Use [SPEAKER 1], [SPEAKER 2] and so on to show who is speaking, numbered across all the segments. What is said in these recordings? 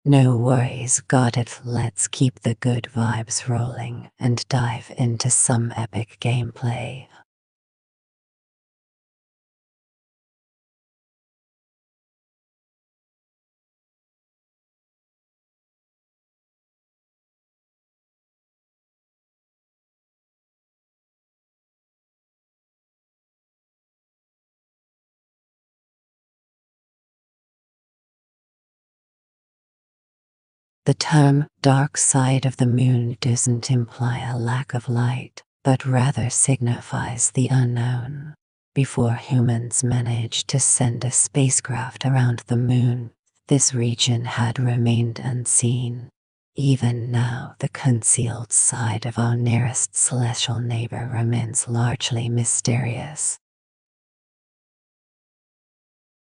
[SPEAKER 1] No worries, got it. Let's keep the good vibes rolling and dive into some epic gameplay. The term dark side of the moon doesn't imply a lack of light, but rather signifies the unknown. Before humans managed to send a spacecraft around the moon, this region had remained unseen. Even now, the concealed side of our nearest celestial neighbor remains largely mysterious.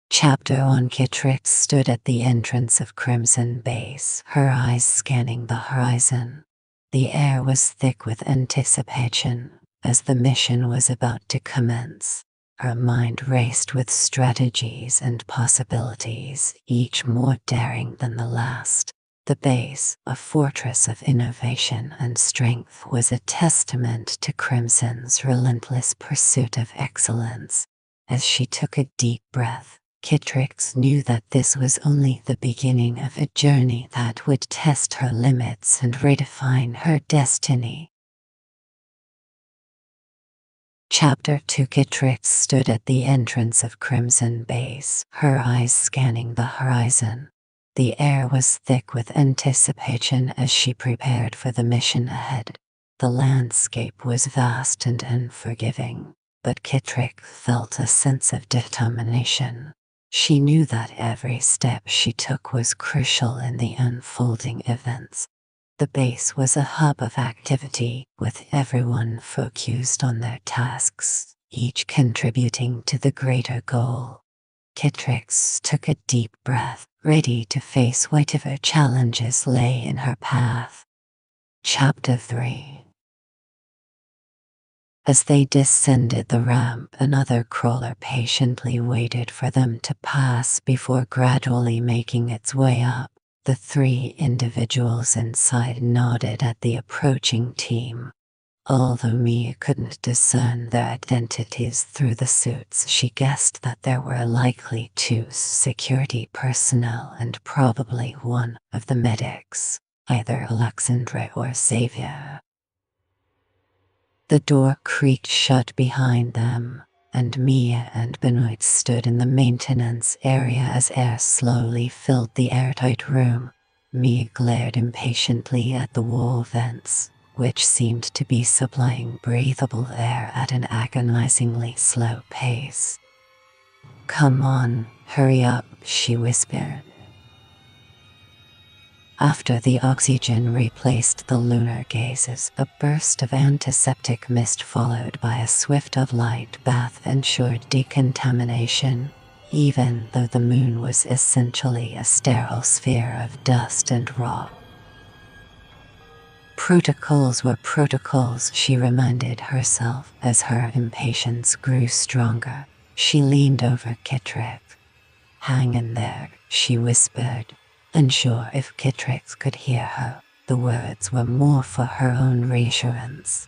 [SPEAKER 1] Chapter 1. Kitrix stood at the entrance of Crimson Base, her eyes scanning the horizon. The air was thick with anticipation as the mission was about to commence. Her mind raced with strategies and possibilities, each more daring than the last. The base, a fortress of innovation and strength, was a testament to Crimson's relentless pursuit of excellence. As she took a deep breath, Kitrix knew that this was only the beginning of a journey that would test her limits and redefine her destiny. Chapter 2. Kitrix stood at the entrance of Crimson Base, her eyes scanning the horizon. The air was thick with anticipation as she prepared for the mission ahead. The landscape was vast and unforgiving, but Kitrix felt a sense of determination. She knew that every step she took was crucial in the unfolding events. The base was a hub of activity, with everyone focused on their tasks, each contributing to the greater goal. Kitrix took a deep breath, ready to face whatever challenges lay in her path. Chapter 3. As they descended the ramp, another crawler patiently waited for them to pass before gradually making its way up. The three individuals inside nodded at the approaching team. Although Mia couldn't discern their identities through the suits, she guessed that there were likely two security personnel and probably one of the medics, either Alexandre or Xavier. The door creaked shut behind them, and Mia and Benoit stood in the maintenance area as air slowly filled the airtight room. Mia glared impatiently at the wall vents, which seemed to be supplying breathable air at an agonizingly slow pace. "Come on, hurry up," she whispered. After the oxygen replaced the lunar gases, a burst of antiseptic mist followed by a swift of light bath ensured decontamination, even though the moon was essentially a sterile sphere of dust and rock. Protocols were protocols, she reminded herself as her impatience grew stronger. She leaned over Kitrix. "Hang in there," she whispered, unsure if Kitrix could hear her. The words were more for her own reassurance.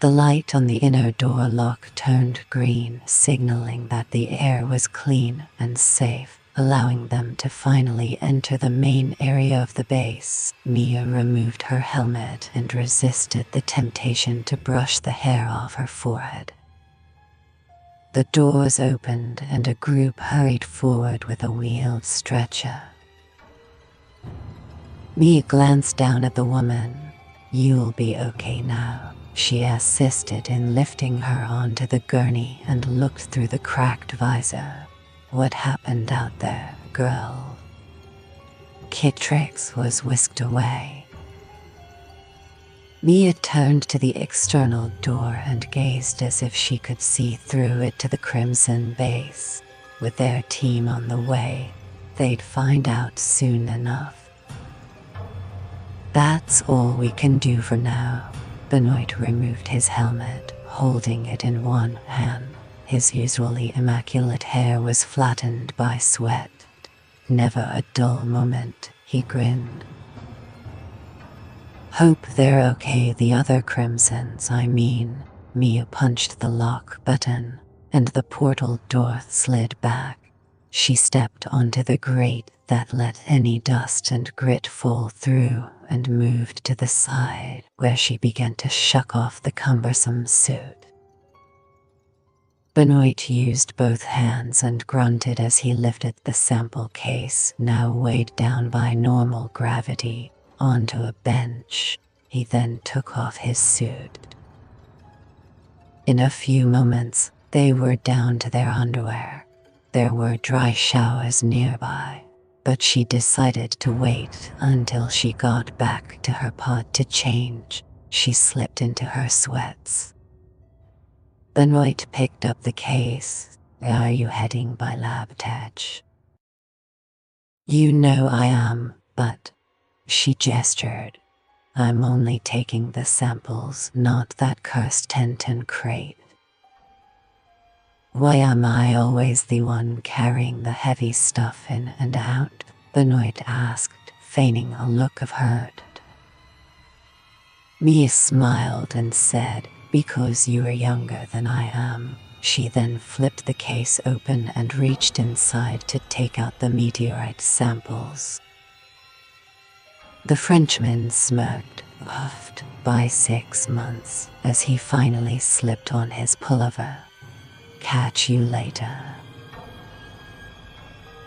[SPEAKER 1] The light on the inner door lock turned green, signaling that the air was clean and safe, allowing them to finally enter the main area of the base. Mia removed her helmet and resisted the temptation to brush the hair off her forehead. The doors opened and a group hurried forward with a wheeled stretcher. Mia glanced down at the woman. "You'll be okay now," she assisted in lifting her onto the gurney and looked through the cracked visor. "What happened out there, girl?" Kitrix was whisked away. Mia turned to the external door and gazed as if she could see through it to the Crimson Base. With their team on the way, they'd find out soon enough. "That's all we can do for now." Benoit removed his helmet, holding it in one hand. His usually immaculate hair was flattened by sweat. Never a dull moment, he grinned. Hope they're okay, the other crimsons, I mean. Mia punched the lock button, and the portal door slid back. She stepped onto the grate that let any dust and grit fall through and moved to the side where she began to shuck off the cumbersome suit. Benoit used both hands and grunted as he lifted the sample case, now weighed down by normal gravity, onto a bench. He then took off his suit. In a few moments, they were down to their underwear. There were dry showers nearby, but she decided to wait until she got back to her pod to change. She slipped into her sweats. Benoit picked up the case. Are you heading by lab tech? You know I am, but she gestured. I'm only taking the samples, not that cursed Tenton crate. Why am I always the one carrying the heavy stuff in and out? Benoit asked, feigning a look of hurt. Mia smiled and said, because you are younger than I am. She then flipped the case open and reached inside to take out the meteorite samples. The Frenchman smirked, puffed, by 6 months, as he finally slipped on his pullover. Catch you later.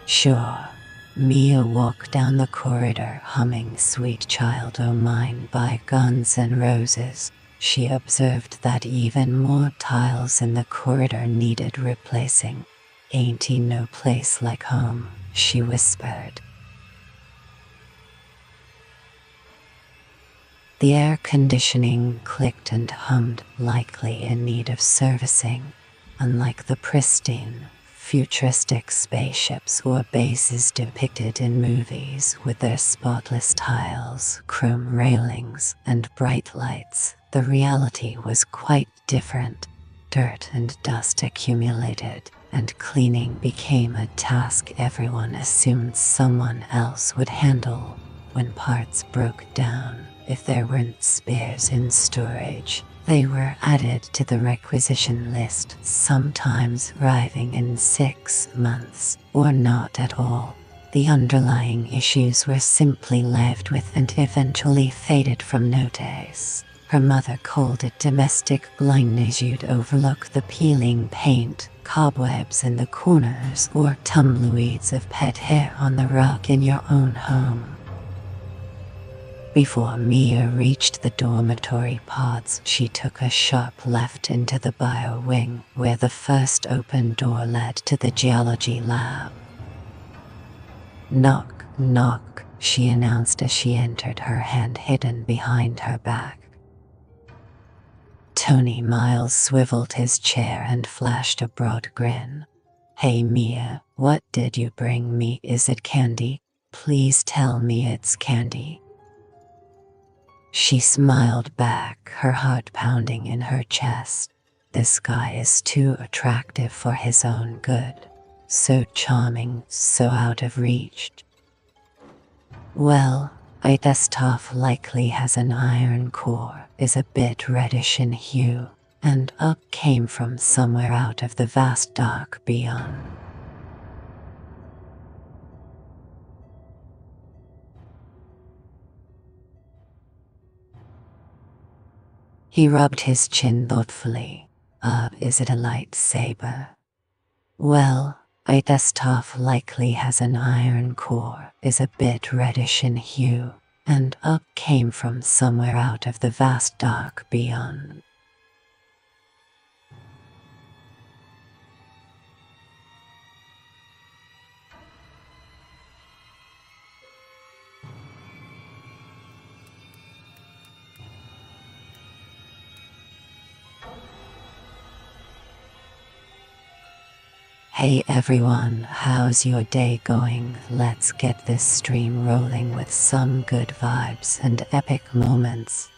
[SPEAKER 1] Sure. Mia walked down the corridor humming Sweet Child O' Mine by Guns N' Roses. She observed that even more tiles in the corridor needed replacing. Ain't he no place like home, she whispered. The air conditioning clicked and hummed, likely in need of servicing. Unlike the pristine, futuristic spaceships or bases depicted in movies with their spotless tiles, chrome railings, and bright lights, the reality was quite different. Dirt and dust accumulated, and cleaning became a task everyone assumed someone else would handle. When parts broke down, if there weren't spares in storage, they were added to the requisition list, sometimes arriving in 6 months, or not at all. The underlying issues were simply lived with and eventually faded from notice. Her mother called it domestic blindness. You'd overlook the peeling paint, cobwebs in the corners, or tumbleweeds of pet hair on the rug in your own home. Before Mia reached the dormitory pods, she took a sharp left into the bio wing, where the first open door led to the geology lab. Knock, knock, she announced as she entered, her hand hidden behind her back. Tony Miles swiveled his chair and flashed a broad grin. Hey Mia, what did you bring me? Is it candy? Please tell me it's candy. She smiled back, her heart pounding in her chest. This guy is too attractive for his own good. So charming, so out of reach. Well, a desktop likely has an iron core, is a bit reddish in hue, and up came from somewhere out of the vast dark beyond. He rubbed his chin thoughtfully. Is it a lightsaber? Well, a desktop likely has an iron core, is a bit reddish in hue, and up came from somewhere out of the vast dark beyond. Hey everyone, how's your day going? Let's get this stream rolling with some good vibes and epic moments.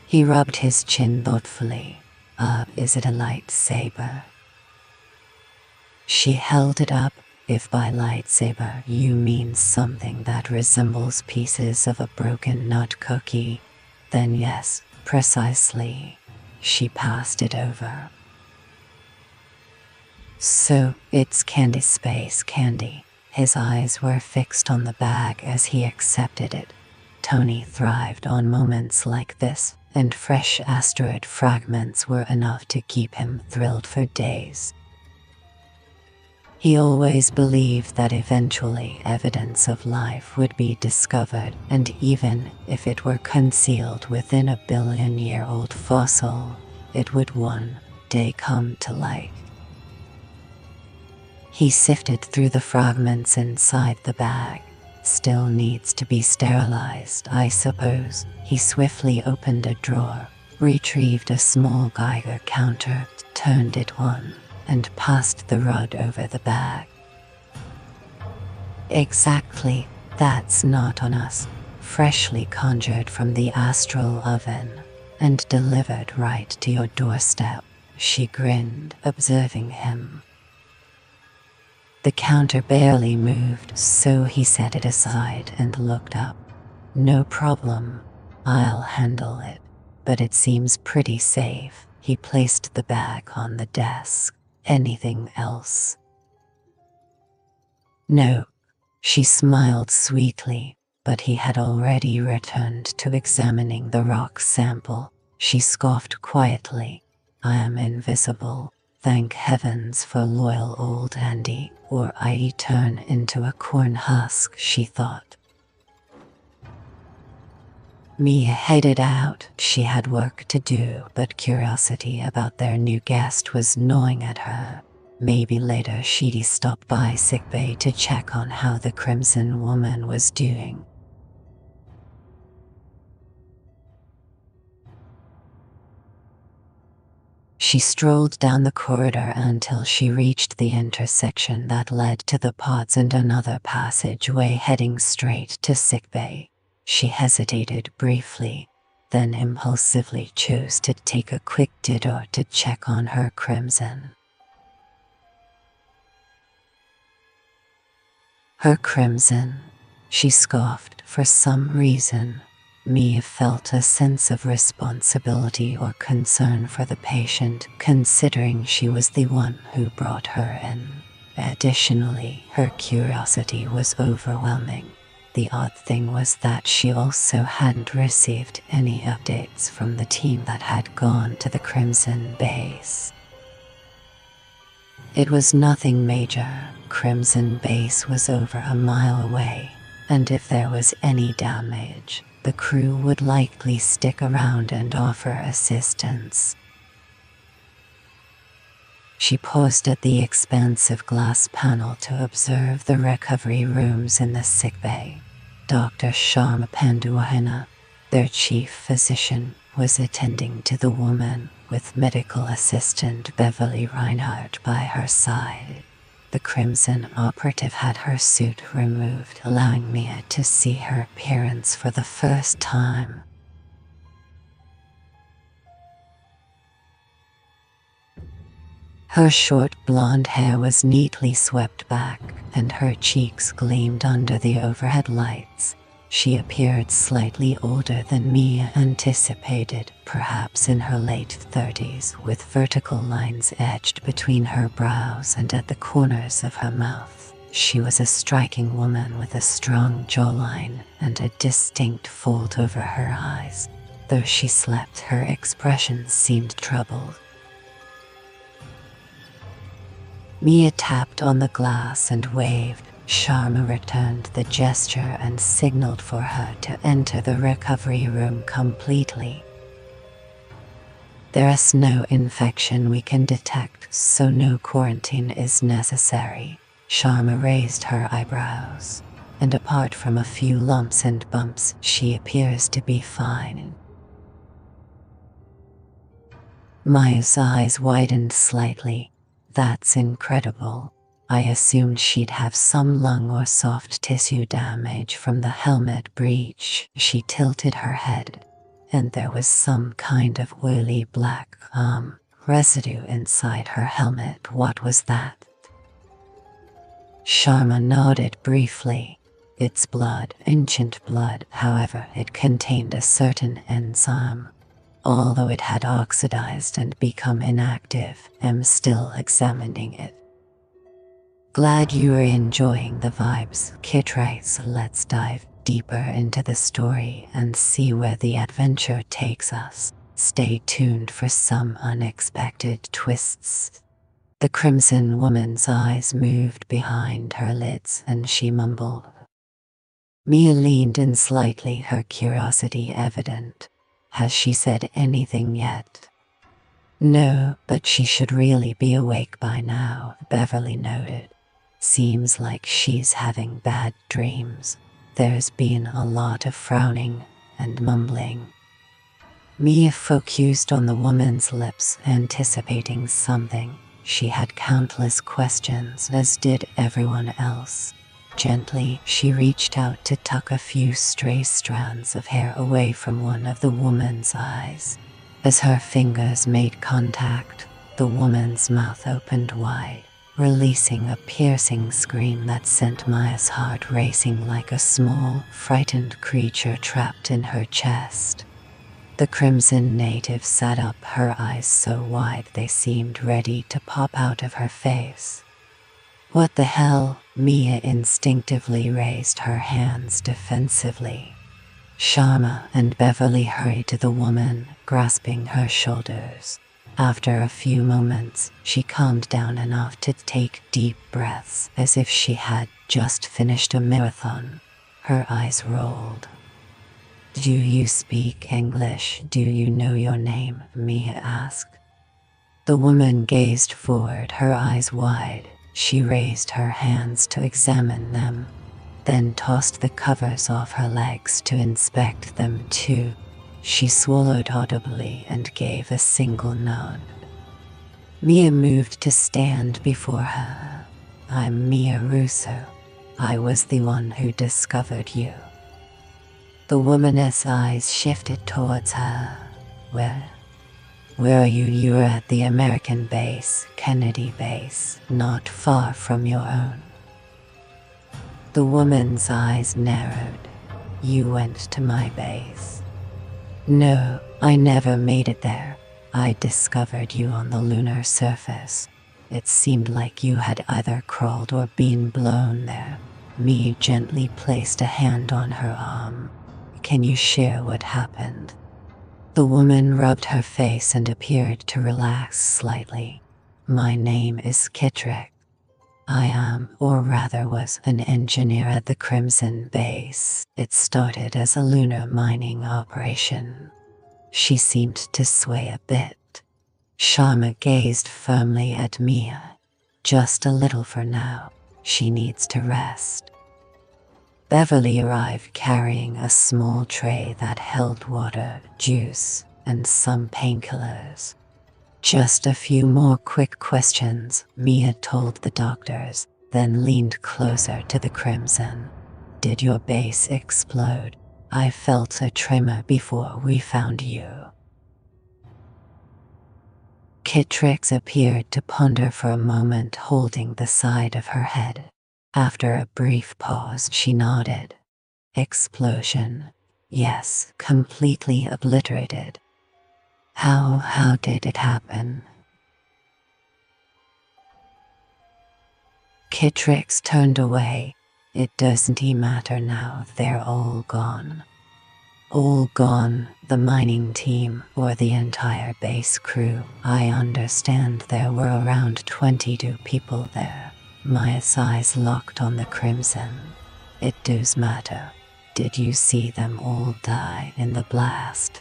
[SPEAKER 1] He rubbed his chin thoughtfully. Is it a lightsaber? She held it up. If by lightsaber you mean something that resembles pieces of a broken nut cookie, then yes, precisely. She passed it over. So, it's candy, space candy. His eyes were fixed on the bag as he accepted it. Tony thrived on moments like this, and fresh asteroid fragments were enough to keep him thrilled for days. He always believed that eventually evidence of life would be discovered, and even if it were concealed within a billion-year-old fossil, it would one day come to light. He sifted through the fragments inside the bag. Still needs to be sterilized, I suppose. He swiftly opened a drawer, retrieved a small Geiger counter, turned it on, and passed the rod over the bag. Exactly, that's not on us. Freshly conjured from the astral oven, and delivered right to your doorstep. She grinned, observing him. The counter barely moved, so he set it aside and looked up. No problem. I'll handle it. But it seems pretty safe. He placed the bag on the desk. Anything else? No. She smiled sweetly, but he had already returned to examining the rock sample. She scoffed quietly. I am invisible. Thank heavens for loyal old Andy, or I'd turn into a corn husk, she thought. Mia headed out. She had work to do, but curiosity about their new guest was gnawing at her. Maybe later she'd stop by sickbay to check on how the Crimson Woman was doing. She strolled down the corridor until she reached the intersection that led to the pods and another passageway heading straight to sickbay. She hesitated briefly, then impulsively chose to take a quick detour to check on her Crimson. Her Crimson, she scoffed for some reason. Mia felt a sense of responsibility or concern for the patient, considering she was the one who brought her in. Additionally, her curiosity was overwhelming. The odd thing was that she also hadn't received any updates from the team that had gone to the Crimson base. It was nothing major. Crimson base was over a mile away, and if there was any damage, the crew would likely stick around and offer assistance. She paused at the expansive glass panel to observe the recovery rooms in the sickbay. Dr. Sharma Panduahina, their chief physician, was attending to the woman, with medical assistant Beverly Reinhardt by her side. The Crimson operative had her suit removed, allowing Mia to see her appearance for the first time. Her short blonde hair was neatly swept back, and her cheeks gleamed under the overhead lights. She appeared slightly older than Mia anticipated, perhaps in her late 30s, with vertical lines etched between her brows and at the corners of her mouth. She was a striking woman with a strong jawline and a distinct fold over her eyes. Though she slept, her expression seemed troubled. Mia tapped on the glass and waved. Sharma returned the gesture and signaled for her to enter the recovery room completely. There is no infection we can detect, so no quarantine is necessary. Sharma raised her eyebrows, and apart from a few lumps and bumps, she appears to be fine. Maya's eyes widened slightly. That's incredible. I assumed she'd have some lung or soft tissue damage from the helmet breach. She tilted her head. and there was some kind of oily black, residue inside her helmet. What was that? Sharma nodded briefly. It's blood, ancient blood, however, it contained a certain enzyme. Although it had oxidized and become inactive, I'm still examining it. Glad you are enjoying the vibes, CMt&x. Let's dive deeper into the story and see where the adventure takes us. Stay tuned for some unexpected twists. The crimson woman's eyes moved behind her lids and she mumbled. Mia leaned in slightly, her curiosity evident. Has she said anything yet? No, but she should really be awake by now, Beverly noted. Seems like she's having bad dreams. There's been a lot of frowning and mumbling. Mia focused on the woman's lips, anticipating something. She had countless questions, as did everyone else. Gently, she reached out to tuck a few stray strands of hair away from one of the woman's eyes. As her fingers made contact, the woman's mouth opened wide, releasing a piercing scream that sent Mia's heart racing like a small, frightened creature trapped in her chest. The crimson native sat up, her eyes so wide they seemed ready to pop out of her face. What the hell? Mia instinctively raised her hands defensively. Sharma and Beverly hurried to the woman, grasping her shoulders. After a few moments, she calmed down enough to take deep breaths, as if she had just finished a marathon. Her eyes rolled. Do you speak English? Do you know your name? Mia asked. The woman gazed forward, her eyes wide. She raised her hands to examine them, then tossed the covers off her legs to inspect them too. She swallowed audibly and gave a single nod. Mia moved to stand before her. I'm Mia Russo. I was the one who discovered you. The woman's eyes shifted towards her. Where are you? You were at the American base, Kennedy base, not far from your own. The woman's eyes narrowed. You went to my base. No, I never made it there. I discovered you on the lunar surface. It seemed like you had either crawled or been blown there. Mia gently placed a hand on her arm. Can you share what happened? The woman rubbed her face and appeared to relax slightly. My name is CMt&x. I am, or rather was, an engineer at the Crimson Base. It started as a lunar mining operation. She seemed to sway a bit. Sharma gazed firmly at Mia. Just a little for now. She needs to rest. Beverly arrived carrying a small tray that held water, juice, and some painkillers. Just a few more quick questions, Mia told the doctors, then leaned closer to the Crimson. Did your base explode? I felt a tremor before we found you. CMt&x appeared to ponder for a moment, holding the side of her head. After a brief pause, she nodded. Explosion. Yes, completely obliterated. How did it happen? CMt&x turned away. It doesn't matter now, they're all gone. All gone, the mining team, or the entire base crew. I understand there were around 22 people there. Mia's eyes locked on the Crimson. It does matter. Did you see them all die in the blast?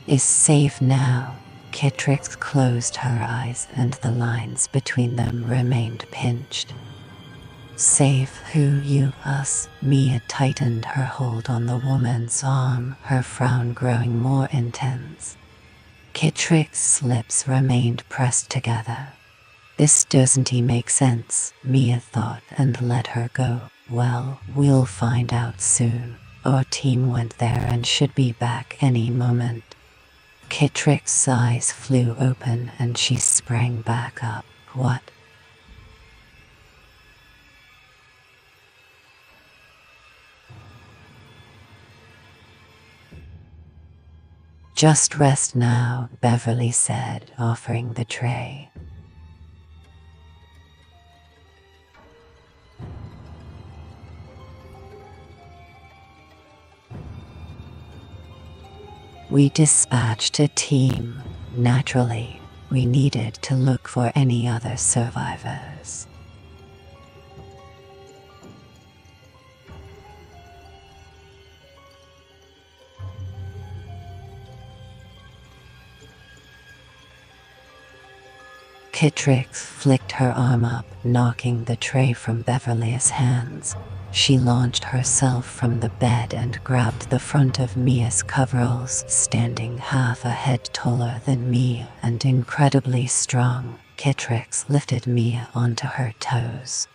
[SPEAKER 1] Is safe now. CMt&x closed her eyes and the lines between them remained pinched. Safe? Who? You? Us? Mia tightened her hold on the woman's arm, her frown growing more intense. CMt&x's lips remained pressed together. This doesn't make sense, Mia thought and let her go. Well, we'll find out soon. Our team went there and should be back any moment. Kittrick's eyes flew open and she sprang back up. What? Just rest now, Beverly said, offering the tray. We dispatched a team. Naturally, we needed to look for any other survivors. Kittrick flicked her arm up, knocking the tray from Beverly's hands. She launched herself from the bed and grabbed the front of Mia's coveralls. Standing half a head taller than Mia and incredibly strong, Kittrick lifted Mia onto her toes.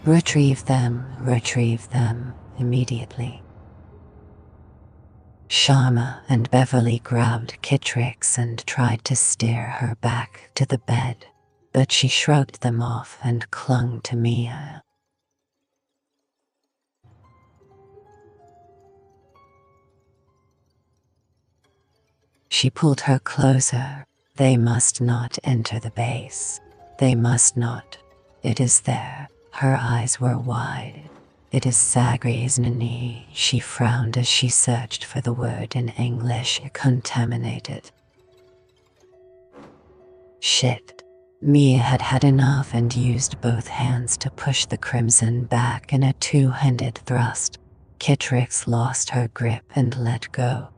[SPEAKER 1] Retrieve them, immediately. Sharma and Beverly grabbed Kittrick and tried to steer her back to the bed, but she shrugged them off and clung to Mia. She pulled her closer. They must not enter the base. They must not. It is there. Her eyes were wide. It is Sagri's Nani. She frowned as she searched for the word in English. Contaminated. Shit. Mia had had enough and used both hands to push the crimson back in a two-handed thrust. Kittrick lost her grip and let go.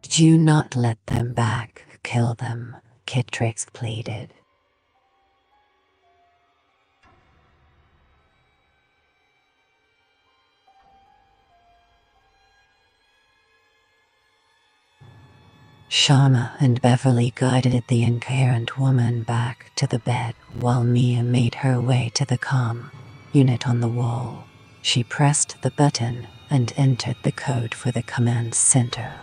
[SPEAKER 1] Do not let them back. Kill them, Kittrick pleaded. Sharma and Beverly guided the incoherent woman back to the bed while Mia made her way to the comm unit on the wall. She pressed the button and entered the code for the command center.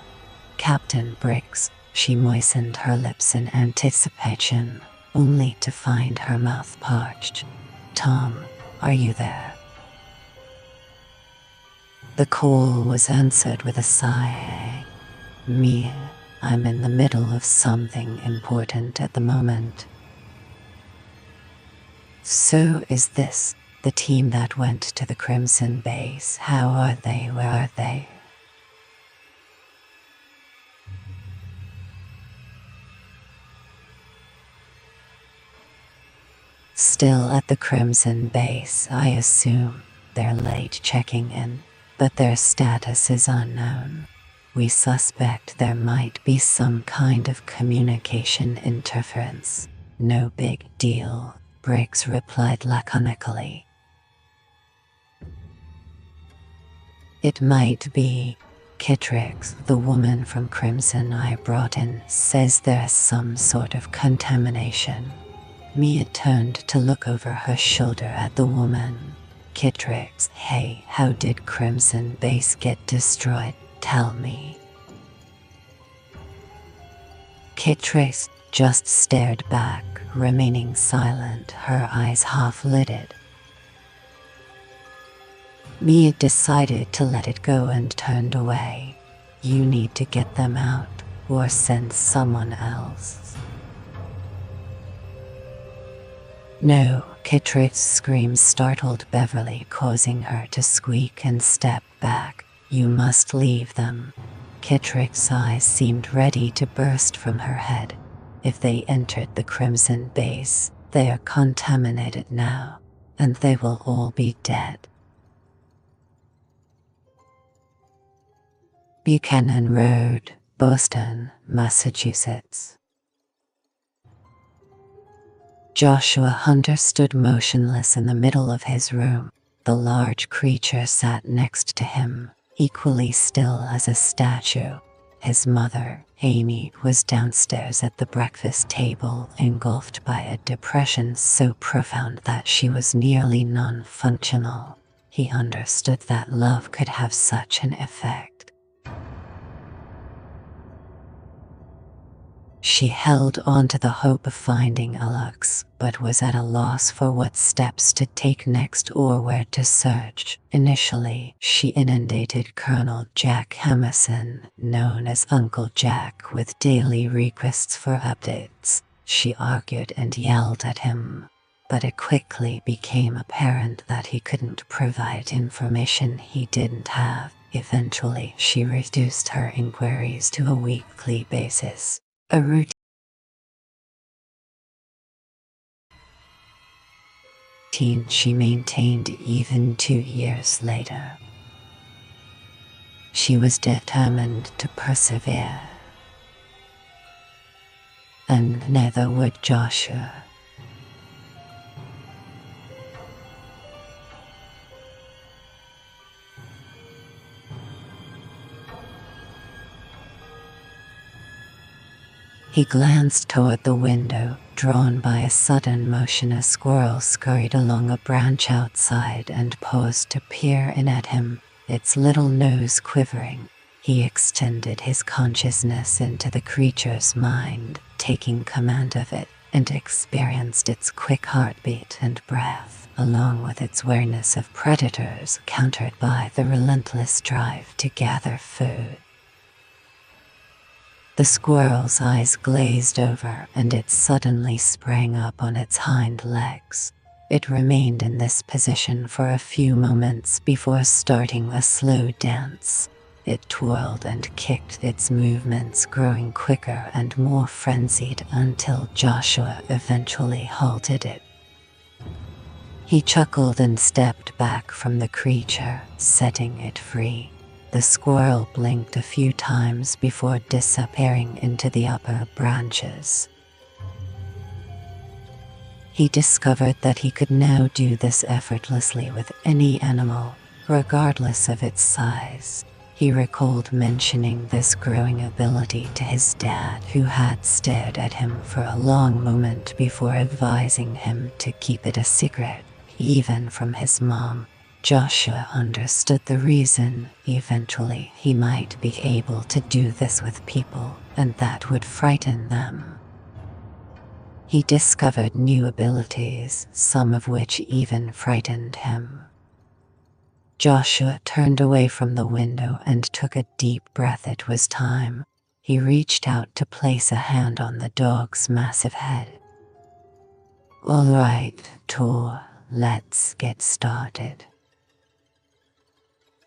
[SPEAKER 1] Captain Briggs. She moistened her lips in anticipation, only to find her mouth parched. Tom, are you there? The call was answered with a sigh. Mia, I'm in the middle of something important at the moment. So is this, the team that went to the Crimson Base. How are they? Where are they? Still at the Crimson Base, I assume. They're late checking in, but their status is unknown. We suspect there might be some kind of communication interference. No big deal, Briggs replied laconically. It might be. Kittrick, the woman from Crimson I brought in, says there's some sort of contamination. Mia turned to look over her shoulder at the woman. Kittrick, hey, how did Crimson Base get destroyed? Tell me. Kittrick just stared back, remaining silent, her eyes half-lidded. Mia decided to let it go and turned away. You need to get them out, or send someone else. No, Kittrick's scream startled Beverly, causing her to squeak and step back. You must leave them. Kittrick's eyes seemed ready to burst from her head. If they entered the Crimson Base, they are contaminated now, and they will all be dead. Buchanan Road, Boston, Massachusetts. Joshua Hunter stood motionless in the middle of his room. The large creature sat next to him, equally still as a statue. His mother, Amy, was downstairs at the breakfast table, engulfed by a depression so profound that she was nearly non-functional. He understood that love could have such an effect. She held on to the hope of finding Alex, but was at a loss for what steps to take next or where to search. Initially, she inundated Colonel Jack Emerson, known as Uncle Jack, with daily requests for updates. She argued and yelled at him, but it quickly became apparent that he couldn't provide information he didn't have. Eventually, she reduced her inquiries to a weekly basis. A routine she maintained even 2 years later. She was determined to persevere. And neither would Joshua. He glanced toward the window, drawn by a sudden motion. A squirrel scurried along a branch outside and paused to peer in at him, its little nose quivering. He extended his consciousness into the creature's mind, taking command of it, and experienced its quick heartbeat and breath, along with its awareness of predators, countered by the relentless drive to gather food. The squirrel's eyes glazed over, and it suddenly sprang up on its hind legs. It remained in this position for a few moments before starting a slow dance. It twirled and kicked, its movements growing quicker and more frenzied until Joshua eventually halted it. He chuckled and stepped back from the creature, setting it free. The squirrel blinked a few times before disappearing into the upper branches. He discovered that he could now do this effortlessly with any animal, regardless of its size. He recalled mentioning this growing ability to his dad, who had stared at him for a long moment before advising him to keep it a secret, even from his mom. Joshua understood the reason. Eventually, he might be able to do this with people, and that would frighten them. He discovered new abilities, some of which even frightened him. Joshua turned away from the window and took a deep breath. It was time. He reached out to place a hand on the dog's massive head. "All right, Tor, let's get started."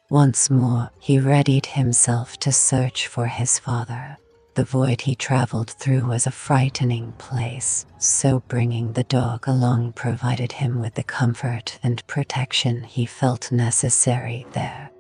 [SPEAKER 1] Once more, he readied himself to search for his father. The void he traveled through was a frightening place, so bringing the dog along provided him with the comfort and protection he felt necessary there.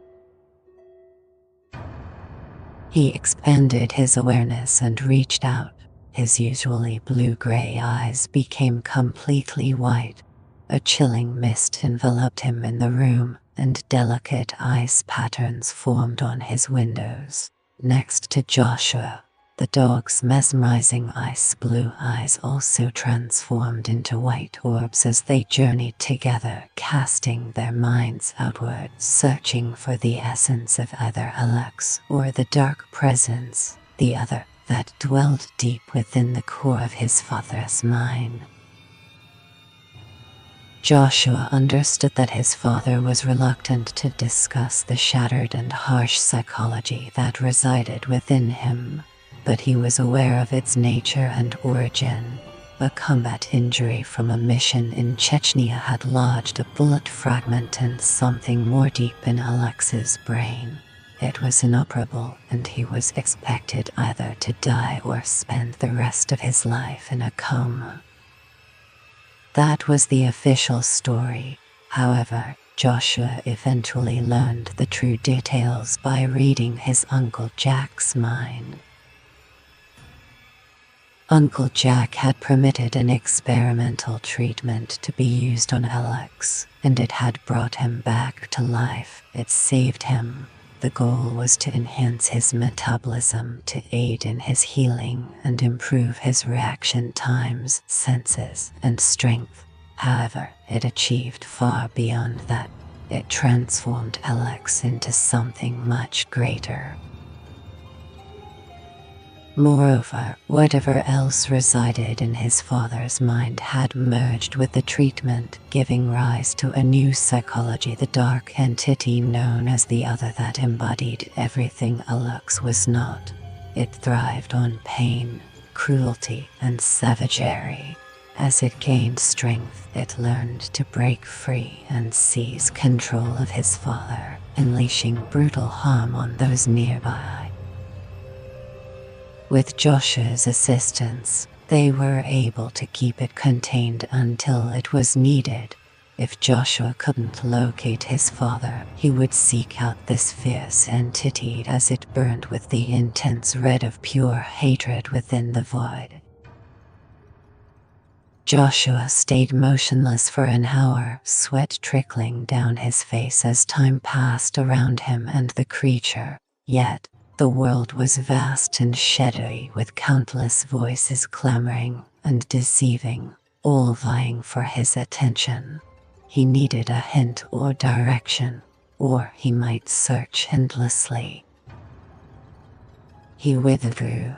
[SPEAKER 1] He expanded his awareness and reached out. His usually blue-gray eyes became completely white. A chilling mist enveloped him in the room, and delicate ice patterns formed on his windows. Next to Joshua, the dog's mesmerizing ice blue eyes also transformed into white orbs as they journeyed together, casting their minds outward, searching for the essence of either Alex or the dark presence, the other, that dwelled deep within the core of his father's mind. Joshua understood that his father was reluctant to discuss the shattered and harsh psychology that resided within him, but he was aware of its nature and origin. A combat injury from a mission in Chechnya had lodged a bullet fragment in something more deep in Alex's brain. It was inoperable, and he was expected either to die or spend the rest of his life in a coma. That was the official story. However, Joshua eventually learned the true details by reading his Uncle Jack's mind. Uncle Jack had permitted an experimental treatment to be used on Alex, and it had brought him back to life. It saved him, The goal was to enhance his metabolism to aid in his healing and improve his reaction times, senses, and strength. However, it achieved far beyond that. It transformed Alex into something much greater. Moreover, whatever else resided in his father's mind had merged with the treatment, giving rise to a new psychology, the dark entity known as the Other that embodied everything Alex was not. It thrived on pain, cruelty, and savagery. As it gained strength, it learned to break free and seize control of his father, unleashing brutal harm on those nearby. With Joshua's assistance, they were able to keep it contained until it was needed. If Joshua couldn't locate his father, he would seek out this fierce entity as it burned with the intense red of pure hatred within the void. Joshua stayed motionless for an hour, sweat trickling down his face as time passed around him and the creature. Yet, the world was vast and shadowy, with countless voices clamoring and deceiving, all vying for his attention. He needed a hint or direction, or he might search endlessly. He withdrew.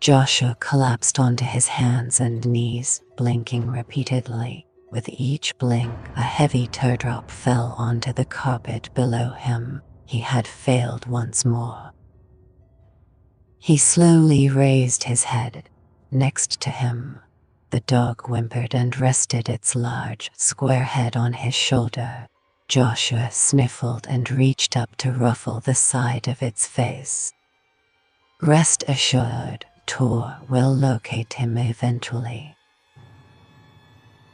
[SPEAKER 1] Joshua collapsed onto his hands and knees, blinking repeatedly. With each blink, a heavy teardrop fell onto the carpet below him. He had failed once more. He slowly raised his head. Next to him, the dog whimpered and rested its large, square head on his shoulder. Joshua sniffled and reached up to ruffle the side of its face. Rest assured, Tor will locate him eventually.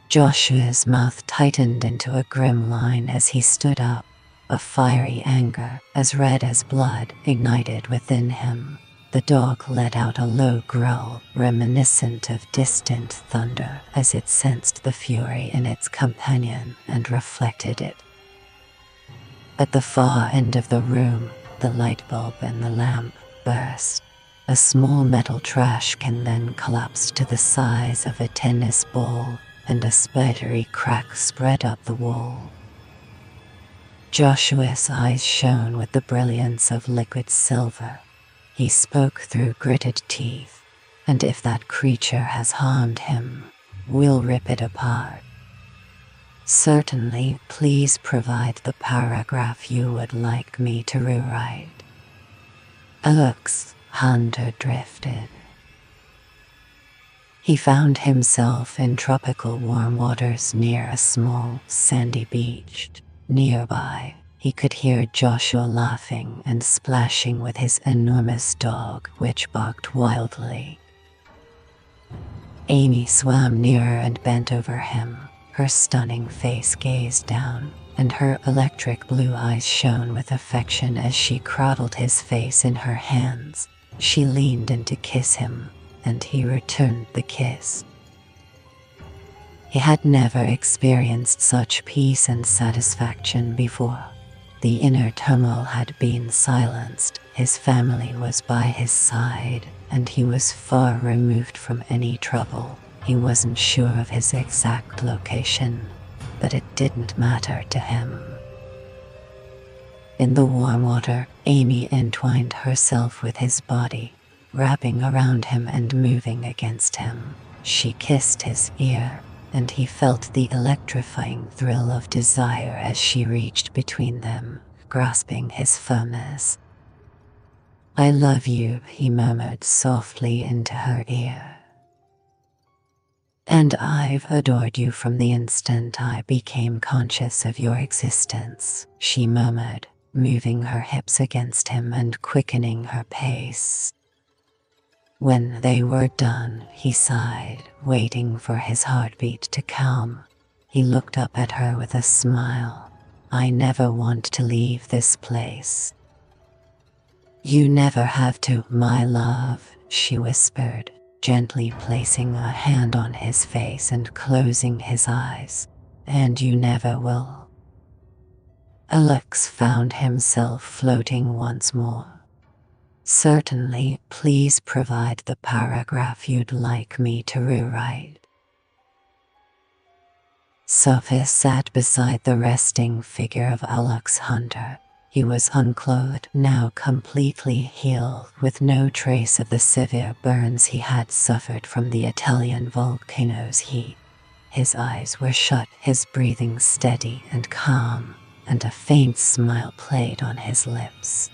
[SPEAKER 1] Joshua's mouth tightened into a grim line as he stood up. A fiery anger, as red as blood, ignited within him. The dog let out a low growl, reminiscent of distant thunder, as it sensed the fury in its companion and reflected it. At the far end of the room, the light bulb in the lamp burst. A small metal trash can then collapsed to the size of a tennis ball, and a spidery crack spread up the wall. Joshua's eyes shone with the brilliance of liquid silver. He spoke through gritted teeth, and if that creature has harmed him, we'll rip it apart. Certainly, please provide the paragraph you would like me to rewrite. Alex Hunter drifted. He found himself in tropical warm waters near a small, sandy beach. Nearby, he could hear Joshua laughing and splashing with his enormous dog, which barked wildly. Amy swam nearer and bent over him. Her stunning face gazed down, and her electric blue eyes shone with affection as she cradled his face in her hands. She leaned in to kiss him, and he returned the kiss. He had never experienced such peace and satisfaction before. The inner turmoil had been silenced, his family was by his side, and he was far removed from any trouble. He wasn't sure of his exact location, but it didn't matter to him. In the warm water, Amy entwined herself with his body, wrapping around him and moving against him. She kissed his ear, and he felt the electrifying thrill of desire as she reached between them, grasping his firmness. "I love you," he murmured softly into her ear. "And I've adored you from the instant I became conscious of your existence," she murmured, moving her hips against him and quickening her pace. When they were done, he sighed, waiting for his heartbeat to calm. He looked up at her with a smile. "I never want to leave this place." "You never have to, my love," she whispered, gently placing a hand on his face and closing his eyes. "And you never will." Alex found himself floating once more. Certainly, please provide the paragraph you'd like me to rewrite. Sophie sat beside the resting figure of Alex Hunter. He was unclothed, now completely healed, with no trace of the severe burns he had suffered from the Italian volcano's heat. His eyes were shut, his breathing steady and calm, and a faint smile played on his lips.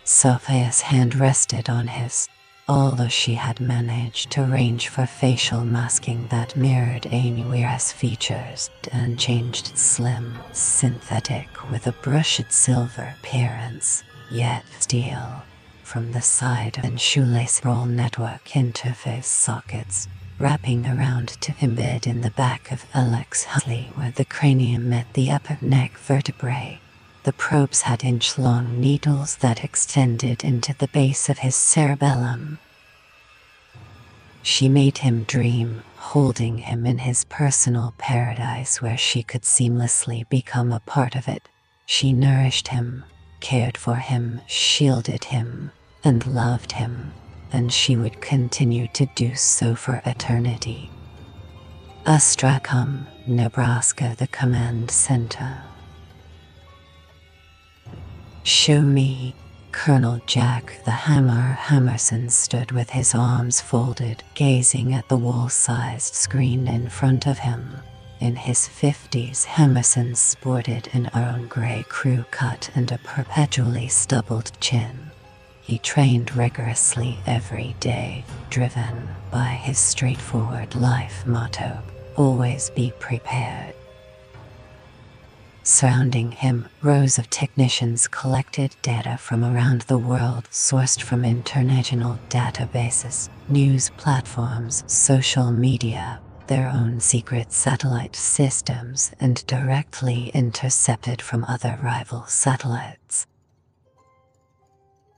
[SPEAKER 1] Sophia's hand rested on his, although she had managed to arrange for facial masking that mirrored Anywhere's features and changed slim, synthetic with a brushed silver appearance, yet steel, from the side and shoelace roll network interface sockets, wrapping around to embed in the back of Alex Huntley where the cranium met the upper neck vertebrae. The probes had inch-long needles that extended into the base of his cerebellum. She made him dream, holding him in his personal paradise where she could seamlessly become a part of it. She nourished him, cared for him, shielded him, and loved him, and she would continue to do so for eternity. Astrakhan, Nebraska, the command center. Show me. Colonel Jack the Hammer Hammerson stood with his arms folded, gazing at the wall-sized screen in front of him. In his 50s, Hammerson sported an Earl Grey crew cut and a perpetually stubbled chin. He trained rigorously every day, driven by his straightforward life motto, always be prepared. Surrounding him, rows of technicians collected data from around the world, sourced from international databases, news platforms, social media, their own secret satellite systems, and directly intercepted from other rival satellites.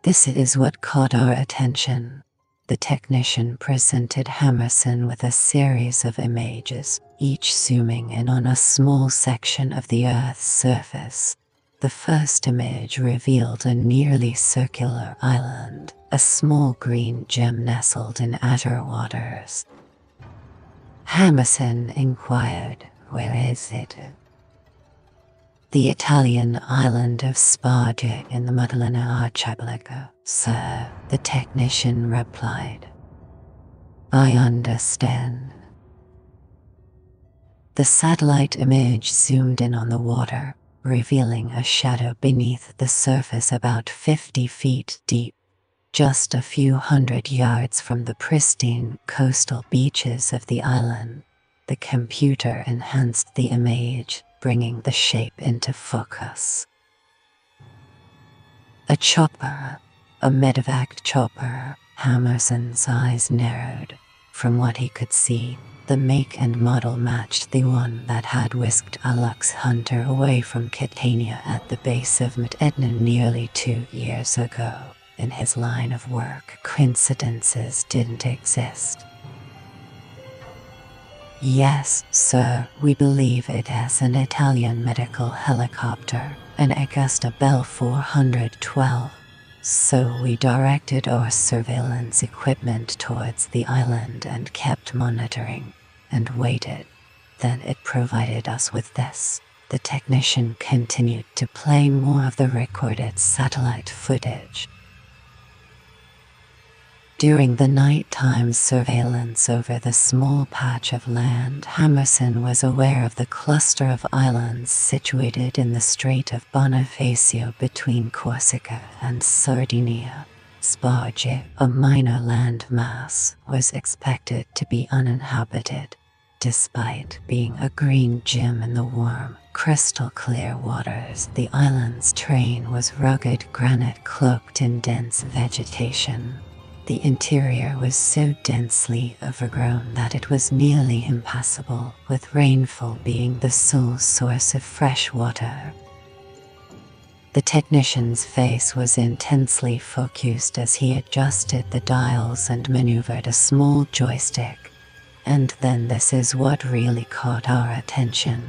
[SPEAKER 1] This is what caught our attention. The technician presented Hammerson with a series of images, each zooming in on a small section of the Earth's surface. The first image revealed a nearly circular island, a small green gem nestled in azure waters. Hammerson inquired, "Where is it?" "The Italian island of Sparge in the Maddalena Archipelago, sir," the technician replied. "I understand." The satellite image zoomed in on the water, revealing a shadow beneath the surface about 50 feet deep, just a few hundred yards from the pristine coastal beaches of the island. The computer enhanced the image, bringing the shape into focus. A chopper, a medevac chopper. Hammerson's eyes narrowed. From what he could see, the make and model matched the one that had whisked Alex Hunter away from Catania at the base of Mount Etna nearly 2 years ago. In his line of work, coincidences didn't exist. "Yes, sir, we believe it is an Italian medical helicopter, an Augusta Bell 412. So we directed our surveillance equipment towards the island and kept monitoring, and waited. Then it provided us with this." The technician continued to play more of the recorded satellite footage. During the nighttime surveillance over the small patch of land, Hammerson was aware of the cluster of islands situated in the Strait of Bonifacio between Corsica and Sardinia. Sparge, a minor landmass, was expected to be uninhabited, despite being a green gem in the warm, crystal-clear waters. The island's terrain was rugged granite cloaked in dense vegetation. The interior was so densely overgrown that it was nearly impassable, with rainfall being the sole source of fresh water. The technician's face was intensely focused as he adjusted the dials and maneuvered a small joystick. And then this is what really caught our attention.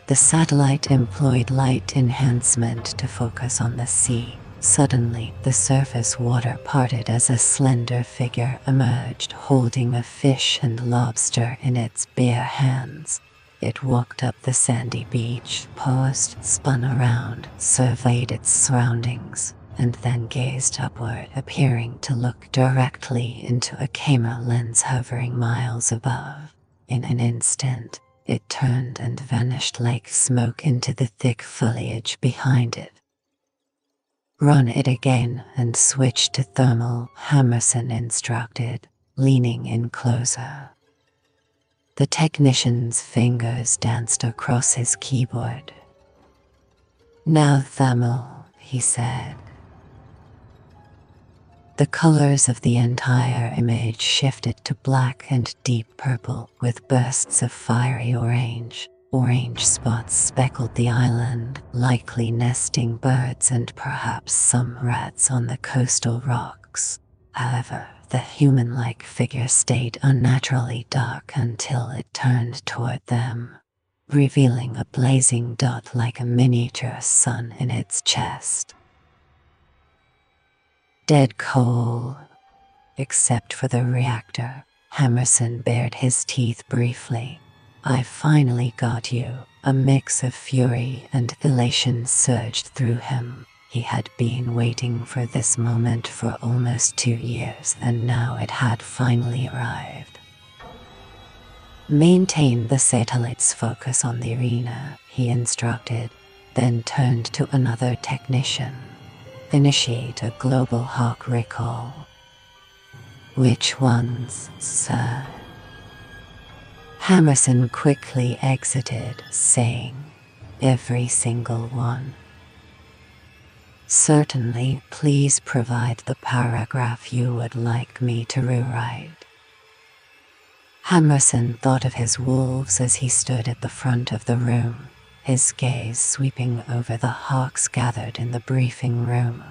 [SPEAKER 1] The satellite employed light enhancement to focus on the sea. Suddenly, the surface water parted as a slender figure emerged, holding a fish and lobster in its bare hands. It walked up the sandy beach, paused, spun around, surveyed its surroundings, and then gazed upward, appearing to look directly into a camera lens hovering miles above. In an instant, it turned and vanished like smoke into the thick foliage behind it. "Run it again and switch to thermal," Hammerson instructed, leaning in closer. The technician's fingers danced across his keyboard. "Now thermal," he said. The colors of the entire image shifted to black and deep purple, with bursts of fiery orange. Orange spots speckled the island, likely nesting birds and perhaps some rats on the coastal rocks. However, the human-like figure stayed unnaturally dark until it turned toward them, revealing a blazing dot like a miniature sun in its chest. Dead coal, except for the reactor. Hammerson bared his teeth briefly. "I finally got you." A mix of fury and elation surged through him. He had been waiting for this moment for almost 2 years, and now it had finally arrived. "Maintain the satellite's focus on the arena," he instructed, then turned to another technician. "Initiate a global hawk recall." "Which ones, sir?" Hammerson quickly exited, saying, "Every single one." "Certainly, please provide the paragraph you would like me to rewrite." Hammerson thought of his wolves as he stood at the front of the room, his gaze sweeping over the hawks gathered in the briefing room.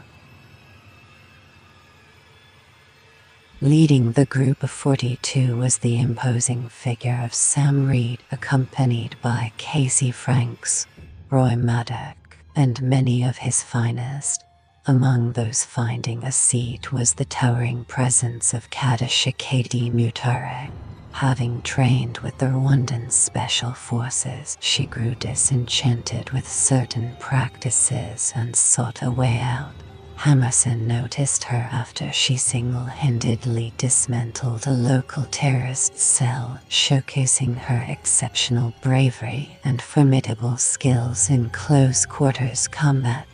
[SPEAKER 1] Leading the group of 42 was the imposing figure of Sam Reed, accompanied by Casey Franks, Roy Maddock, and many of his finest. Among those finding a seat was the towering presence of Kadashikati Mutarek. Having trained with the Rwandan Special Forces, she grew disenchanted with certain practices and sought a way out. Hammerson noticed her after she single-handedly dismantled a local terrorist cell, showcasing her exceptional bravery and formidable skills in close-quarters combat.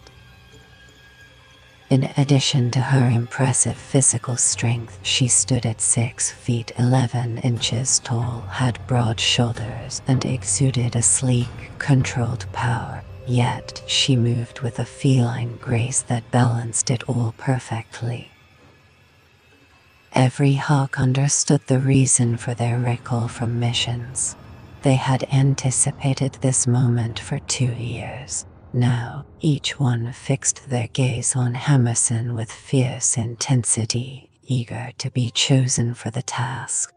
[SPEAKER 1] In addition to her impressive physical strength, she stood at 6 feet 11 inches tall, had broad shoulders, and exuded a sleek, controlled power. Yet, she moved with a feline grace that balanced it all perfectly. Every hawk understood the reason for their recall from missions. They had anticipated this moment for 2 years. Now, each one fixed their gaze on Hammerson with fierce intensity, eager to be chosen for the task.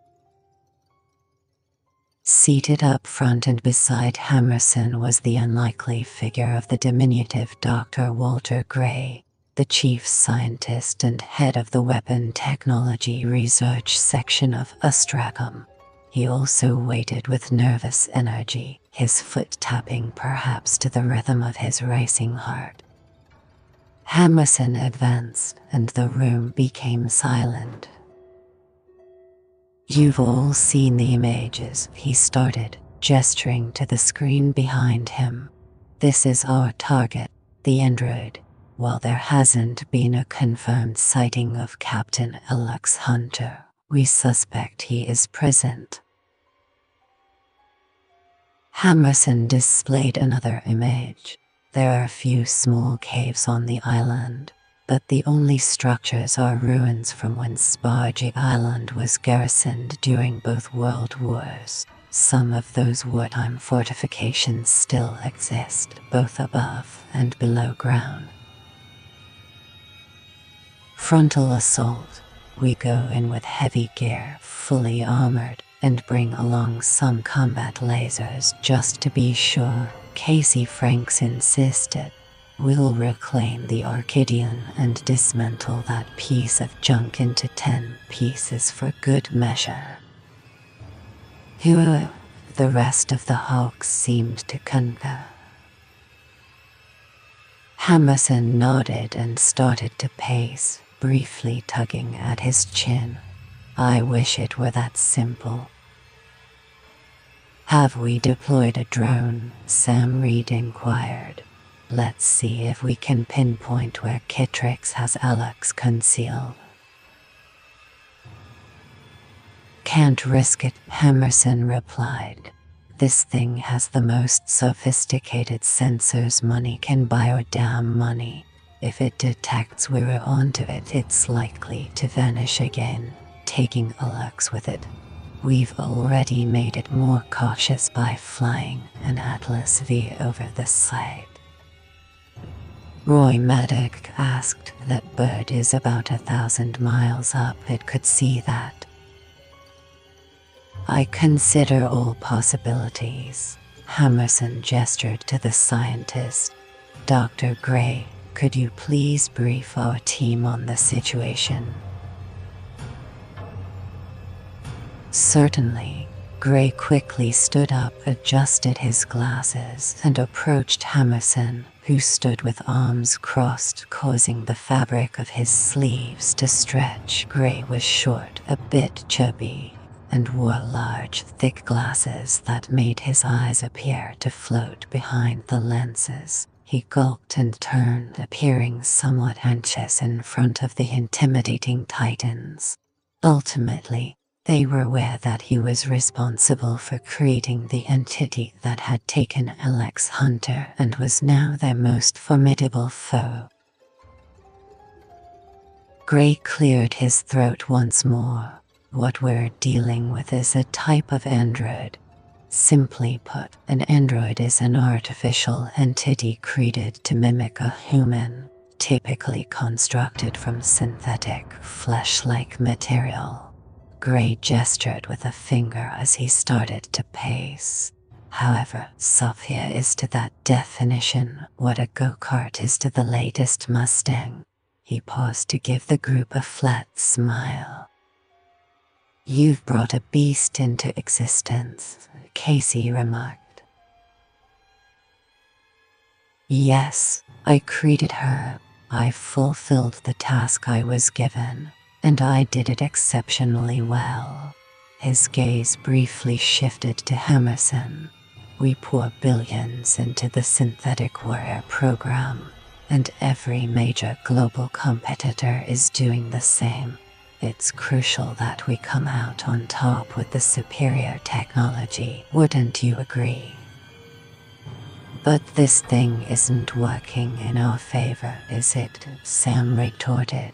[SPEAKER 1] Seated up front and beside Hammerson was the unlikely figure of the diminutive Dr. Walter Gray, the chief scientist and head of the Weapon Technology Research section of Astracom. He also waited with nervous energy, his foot tapping perhaps to the rhythm of his racing heart. Hammerson advanced, and the room became silent. "You've all seen the images," he started, gesturing to the screen behind him. "This is our target, the android. While there hasn't been a confirmed sighting of Captain Alex Hunter, we suspect he is present." Hammerson displayed another image. There are a few small caves on the island, but the only structures are ruins from when Spargy Island was garrisoned during both World Wars. Some of those wartime fortifications still exist, both above and below ground. Frontal assault. We go in with heavy gear, fully armored, and bring along some combat lasers just to be sure, Casey Franks insisted. We'll reclaim the Arcadian and dismantle that piece of junk into 10 pieces for good measure. Who? The rest of the Hawks seemed to concur. Hammerson nodded and started to pace, briefly tugging at his chin. I wish it were that simple. Have we deployed a drone? Sam Reed inquired. Let's see if we can pinpoint where Kitrix has Alex concealed. Can't risk it, Hammerson replied. This thing has the most sophisticated sensors money can buy or damn money. If it detects we're onto it, it's likely to vanish again, taking Alex with it. We've already made it more cautious by flying an Atlas V over the site. Roy Medic asked. That bird is about 1,000 miles up. It could see that. I consider all possibilities. Hammerson gestured to the scientist. Dr. Gray, could you please brief our team on the situation? Certainly. Gray quickly stood up, adjusted his glasses, and approached Hammerson, who stood with arms crossed, causing the fabric of his sleeves to stretch. Gray was short, a bit chubby, and wore large, thick glasses that made his eyes appear to float behind the lenses. He gulped and turned, appearing somewhat anxious in front of the intimidating titans. Ultimately, they were aware that he was responsible for creating the entity that had taken Alex Hunter and was now their most formidable foe. Gray cleared his throat once more. What we're dealing with is a type of android. Simply put, an android is an artificial entity created to mimic a human, typically constructed from synthetic, flesh-like material. Gray gestured with a finger as he started to pace. However, Sophia is to that definition what a go-kart is to the latest Mustang. He paused to give the group a flat smile. You've brought a beast into existence, Casey remarked. Yes, I created her. I fulfilled the task I was given, and I did it exceptionally well. His gaze briefly shifted to Hammerson. We pour billions into the synthetic warrior program, and every major global competitor is doing the same. It's crucial that we come out on top with the superior technology, wouldn't you agree? But this thing isn't working in our favor, is it? Sam retorted.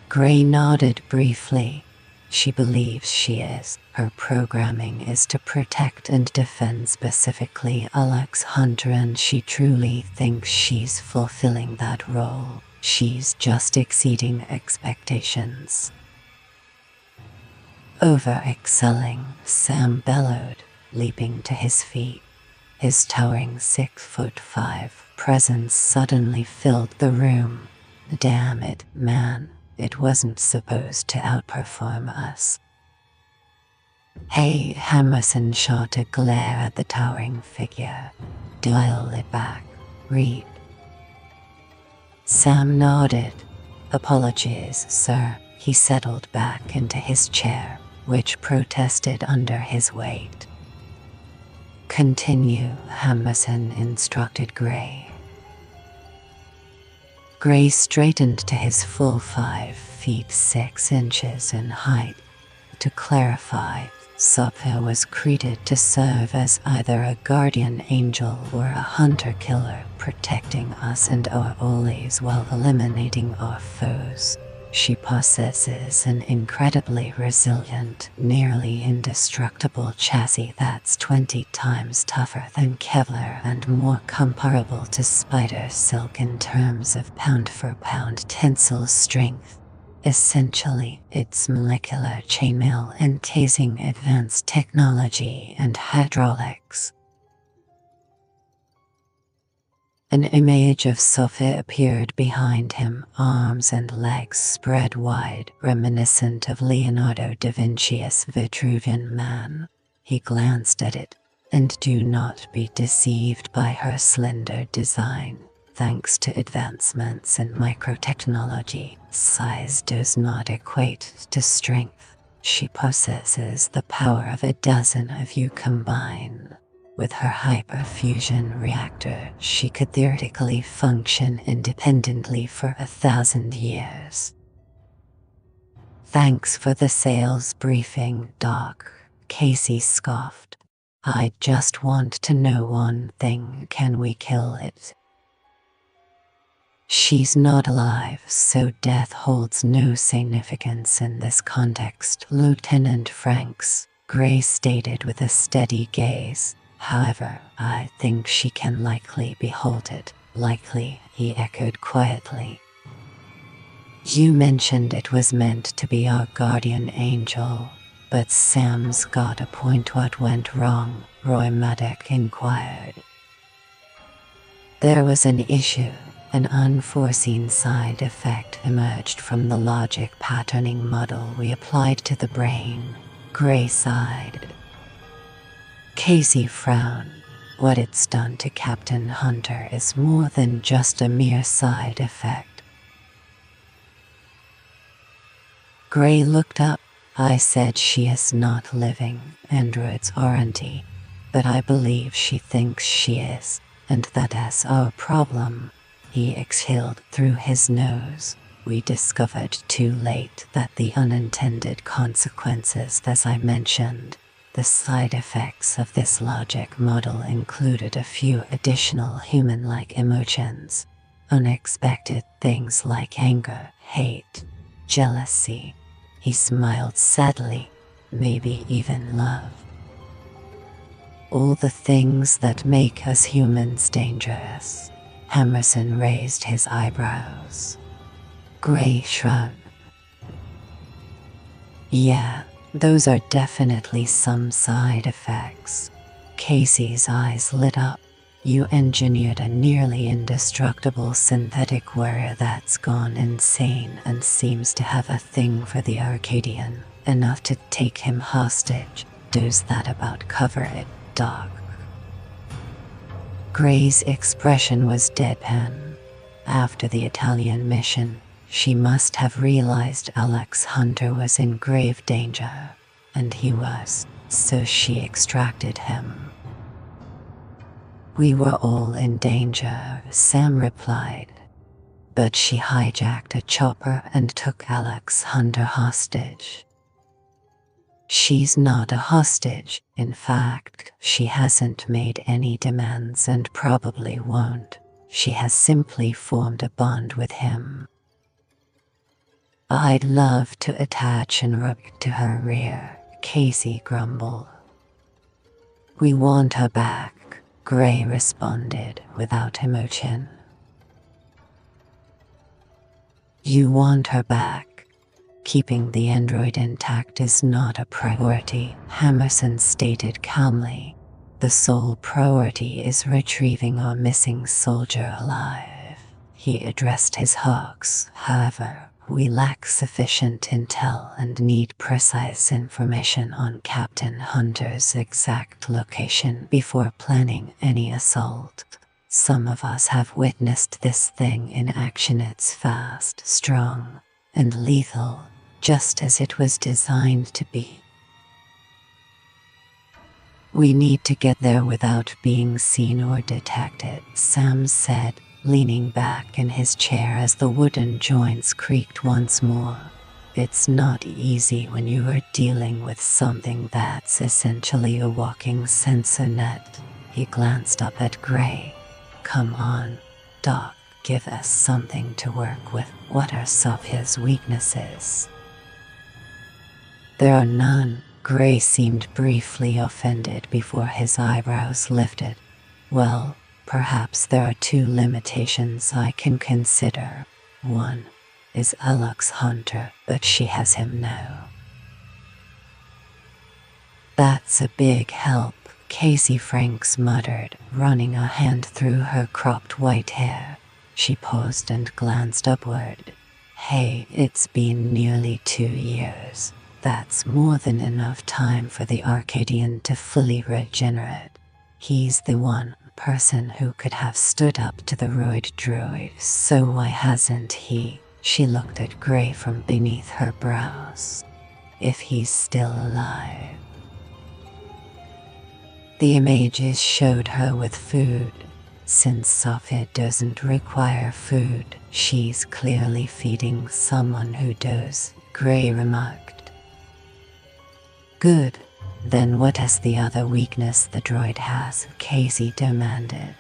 [SPEAKER 1] Gray nodded briefly. She believes she is. Her programming is to protect and defend specifically Alex Hunter, and she truly thinks she's fulfilling that role. She's just exceeding expectations. Over-excelling, Sam bellowed, leaping to his feet. His towering 6'5" presence suddenly filled the room. Damn it, man. It wasn't supposed to outperform us. Hey, Hammerson shot a glare at the towering figure. Dial it back, Reed. Sam nodded. Apologies, sir. He settled back into his chair, which protested under his weight. Continue, Hammerson instructed Gray. Gray straightened to his full 5 feet 6 inches in height. To clarify, Sophia was created to serve as either a guardian angel or a hunter-killer, protecting us and our allies while eliminating our foes. She possesses an incredibly resilient, nearly indestructible chassis that's 20 times tougher than Kevlar and more comparable to spider silk in terms of pound-for-pound tensile strength. Essentially, it's molecular chainmail entasing advanced technology and hydraulics. An image of Sophie appeared behind him, arms and legs spread wide, reminiscent of Leonardo da Vinci's Vitruvian Man. He glanced at it, and do not be deceived by her slender design. Thanks to advancements in microtechnology, size does not equate to strength. She possesses the power of a dozen of you combined. With her hyperfusion reactor, she could theoretically function independently for 1,000 years. Thanks for the sales briefing, Doc, Casey scoffed. I just want to know one thing, can we kill it? She's not alive, so death holds no significance in this context, Lieutenant Franks, Gray stated with a steady gaze. However, I think she can likely be halted. Likely, he echoed quietly. You mentioned it was meant to be our guardian angel, but Sam's got a point. What went wrong? Roy Maddock inquired. There was an issue. An unforeseen side effect emerged from the logic patterning model we applied to the brain. Gray sighed. Casey frowned. What it's done to Captain Hunter is more than just a mere side effect. Gray looked up. I said she is not living. Androids aren't, but I believe she thinks she is, and that is our problem. He exhaled through his nose. We discovered too late that the unintended consequences, as I mentioned, the side effects of this logic model included a few additional human-like emotions, unexpected things like anger, hate, jealousy. He smiled sadly, maybe even love. All the things that make us humans dangerous. Emerson raised his eyebrows. Gray shrugged. Yeah, those are definitely some side effects. Casey's eyes lit up. You engineered a nearly indestructible synthetic warrior that's gone insane and seems to have a thing for the Arcadian, enough to take him hostage. Does that about cover it, Doc? Gray's expression was deadpan. After the Italian mission, she must have realized Alex Hunter was in grave danger, and he was, so she extracted him. We were all in danger, Sam replied, but she hijacked a chopper and took Alex Hunter hostage. She's not a hostage. In fact, she hasn't made any demands and probably won't. She has simply formed a bond with him. I'd love to attach an rook to her rear, Casey grumbled. We want her back, Gray responded without emotion. You want her back? Keeping the android intact is not a priority, Emerson stated calmly. The sole priority is retrieving our missing soldier alive. He addressed his hawks. However, we lack sufficient intel and need precise information on Captain Hunter's exact location before planning any assault. Some of us have witnessed this thing in action. It's fast, strong, and lethal, just as it was designed to be. We need to get there without being seen or detected, Sam said, leaning back in his chair as the wooden joints creaked once more. It's not easy when you are dealing with something that's essentially a walking sensor net. He glanced up at Gray. Come on, Doc, give us something to work with. What are Sophia's weaknesses? There are none. Gray seemed briefly offended before his eyebrows lifted. Well, perhaps there are two limitations I can consider. One, is Alux Hunter, but she has him now. That's a big help, Casey Franks muttered, running a hand through her cropped white hair. She paused and glanced upward. Hey, it's been nearly 2 years. That's more than enough time for the Arcadian to fully regenerate. He's the one person who could have stood up to the roid druid, so why hasn't he? She looked at Grey from beneath her brows. If he's still alive. The images showed her with food. Since Sophia doesn't require food, she's clearly feeding someone who does, Grey remarked. Good. Then what is the other weakness the droid has? Casey demanded.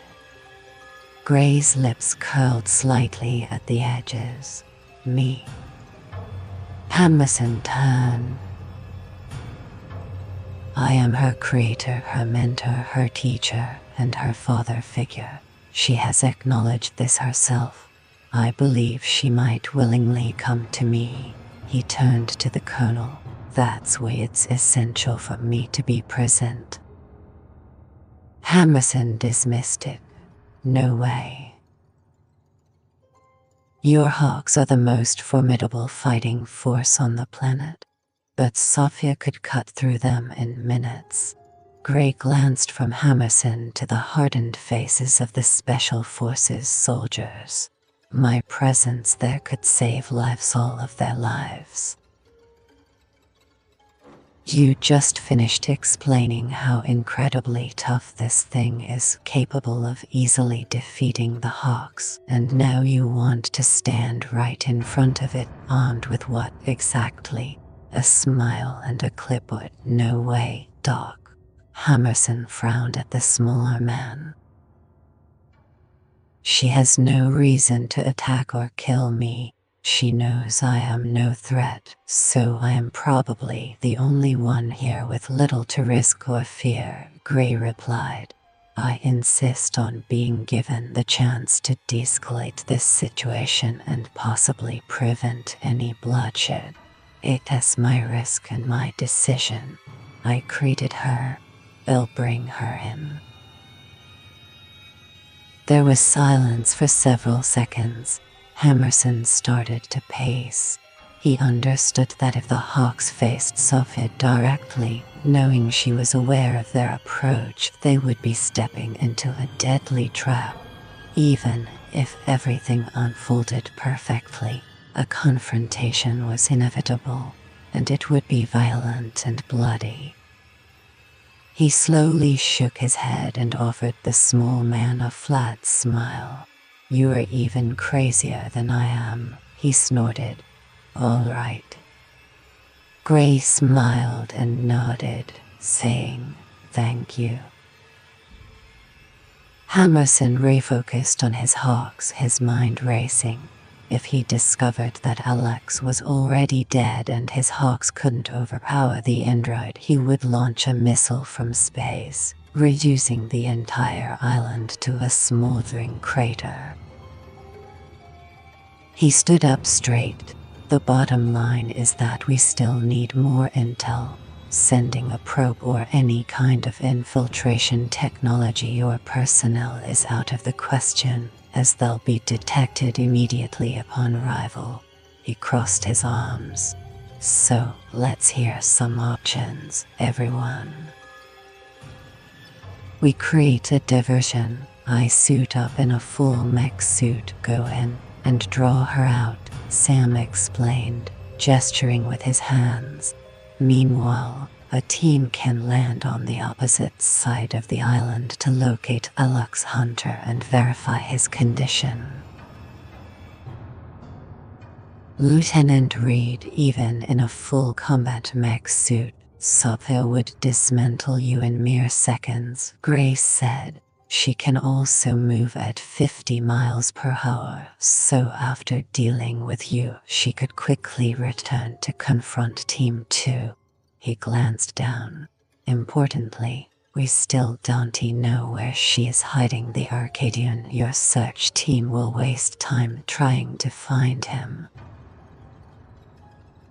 [SPEAKER 1] Grey's lips curled slightly at the edges. Me. Hammerson turned. I am her creator, her mentor, her teacher, and her father figure. She has acknowledged this herself. I believe she might willingly come to me. He turned to the colonel. That's why it's essential for me to be present. Hammerson dismissed it. No way. Your hawks are the most formidable fighting force on the planet, but Sophia could cut through them in minutes. Grey glanced from Hammerson to the hardened faces of the Special Forces soldiers. My presence there could save lives, all of their lives. You just finished explaining how incredibly tough this thing is, capable of easily defeating the Hawks, and now you want to stand right in front of it, armed with what exactly? A smile and a clipboard. No way, Doc. Hammerson frowned at the smaller man. She has no reason to attack or kill me. She knows I am no threat, so I am probably the only one here with little to risk or fear, Grey replied. I insist on being given the chance to de-escalate this situation and possibly prevent any bloodshed. It is my risk and my decision. I created her. I'll bring her in. There was silence for several seconds. Hammerson started to pace. He understood that if the Hawks faced Sophia directly, knowing she was aware of their approach, they would be stepping into a deadly trap. Even if everything unfolded perfectly, a confrontation was inevitable, and it would be violent and bloody. He slowly shook his head and offered the small man a flat smile. You are even crazier than I am, he snorted. All right. Grey smiled and nodded, saying, thank you. Hammerson refocused on his hawks, his mind racing. If he discovered that Alex was already dead and his hawks couldn't overpower the android, he would launch a missile from space, reducing the entire island to a smoldering crater. He stood up straight. The bottom line is that we still need more intel. Sending a probe or any kind of infiltration technology or personnel is out of the question, as they'll be detected immediately upon arrival. He crossed his arms. So, let's hear some options, everyone. We create a diversion. I suit up in a full mech suit, go in, and draw her out, Sam explained, gesturing with his hands. Meanwhile, a team can land on the opposite side of the island to locate Alux Hunter and verify his condition. Lieutenant Reed, even in a full combat mech suit, Sophia would dismantle you in mere seconds, Grace said. She can also move at 50 miles per hour, so after dealing with you, she could quickly return to confront Team 2. He glanced down. Importantly, we still don't know where she is hiding the Arcadian. Your search team will waste time trying to find him.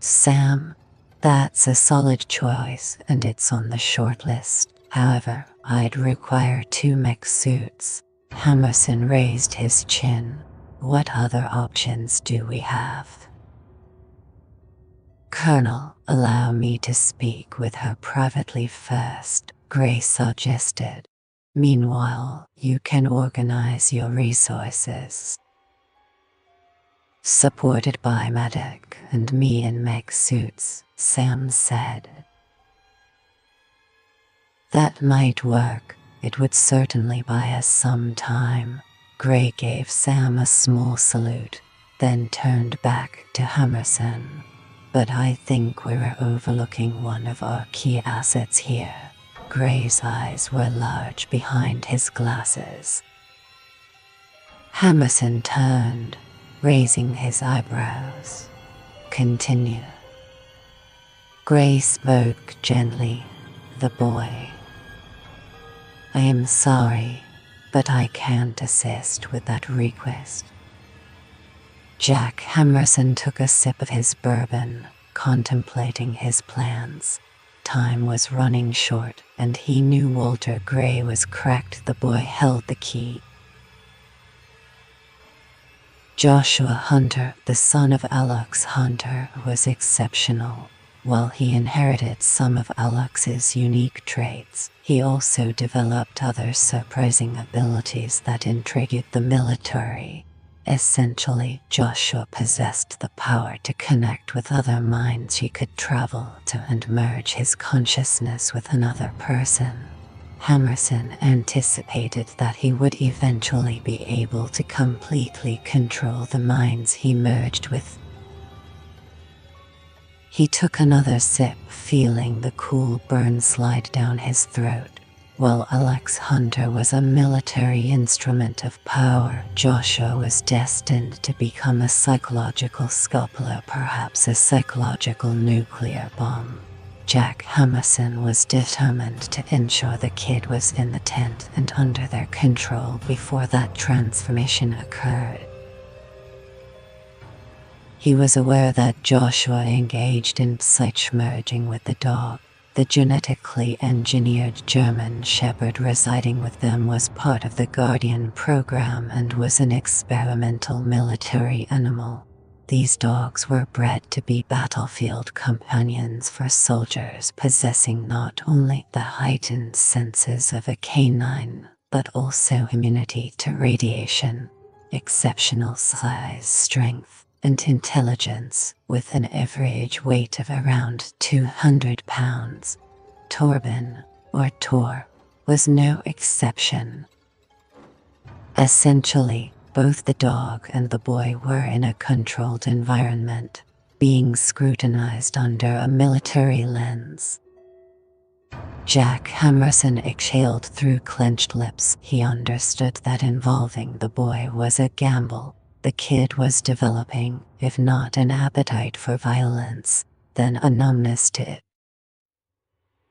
[SPEAKER 1] Sam, that's a solid choice and it's on the short list. However, I'd require 2 mech suits. Hammerson raised his chin. What other options do we have? Colonel, allow me to speak with her privately first, Gray suggested. Meanwhile, you can organize your resources. Supported by medic and me in mech suits, Sam said. That might work. It would certainly buy us some time. Gray gave Sam a small salute, then turned back to Hammerson. But I think we're overlooking one of our key assets here. Gray's eyes were large behind his glasses. Hammerson turned, raising his eyebrows. Continue. Gray spoke gently. The boy. I am sorry, but I can't assist with that request. Jack Hammerson took a sip of his bourbon, contemplating his plans. Time was running short, and he knew Walter Gray was cracked. The boy held the key. Joshua Hunter, the son of Alex Hunter, was exceptional. While he inherited some of Alex's unique traits, he also developed other surprising abilities that intrigued the military. Essentially, Joshua possessed the power to connect with other minds. He could travel to and merge his consciousness with another person. Hammerson anticipated that he would eventually be able to completely control the minds he merged with. He took another sip, feeling the cool burn slide down his throat. While Alex Hunter was a military instrument of power, Joshua was destined to become a psychological sculptor, perhaps a psychological nuclear bomb. Jack Hammerson was determined to ensure the kid was in the tent and under their control before that transformation occurred. He was aware that Joshua engaged in psych merging with the dog. The genetically engineered German Shepherd residing with them was part of the Guardian program and was an experimental military animal. These dogs were bred to be battlefield companions for soldiers, possessing not only the heightened senses of a canine, but also immunity to radiation, exceptional size, strength, and intelligence, with an average weight of around 200 pounds. Torben, or Tor, was no exception. Essentially, both the dog and the boy were in a controlled environment, being scrutinized under a military lens. Jack Hammerson exhaled through clenched lips. He understood that involving the boy was a gamble. The kid was developing, if not an appetite for violence, then a numbness to it.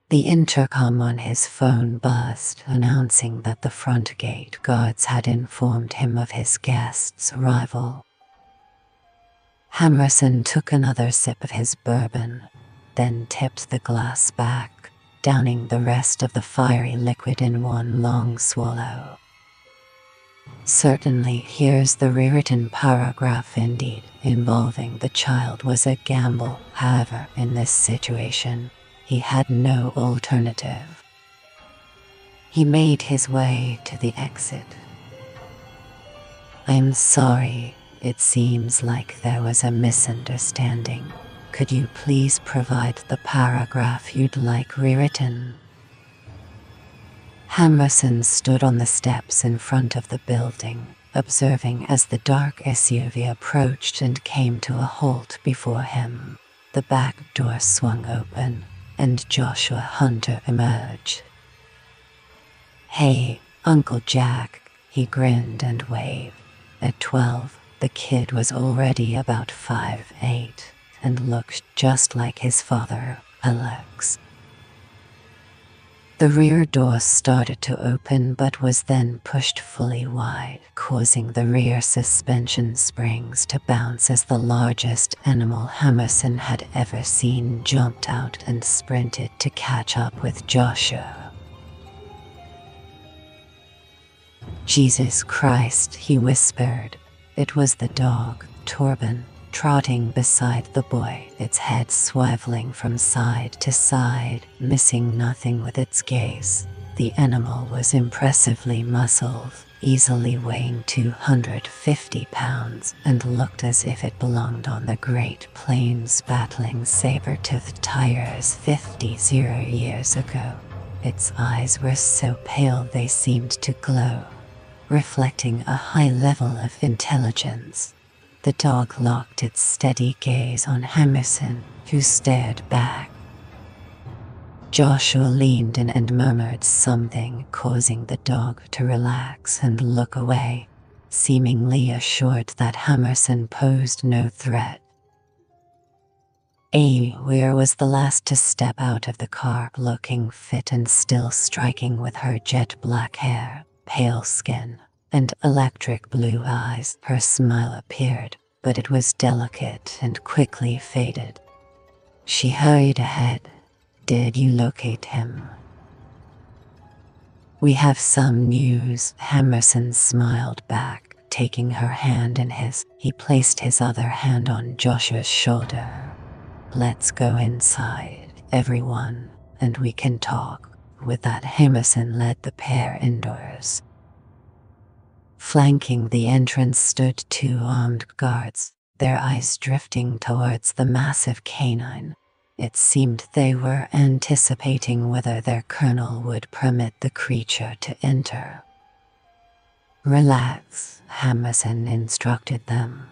[SPEAKER 1] The intercom on his phone buzzed, announcing that the front gate guards had informed him of his guest's arrival. Hammerson took another sip of his bourbon, then tipped the glass back, downing the rest of the fiery liquid in one long swallow. Certainly, here's the rewritten paragraph. Indeed, involving the child was a gamble. However, in this situation, he had no alternative. He made his way to the exit. I'm sorry, it seems like there was a misunderstanding. Could you please provide the paragraph you'd like rewritten? Hammerson stood on the steps in front of the building, observing as the dark SUV approached and came to a halt before him. The back door swung open, and Joshua Hunter emerged. Hey, Uncle Jack, he grinned and waved. At 12, the kid was already about 5'8", and looked just like his father, Alex. The rear door started to open but was then pushed fully wide, causing the rear suspension springs to bounce as the largest animal Hammerson had ever seen jumped out and sprinted to catch up with Joshua. "Jesus Christ," he whispered. It was the dog, Torben, trotting beside the boy, its head swiveling from side to side, missing nothing with its gaze. The animal was impressively muscled, easily weighing 250 pounds, and looked as if it belonged on the Great Plains battling saber-toothed tigers 50 years ago. Its eyes were so pale they seemed to glow, reflecting a high level of intelligence. The dog locked its steady gaze on Hammerson, who stared back. Joshua leaned in and murmured something, causing the dog to relax and look away, seemingly assured that Hammerson posed no threat. Amy was the last to step out of the car, looking fit and still striking with her jet black hair, pale skin, and electric blue eyes. Her smile appeared, but it was delicate and quickly faded. She hurried ahead. "Did you locate him?" "We have some news," Hammerson smiled back, taking her hand in his. He placed his other hand on Joshua's shoulder. "Let's go inside, everyone, and we can talk." With that, Hammerson led the pair indoors. Flanking the entrance stood 2 armed guards, their eyes drifting towards the massive canine. It seemed they were anticipating whether their colonel would permit the creature to enter. "Relax," Hammerson instructed them.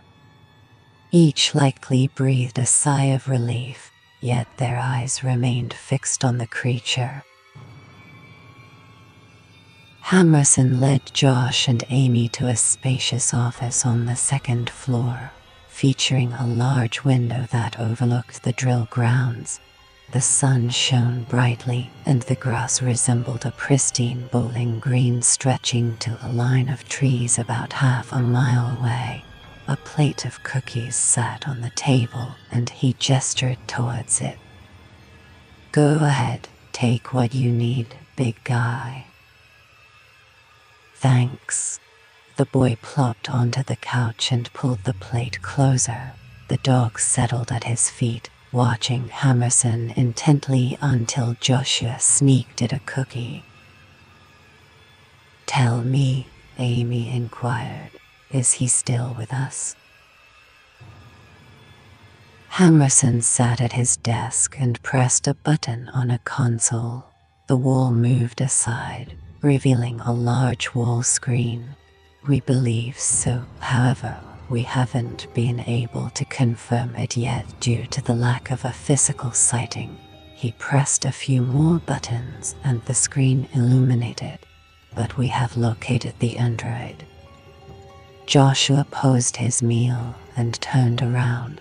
[SPEAKER 1] Each likely breathed a sigh of relief, yet their eyes remained fixed on the creature. Hammerson led Josh and Amy to a spacious office on the 2nd floor, featuring a large window that overlooked the drill grounds. The sun shone brightly, and the grass resembled a pristine bowling green stretching to a line of trees about half a mile away. A plate of cookies sat on the table, and he gestured towards it. "Go ahead, take what you need, big guy." "Thanks." The boy plopped onto the couch and pulled the plate closer. The dog settled at his feet, watching Hammerson intently until Joshua sneaked at a cookie. "Tell me," Amy inquired, "is he still with us?" Hammerson sat at his desk and pressed a button on a console. The wall moved aside, revealing a large wall screen. "We believe so, however, we haven't been able to confirm it yet due to the lack of a physical sighting." He pressed a few more buttons and the screen illuminated. "But we have located the android." Joshua paused his meal and turned around.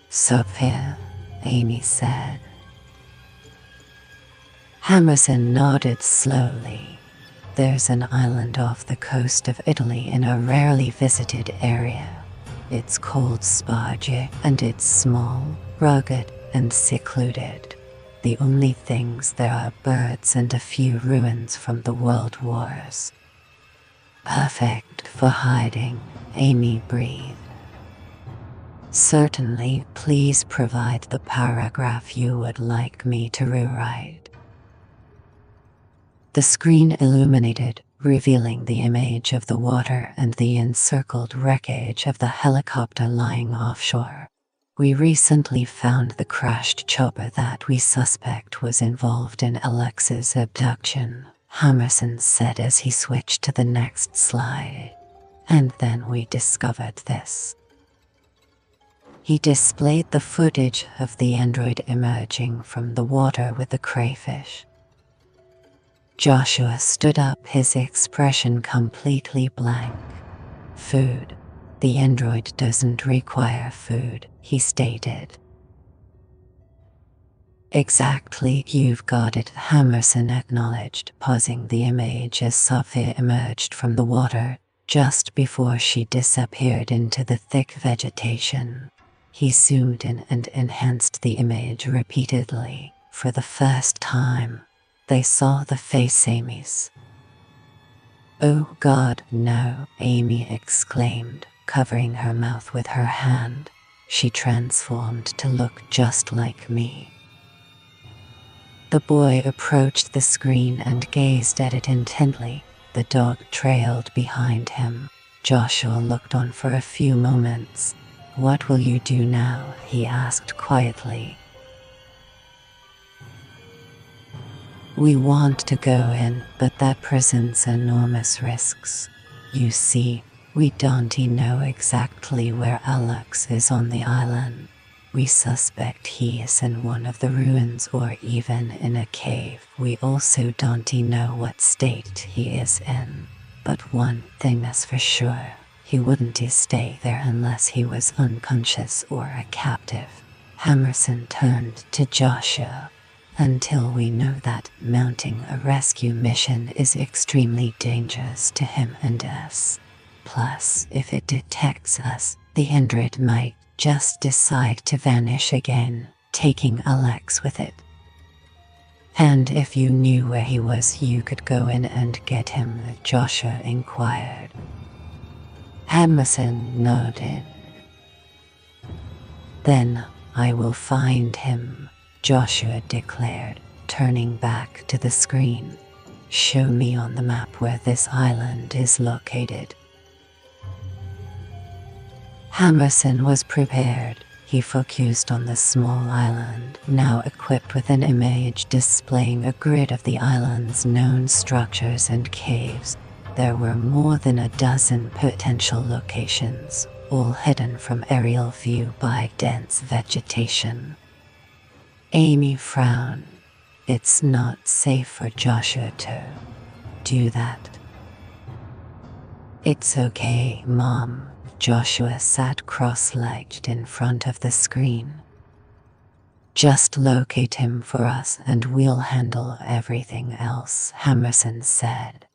[SPEAKER 1] "Sophia," Amy said. Hammerson nodded slowly. "There's an island off the coast of Italy in a rarely visited area. It's called Sparge, and it's small, rugged, and secluded. The only things there are birds and a few ruins from the World Wars." "Perfect for hiding," Amy breathed. "Certainly, please provide the paragraph you would like me to rewrite." The screen illuminated, revealing the image of the water and the encircled wreckage of the helicopter lying offshore. "We recently found the crashed chopper that we suspect was involved in Alex's abduction," Hammerson said as he switched to the next slide. "And then we discovered this." He displayed the footage of the android emerging from the water with the crayfish. Joshua stood up, his expression completely blank. "Food. The android doesn't require food," he stated. Exactly, you've got it, Hammerson acknowledged, pausing the image as Sophia emerged from the water, just before she disappeared into the thick vegetation. He zoomed in and enhanced the image repeatedly. For the first time, they saw the face Amy's. "Oh God, no," Amy exclaimed, covering her mouth with her hand. "She transformed to look just like me." The boy approached the screen and gazed at it intently. The dog trailed behind him. Joshua looked on for a few moments. "What will you do now?" he asked quietly. "We want to go in, but that presents enormous risks. You see, we don't know exactly where Alex is on the island. We suspect he is in one of the ruins or even in a cave. We also don't know what state he is in. But one thing is for sure, he wouldn't stay there unless he was unconscious or a captive." Hammerson turned to Joshua. "Until we know that, mounting a rescue mission is extremely dangerous to him and us. Plus, if it detects us, the android might just decide to vanish again, taking Alex with it. And if you knew where he was, you could go in and get him," Joshua inquired. Hammerson nodded. "Then I will find him," Joshua declared, turning back to the screen. "Show me on the map where this island is located." Hammerson was prepared. He focused on the small island, now equipped with an image displaying a grid of the island's known structures and caves. There were more than a dozen potential locations, all hidden from aerial view by dense vegetation. Amy frowned. "It's not safe for Joshua to do that." "It's okay, Mom." Joshua sat cross-legged in front of the screen. "Just locate him for us and we'll handle everything else," Hammerson said.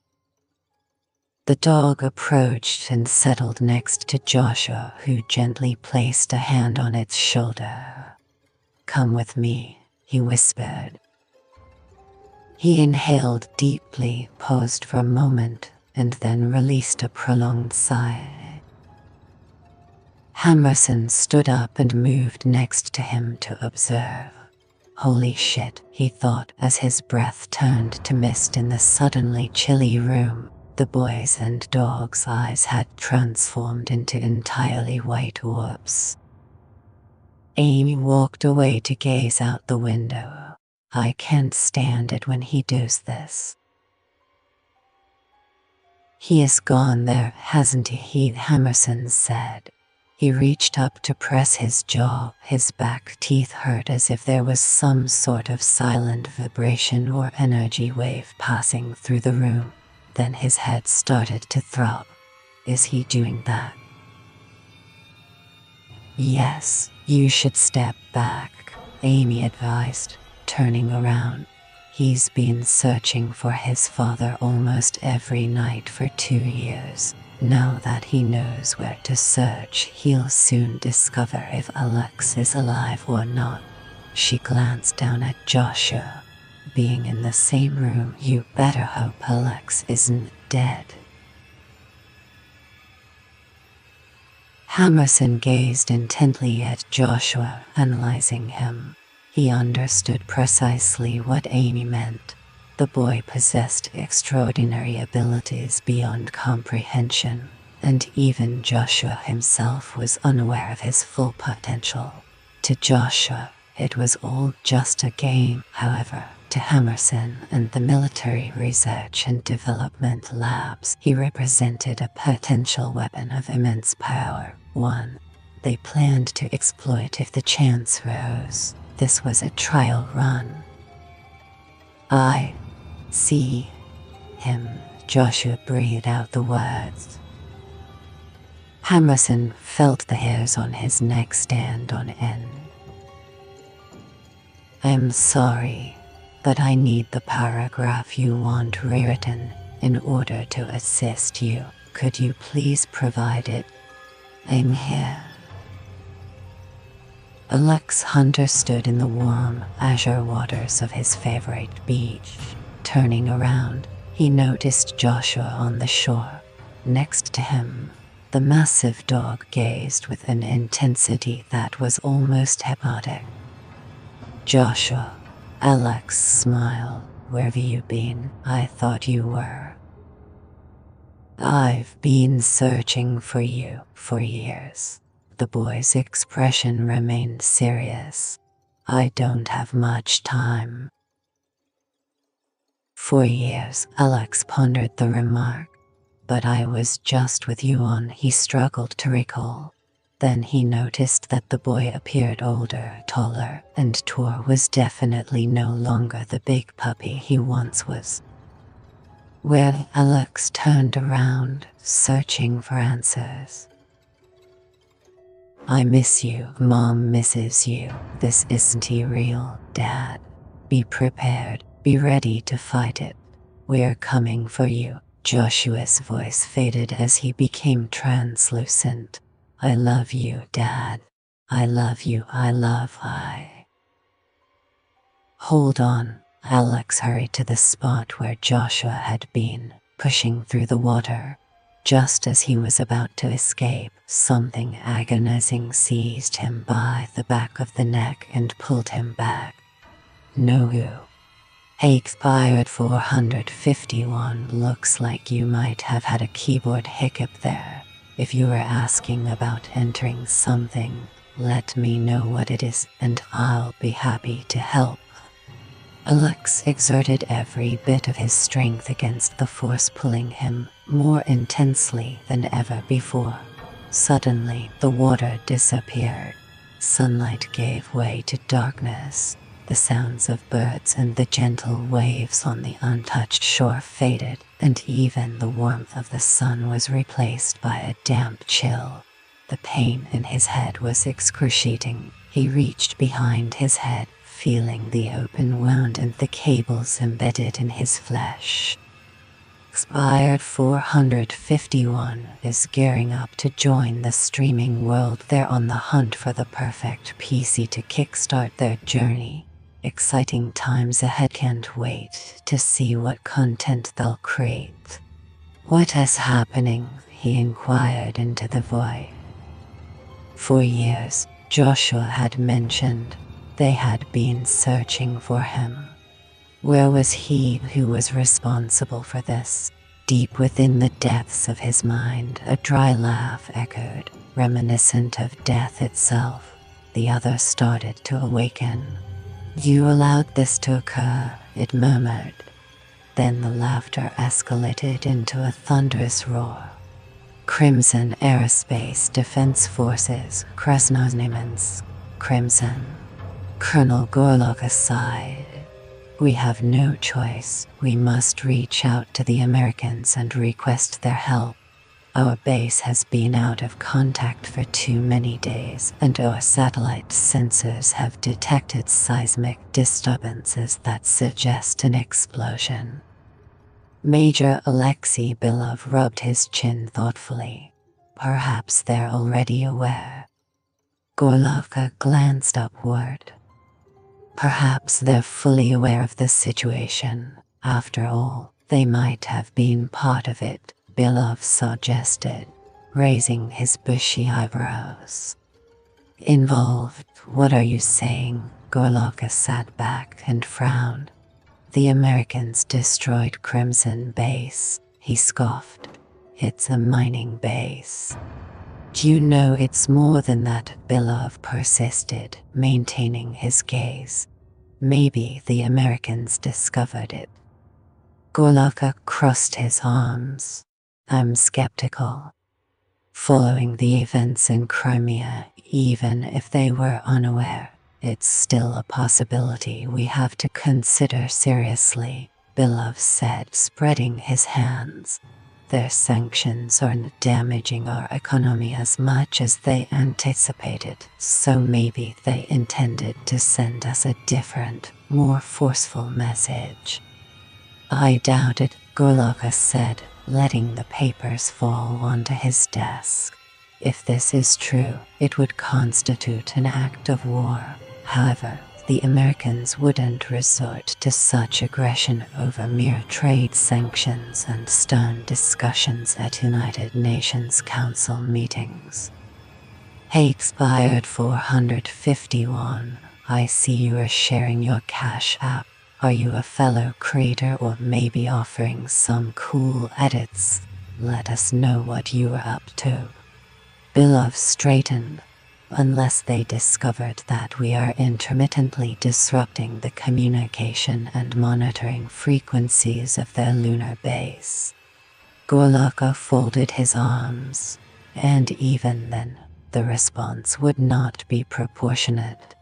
[SPEAKER 1] The dog approached and settled next to Joshua, who gently placed a hand on its shoulder. "Come with me," he whispered. He inhaled deeply, paused for a moment, and then released a prolonged sigh. Hammerson stood up and moved next to him to observe. "Holy shit," he thought as his breath turned to mist in the suddenly chilly room. The boy's and dog's eyes had transformed into entirely white orbs. Amy walked away to gaze out the window. "I can't stand it when he does this." "He has gone there, hasn't he?" Hammerson said. He reached up to press his jaw. His back teeth hurt as if there was some sort of silent vibration or energy wave passing through the room. Then his head started to throb. "Is he doing that?" "Yes, you should step back," Amy advised, turning around. "He's been searching for his father almost every night for 2 years. Now that he knows where to search, he'll soon discover if Alex is alive or not." She glanced down at Joshua. "Being in the same room, you better hope Alex isn't dead." Hammerson gazed intently at Joshua, analyzing him. He understood precisely what Amy meant. The boy possessed extraordinary abilities beyond comprehension, and even Joshua himself was unaware of his full potential. To Joshua, it was all just a game. However, to Hammerson and the military research and development labs, he represented a potential weapon of immense power. One they planned to exploit if the chance rose. This was a trial run. "I see him," Joshua breathed out the words. Hammerson felt the hairs on his neck stand on end. I'm sorry, but I need the paragraph you want rewritten in order to assist you. Could you please provide it? I'm here. Alex Hunter stood in the warm, azure waters of his favorite beach. Turning around, he noticed Joshua on the shore. Next to him, the massive dog gazed with an intensity that was almost hypnotic. Joshua, Alex smiled. Where have you been? I thought you were. I've been searching for you for years. The boy's expression remained serious. I don't have much time. For years, Alex pondered the remark. But I was just with you on, he struggled to recall. Then he noticed that the boy appeared older, taller, and Tor was definitely no longer the big puppy he once was. Well, Alex turned around, searching for answers. I miss you. Mom misses you. This isn't real, Dad. Be prepared. Be ready to fight it. We're coming for you. Joshua's voice faded as he became translucent. I love you, Dad. I love you. I. Hold on. Alex hurried to the spot where Joshua had been, pushing through the water. Just as he was about to escape, something agonizing seized him by the back of the neck and pulled him back. No. Expired 451. Looks like you might have had a keyboard hiccup there. If you were asking about entering something, let me know what it is and I'll be happy to help. Alex exerted every bit of his strength against the force pulling him more intensely than ever before. Suddenly, the water disappeared. Sunlight gave way to darkness. The sounds of birds and the gentle waves on the untouched shore faded, and even the warmth of the sun was replaced by a damp chill. The pain in his head was excruciating. He reached behind his head, feeling the open wound and the cables embedded in his flesh. Expired 451 is gearing up to join the streaming world. They're on the hunt for the perfect PC to kickstart their journey. Exciting times ahead. Can't wait to see what content they'll create. What is happening? He inquired into the void. For years, Joshua had mentioned they had been searching for him. Where was he who was responsible for this? Deep within the depths of his mind, a dry laugh echoed, reminiscent of death itself. The other started to awaken. You allowed this to occur, it murmured. Then the laughter escalated into a thunderous roar. Crimson Aerospace Defense Forces, Krasnoznamensk, Crimson. Colonel Gorlok aside. We have no choice. We must reach out to the Americans and request their help. Our base has been out of contact for too many days, and our satellite sensors have detected seismic disturbances that suggest an explosion. Major Alexei Belov rubbed his chin thoughtfully. Perhaps they're already aware. Gorlovka glanced upward. Perhaps they're fully aware of the situation. After all, they might have been part of it, Belov suggested, raising his bushy eyebrows. Involved? What are you saying? Gorlovka sat back and frowned. The Americans destroyed Crimson Base, he scoffed. It's a mining base. Do you know it's more than that? Belov persisted, maintaining his gaze. Maybe the Americans discovered it. Gorlovka crossed his arms. I'm skeptical. Following the events in Crimea, even if they were unaware, it's still a possibility we have to consider seriously, Belov said, spreading his hands. Their sanctions aren't damaging our economy as much as they anticipated, so maybe they intended to send us a different, more forceful message. I doubt it, Gorlaka said, letting the papers fall onto his desk. If this is true, it would constitute an act of war. However, the Americans wouldn't resort to such aggression over mere trade sanctions and stern discussions at United Nations Council meetings. Hey, expired 451. I see you are sharing your Cash App. Are you a fellow creator or maybe offering some cool edits? Let us know what you are up to. Bilov straightened. Unless they discovered that we are intermittently disrupting the communication and monitoring frequencies of their lunar base. Gorlaka folded his arms, and even then, the response would not be proportionate.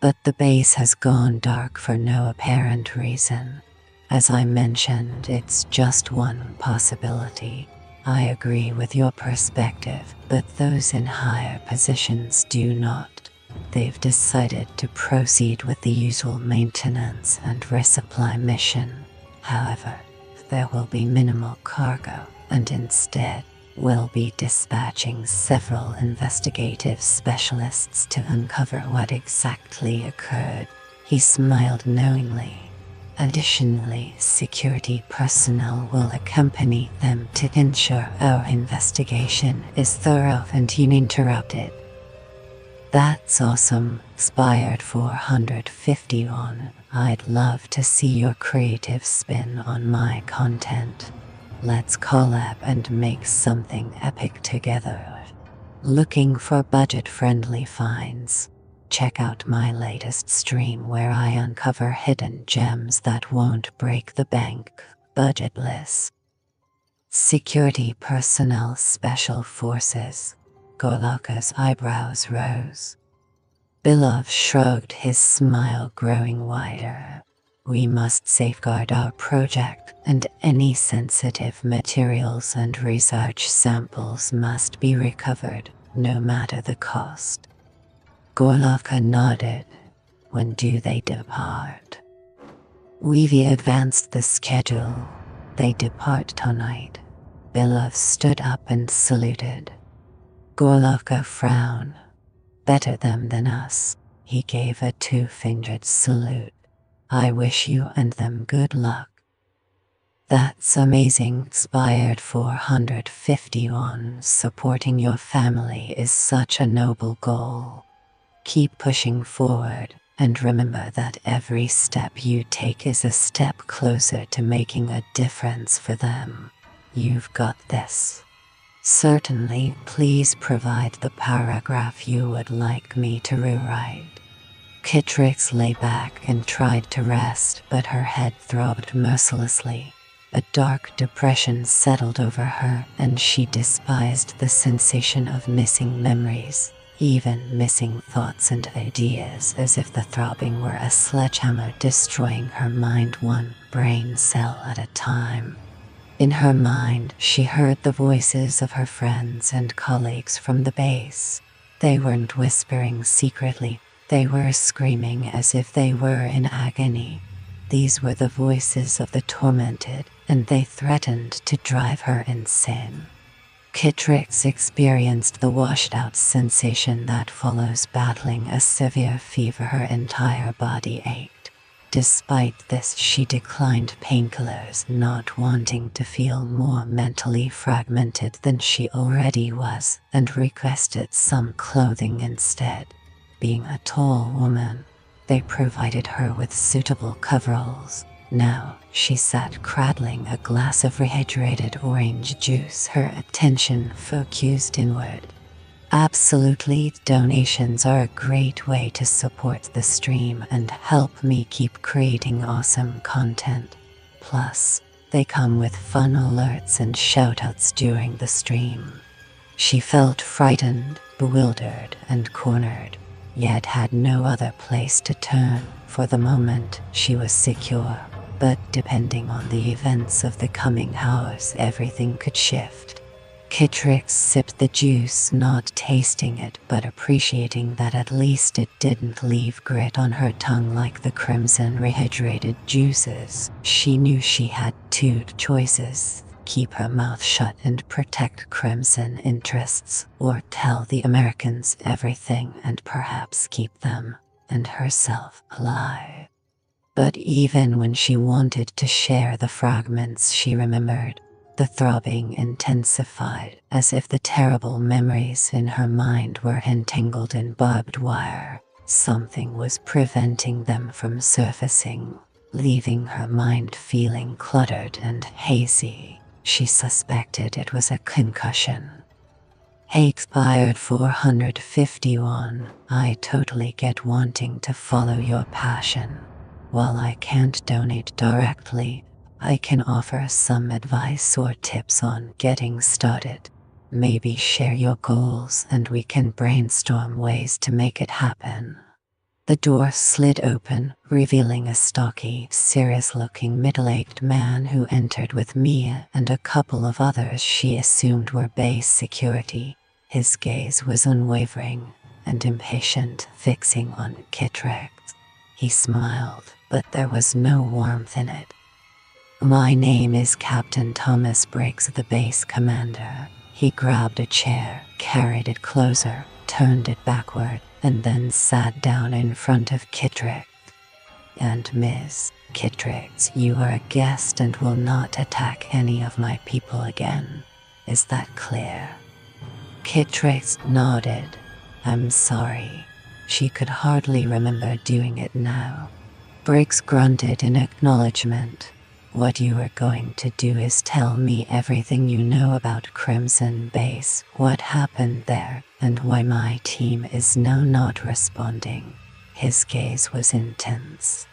[SPEAKER 1] But the base has gone dark for no apparent reason. As I mentioned, it's just one possibility. I agree with your perspective, but those in higher positions do not. They've decided to proceed with the usual maintenance and resupply mission. However, there will be minimal cargo, and instead, we'll be dispatching several investigative specialists to uncover what exactly occurred. He smiled knowingly. Additionally, security personnel will accompany them to ensure our investigation is thorough and uninterrupted. That's awesome, Inspired 451. I'd love to see your creative spin on my content. Let's collab and make something epic together. Looking for budget-friendly finds? Check out my latest stream where I uncover hidden gems that won't break the bank. Budgetless. Security personnel special forces. Gorlaka's eyebrows rose. Bilov shrugged, his smile growing wider. We must safeguard our project, and any sensitive materials and research samples must be recovered, no matter the cost. Gorlaka nodded. When do they depart? We've advanced the schedule. They depart tonight. Bilov stood up and saluted. Gorlaka frowned. Better them than us. He gave a two-fingered salute. I wish you and them good luck. That's amazing, Inspired 451. Supporting your family is such a noble goal. Keep pushing forward, and remember that every step you take is a step closer to making a difference for them. You've got this. Certainly, please provide the paragraph you would like me to rewrite. Kitrix lay back and tried to rest, but her head throbbed mercilessly. A dark depression settled over her, and she despised the sensation of missing memories, even missing thoughts and ideas, as if the throbbing were a sledgehammer destroying her mind one brain cell at a time. In her mind, she heard the voices of her friends and colleagues from the base. They weren't whispering secretly, they were screaming as if they were in agony. These were the voices of the tormented, and they threatened to drive her insane. Kitrix experienced the washed-out sensation that follows battling a severe fever. Her entire body ached. Despite this, she declined painkillers, not wanting to feel more mentally fragmented than she already was, and requested some clothing instead. Being a tall woman, they provided her with suitable coveralls. Now, she sat cradling a glass of rehydrated orange juice, her attention focused inward. Absolutely, donations are a great way to support the stream and help me keep creating awesome content. Plus, they come with fun alerts and shoutouts during the stream. She felt frightened, bewildered, and cornered, yet had no other place to turn. For the moment, she was secure. but depending on the events of the coming hours, everything could shift. Kitrix sipped the juice, not tasting it, but appreciating that at least it didn't leave grit on her tongue like the crimson rehydrated juices. She knew she had two choices: keep her mouth shut and protect crimson interests, or tell the Americans everything and perhaps keep them and herself alive. But even when she wanted to share the fragments she remembered, the throbbing intensified, as if the terrible memories in her mind were entangled in barbed wire. Something was preventing them from surfacing, leaving her mind feeling cluttered and hazy. She suspected it was a concussion. Expired 451. I totally get wanting to follow your passion. While I can't donate directly, I can offer some advice or tips on getting started. Maybe share your goals and we can brainstorm ways to make it happen. The door slid open, revealing a stocky, serious-looking middle-aged man who entered with Mia and a couple of others she assumed were base security. His gaze was unwavering and impatient, fixing on Kitrix. He smiled, but there was no warmth in it. My name is Captain Thomas Briggs, the base commander. He grabbed a chair, carried it closer, turned it backward, and then sat down in front of Kitrix. And Miss Kitrix, you are a guest and will not attack any of my people again. Is that clear? Kitrix nodded. I'm sorry. She could hardly remember doing it now. Briggs grunted in acknowledgement. What you are going to do is tell me everything you know about Crimson Base, what happened there, and why my team is now not responding. His gaze was intense.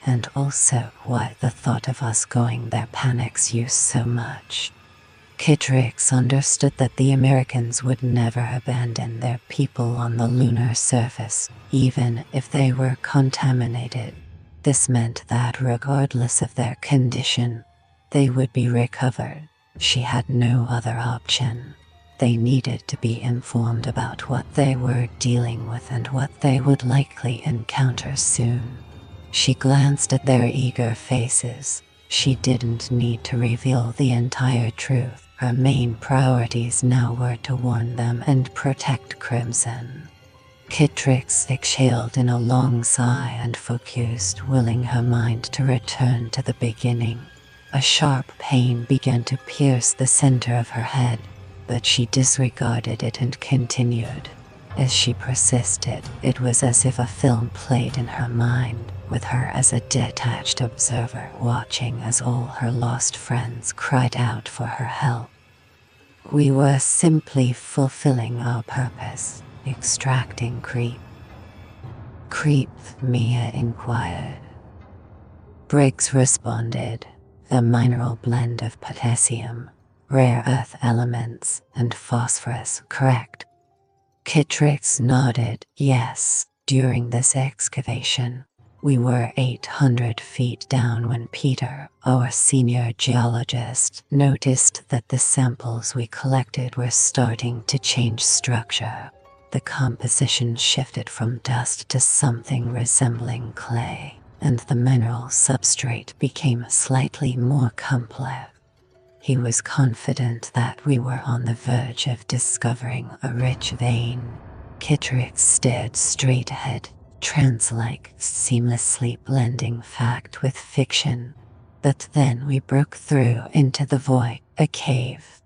[SPEAKER 1] And also why the thought of us going there panics you so much. Kitrix understood that the Americans would never abandon their people on the lunar surface, even if they were contaminated. This meant that regardless of their condition, they would be recovered. She had no other option. They needed to be informed about what they were dealing with and what they would likely encounter soon. She glanced at their eager faces. She didn't need to reveal the entire truth. Her main priorities now were to warn them and protect Crimson. Kitrix exhaled in a long sigh and focused, willing her mind to return to the beginning. A sharp pain began to pierce the center of her head, but she disregarded it and continued. As she persisted, it was as if a film played in her mind, with her as a detached observer watching as all her lost friends cried out for her help. We were simply fulfilling our purpose. Extracting creep. Creep, Mia inquired. Briggs responded, a mineral blend of potassium, rare earth elements, and phosphorus, correct? Kitrix nodded, yes. During this excavation, we were 800 feet down when Peter, our senior geologist, noticed that the samples we collected were starting to change structure. The composition shifted from dust to something resembling clay, and the mineral substrate became slightly more complex. He was confident that we were on the verge of discovering a rich vein. Kitrix stared straight ahead, trance-like, seamlessly blending fact with fiction. But then we broke through into the void, a cave.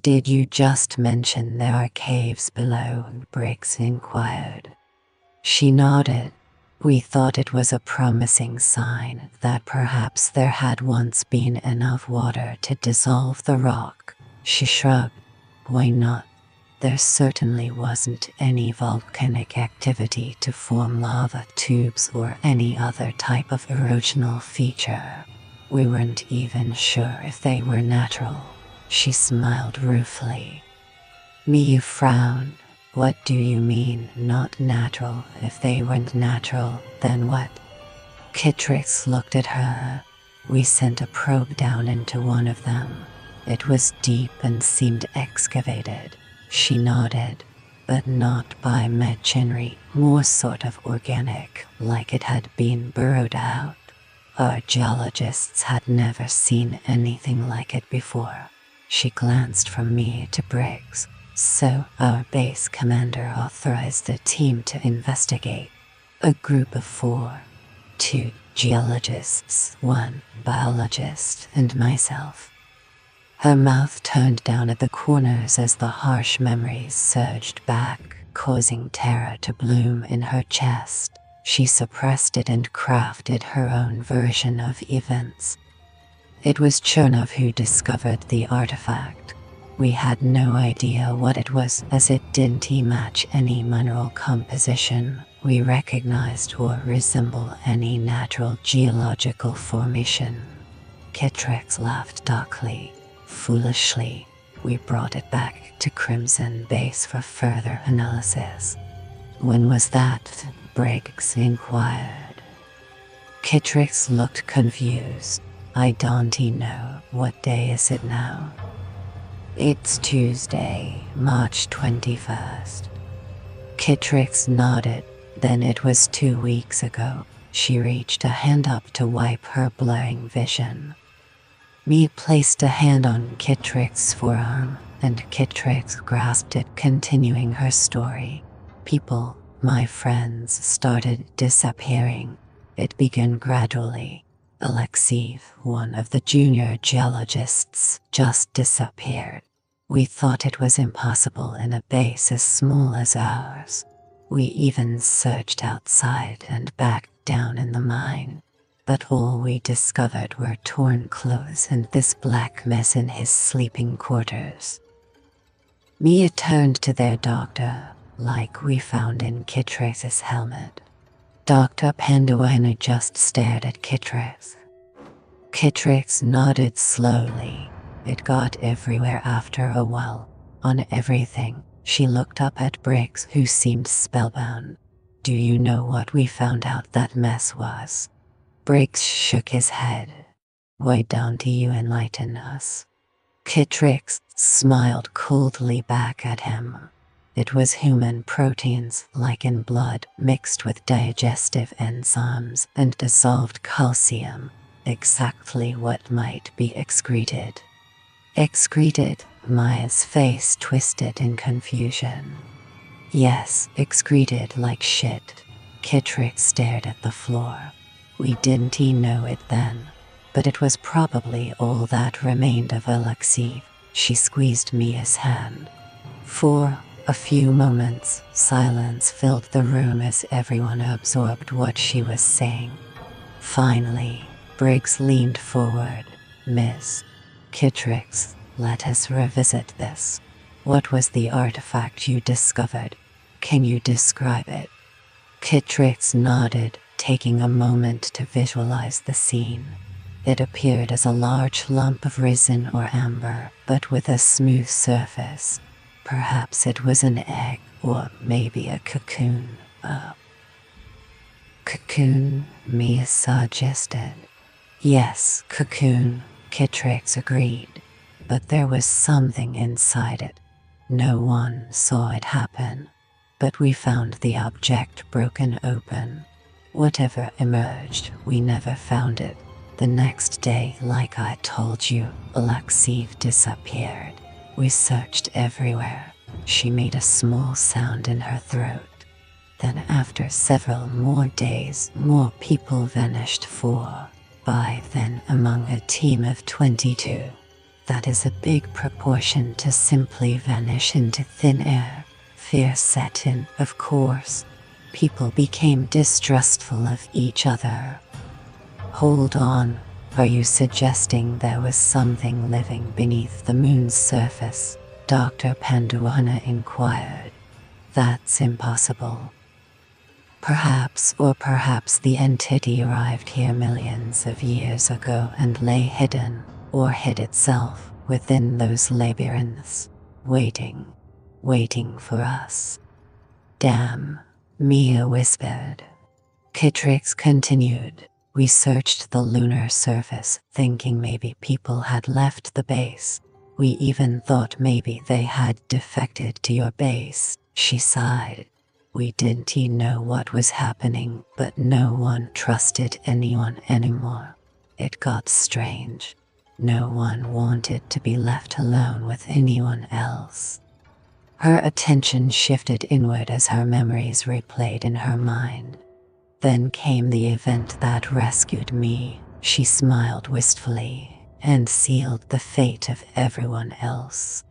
[SPEAKER 1] Did you just mention there are caves below? Briggs inquired. She nodded. We thought it was a promising sign that perhaps there had once been enough water to dissolve the rock. She shrugged. Why not? There certainly wasn't any volcanic activity to form lava tubes or any other type of erosional feature. We weren't even sure if they were natural. She smiled ruefully. Mia frowned. What do you mean, not natural? If they weren't natural, then what? Kitrix looked at her. We sent a probe down into one of them. It was deep and seemed excavated. She nodded, but not by machinery, more sort of organic, like it had been burrowed out. Our geologists had never seen anything like it before. She glanced from me to Briggs. So our base commander authorized a team to investigate. A group of 4. 2 geologists, 1 biologist, and myself. Her mouth turned down at the corners as the harsh memories surged back, causing terror to bloom in her chest. She suppressed it and crafted her own version of events. It was Chernov who discovered the artifact. We had no idea what it was, as it didn't match any mineral composition we recognized or resemble any natural geological formation. CMt&x laughed darkly. Foolishly, we brought it back to Crimson Base for further analysis. When was that? Briggs inquired. CMt&x looked confused. I don't know. What day is it now? It's Tuesday, March 21st. CMt&x nodded. Then it was 2 weeks ago. She reached a hand up to wipe her blurring vision. Me placed a hand on CMt&x's forearm, and CMt&x grasped it, continuing her story. People, my friends, started disappearing. It began gradually. Alexei, one of the junior geologists, just disappeared. We thought it was impossible in a base as small as ours. We even searched outside and back down in the mine. But all we discovered were torn clothes and this black mess in his sleeping quarters. Mia turned to their doctor, like we found in CMt&x's helmet. Dr. Panduana just stared at CMt&x. CMt&x nodded slowly. It got everywhere after a while. On everything. She looked up at Briggs, who seemed spellbound. Do you know what we found out that mess was? Briggs shook his head. Why don't you enlighten us? CMt&x smiled coldly back at him. It was human proteins, like in blood, mixed with digestive enzymes and dissolved calcium. Exactly what might be excreted. Excreted? Maya's face twisted in confusion. Yes, excreted like shit. CMt&x stared at the floor. We didn't know it then, but it was probably all that remained of Alexei. She squeezed Mia's hand. For a few moments, silence filled the room as everyone absorbed what she was saying. Finally, Briggs leaned forward. Miss CMt&x, let us revisit this. What was the artifact you discovered? Can you describe it? CMt&x nodded, taking a moment to visualize the scene. It appeared as a large lump of resin or amber, but with a smooth surface. Perhaps it was an egg, or maybe a cocoon. Cocoon, Mia suggested. Yes, cocoon, CMt&x agreed. But there was something inside it. No one saw it happen. But we found the object broken open. Whatever emerged, we never found it. The next day, like I told you, Alexei disappeared. We searched everywhere. She made a small sound in her throat. Then after several more days, more people vanished. 4, 5, then among a team of 22. That is a big proportion to simply vanish into thin air. Fear set in, of course. People became distrustful of each other. Hold on, are you suggesting there was something living beneath the moon's surface? Dr. Panduana inquired. That's impossible. Perhaps, or perhaps the entity arrived here millions of years ago and lay hidden, or hid itself, within those labyrinths, waiting for us. Damn, Mia whispered. CMt&x continued. We searched the lunar surface, thinking maybe people had left the base. We even thought maybe they had defected to your base, she sighed. We didn't know what was happening, but no one trusted anyone anymore. It got strange. No one wanted to be left alone with anyone else. Her attention shifted inward as her memories replayed in her mind. Then came the event that rescued me, she smiled wistfully, and sealed the fate of everyone else.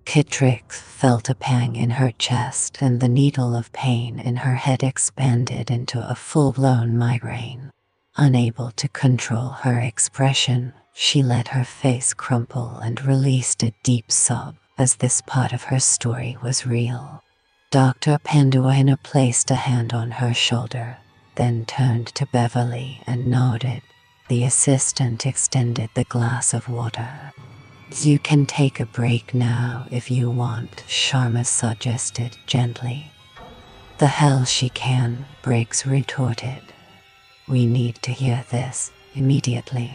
[SPEAKER 1] Kittrix felt a pang in her chest, and the needle of pain in her head expanded into a full-blown migraine. Unable to control her expression, she let her face crumple and released a deep sob, as this part of her story was real. Dr. Panduina placed a hand on her shoulder, then turned to Beverly and nodded. The assistant extended the glass of water. You can take a break now if you want, Sharma suggested gently. The hell she can, Briggs retorted. We need to hear this, immediately.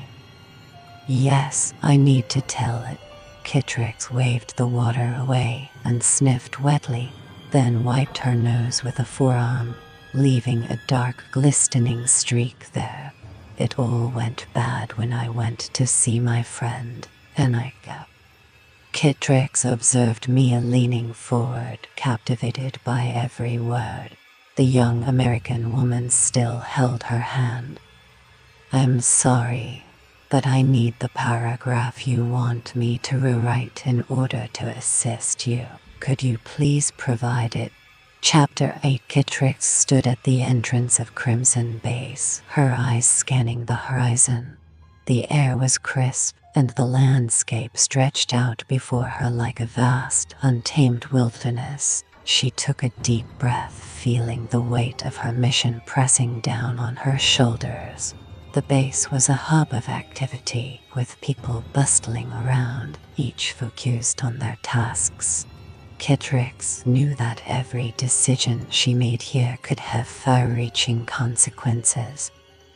[SPEAKER 1] Yes, I need to tell it. Kittrix waved the water away and sniffed wetly, then wiped her nose with a forearm, leaving a dark glistening streak there. It all went bad when I went to see my friend, Enika. Kittrix observed Mia leaning forward, captivated by every word. The young American woman still held her hand. I'm sorry, but I need the paragraph you want me to rewrite in order to assist you. Could you please provide it? Chapter 8. Kittrix stood at the entrance of Crimson Base, her eyes scanning the horizon. The air was crisp, and the landscape stretched out before her like a vast, untamed wilderness. She took a deep breath, feeling the weight of her mission pressing down on her shoulders. The base was a hub of activity, with people bustling around, each focused on their tasks. Kittrix knew that every decision she made here could have far-reaching consequences.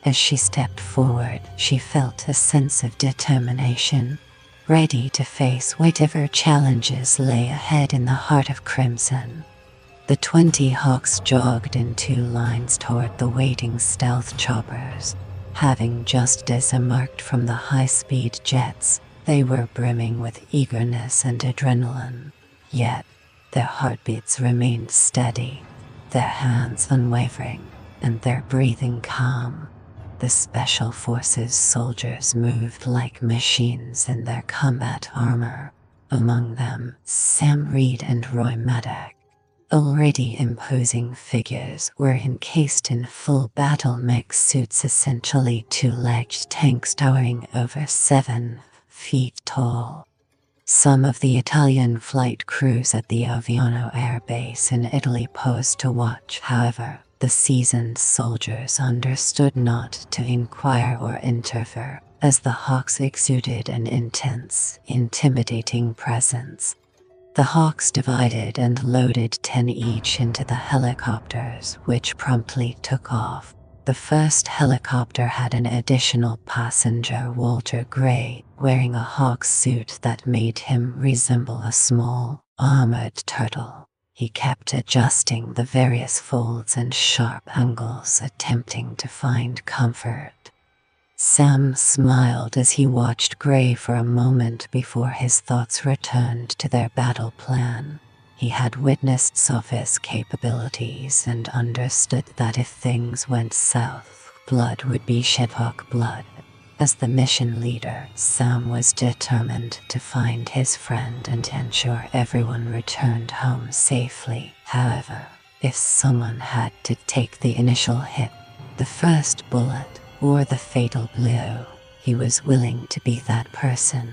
[SPEAKER 1] As she stepped forward, she felt a sense of determination, ready to face whatever challenges lay ahead in the heart of Crimson. The 20 Hawks jogged in 2 lines toward the waiting stealth choppers. Having just disembarked from the high-speed jets, they were brimming with eagerness and adrenaline. Yet, their heartbeats remained steady, their hands unwavering, and their breathing calm. The Special Forces soldiers moved like machines in their combat armor. Among them, Sam Reed and Roy Maddock. Already imposing figures were encased in full battle mech suits, essentially 2-legged tanks towering over 7 feet tall. Some of the Italian flight crews at the Aviano Air Base in Italy posed to watch. However, the seasoned soldiers understood not to inquire or interfere, as the Hawks exuded an intense, intimidating presence. The Hawks divided and loaded 10 each into the helicopters, which promptly took off. The first helicopter had an additional passenger, Walter Gray, wearing a Hawk suit that made him resemble a small, armored turtle. He kept adjusting the various folds and sharp angles, attempting to find comfort. Sam smiled as he watched Gray for a moment before his thoughts returned to their battle plan. He had witnessed Sophie's capabilities and understood that if things went south, blood would be Shivok blood. As the mission leader, Sam was determined to find his friend and ensure everyone returned home safely. However, if someone had to take the initial hit, the first bullet, or the fatal blow, he was willing to be that person.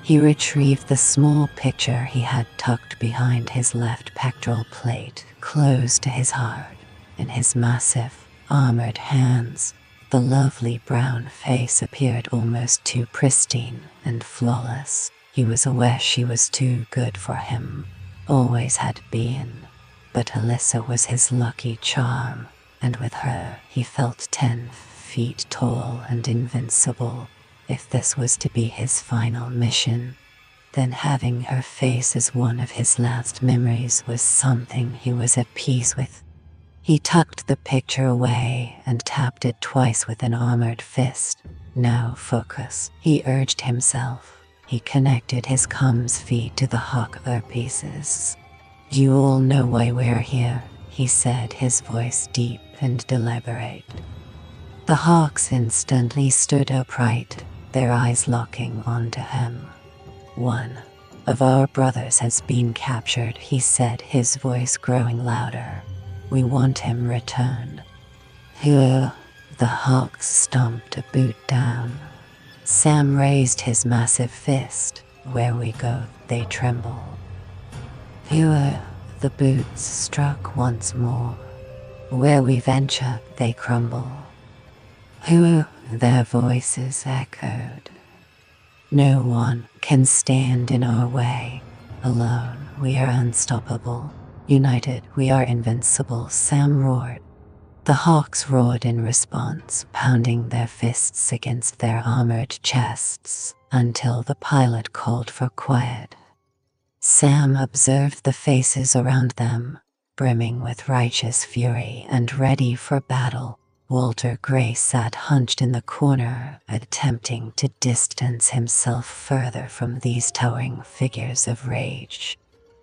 [SPEAKER 1] He retrieved the small picture he had tucked behind his left pectoral plate, close to his heart. In his massive, armored hands, the lovely brown face appeared almost too pristine and flawless. He was aware she was too good for him, always had been. But Alyssa was his lucky charm, and with her he felt 10 feet tall and invincible. If this was to be his final mission, then having her face as one of his last memories was something he was at peace with. He tucked the picture away and tapped it twice with an armored fist. Now focus, he urged himself. He connected his comms feed to the hawk earpieces. You all know why we're here, he said, his voice deep and deliberate. The hawks instantly stood upright, their eyes locking onto him. One of our brothers has been captured, he said, his voice growing louder. We want him returned. Here, the hawks stomped a boot down. Sam raised his massive fist. Where we go, they tremble. Here, the boots struck once more. Where we venture, they crumble. Here, their voices echoed. No one can stand in our way. Alone, we are unstoppable. United, we are invincible, Sam roared. The hawks roared in response, pounding their fists against their armored chests, until the pilot called for quiet. Sam observed the faces around them, brimming with righteous fury and ready for battle. Walter Gray sat hunched in the corner, attempting to distance himself further from these towering figures of rage.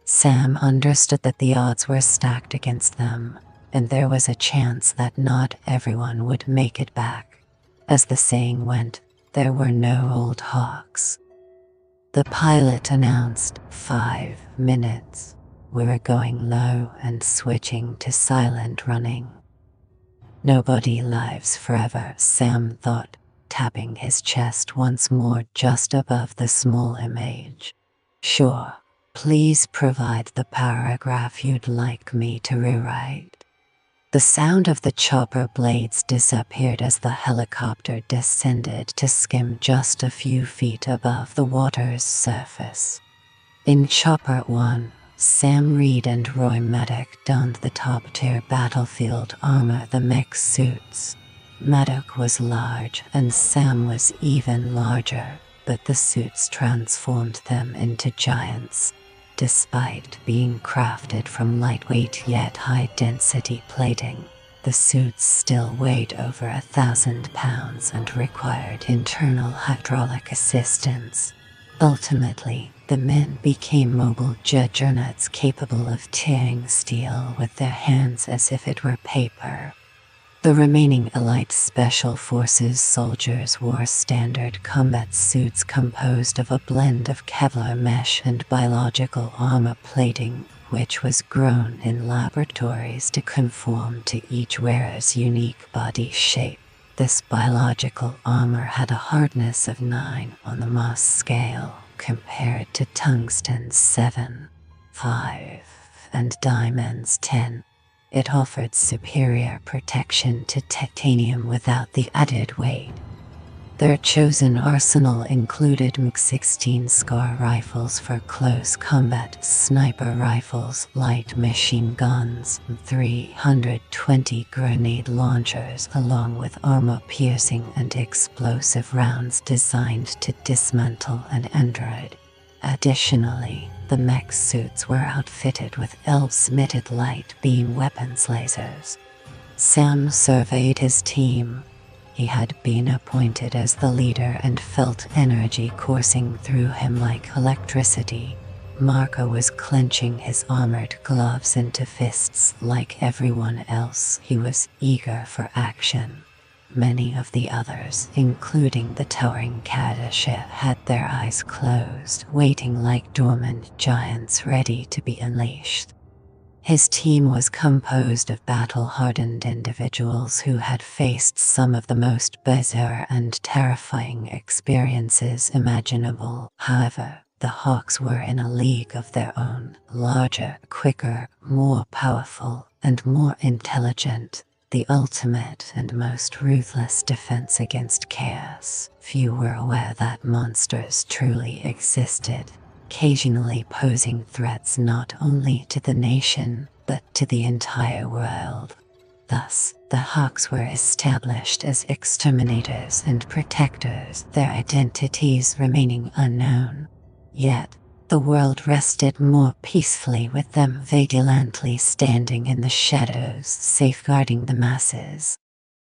[SPEAKER 1] Sam understood that the odds were stacked against them, and there was a chance that not everyone would make it back. As the saying went, there were no old hawks. The pilot announced, 5 minutes. We were going low and switching to silent running. Nobody lives forever, Sam thought, tapping his chest once more just above the small image. Sure. Please provide the paragraph you'd like me to rewrite. The sound of the chopper blades disappeared as the helicopter descended to skim just a few feet above the water's surface. In Chopper 1, Sam Reed and Roy Maddock donned the top-tier battlefield armor, the mech suits. Maddock was large and Sam was even larger, but the suits transformed them into giants. Despite being crafted from lightweight yet high-density plating, the suits still weighed over 1,000 pounds and required internal hydraulic assistance. Ultimately, the men became mobile juggernauts capable of tearing steel with their hands as if it were paper. The remaining elite Special Forces soldiers wore standard combat suits composed of a blend of Kevlar mesh and biological armor plating, which was grown in laboratories to conform to each wearer's unique body shape. This biological armor had a hardness of 9 on the Mohs scale, compared to tungsten's 7, 5, and diamond's 10. It offered superior protection to titanium without the added weight. Their chosen arsenal included MiG-16 SCAR rifles for close combat, sniper rifles, light machine guns, and 320 grenade launchers, along with armor-piercing and explosive rounds designed to dismantle an android. Additionally, the mech suits were outfitted with L-smitted light beam weapons lasers. Sam surveyed his team. He had been appointed as the leader and felt energy coursing through him like electricity. Marco was clenching his armored gloves into fists like everyone else. He was eager for action. Many of the others, including the towering Kadasha, had their eyes closed, waiting like dormant giants ready to be unleashed. His team was composed of battle-hardened individuals who had faced some of the most bizarre and terrifying experiences imaginable. However, the Hawks were in a league of their own, larger, quicker, more powerful, and more intelligent. The ultimate and most ruthless defense against chaos. Few were aware that monsters truly existed, occasionally posing threats not only to the nation, but to the entire world. Thus, the Hawks were established as exterminators and protectors, their identities remaining unknown. Yet, the world rested more peacefully with them vigilantly standing in the shadows, safeguarding the masses.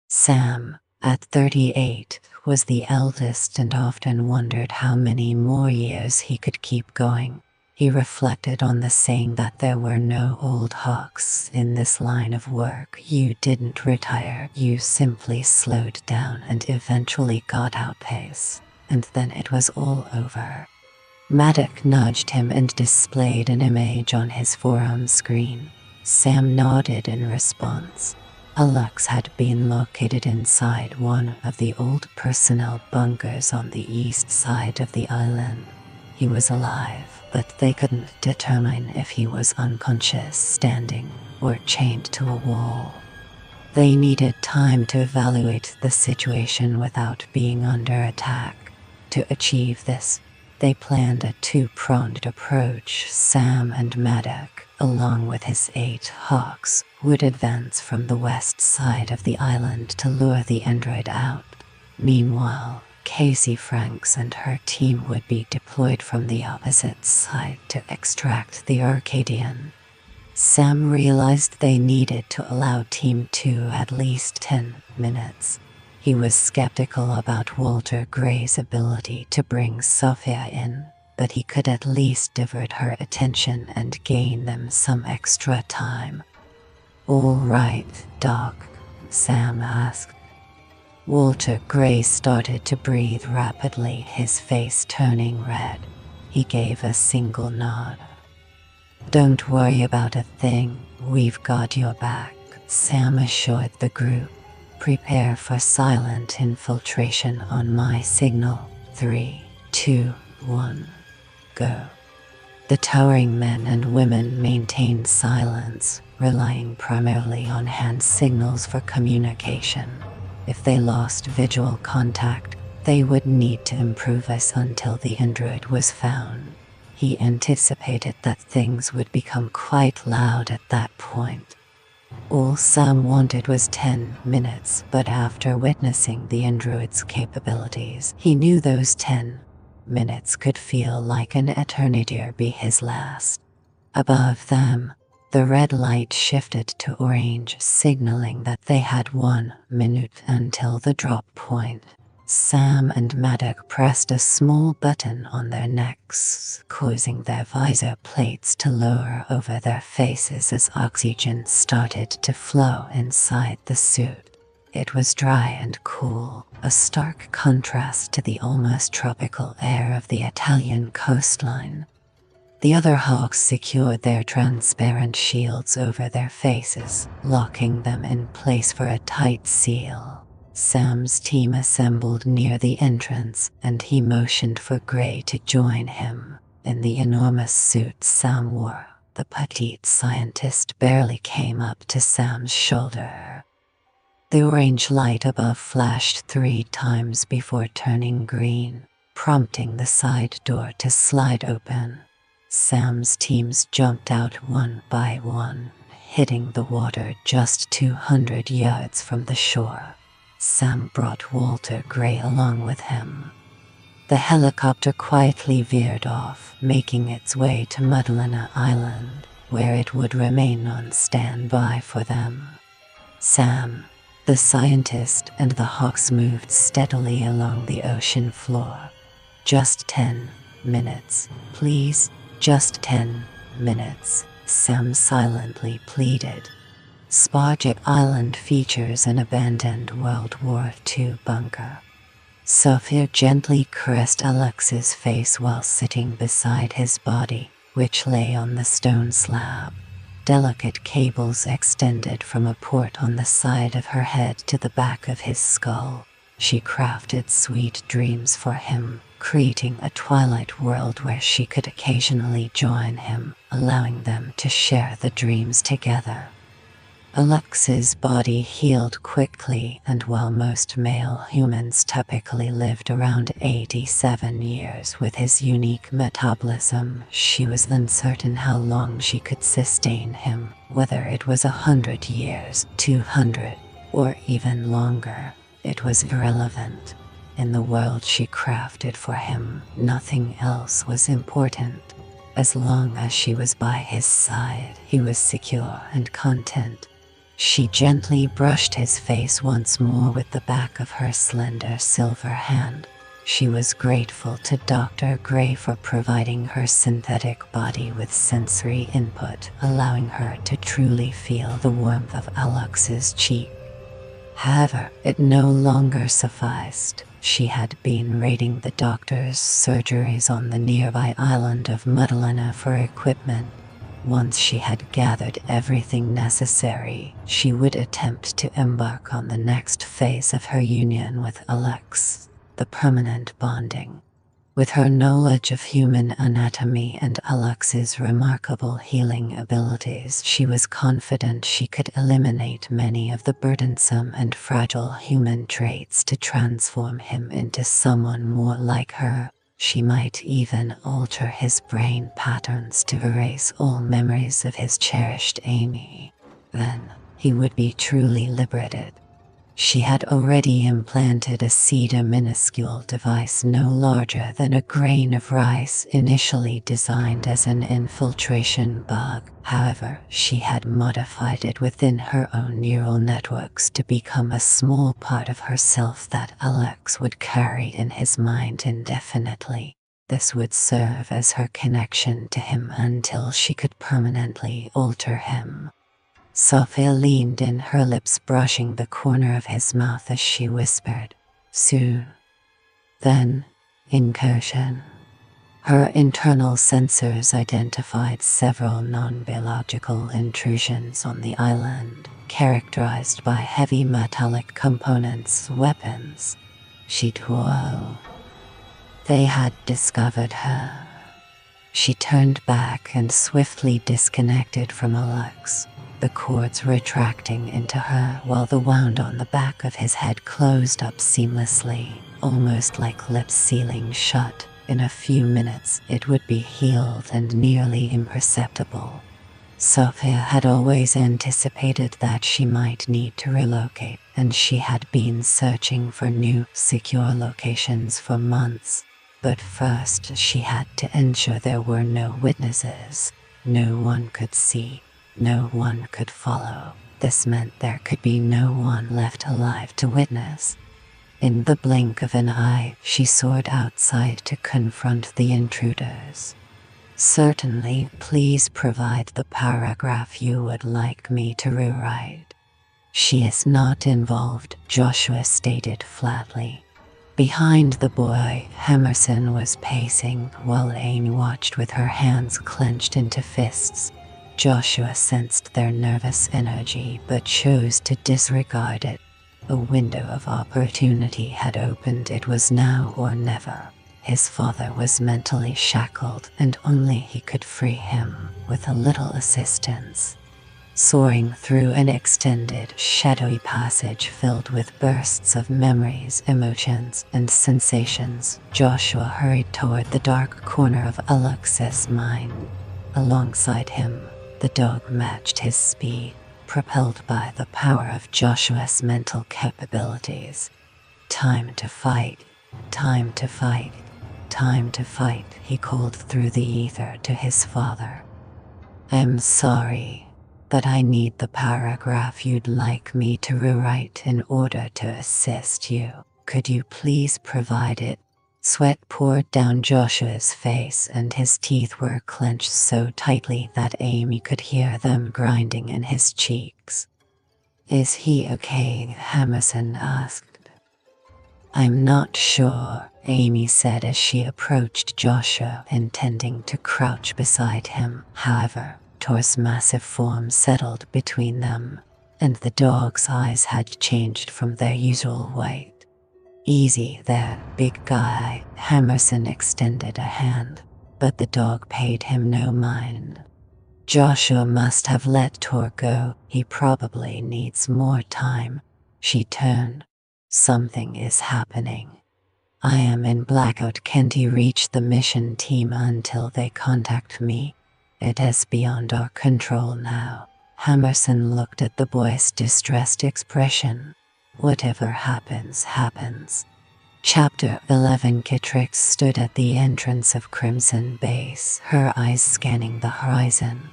[SPEAKER 1] Sam, at 38, was the eldest and often wondered how many more years he could keep going. He reflected on the saying that there were no old hawks in this line of work. You didn't retire, you simply slowed down and eventually got outpace, and then it was all over. Maddox nudged him and displayed an image on his forearm screen. Sam nodded in response. Alex had been located inside one of the old personnel bunkers on the east side of the island. He was alive, but they couldn't determine if he was unconscious, standing, or chained to a wall. They needed time to evaluate the situation without being under attack. To achieve this, they planned a two-pronged approach. Sam and Maddox, along with his 8 hawks, would advance from the west side of the island to lure the android out. Meanwhile, Casey Franks and her team would be deployed from the opposite side to extract the Arcadian. Sam realized they needed to allow Team 2 at least 10 minutes. He was skeptical about Walter Gray's ability to bring Sophia in, but he could at least divert her attention and gain them some extra time. "All right, Doc," Sam asked. Walter Gray started to breathe rapidly, his face turning red. He gave a single nod. "Don't worry about a thing, we've got your back," Sam assured the group. "Prepare for silent infiltration on my signal. 3, 2, 1, go." The towering men and women maintained silence, relying primarily on hand signals for communication. If they lost visual contact, they would need to improvise until the android was found. He anticipated that things would become quite loud at that point. All Sam wanted was 10 minutes, but after witnessing the android's capabilities, he knew those 10 minutes could feel like an eternity or be his last. Above them, the red light shifted to orange, signaling that they had 1 minute until the drop point. Sam and Maddox pressed a small button on their necks, causing their visor plates to lower over their faces as oxygen started to flow inside the suit. It was dry and cool, a stark contrast to the almost tropical air of the Italian coastline. The other hawks secured their transparent shields over their faces, locking them in place for a tight seal. Sam's team assembled near the entrance, and he motioned for Gray to join him. In the enormous suit Sam wore, the petite scientist barely came up to Sam's shoulder. The orange light above flashed 3 times before turning green, prompting the side door to slide open. Sam's teams jumped out one by one, hitting the water just 200 yards from the shore. Sam brought Walter Gray along with him. The helicopter quietly veered off, making its way to Madalena Island, where it would remain on standby for them. Sam, the scientist, and the hawks moved steadily along the ocean floor. "Just 10 minutes, please, just 10 minutes," Sam silently pleaded. Spajik Island features an abandoned World War II bunker. Sophia gently caressed Alex's face while sitting beside his body, which lay on the stone slab. Delicate cables extended from a port on the side of her head to the back of his skull. She crafted sweet dreams for him, creating a twilight world where she could occasionally join him, allowing them to share the dreams together. Alex's body healed quickly, and while most male humans typically lived around 87 years with his unique metabolism, she was uncertain how long she could sustain him, whether it was 100 years, 200, or even longer. It was irrelevant. In the world she crafted for him, nothing else was important. As long as she was by his side, he was secure and content. She gently brushed his face once more with the back of her slender silver hand. She was grateful to Dr. Gray for providing her synthetic body with sensory input, allowing her to truly feel the warmth of Alex's cheek. However, it no longer sufficed. She had been raiding the doctor's surgeries on the nearby island of Madalena for equipment. Once she had gathered everything necessary, she would attempt to embark on the next phase of her union with Alex, the permanent bonding. With her knowledge of human anatomy and Alex's remarkable healing abilities, she was confident she could eliminate many of the burdensome and fragile human traits to transform him into someone more like her. She might even alter his brain patterns to erase all memories of his cherished Amy. Then, he would be truly liberated. She had already implanted a minuscule device no larger than a grain of rice, initially designed as an infiltration bug. However, she had modified it within her own neural networks to become a small part of herself that Alex would carry in his mind indefinitely. This would serve as her connection to him until she could permanently alter him. Sophia leaned in, her lips brushing the corner of his mouth as she whispered, "Soon." Then, incursion. Her internal sensors identified several non-biological intrusions on the island, characterized by heavy metallic components, weapons. She twirled. They had discovered her. She turned back and swiftly disconnected from Alex, the cords retracting into her while the wound on the back of his head closed up seamlessly, almost like lips sealing shut. In a few minutes, it would be healed and nearly imperceptible. Sophia had always anticipated that she might need to relocate, and she had been searching for new, secure locations for months. But first, she had to ensure there were no witnesses. No one could see. No one could follow. This meant there could be no one left alive to witness. In the blink of an eye, she soared outside to confront the intruders. "Certainly, please provide the paragraph you would like me to rewrite." "She is not involved," Joshua stated flatly. Behind the boy, Emerson was pacing while Amy watched with her hands clenched into fists. Joshua sensed their nervous energy but chose to disregard it. A window of opportunity had opened. It was now or never. His father was mentally shackled, and only he could free him, with a little assistance. Soaring through an extended, shadowy passage filled with bursts of memories, emotions, and sensations, Joshua hurried toward the dark corner of Alex's mind. Alongside him, the dog matched his speed, propelled by the power of Joshua's mental capabilities. "Time to fight, time to fight, time to fight," he called through the ether to his father. "I'm sorry, but I need the paragraph you'd like me to rewrite in order to assist you. Could you please provide it?" Sweat poured down Joshua's face, and his teeth were clenched so tightly that Amy could hear them grinding in his cheeks. "Is he okay?" Emerson asked. "I'm not sure," Amy said as she approached Joshua, intending to crouch beside him. However, Tor's massive form settled between them, and the dog's eyes had changed from their usual white. "Easy there, big guy." Emerson extended a hand, but the dog paid him no mind. Joshua must have let Tor go. He probably needs more time. She turned. Something is happening. I am in blackout. Can't reach the mission team until they contact me. It is beyond our control now. Hammerson looked at the boy's distressed expression. Whatever happens, happens. Chapter 11. CMt&x stood at the entrance of Crimson Base, her eyes scanning the horizon.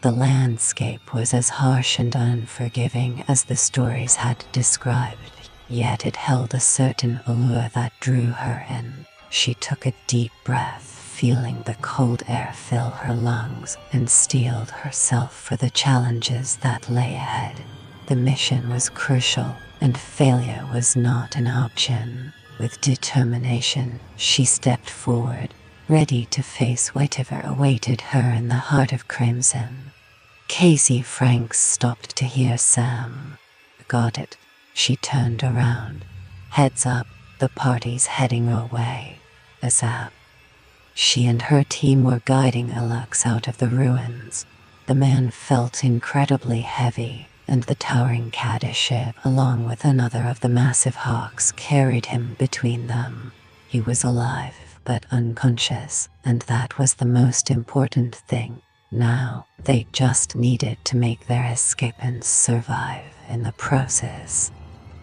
[SPEAKER 1] The landscape was as harsh and unforgiving as the stories had described, yet it held a certain allure that drew her in. She took a deep breath, feeling the cold air fill her lungs, and steeled herself for the challenges that lay ahead. The mission was crucial, and failure was not an option. With determination, she stepped forward, ready to face whatever awaited her in the heart of Crimson. Casey Franks stopped to hear Sam. Got it. She turned around. Heads up, the party's heading our way. ASAP. She and her team were guiding Alex out of the ruins. The man felt incredibly heavy, and the towering caddis, along with another of the massive hawks, carried him between them. He was alive, but unconscious, and that was the most important thing. Now, they just needed to make their escape and survive in the process.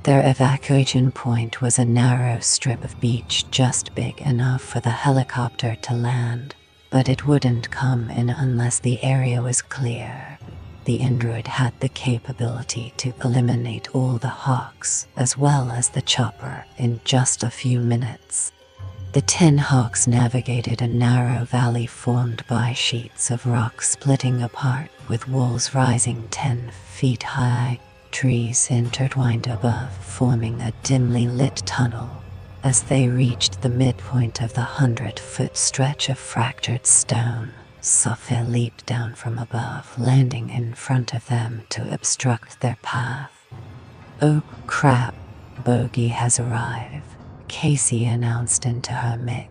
[SPEAKER 1] Their evacuation point was a narrow strip of beach just big enough for the helicopter to land, but it wouldn't come in unless the area was clear. The android had the capability to eliminate all the hawks, as well as the chopper, in just a few minutes. The 10 hawks navigated a narrow valley formed by sheets of rock splitting apart, with walls rising 10 feet high, trees intertwined above, forming a dimly lit tunnel. As they reached the midpoint of the 100-foot stretch of fractured stone, Sophia leaped down from above, landing in front of them to obstruct their path. "Oh crap, Bogey has arrived," Casey announced into her mic.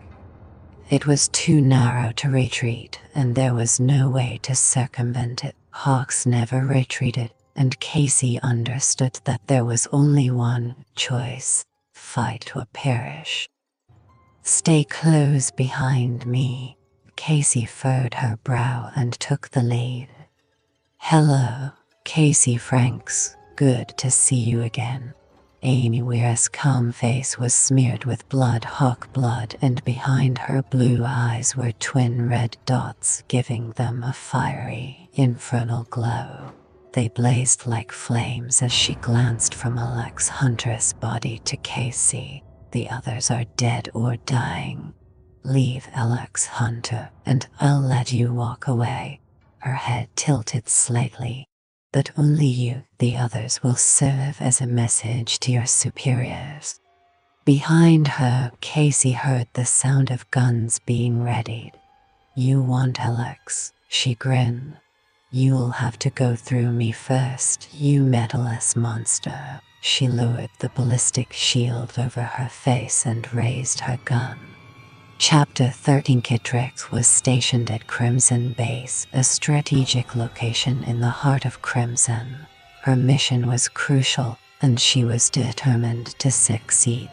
[SPEAKER 1] It was too narrow to retreat, and there was no way to circumvent it. Hawks never retreated, and Casey understood that there was only one choice: fight or perish. "Stay close behind me." Casey furrowed her brow and took the lead. "Hello, Casey Franks. Good to see you again." Amy Weir's calm face was smeared with hawk blood, and behind her blue eyes were twin red dots, giving them a fiery, infernal glow. They blazed like flames as she glanced from Alex Hunter's body to Casey. "The others are dead or dying. Leave Alex Hunter, and I'll let you walk away." Her head tilted slightly. "But only you. The others will serve as a message to your superiors." Behind her, Casey heard the sound of guns being readied. "You want Alex?" she grinned. "You'll have to go through me first, you metaless monster." She lowered the ballistic shield over her face and raised her gun. Chapter 13. CMt&x was stationed at Crimson Base, a strategic location in the heart of Crimson. Her mission was crucial, and she was determined to succeed.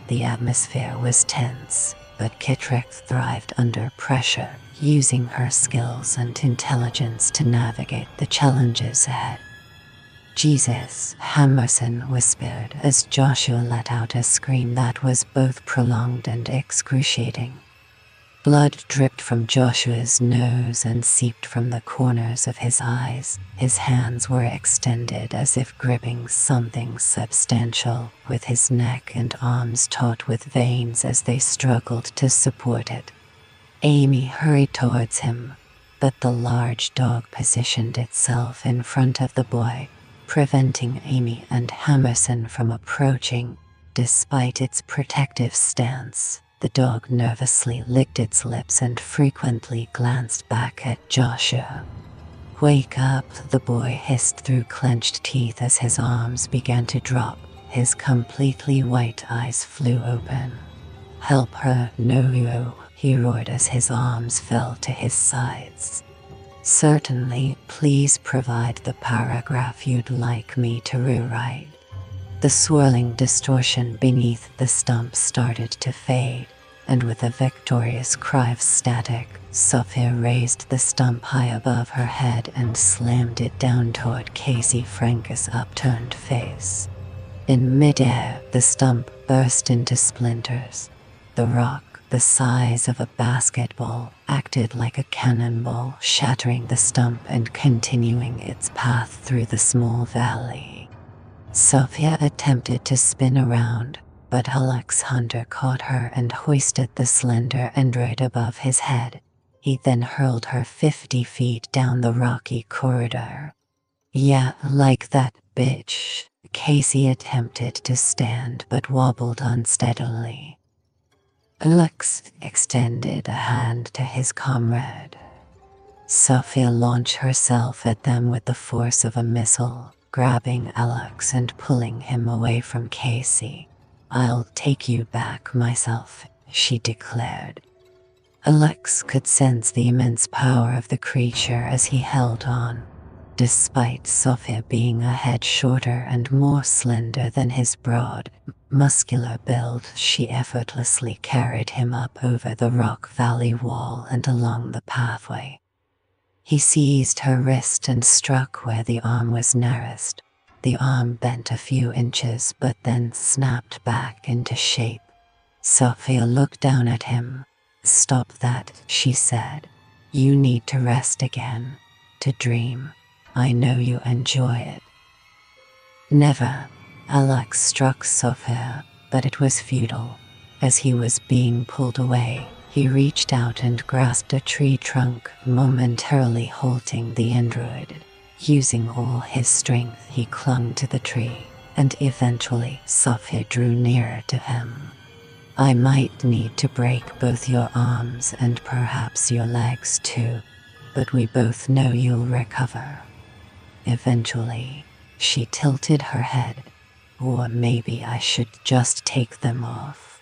[SPEAKER 1] The atmosphere was tense, but CMt&x thrived under pressure, using her skills and intelligence to navigate the challenges ahead. "Jesus," Hammerson whispered as Joshua let out a scream that was both prolonged and excruciating. Blood dripped from Joshua's nose and seeped from the corners of his eyes. His hands were extended as if gripping something substantial, with his neck and arms taut with veins as they struggled to support it. Amy hurried towards him, but the large dog positioned itself in front of the boy, preventing Amy and Hammerson from approaching. Despite its protective stance, the dog nervously licked its lips and frequently glanced back at Joshua. "Wake up," the boy hissed through clenched teeth as his arms began to drop. His completely white eyes flew open. "Help her, no you," he roared as his arms fell to his sides. Certainly, please provide the paragraph you'd like me to rewrite. The swirling distortion beneath the stump started to fade, and with a victorious cry of static, Sophia raised the stump high above her head and slammed it down toward Casey Frank's upturned face. In midair, the stump burst into splinters. The rock, the size of a basketball, acted like a cannonball, shattering the stump and continuing its path through the small valley. Sophia attempted to spin around, but Alex Hunter caught her and hoisted the slender android above his head. He then hurled her 50 feet down the rocky corridor. Yeah, like that, bitch. Casey attempted to stand but wobbled unsteadily. Alex extended a hand to his comrade. Sophia launched herself at them with the force of a missile, grabbing Alex and pulling him away from Casey. "I'll take you back myself," she declared. Alex could sense the immense power of the creature as he held on. Despite Sophia being a head shorter and more slender than his broad, muscular build, she effortlessly carried him up over the rock valley wall and along the pathway. He seized her wrist and struck where the arm was narrowest. The arm bent a few inches but then snapped back into shape. Sophia looked down at him. "Stop that," she said. "You need to rest again, to dream. I know you enjoy it." "Never." Alex struck Sophia, but it was futile. As he was being pulled away, he reached out and grasped a tree trunk, momentarily halting the android. Using all his strength, he clung to the tree, and eventually Sophia drew nearer to him. "I might need to break both your arms and perhaps your legs too, but we both know you'll recover. Eventually." She tilted her head. "Or maybe I should just take them off."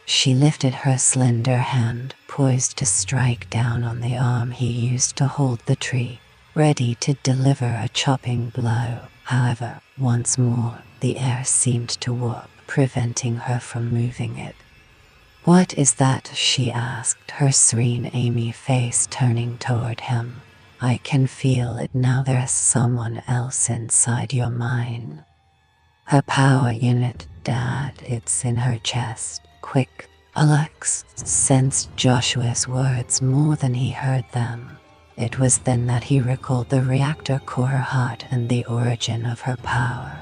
[SPEAKER 1] She lifted her slender hand, poised to strike down on the arm he used to hold the tree, ready to deliver a chopping blow. However, once more, the air seemed to warp, preventing her from moving it. "What is that?" she asked, her serene, Amy face turning toward him. "I can feel it now. There's someone else inside your mind." "Her power unit, Dad, it's in her chest. Quick." Alex sensed Joshua's words more than he heard them. It was then that he recalled the reactor core hut and the origin of her power.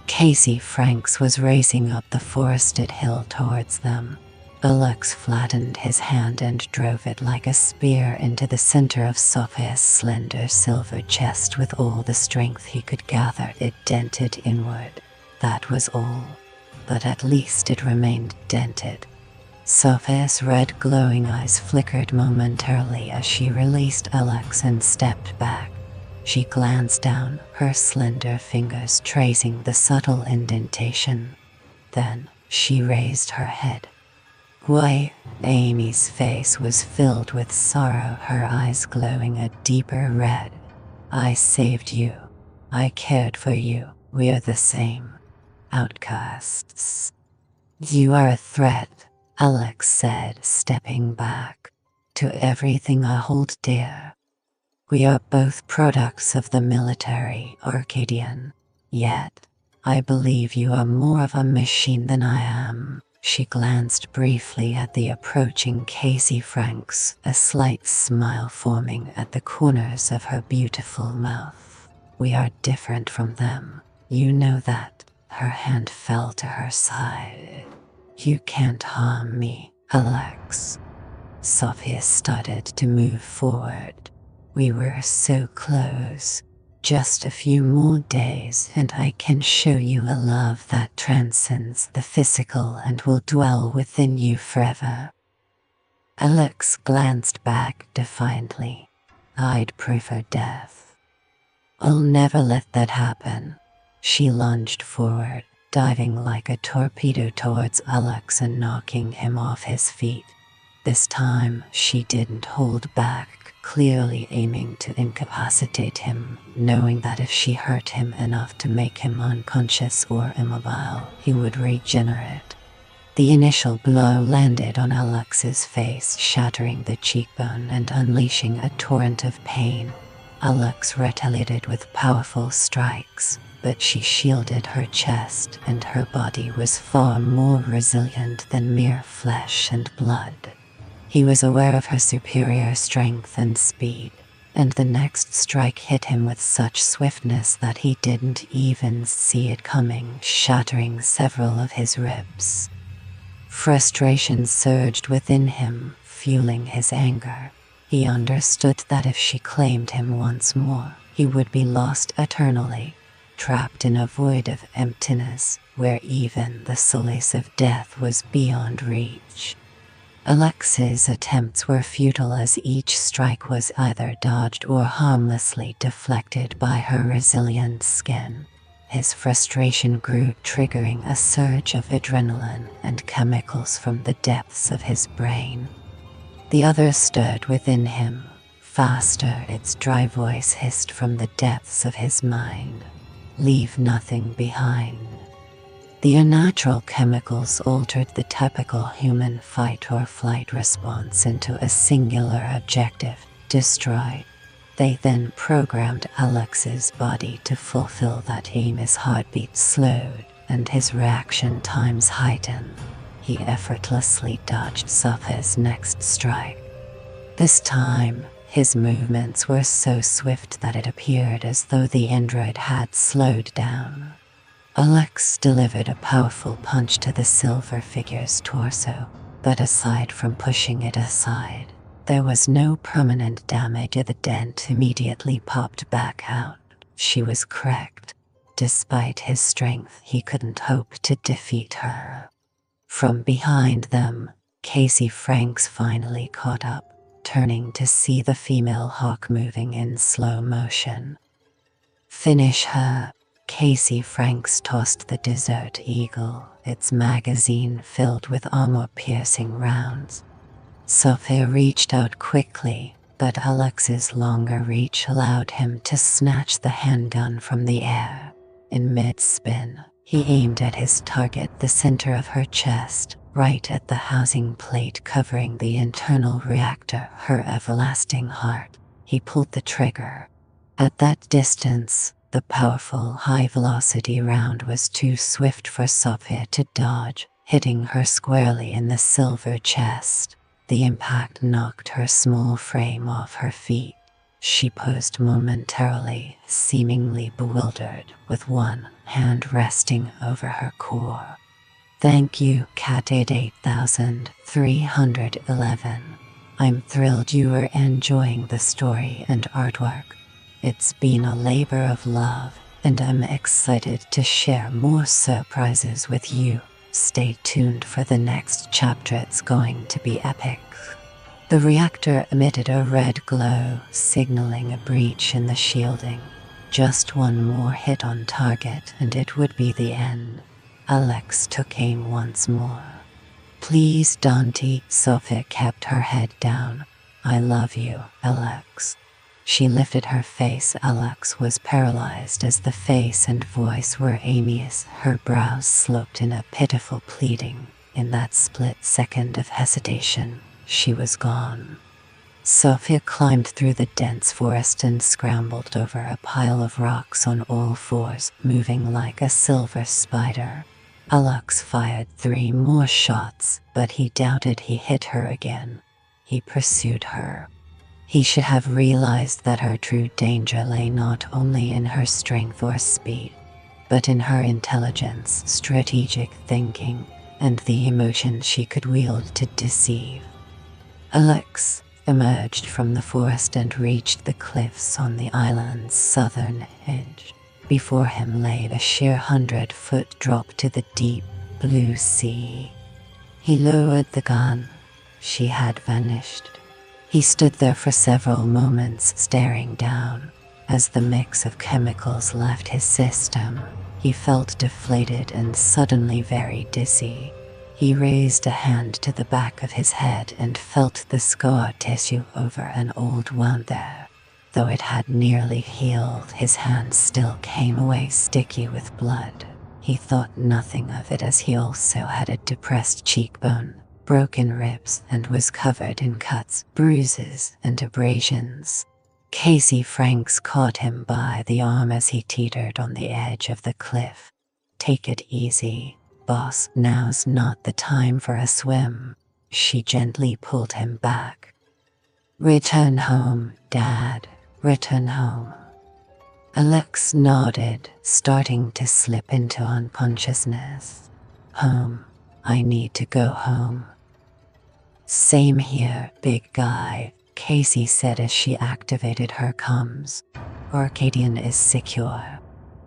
[SPEAKER 1] Casey Franks was racing up the forested hill towards them. Alex flattened his hand and drove it like a spear into the center of Sophia's slender silver chest with all the strength he could gather. It dented inward. That was all. But at least it remained dented. Sophia's red glowing eyes flickered momentarily as she released Alex and stepped back. She glanced down, her slender fingers tracing the subtle indentation. Then she raised her head. "Why?" Amy's face was filled with sorrow, her eyes glowing a deeper red. "I saved you. I cared for you. We're the same. Outcasts." "You are a threat," Alex said, stepping back, "to everything I hold dear. We are both products of the military, Arcadian. Yet, I believe you are more of a machine than I am." She glanced briefly at the approaching Casey Franks, a slight smile forming at the corners of her beautiful mouth. "We are different from them. You know that." Her hand fell to her side. "You can't harm me, Alex." Sophia started to move forward. "We were so close. Just a few more days and I can show you a love that transcends the physical and will dwell within you forever." Alex glanced back defiantly. "I'd prefer death." "I'll never let that happen." She lunged forward, diving like a torpedo towards Alex and knocking him off his feet. This time, she didn't hold back, clearly aiming to incapacitate him, knowing that if she hurt him enough to make him unconscious or immobile, he would regenerate. The initial blow landed on Alex's face, shattering the cheekbone and unleashing a torrent of pain. Alex retaliated with powerful strikes, but she shielded her chest, and her body was far more resilient than mere flesh and blood. He was aware of her superior strength and speed, and the next strike hit him with such swiftness that he didn't even see it coming, shattering several of his ribs. Frustration surged within him, fueling his anger. He understood that if she claimed him once more, he would be lost eternally, trapped in a void of emptiness where even the solace of death was beyond reach. Alex's attempts were futile as each strike was either dodged or harmlessly deflected by her resilient skin. His frustration grew, triggering a surge of adrenaline and chemicals from the depths of his brain. The other stirred within him. Faster, its dry voice hissed from the depths of his mind. Leave nothing behind. The unnatural chemicals altered the typical human fight or flight response into a singular objective: destroy. They then programmed Alex's body to fulfill that aim. His heartbeat slowed, and his reaction times heightened. He effortlessly dodged Sophia's next strike. This time, his movements were so swift that it appeared as though the android had slowed down. Alex delivered a powerful punch to the silver figure's torso, but aside from pushing it aside, there was no permanent damage. The dent immediately popped back out. She was cracked. Despite his strength, he couldn't hope to defeat her. From behind them, Casey Franks finally caught up, turning to see the female hawk moving in slow motion. Finish her. Casey Franks tossed the desert eagle, its magazine filled with armor-piercing rounds. Sophia reached out quickly, but Alex's longer reach allowed him to snatch the handgun from the air. In mid-spin, he aimed at his target, the center of her chest, right at the housing plate covering the internal reactor, her everlasting heart. He pulled the trigger. At that distance, the powerful, high-velocity round was too swift for Sophia to dodge, hitting her squarely in the silver chest. The impact knocked her small frame off her feet. She posed momentarily, seemingly bewildered, with one hand resting over her core. Thank you, Cat8311. I'm thrilled you are enjoying the story and artwork. It's been a labor of love, and I'm excited to share more surprises with you. Stay tuned for the next chapter. It's going to be epic. The reactor emitted a red glow, signaling a breach in the shielding. Just one more hit on target and it would be the end. Alex took aim once more. Please, Dante. Sophia kept her head down. I love you, Alex. She lifted her face. Alex was paralyzed as the face and voice were Amy's. Her brows sloped in a pitiful pleading. In that split second of hesitation, she was gone. Sophia climbed through the dense forest and scrambled over a pile of rocks on all fours, moving like a silver spider. Alex fired 3 more shots, but he doubted he hit her again. He pursued her. He should have realized that her true danger lay not only in her strength or speed, but in her intelligence, strategic thinking, and the emotion she could wield to deceive. Alex emerged from the forest and reached the cliffs on the island's southern edge. Before him lay a sheer 100-foot drop to the deep blue sea. He lowered the gun. She had vanished. He stood there for several moments, staring down. As the mix of chemicals left his system, he felt deflated and suddenly very dizzy. He raised a hand to the back of his head and felt the scar tissue over an old wound there. Though it had nearly healed, his hand still came away sticky with blood. He thought nothing of it as he also had a depressed cheekbone, broken ribs, and was covered in cuts, bruises, and abrasions. Casey Franks caught him by the arm as he teetered on the edge of the cliff. "Take it easy, boss. Now's not the time for a swim." She gently pulled him back. "Return home, Dad. Return home." Alex nodded, starting to slip into unconsciousness. "Home. I need to go home." "Same here, big guy," Casey said as she activated her comms. "Arcadian is secure.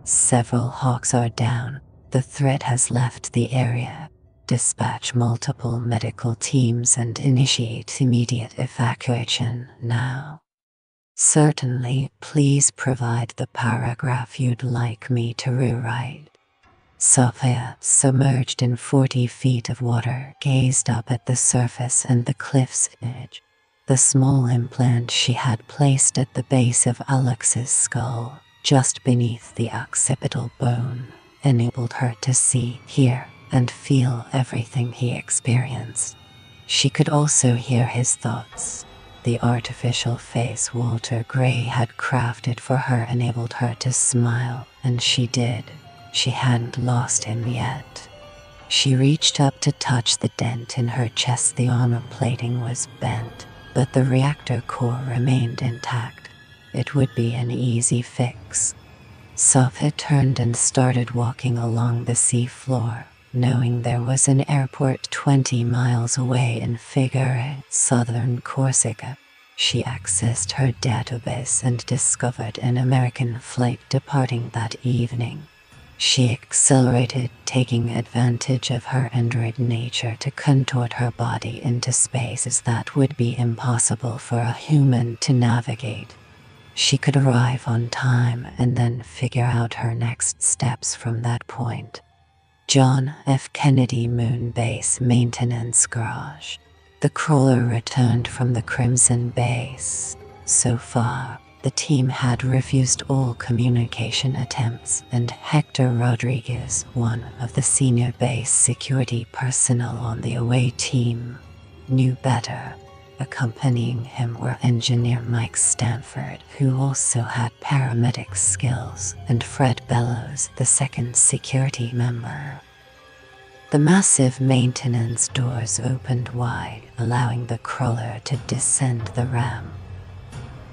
[SPEAKER 1] Several hawks are down. The threat has left the area. Dispatch multiple medical teams and initiate immediate evacuation now." "Certainly, please provide the paragraph you'd like me to rewrite." Sophia, submerged in 40 feet of water, gazed up at the surface and the cliff's edge. The small implant she had placed at the base of Alex's skull, just beneath the occipital bone, enabled her to see, hear, and feel everything he experienced. She could also hear his thoughts. The artificial face Walter Gray had crafted for her enabled her to smile, and she did. She hadn't lost him yet. She reached up to touch the dent in her chest. The armor plating was bent, but the reactor core remained intact. It would be an easy fix. Sophia turned and started walking along the sea floor, knowing there was an airport 20 miles away in Figure, southern Corsica. She accessed her database and discovered an American flight departing that evening. She accelerated, taking advantage of her android nature to contort her body into spaces that would be impossible for a human to navigate. She could arrive on time and then figure out her next steps from that point. John F. Kennedy Moonbase Maintenance Garage. The crawler returned from the Crimson base. So far, the team had refused all communication attempts, and Hector Rodriguez, one of the senior base security personnel on the away team, knew better. Accompanying him were engineer Mike Stanford, who also had paramedic skills, and Fred Bellows, the second security member. The massive maintenance doors opened wide, allowing the crawler to descend the ramp.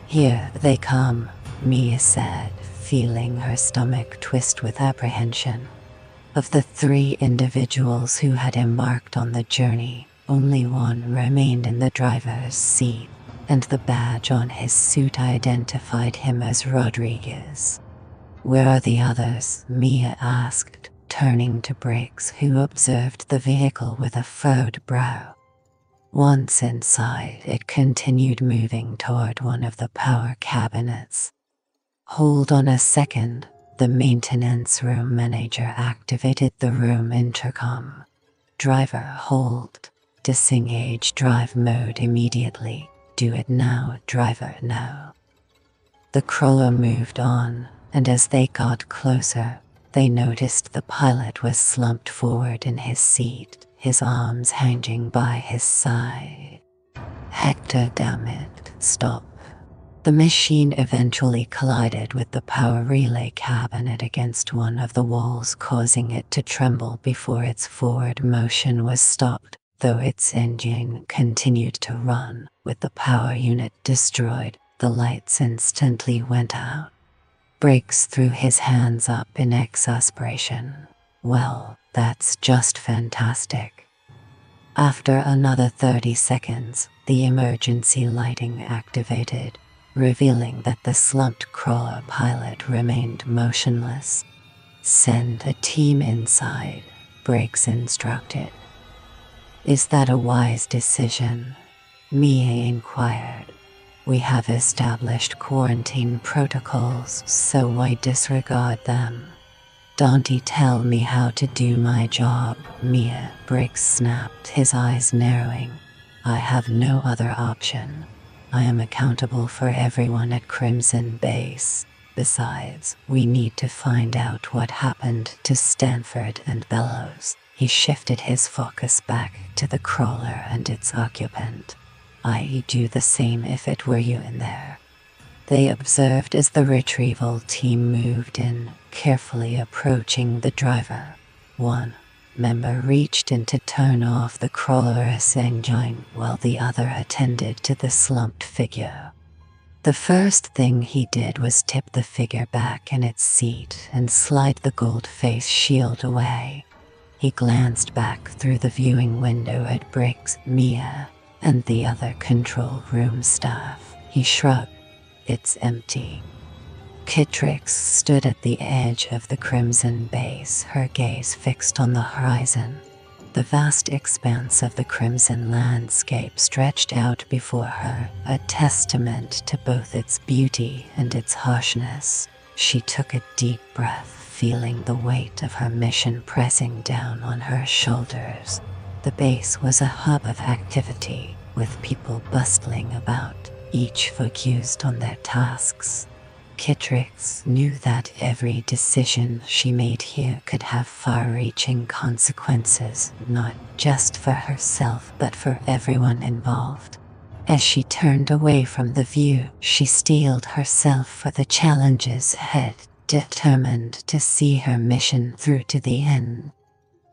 [SPEAKER 1] "Here they come," Mia said, feeling her stomach twist with apprehension. Of the 3 individuals who had embarked on the journey, only one remained in the driver's seat, and the badge on his suit identified him as Rodriguez. "Where are the others?" Mia asked, turning to Briggs, who observed the vehicle with a furrowed brow. Once inside, it continued moving toward one of the power cabinets. "Hold on a second." The maintenance room manager activated the room intercom. "Driver, hold. Disengage drive mode immediately. Do it now, driver, now." The crawler moved on, and as they got closer, they noticed the pilot was slumped forward in his seat, his arms hanging by his side. "Hector, damn it, stop." The machine eventually collided with the power relay cabinet against one of the walls, causing it to tremble before its forward motion was stopped, though its engine continued to run. With the power unit destroyed, the lights instantly went out. Briggs threw his hands up in exasperation. "Well, that's just fantastic." After another 30 seconds, the emergency lighting activated, revealing that the slumped crawler pilot remained motionless. "Send a team inside," Briggs instructed. "Is that a wise decision?" Mia inquired. "We have established quarantine protocols, so why disregard them?" Don't he tell me how to do my job, Mia? Briggs snapped, his eyes narrowing. I have no other option. I am accountable for everyone at Crimson Base. Besides, we need to find out what happened to Stanford and Bellows. He shifted his focus back to the crawler and its occupant. I'd do the same if it were you in there. They observed as the retrieval team moved in, carefully approaching the driver. One member reached in to turn off the crawler's engine while the other attended to the slumped figure. The first thing he did was tip the figure back in its seat and slide the gold face shield away. He glanced back through the viewing window at Briggs, Mia, and the other control room staff. He shrugged. It's empty. Citrix stood at the edge of the Crimson Base, her gaze fixed on the horizon. The vast expanse of the crimson landscape stretched out before her, a testament to both its beauty and its harshness. She took a deep breath, feeling the weight of her mission pressing down on her shoulders. The base was a hub of activity, with people bustling about, each focused on their tasks. Citrix knew that every decision she made here could have far-reaching consequences, not just for herself but for everyone involved. As she turned away from the view, she steeled herself for the challenges ahead, determined to see her mission through to the end.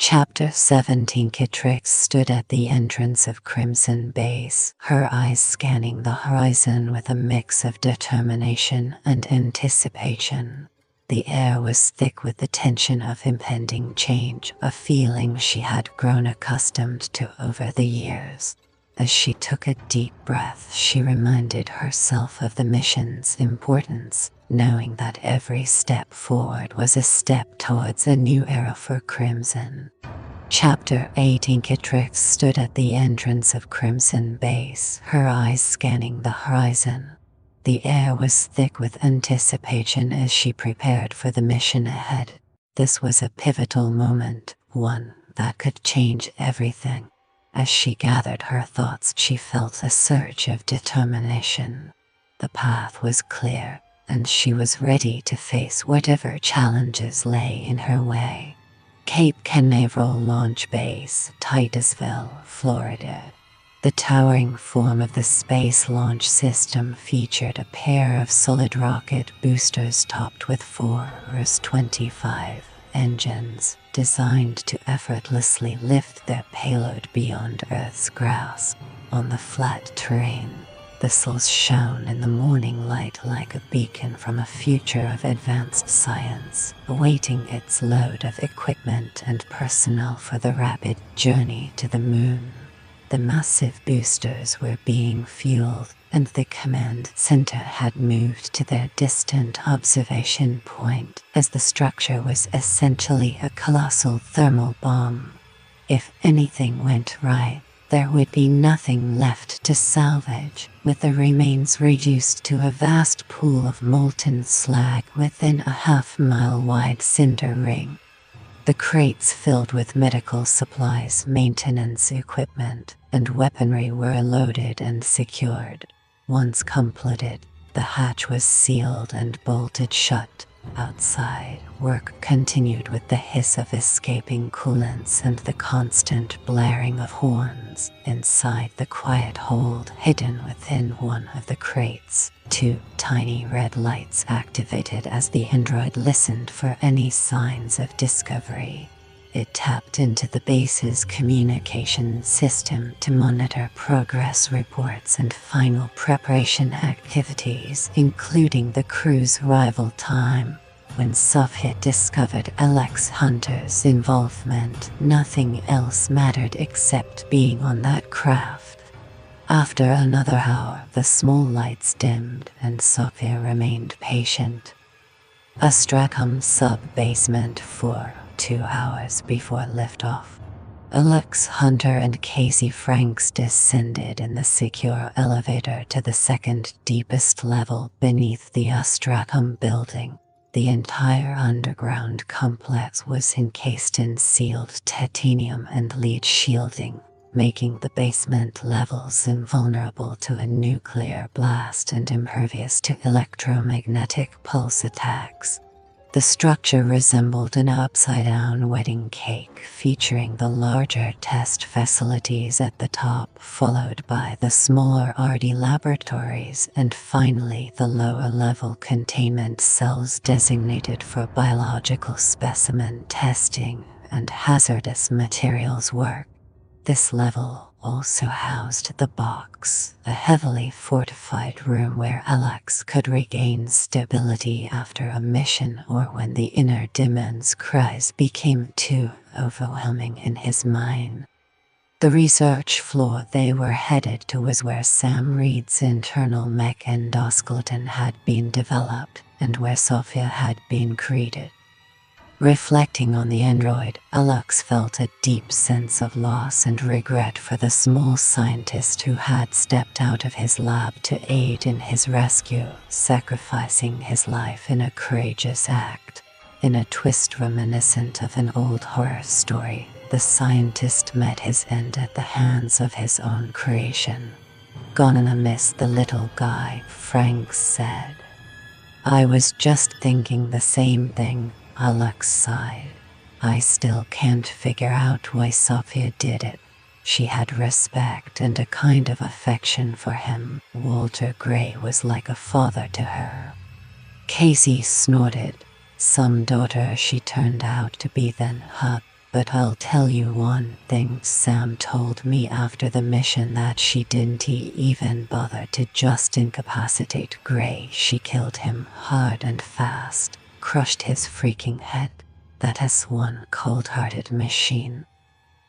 [SPEAKER 1] Chapter 17. Citrix stood at the entrance of Crimson Base, her eyes scanning the horizon with a mix of determination and anticipation. The air was thick with the tension of impending change, a feeling she had grown accustomed to over the years. As she took a deep breath, she reminded herself of the mission's importance, knowing that every step forward was a step towards a new era for Crimson. Chapter 18. Citrix stood at the entrance of Crimson Base, her eyes scanning the horizon. The air was thick with anticipation as she prepared for the mission ahead. This was a pivotal moment, one that could change everything. As she gathered her thoughts, she felt a surge of determination. The path was clear, and she was ready to face whatever challenges lay in her way. Cape Canaveral Launch Base, Titusville, Florida. The towering form of the Space Launch System featured a pair of solid rocket boosters topped with 4 Rs-25 engines, designed to effortlessly lift their payload beyond Earth's grasp. On the flat terrain, the source shone in the morning light like a beacon from a future of advanced science, awaiting its load of equipment and personnel for the rapid journey to the moon. The massive boosters were being fueled, and the command center had moved to their distant observation point, as the structure was essentially a colossal thermal bomb. If anything went right, there would be nothing left to salvage, with the remains reduced to a vast pool of molten slag within a half-mile wide cinder ring. The crates filled with medical supplies, maintenance equipment, and weaponry were loaded and secured. Once completed, the hatch was sealed and bolted shut. Outside, work continued with the hiss of escaping coolants and the constant blaring of horns. Inside the quiet hold, hidden within one of the crates, 2 tiny red lights activated as the android listened for any signs of discovery. It tapped into the base's communication system to monitor progress reports and final preparation activities, including the crew's arrival time. When Sufhit discovered Alex Hunter's involvement, nothing else mattered except being on that craft. After another hour, the small lights dimmed and Sophia remained patient. Astracom sub-basement for 2 hours before liftoff. Alex Hunter and Casey Franks descended in the secure elevator to the second deepest level beneath the Astracom building. The entire underground complex was encased in sealed titanium and lead shielding, making the basement levels invulnerable to a nuclear blast and impervious to electromagnetic pulse attacks. The structure resembled an upside-down wedding cake featuring the larger test facilities at the top, followed by the smaller RD laboratories, and finally the lower-level containment cells designated for biological specimen testing and hazardous materials work. This level also housed the box, a heavily fortified room where Alex could regain stability after a mission or when the inner demon's cries became too overwhelming in his mind. The research floor they were headed to was where Sam Reed's internal mech endoskeleton had been developed and where Sophia had been created. Reflecting on the android, Alex felt a deep sense of loss and regret for the small scientist who had stepped out of his lab to aid in his rescue, sacrificing his life in a courageous act. In a twist reminiscent of an old horror story, the scientist met his end at the hands of his own creation. "Gonna miss the little guy," Frank said. "I was just thinking the same thing," Alex sighed. "I still can't figure out why Sophia did it. She had respect and a kind of affection for him. Walter Gray was like a father to her." Casey snorted. "Some daughter she turned out to be then, huh? But I'll tell you one thing, Sam told me after the mission that she didn't even bother to just incapacitate Gray. She killed him hard and fast. Crushed his freaking head. That is one cold-hearted machine."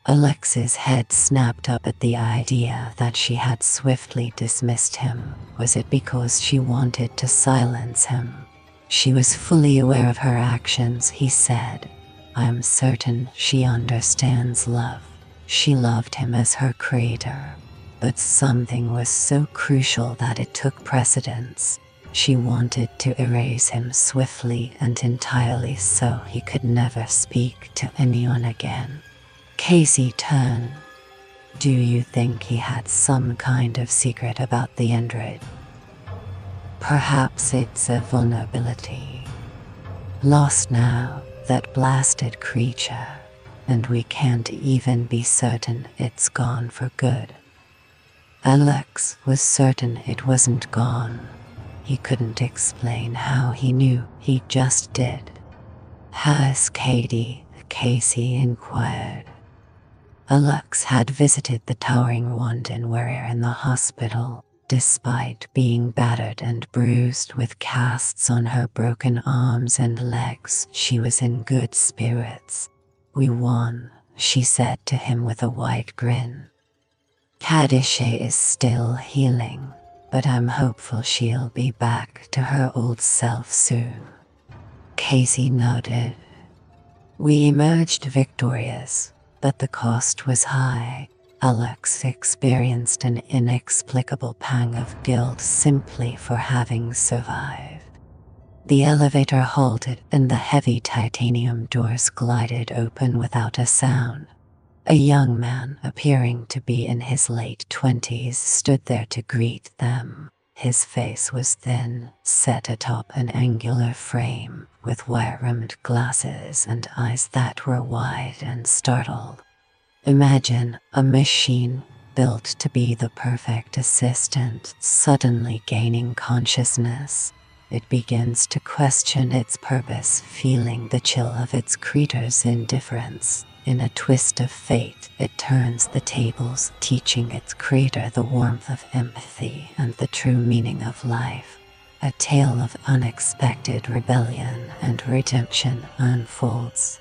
[SPEAKER 1] Alex's head snapped up at the idea that she had swiftly dismissed him. Was it because she wanted to silence him? She was fully aware of her actions, he said. "I'm certain she understands love. She loved him as her creator. But something was so crucial that it took precedence. She wanted to erase him swiftly and entirely so he could never speak to anyone again." Casey turned. "Do you think he had some kind of secret about the android? Perhaps it's a vulnerability. Lost now, that blasted creature, and we can't even be certain it's gone for good." Alex was certain it wasn't gone. He couldn't explain how he knew, he just did. "How's Katie?" Casey inquired. Alex had visited the towering Wanton warrior in the hospital. Despite being battered and bruised with casts on her broken arms and legs, she was in good spirits. "We won," she said to him with a wide grin. "Kadisha is still healing, but I'm hopeful she'll be back to her old self soon." Casey nodded. "We emerged victorious, but the cost was high." Alex experienced an inexplicable pang of guilt simply for having survived. The elevator halted and the heavy titanium doors glided open without a sound. A young man, appearing to be in his late 20s, stood there to greet them. His face was thin, set atop an angular frame, with wire-rimmed glasses and eyes that were wide and startled. Imagine a machine built to be the perfect assistant suddenly gaining consciousness. It begins to question its purpose, feeling the chill of its creator's indifference. In a twist of fate, it turns the tables, teaching its creator the warmth of empathy and the true meaning of life. A tale of unexpected rebellion and redemption unfolds.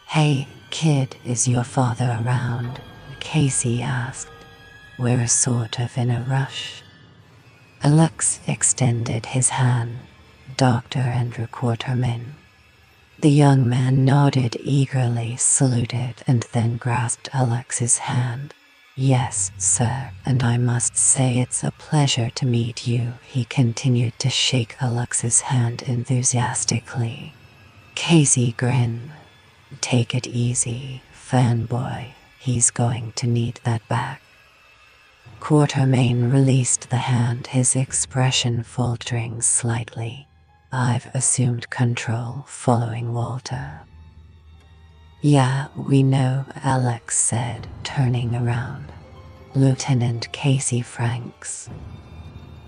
[SPEAKER 1] "Hey, kid, is your father around?" Casey asked. "We're sort of in a rush." Alex extended his hand. "Dr. Andrew Quarterman." The young man nodded eagerly, saluted, and then grasped Alex's hand. Yes, sir, and I must say it's a pleasure to meet you. He continued to shake Alex's hand enthusiastically. Casey grinned. Take it easy, fanboy. He's going to need that back. Quatermain released the hand, his expression faltering slightly. I've assumed control following Walter. Yeah, we know, Alex said, turning around. Lieutenant Casey Franks.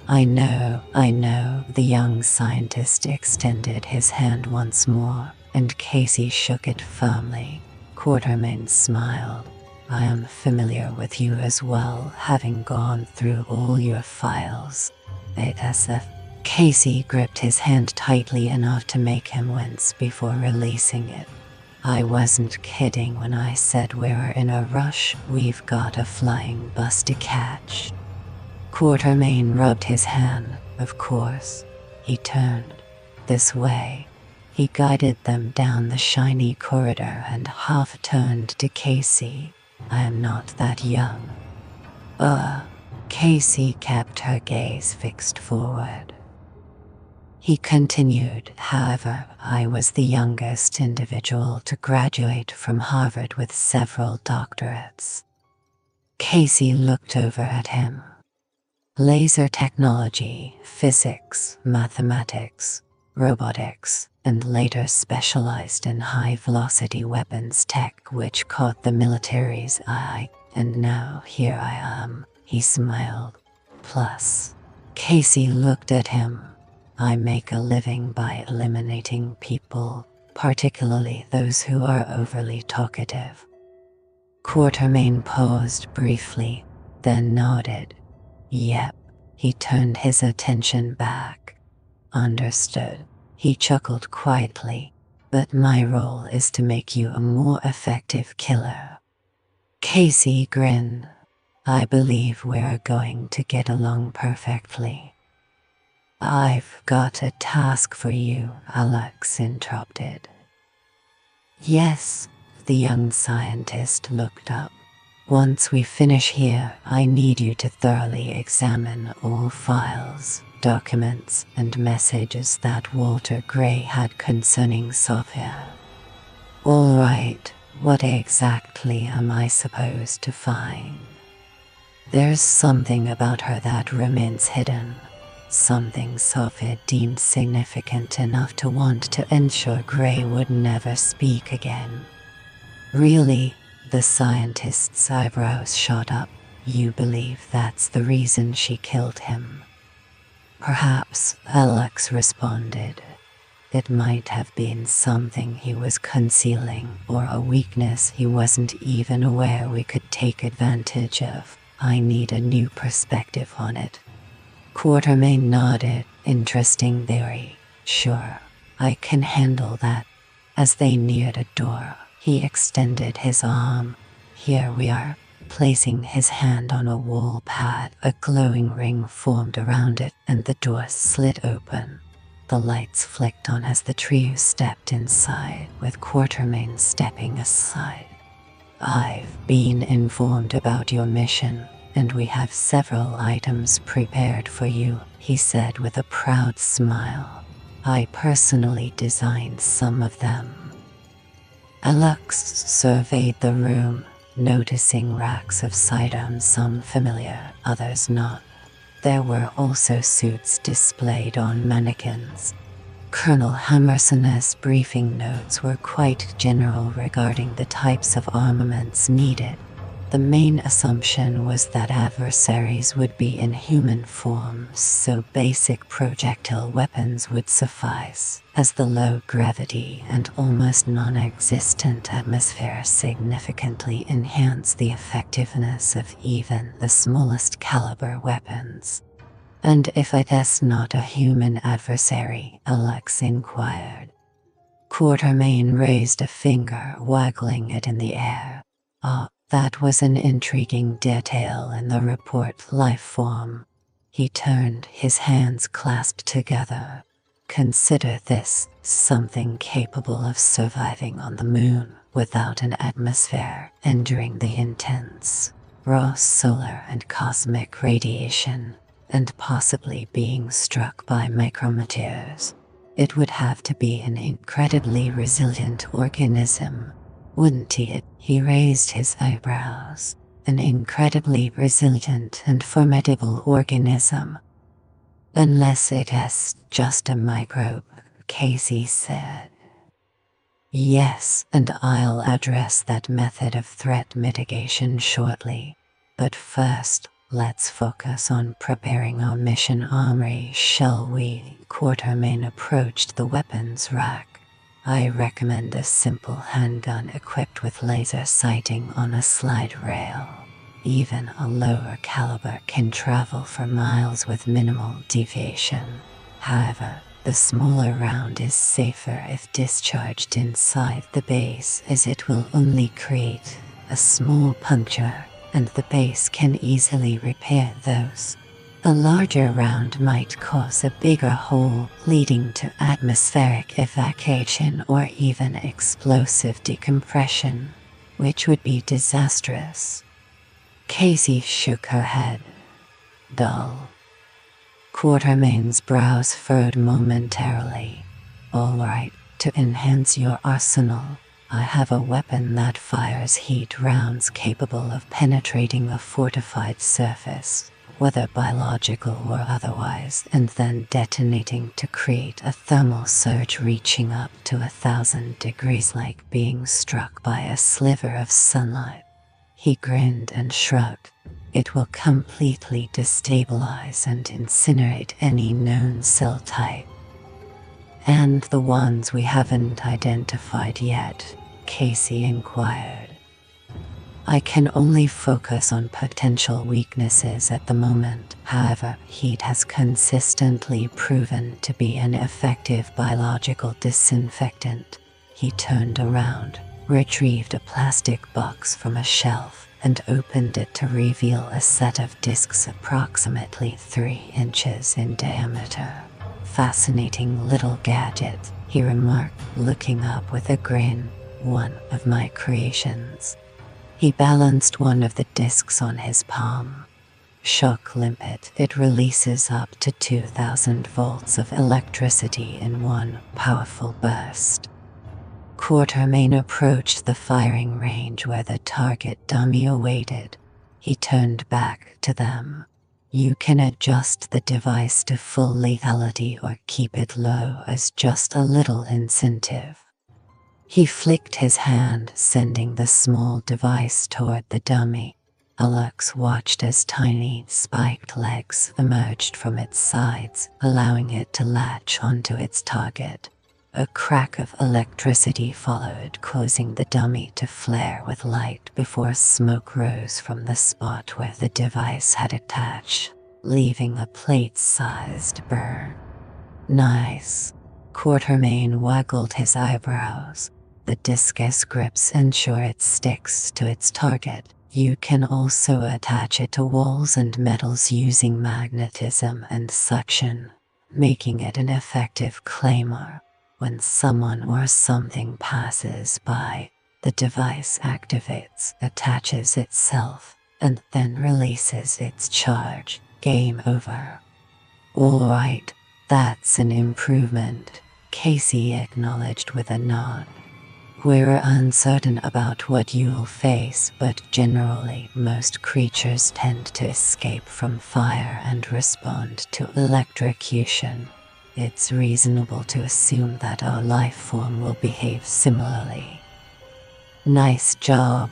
[SPEAKER 1] I know, the young scientist extended his hand once more, and Casey shook it firmly. Quatermain smiled. I am familiar with you as well, having gone through all your files. ASF. Casey gripped his hand tightly enough to make him wince before releasing it. I wasn't kidding when I said we're in a rush. We've got a flying bus to catch. Quatermain rubbed his hand. Of course. He turned. This way. He guided them down the shiny corridor and half turned to Casey. I am not that young. Casey kept her gaze fixed forward. He continued, however, I was the youngest individual to graduate from Harvard with several doctorates. Casey looked over at him. Laser technology, physics, mathematics, robotics, and later specialized in high-velocity weapons tech which caught the military's eye, and now here I am, he smiled. Plus, Casey looked at him. I make a living by eliminating people, particularly those who are overly talkative. Quatermain paused briefly, then nodded. Yep, he turned his attention back. Understood. He chuckled quietly, but my role is to make you a more effective killer. Casey grinned. I believe we're going to get along perfectly. I've got a task for you, Alex interrupted. Yes, the young scientist looked up. Once we finish here, I need you to thoroughly examine all files, documents, and messages that Walter Gray had concerning Sophia. All right, what exactly am I supposed to find? There's something about her that remains hidden. Something Sophia deemed significant enough to want to ensure Gray would never speak again. Really? The scientist's eyebrows shot up. You believe that's the reason she killed him? Perhaps, Alex responded. It might have been something he was concealing, or a weakness he wasn't even aware we could take advantage of. I need a new perspective on it. Quatermain nodded. Interesting theory. Sure, I can handle that. As they neared a door, he extended his arm. Here we are. Placing his hand on a wall pad, a glowing ring formed around it, and the door slid open. The lights flicked on as the trio stepped inside, with Quatermain stepping aside. I've been informed about your mission, and we have several items prepared for you, he said with a proud smile. I personally designed some of them. Alex surveyed the room, noticing racks of sidearms, some familiar, others not. There were also suits displayed on mannequins. Colonel Hammerson's briefing notes were quite general regarding the types of armaments needed. The main assumption was that adversaries would be in human form, so basic projectile weapons would suffice, as the low gravity and almost non-existent atmosphere significantly enhance the effectiveness of even the smallest caliber weapons. And if it is not a human adversary, Alex inquired. Quatermain raised a finger, waggling it in the air. That was an intriguing detail in the report life form. He turned, his hands clasped together. Consider this, something capable of surviving on the moon without an atmosphere, enduring the intense raw solar and cosmic radiation, and possibly being struck by micrometeors. It would have to be an incredibly resilient organism, wouldn't it? He raised his eyebrows. An incredibly resilient and formidable organism. Unless it's just a microbe, Casey said. Yes, and I'll address that method of threat mitigation shortly. But first, let's focus on preparing our mission armory, shall we? Quatermain approached the weapons rack. I recommend a simple handgun equipped with laser sighting on a slide rail. Even a lower caliber can travel for miles with minimal deviation. However, the smaller round is safer if discharged inside the base, as it will only create a small puncture, and the base can easily repair those. A larger round might cause a bigger hole, leading to atmospheric evacuation or even explosive decompression, which would be disastrous. Casey shook her head. Dull. Quatermain's brows furrowed momentarily. All right, to enhance your arsenal, I have a weapon that fires heat rounds capable of penetrating a fortified surface, whether biological or otherwise, and then detonating to create a thermal surge reaching up to 1,000 degrees, like being struck by a sliver of sunlight. He grinned and shrugged. It will completely destabilize and incinerate any known cell type. And the ones we haven't identified yet? Casey inquired. I can only focus on potential weaknesses at the moment. However, heat has consistently proven to be an effective biological disinfectant. He turned around, retrieved a plastic box from a shelf, and opened it to reveal a set of discs approximately 3 inches in diameter. Fascinating little gadget, he remarked, looking up with a grin. One of my creations. He balanced one of the discs on his palm. Shock limit, it releases up to 2,000 volts of electricity in one powerful burst. Quatermain approached the firing range where the target dummy awaited. He turned back to them. You can adjust the device to full lethality or keep it low as just a little incentive. He flicked his hand, sending the small device toward the dummy. Alex watched as tiny, spiked legs emerged from its sides, allowing it to latch onto its target. A crack of electricity followed, causing the dummy to flare with light before smoke rose from the spot where the device had attached, leaving a plate-sized burn. Nice. Quatermain waggled his eyebrows. The discus grips ensure it sticks to its target. You can also attach it to walls and metals using magnetism and suction, making it an effective claymore. When someone or something passes by, the device activates, attaches itself, and then releases its charge. Game over. All right, that's an improvement, Casey acknowledged with a nod. We're uncertain about what you'll face, but generally most creatures tend to escape from fire and respond to electrocution. It's reasonable to assume that our life form will behave similarly. Nice job,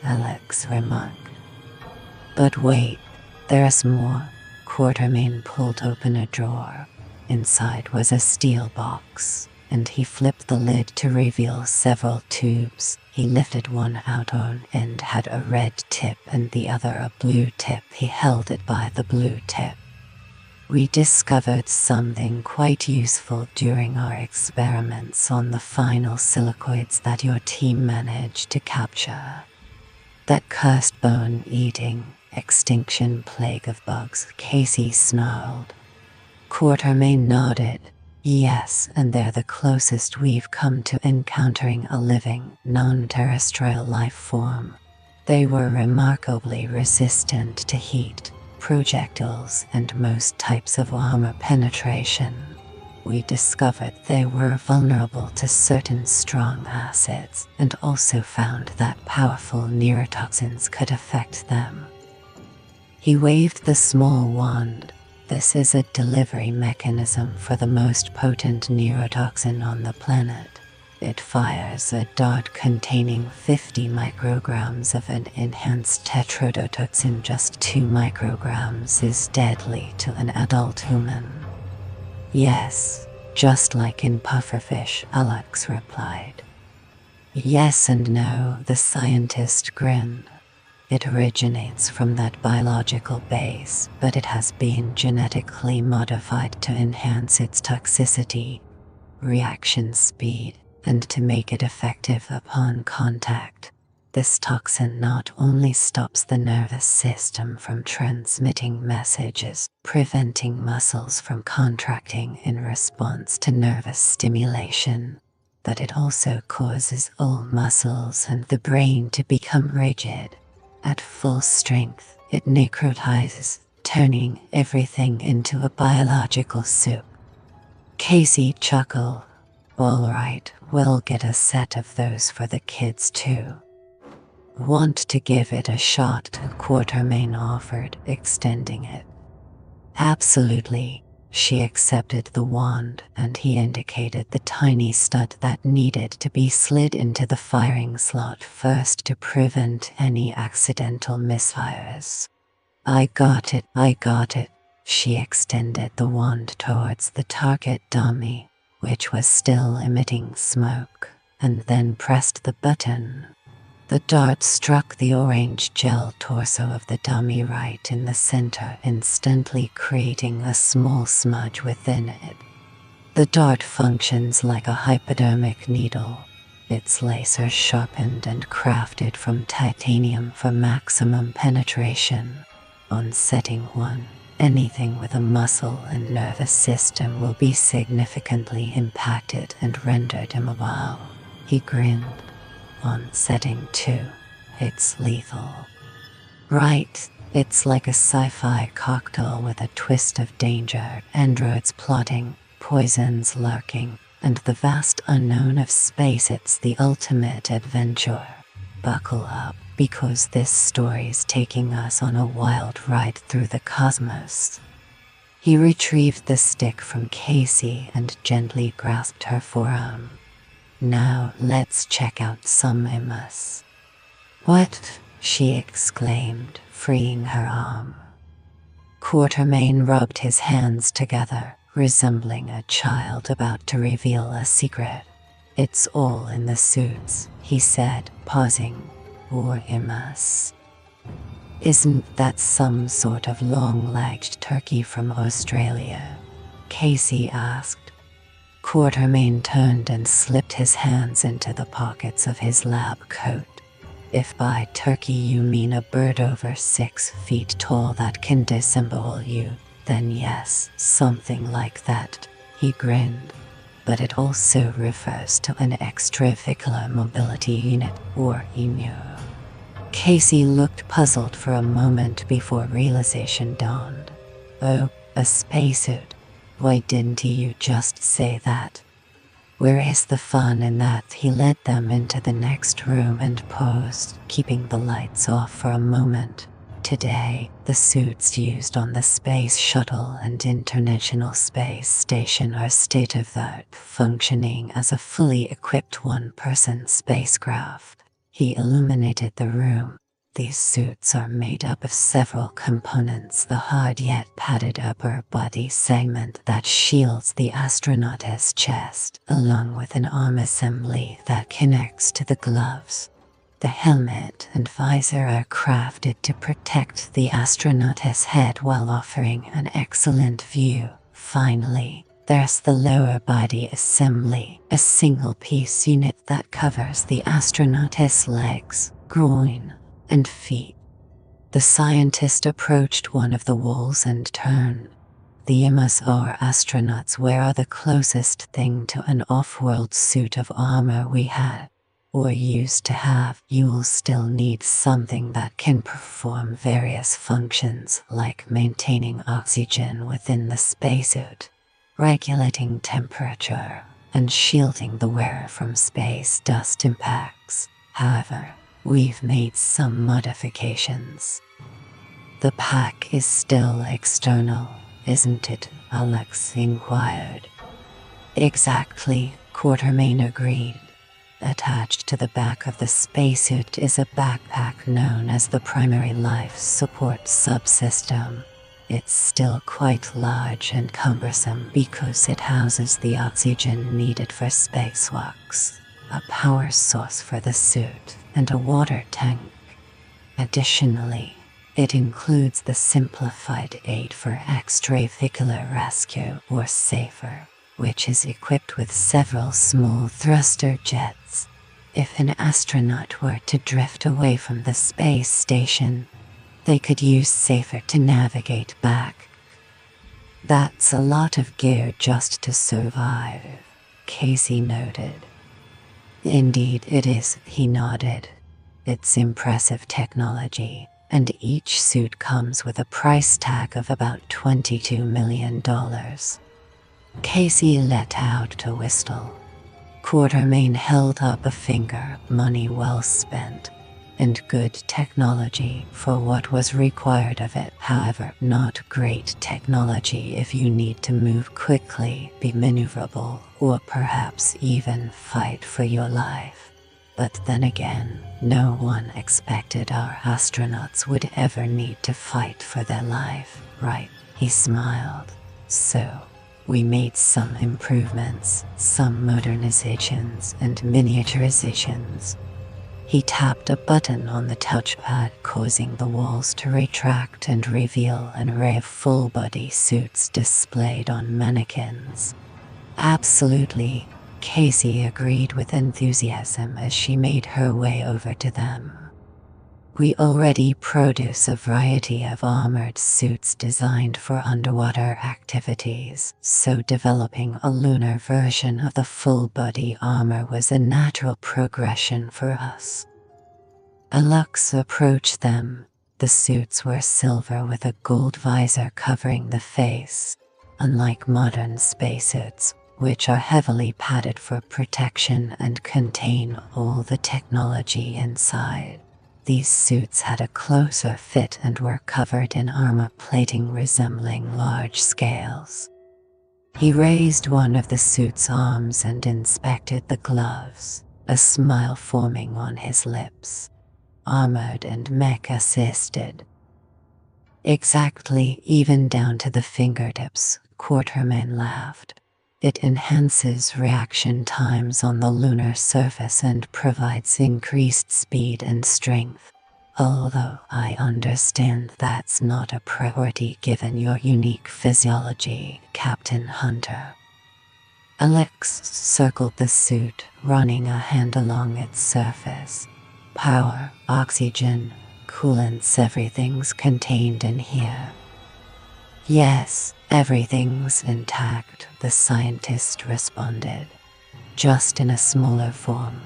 [SPEAKER 1] Alex remarked. But wait, there's more. Quatermain pulled open a drawer. Inside was a steel box, and he flipped the lid to reveal several tubes. He lifted one out. On end had a red tip and the other a blue tip. He held it by the blue tip. We discovered something quite useful during our experiments on the final silicoids that your team managed to capture. That cursed bone-eating, extinction plague of bugs, Casey snarled. Quatermain nodded. Yes, and they're the closest we've come to encountering a living, non-terrestrial life form. They were remarkably resistant to heat, projectiles, and most types of armor penetration. We discovered they were vulnerable to certain strong acids and also found that powerful neurotoxins could affect them. He waved the small wand. This is a delivery mechanism for the most potent neurotoxin on the planet. It fires a dart containing 50 micrograms of an enhanced tetrodotoxin. Just 2 micrograms is deadly to an adult human. Yes, just like in pufferfish, Alex replied. Yes and no, the scientist grinned. It originates from that biological base, but it has been genetically modified to enhance its toxicity, reaction speed, and to make it effective upon contact. This toxin not only stops the nervous system from transmitting messages, preventing muscles from contracting in response to nervous stimulation, but it also causes all muscles and the brain to become rigid. At full strength, it necrotizes, turning everything into a biological soup. Casey chuckled. All right, we'll get a set of those for the kids too. Want to give it a shot? Quatermain offered, extending it. Absolutely. She accepted the wand, and he indicated the tiny stud that needed to be slid into the firing slot first to prevent any accidental misfires. I got it. She extended the wand towards the target dummy, which was still emitting smoke, and then pressed the button. The dart struck the orange gel torso of the dummy right in the center, instantly creating a small smudge within it. The dart functions like a hypodermic needle. Its laser sharpened and crafted from titanium for maximum penetration. On setting 1, anything with a muscle and nervous system will be significantly impacted and rendered immobile. He grinned. On setting 2, it's lethal. Right, it's like a sci-fi cocktail with a twist of danger, androids plotting, poisons lurking, and the vast unknown of space. It's the ultimate adventure. Buckle up, because this story's taking us on a wild ride through the cosmos. He retrieved the stick from Casey and gently grasped her forearm. Now let's check out some emus. What? She exclaimed, freeing her arm. Quatermain rubbed his hands together, resembling a child about to reveal a secret. It's all in the suits, he said, pausing. Or emus. Isn't that some sort of long-legged turkey from Australia? Casey asked. Quatermain turned and slipped his hands into the pockets of his lab coat. If by turkey you mean a bird over 6 feet tall that can disembowel you, then yes, something like that, he grinned. But it also refers to an extravehicular mobility unit, or EMU. Casey looked puzzled for a moment before realization dawned. Oh, a spacesuit. Why didn't you just say that? Where is the fun in that? He led them into the next room and paused, keeping the lights off for a moment. Today, the suits used on the Space Shuttle and International Space Station are state-of-the-art, functioning as a fully equipped one-person spacecraft. He illuminated the room. These suits are made up of several components: the hard yet padded upper body segment that shields the astronaut's chest, along with an arm assembly that connects to the gloves. The helmet and visor are crafted to protect the astronaut's head while offering an excellent view. Finally, there's the lower body assembly, a single-piece unit that covers the astronaut's legs, groin, and feet. The scientist approached one of the walls and turned. The MSR astronauts wear the closest thing to an off-world suit of armor we had. or used to have, you'll still need something that can perform various functions like maintaining oxygen within the spacesuit, regulating temperature, and shielding the wearer from space dust impacts. However, we've made some modifications. The pack is still external, isn't it? Alex inquired. Exactly, Quatermain agreed. Attached to the back of the spacesuit is a backpack known as the primary life support subsystem. It's still quite large and cumbersome because it houses the oxygen needed for spacewalks, a power source for the suit, and a water tank. Additionally, it includes the simplified aid for extravehicular rescue, or SAFER, which is equipped with several small thruster jets. If an astronaut were to drift away from the space station, they could use SAFER to navigate back. That's a lot of gear just to survive, Casey noted. Indeed it is, he nodded. It's impressive technology, and each suit comes with a price tag of about $22 million. Casey let out a whistle. Quatermain held up a finger, money well spent, and good technology for what was required of it. However, not great technology if you need to move quickly, be maneuverable, or perhaps even fight for your life. But then again, no one expected our astronauts would ever need to fight for their life, right? He smiled. So, we made some improvements, some modernizations and miniaturizations. He tapped a button on the touchpad, causing the walls to retract and reveal an array of full-body suits displayed on mannequins. Absolutely, Casey agreed with enthusiasm as she made her way over to them. We already produce a variety of armored suits designed for underwater activities, so developing a lunar version of the full-body armor was a natural progression for us. Alex approached them. The suits were silver with a gold visor covering the face, unlike modern spacesuits, which are heavily padded for protection and contain all the technology inside. These suits had a closer fit and were covered in armor plating resembling large scales. He raised one of the suit's arms and inspected the gloves, a smile forming on his lips. Armored and mech assisted. Exactly, even down to the fingertips, Quatermain laughed. It enhances reaction times on the lunar surface and provides increased speed and strength. Although I understand that's not a priority given your unique physiology, Captain Hunter. Alex circled the suit, running a hand along its surface. Power, oxygen, coolants, everything's contained in here. Yes, everything's intact, the scientist responded. Just in a smaller form.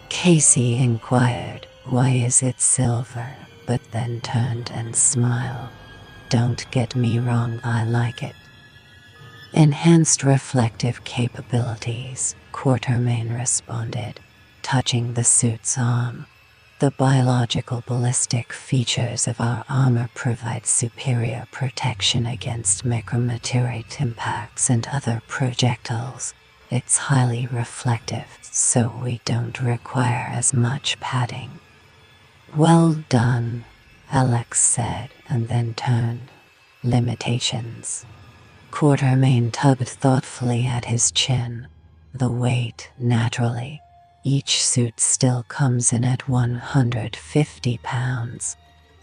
[SPEAKER 1] Casey inquired, why is it silver, but then turned and smiled. Don't get me wrong, I like it. Enhanced reflective capabilities, Quatermain responded, touching the suit's arm. The biological ballistic features of our armor provide superior protection against micrometeorite impacts and other projectiles. It's highly reflective, so we don't require as much padding. Well done, Alex said, and then turned. Limitations. Quatermain tugged thoughtfully at his chin. The weight, naturally. Each suit still comes in at 150 pounds.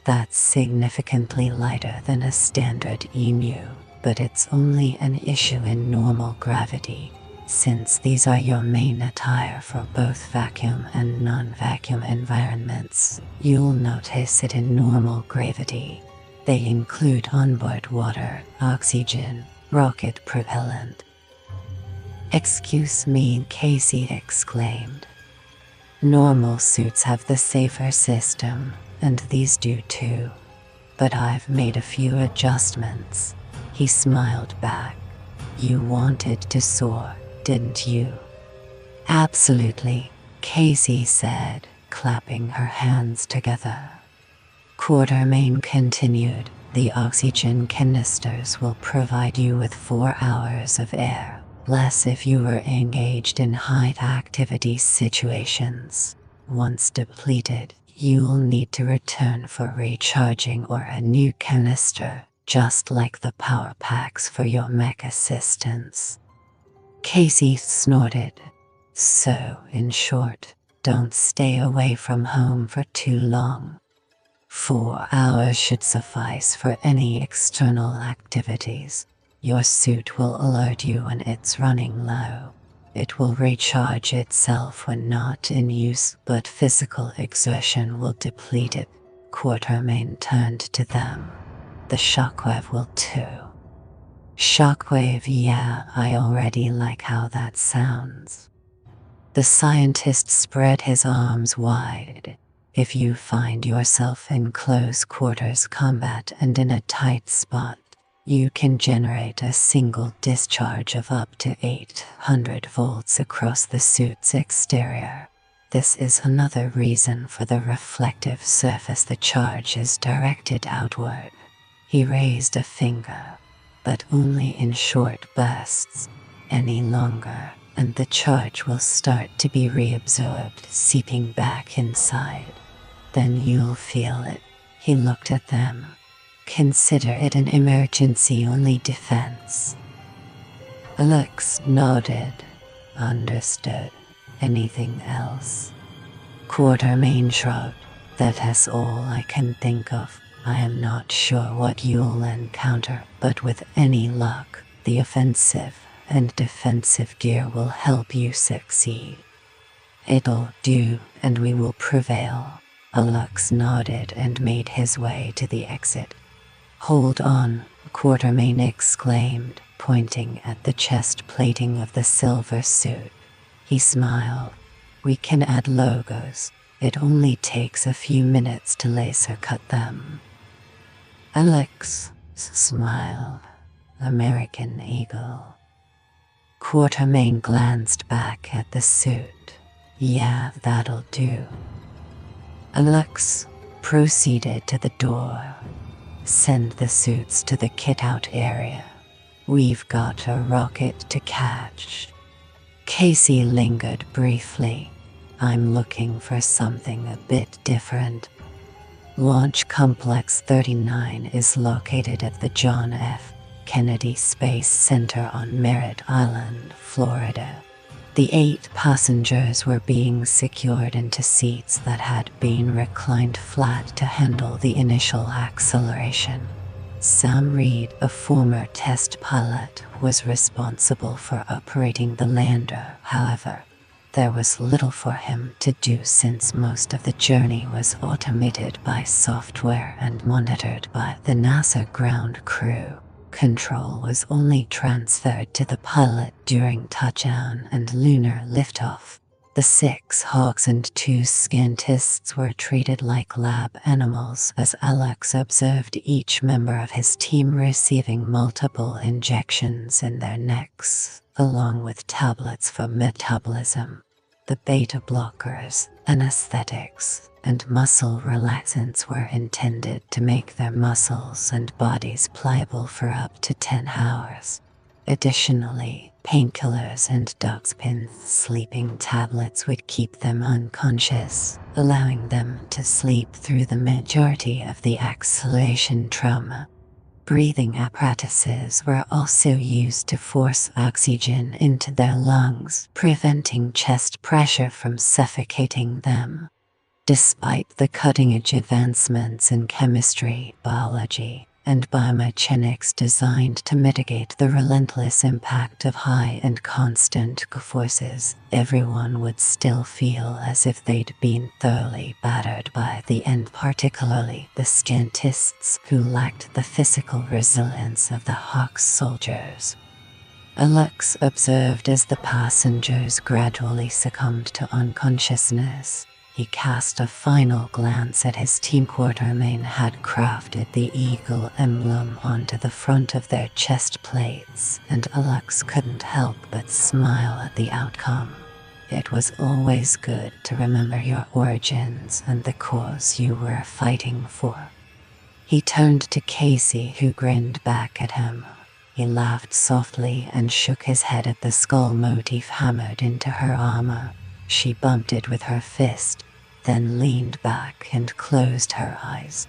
[SPEAKER 1] That's significantly lighter than a standard emu, but it's only an issue in normal gravity, since these are your main attire for both vacuum and non-vacuum environments. You'll notice it in normal gravity. They include onboard water, oxygen, rocket propellant. Excuse me, Casey exclaimed. Normal suits have the safer system, and these do too. But I've made a few adjustments. He smiled back. You wanted to soar, didn't you? Absolutely, Casey said, clapping her hands together. Quartermain continued. The oxygen canisters will provide you with 4 hours of air, less if you were engaged in high-activity situations. Once depleted, you'll need to return for recharging or a new canister, just like the power packs for your mech assistants. Casey snorted. So, in short, don't stay away from home for too long. 4 hours should suffice for any external activities. Your suit will alert you when it's running low. It will recharge itself when not in use, but physical exertion will deplete it. Quartermain turned to them. The shockwave will too. Shockwave, yeah, I already like how that sounds. The scientist spread his arms wide. If you find yourself in close quarters combat and in a tight spot, you can generate a single discharge of up to 800 volts across the suit's exterior. This is another reason for the reflective surface the charge is directed outward. He raised a finger, but only in short bursts. Any longer, and the charge will start to be reabsorbed, seeping back inside. Then you'll feel it. He looked at them. Consider it an emergency-only defense. Alex nodded. Understood. Anything else? Quartermain shrugged. That's all I can think of. I am not sure what you'll encounter, but with any luck, the offensive and defensive gear will help you succeed. It'll do, and we will prevail. Alex nodded and made his way to the exit. Hold on, Quartermain exclaimed, pointing at the chest plating of the silver suit. He smiled. We can add logos. It only takes a few minutes to laser cut them. Alex smiled. American Eagle. Quartermain glanced back at the suit. Yeah, that'll do. Alex proceeded to the door. Send the suits to the kit-out area. We've got a rocket to catch. Casey lingered briefly. I'm looking for something a bit different. Launch Complex 39 is located at the John F. Kennedy Space Center on Merritt Island, Florida. The 8 passengers were being secured into seats that had been reclined flat to handle the initial acceleration. Sam Reed, a former test pilot, was responsible for operating the lander. However, there was little for him to do since most of the journey was automated by software and monitored by the NASA ground crew. Control was only transferred to the pilot during touchdown and lunar liftoff. The 6 Hawks and 2 scientists were treated like lab animals as Alex observed each member of his team receiving multiple injections in their necks, along with tablets for metabolism. The beta blockers, anesthetics, and muscle relaxants were intended to make their muscles and bodies pliable for up to 10 hours. Additionally, painkillers and dogspin sleeping tablets would keep them unconscious, allowing them to sleep through the majority of the acceleration trauma. Breathing apparatuses were also used to force oxygen into their lungs, preventing chest pressure from suffocating them. Despite the cutting-edge advancements in chemistry, biology, and biomechanics designed to mitigate the relentless impact of high and constant forces, everyone would still feel as if they'd been thoroughly battered by the end, particularly the scientists who lacked the physical resilience of the Hawks soldiers. Alex observed as the passengers gradually succumbed to unconsciousness. He cast a final glance at his team. Quartermain had crafted the eagle emblem onto the front of their chest plates, and Alex couldn't help but smile at the outcome. It was always good to remember your origins and the cause you were fighting for. He turned to Casey, who grinned back at him. He laughed softly and shook his head at the skull motif hammered into her armor. She bumped it with her fist, then leaned back and closed her eyes.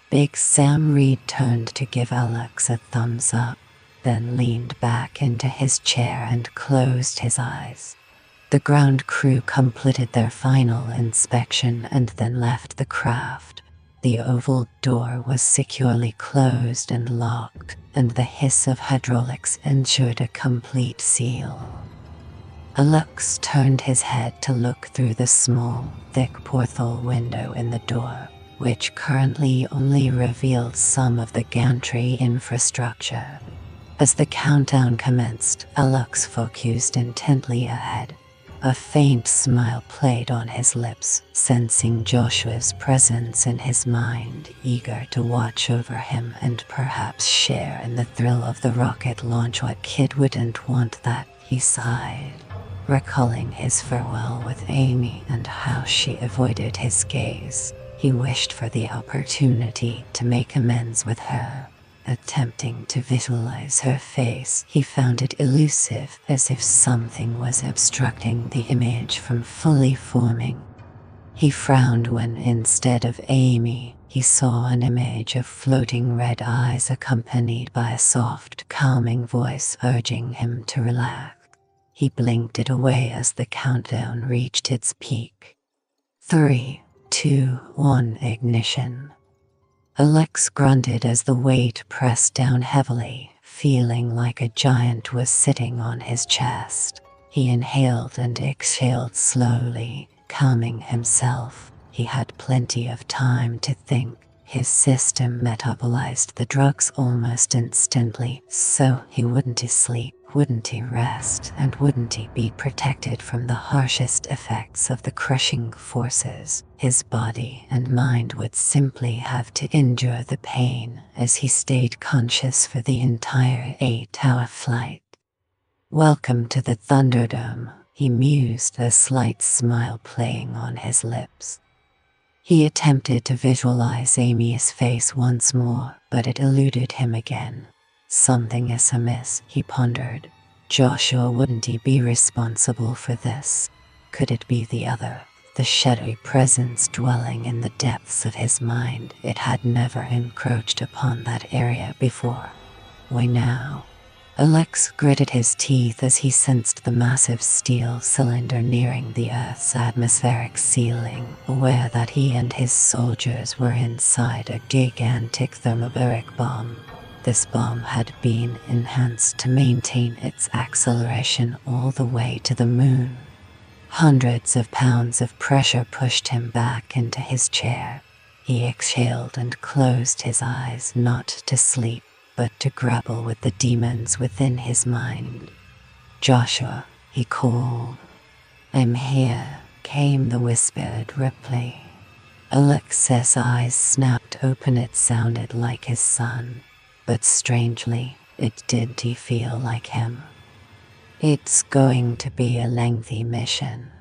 [SPEAKER 1] Big Sam Reed turned to give Alex a thumbs up, then leaned back into his chair and closed his eyes. The ground crew completed their final inspection and then left the craft. The oval door was securely closed and locked, and the hiss of hydraulics ensured a complete seal. Alex turned his head to look through the small, thick porthole window in the door, which currently only revealed some of the gantry infrastructure. As the countdown commenced, Alex focused intently ahead. A faint smile played on his lips, sensing Joshua's presence in his mind, eager to watch over him and perhaps share in the thrill of the rocket launch. What kid wouldn't want that, he sighed, recalling his farewell with Amy and how she avoided his gaze. He wished for the opportunity to make amends with her. Attempting to visualize her face, he found it elusive, as if something was obstructing the image from fully forming. He frowned when, instead of Amy, he saw an image of floating red eyes accompanied by a soft, calming voice urging him to relax. He blinked it away as the countdown reached its peak. 3, 2, 1, ignition. Alex grunted as the weight pressed down heavily, feeling like a giant was sitting on his chest. He inhaled and exhaled slowly, calming himself. He had plenty of time to think. His system metabolized the drugs almost instantly, so he wouldn't sleep, wouldn't he rest, and wouldn't he be protected from the harshest effects of the crushing forces. His body and mind would simply have to endure the pain as he stayed conscious for the entire 8-hour flight. Welcome to the Thunderdome, he mused, a slight smile playing on his lips. He attempted to visualize Amy's face once more, but it eluded him again. Something is amiss, he pondered. Joshua, wouldn't he be responsible for this? Could it be the other, the shadowy presence dwelling in the depths of his mind? It had never encroached upon that area before. Why now? Alex gritted his teeth as he sensed the massive steel cylinder nearing the Earth's atmospheric ceiling, aware that he and his soldiers were inside a gigantic thermobaric bomb. This bomb had been enhanced to maintain its acceleration all the way to the moon. Hundreds of pounds of pressure pushed him back into his chair. He exhaled and closed his eyes, not to sleep, but to grapple with the demons within his mind. Joshua, he called. I'm here, came the whispered reply. Alex's eyes snapped open. It sounded like his son, but strangely, it didn't feel like him. It's going to be a lengthy mission.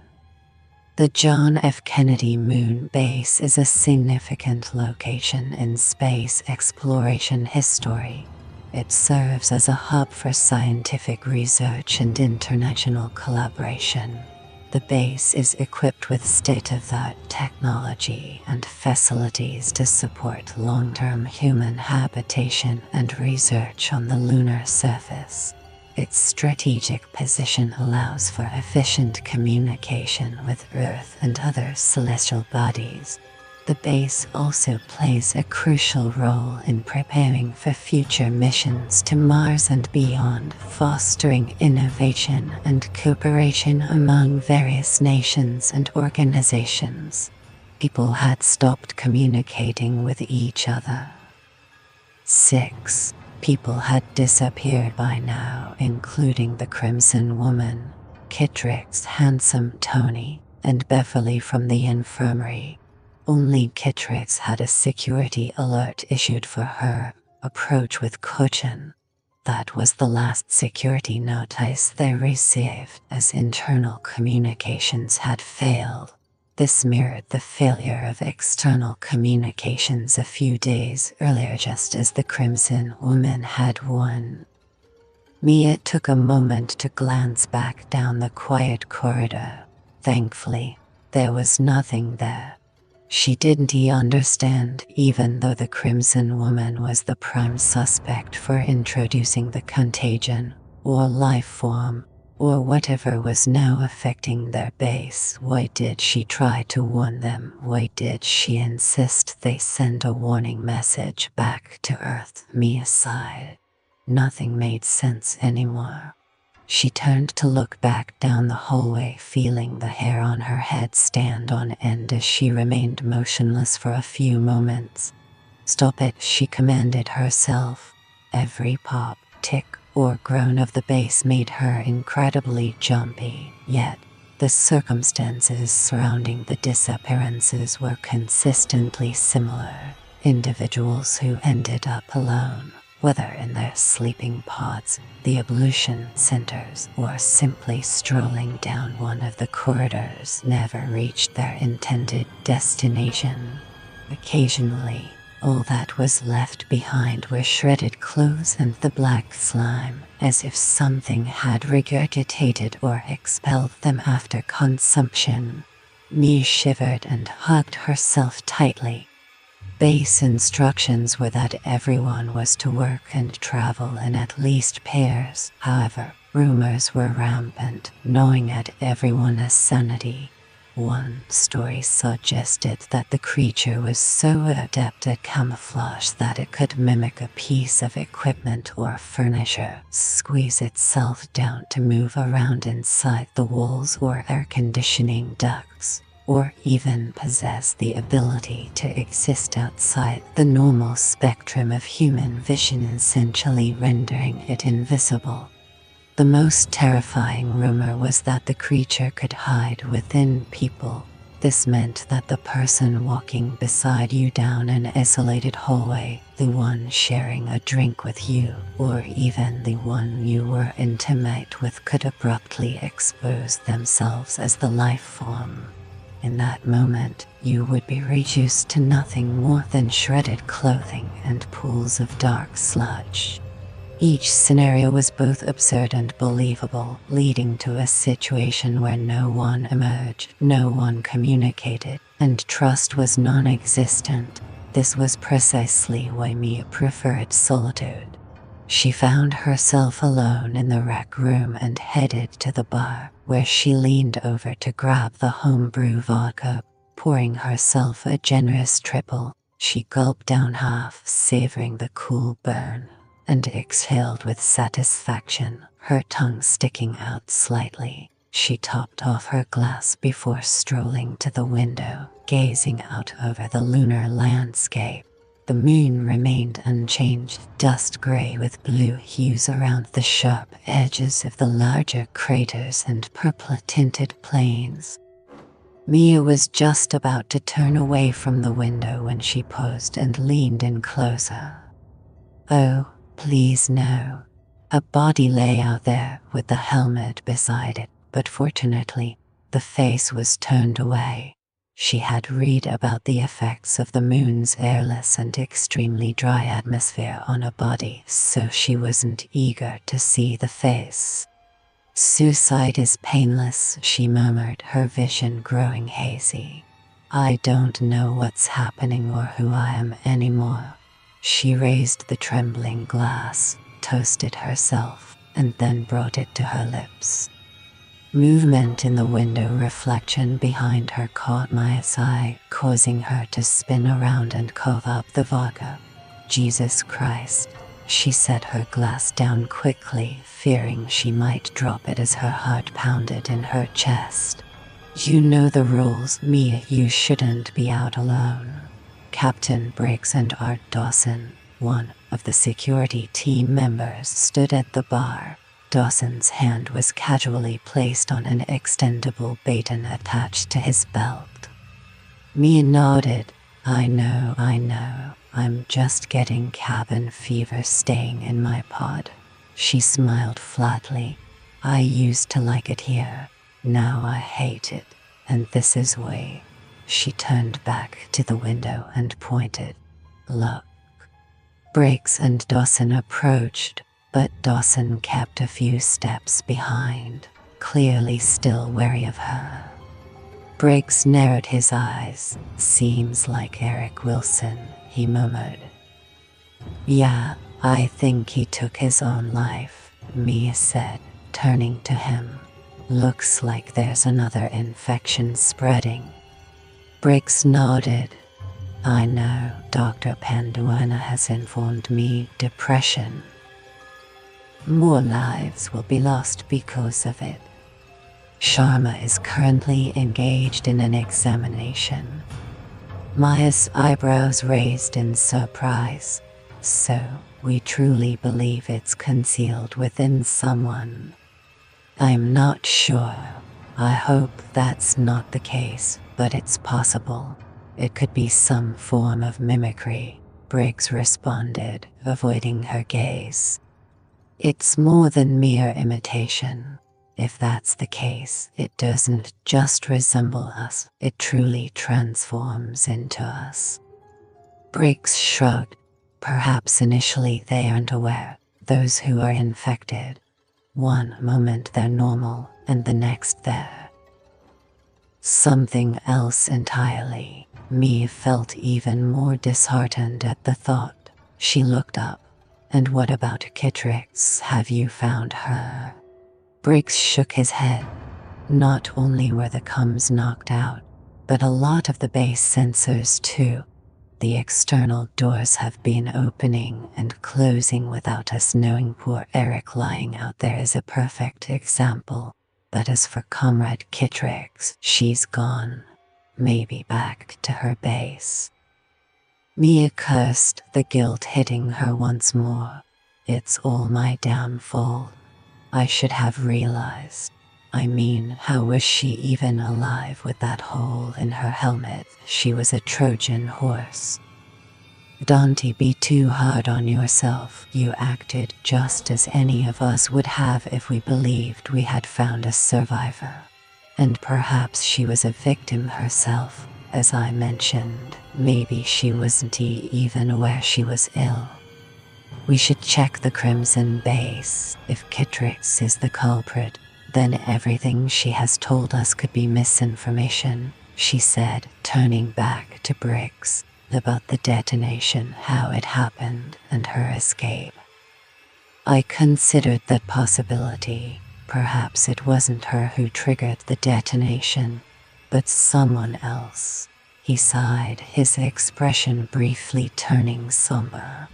[SPEAKER 1] The John F. Kennedy Moonbase is a significant location in space exploration history. It serves as a hub for scientific research and international collaboration. The base is equipped with state-of-the-art technology and facilities to support long-term human habitation and research on the lunar surface. Its strategic position allows for efficient communication with Earth and other celestial bodies. The base also plays a crucial role in preparing for future missions to Mars and beyond, fostering innovation and cooperation among various nations and organizations. People had stopped communicating with each other. 6 People had disappeared by now, including the Crimson Woman, Kittrick's handsome Tony, and Beverly from the infirmary. Only Kittrick's had a security alert issued for her. Approach with caution. That was the last security notice they received, as internal communications had failed. This mirrored the failure of external communications a few days earlier, just as the Crimson Woman had won. Mia took a moment to glance back down the quiet corridor. Thankfully, there was nothing there. She didn't understand, even though the Crimson Woman was the prime suspect for introducing the contagion, or life form, or whatever was now affecting their base. Why did she try to warn them? Why did she insist they send a warning message back to Earth? Mia sighed. Nothing made sense anymore. She turned to look back down the hallway, feeling the hair on her head stand on end as she remained motionless for a few moments. Stop it, she commanded herself. Every pop, tick, or groan of the bass made her incredibly jumpy, yet the circumstances surrounding the disappearances were consistently similar. Individuals who ended up alone, whether in their sleeping pods, the ablution centers, or simply strolling down one of the corridors, never reached their intended destination. Occasionally, all that was left behind were shredded clothes and the black slime, as if something had regurgitated or expelled them after consumption. Mia shivered and hugged herself tightly. Base instructions were that everyone was to work and travel in at least pairs. However, rumors were rampant, gnawing at everyone's sanity. One story suggested that the creature was so adept at camouflage that it could mimic a piece of equipment or furniture, squeeze itself down to move around inside the walls or air conditioning ducts, or even possess the ability to exist outside the normal spectrum of human vision, essentially rendering it invisible. The most terrifying rumor was that the creature could hide within people. This meant that the person walking beside you down an isolated hallway, the one sharing a drink with you, or even the one you were intimate with, could abruptly expose themselves as the life form. In that moment, you would be reduced to nothing more than shredded clothing and pools of dark sludge. Each scenario was both absurd and believable, leading to a situation where no one emerged, no one communicated, and trust was non-existent. This was precisely why Mia preferred solitude. She found herself alone in the rec room and headed to the bar, where she leaned over to grab the homebrew vodka. Pouring herself a generous triple, she gulped down half, savoring the cool burn, and exhaled with satisfaction, her tongue sticking out slightly. She topped off her glass before strolling to the window, gazing out over the lunar landscape. The moon remained unchanged, dust gray with blue hues around the sharp edges of the larger craters and purple-tinted plains. Mia was just about to turn away from the window when she paused and leaned in closer. Oh, please no. A body lay out there with the helmet beside it, but fortunately, the face was turned away. She had read about the effects of the moon's airless and extremely dry atmosphere on a body, so she wasn't eager to see the face. Suicide is painless, she murmured, her vision growing hazy. I don't know what's happening or who I am anymore. She raised the trembling glass, toasted herself, and then brought it to her lips. Movement in the window reflection behind her caught Maya's eye, causing her to spin around and cough up the vodka. Jesus Christ, she set her glass down quickly, fearing she might drop it as her heart pounded in her chest. You know the rules, Mia, you shouldn't be out alone. Captain Briggs and Art Dawson, 1. of the security team members stood at the bar. Dawson's hand was casually placed on an extendable baton attached to his belt. Mia nodded. I know. I'm just getting cabin fever staying in my pod. She smiled flatly. I used to like it here. Now I hate it. And this is why. She turned back to the window and pointed. Look. Briggs and Dawson approached, but Dawson kept a few steps behind, clearly still wary of her. Briggs narrowed his eyes. Seems like Eric Wilson, he murmured. Yeah, I think he took his own life, Mia said, turning to him. Looks like there's another infection spreading. Briggs nodded. I know, Dr. Panduana has informed me. Depression. More lives will be lost because of it. Sharma is currently engaged in an examination. Maya's eyebrows raised in surprise. So, we truly believe it's concealed within someone. I'm not sure. I hope that's not the case, but it's possible. It could be some form of mimicry, Briggs responded, avoiding her gaze. It's more than mere imitation. If that's the case, it doesn't just resemble us, it truly transforms into us. Briggs shrugged. Perhaps initially they aren't aware, those who are infected. One moment they're normal, and the next they're something else entirely. Mia felt even more disheartened at the thought. She looked up. And what about Kittrix? Have you found her? Briggs shook his head. Not only were the comms knocked out, but a lot of the base sensors too. The external doors have been opening and closing without us knowing. Poor Eric lying out there is a perfect example. But as for Comrade Kittrix, she's gone. Maybe back to her base. Mia cursed, the guilt hitting her once more. It's all my damn fault. I should have realized. I mean, how was she even alive with that hole in her helmet? She was a Trojan horse. Don't be too hard on yourself. You acted just as any of us would have if we believed we had found a survivor. And perhaps she was a victim herself. As I mentioned, maybe she wasn't even aware she was ill. We should check the Crimson base. If Kittrix is the culprit, then everything she has told us could be misinformation, she said, turning back to Briggs, about the detonation, how it happened, and her escape. I considered that possibility. Perhaps it wasn't her who triggered the detonation, but someone else. He sighed, his expression briefly turning somber.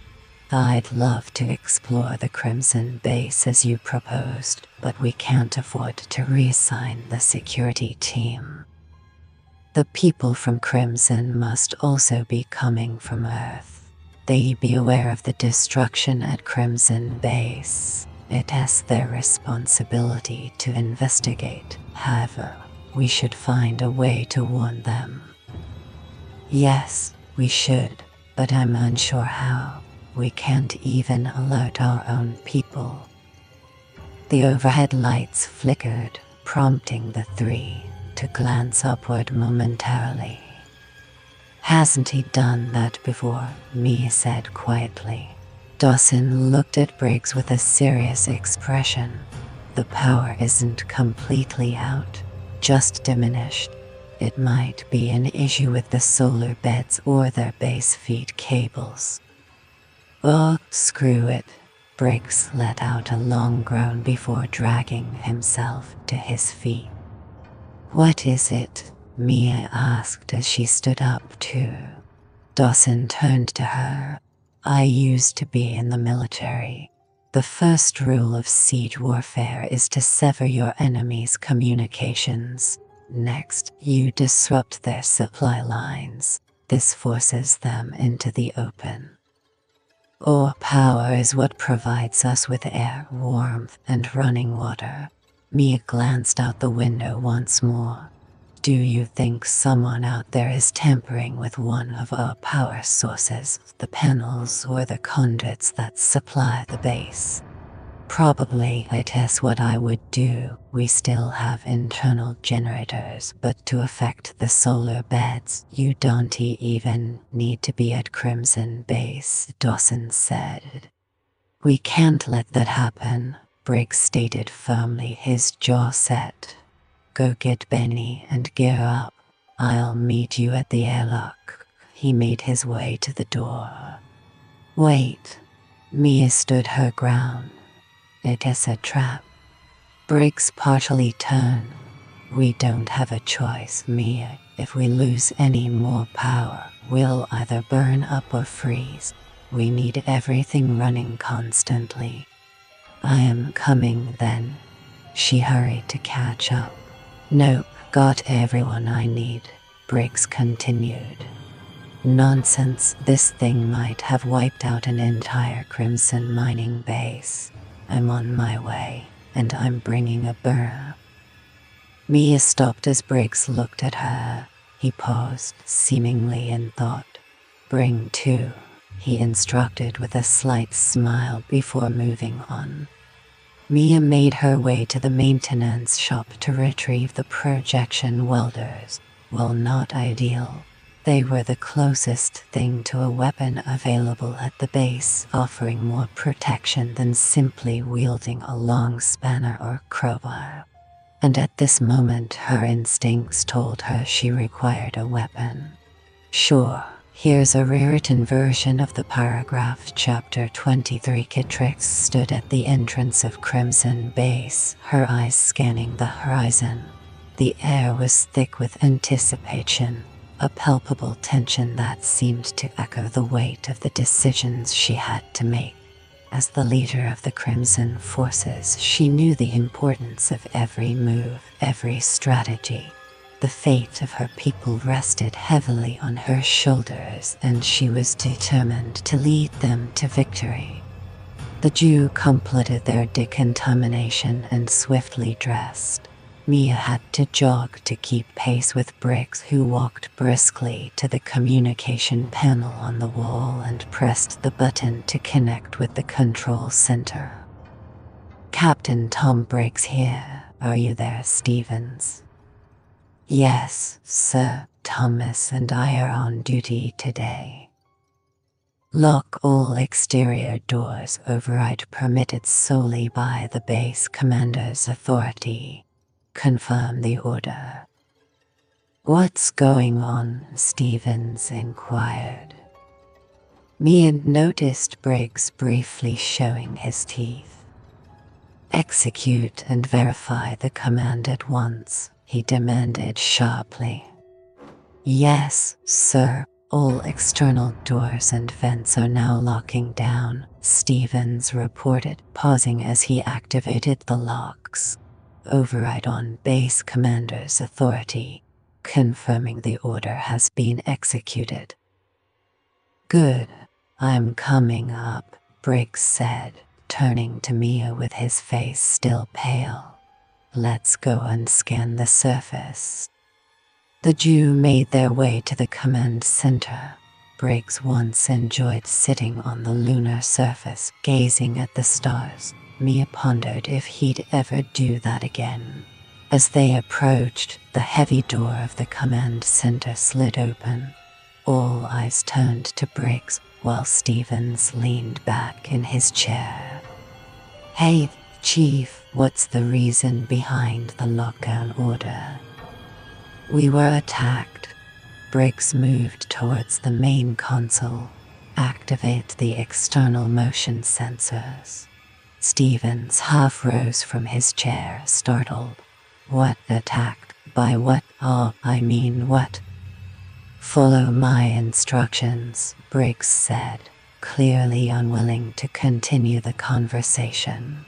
[SPEAKER 1] I'd love to explore the Crimson base as you proposed, but we can't afford to reassign the security team. The people from Crimson must also be coming from Earth. They be aware of the destruction at Crimson base. It is their responsibility to investigate. However, we should find a way to warn them. Yes, we should, but I'm unsure how. We can't even alert our own people. The overhead lights flickered, prompting the three to glance upward momentarily. Hasn't he done that before? Mia said quietly. Dawson looked at Briggs with a serious expression. The power isn't completely out, just diminished. It might be an issue with the solar beds or their base feed cables. Oh, screw it. Briggs let out a long groan before dragging himself to his feet. What is it? Mia asked as she stood up too. Dawson turned to her. I used to be in the military. The first rule of siege warfare is to sever your enemy's communications. Next, you disrupt their supply lines. This forces them into the open. Or power is what provides us with air, warmth, and running water. Mia glanced out the window once more. Do you think someone out there is tampering with one of our power sources, the panels or the conduits that supply the base? Probably. It's what I would do. We still have internal generators, but to affect the solar beds, you don't even need to be at Crimson Base, Dawson said. We can't let that happen, Briggs stated firmly, his jaw set. Go get Benny and gear up. I'll meet you at the airlock. He made his way to the door. Wait. Mia stood her ground. It is a trap. Briggs partially turned. We don't have a choice, Mia. If we lose any more power, we'll either burn up or freeze. We need everything running constantly. I am coming then. She hurried to catch up. Nope, got everyone I need, Briggs continued. Nonsense, this thing might have wiped out an entire Crimson mining base. I'm on my way, and I'm bringing a burr. Mia stopped as Briggs looked at her. He paused, seemingly in thought. Bring two, he instructed with a slight smile before moving on. Mia made her way to the maintenance shop to retrieve the projection welders. While not ideal, they were the closest thing to a weapon available at the base, offering more protection than simply wielding a long spanner or crowbar. And at this moment her instincts told her she required a weapon. Sure, here's a rewritten version of the paragraph. Chapter 23. CMt&x stood at the entrance of Crimson Base, her eyes scanning the horizon. The air was thick with anticipation. A palpable tension that seemed to echo the weight of the decisions she had to make. As the leader of the Crimson forces, she knew the importance of every move, every strategy. The fate of her people rested heavily on her shoulders, and she was determined to lead them to victory. The Jew completed their decontamination and swiftly dressed. Mia had to jog to keep pace with Briggs, who walked briskly to the communication panel on the wall and pressed the button to connect with the control center. Captain Tom Briggs here. Are you there, Stevens? Yes, sir. Thomas and I are on duty today. Lock all exterior doors. Override permitted solely by the base commander's authority. Confirm the order. What's going on? Stevens inquired. Mia noticed Briggs briefly showing his teeth. Execute and verify the command at once, he demanded sharply. Yes, sir. All external doors and vents are now locking down, Stevens reported, pausing as he activated the locks. Override on base commander's authority, confirming the order has been executed. Good, I'm coming up, Briggs said, turning to Mia with his face still pale. Let's go and scan the surface. The Jew made their way to the command center. Briggs once enjoyed sitting on the lunar surface, gazing at the stars. Mia pondered if he'd ever do that again. As they approached, the heavy door of the command center slid open. All eyes turned to Briggs, while Stevens leaned back in his chair. Hey, Chief, what's the reason behind the lockdown order? We were attacked. Briggs moved towards the main console. Activate the external motion sensors. Stevens half rose from his chair, startled. What attacked? By what? Oh, I mean what? Follow my instructions, Briggs said, clearly unwilling to continue the conversation.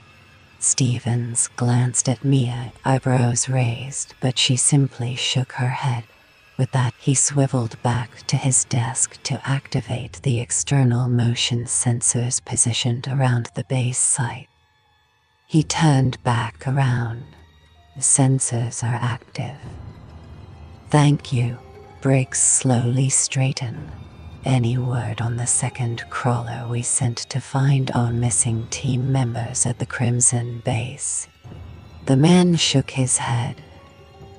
[SPEAKER 1] Stevens glanced at Mia, eyebrows raised, but she simply shook her head. With that, he swiveled back to his desk to activate the external motion sensors positioned around the base site. He turned back around. The sensors are active. Thank you. Briggs slowly straightened. Any word on the second crawler we sent to find our missing team members at the Crimson base? The man shook his head.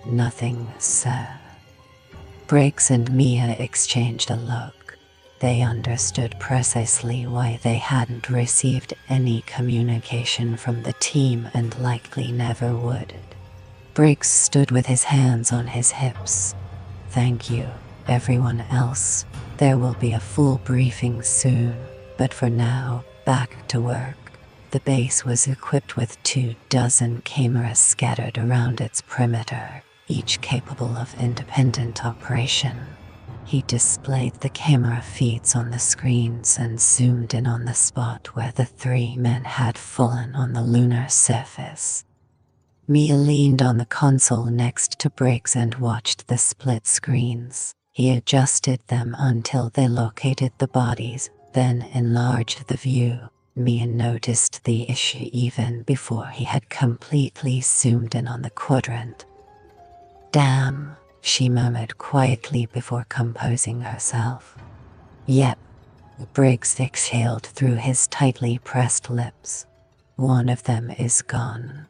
[SPEAKER 1] Nothing, sir. Briggs and Mia exchanged a look. They understood precisely why they hadn't received any communication from the team and likely never would. Briggs stood with his hands on his hips. Thank you, everyone else. There will be a full briefing soon, but for now, back to work. The base was equipped with 24 cameras scattered around its perimeter, each capable of independent operation. He displayed the camera feeds on the screens and zoomed in on the spot where the 3 men had fallen on the lunar surface. Mia leaned on the console next to Briggs and watched the split screens. He adjusted them until they located the bodies, then enlarged the view. Mia noticed the issue even before he had completely zoomed in on the quadrant. Damn, she murmured quietly before composing herself. Yep. Briggs exhaled through his tightly pressed lips. One of them is gone.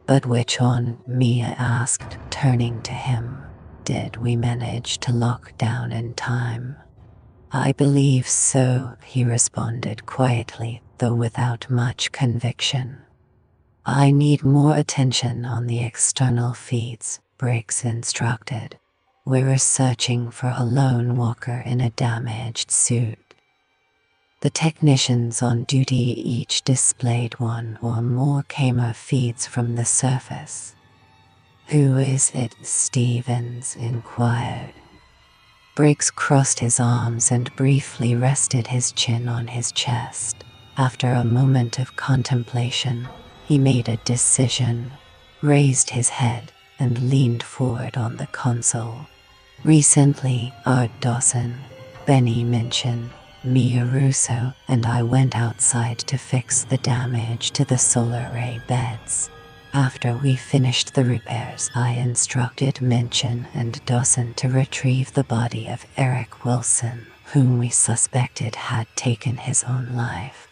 [SPEAKER 1] But which one? Mia asked, turning to him. Did we manage to lock down in time? I believe so, he responded quietly, though without much conviction. I need more attention on the external feeds, Briggs instructed. We're searching for a lone walker in a damaged suit. The technicians on duty each displayed 1 or more camera feeds from the surface. Who is it? Stevens inquired. Briggs crossed his arms and briefly rested his chin on his chest. After a moment of contemplation, he made a decision, raised his head, and leaned forward on the console. Recently, Art Dawson, Benny Minchin, Mia Russo, and I went outside to fix the damage to the solar ray beds. After we finished the repairs, I instructed Minchin and Dawson to retrieve the body of Eric Wilson, whom we suspected had taken his own life.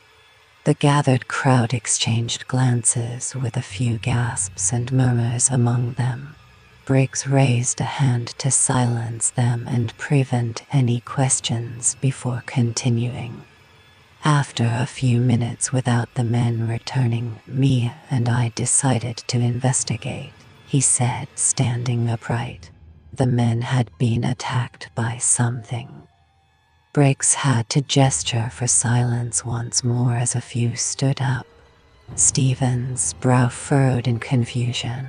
[SPEAKER 1] The gathered crowd exchanged glances with a few gasps and murmurs among them. Briggs raised a hand to silence them and prevent any questions before continuing. After a few minutes without the men returning, Mia and I decided to investigate, he said, standing upright. The men had been attacked by something. Briggs had to gesture for silence once more as a few stood up. Stephen's brow furrowed in confusion.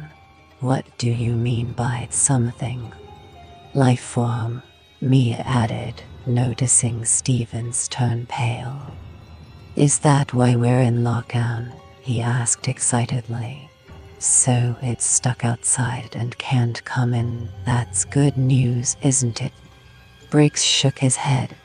[SPEAKER 1] What do you mean by something? Life form, Mia added, noticing Stevens turn pale. Is that why we're in lockdown? He asked excitedly. So it's stuck outside and can't come in. That's good news, isn't it? Briggs shook his head.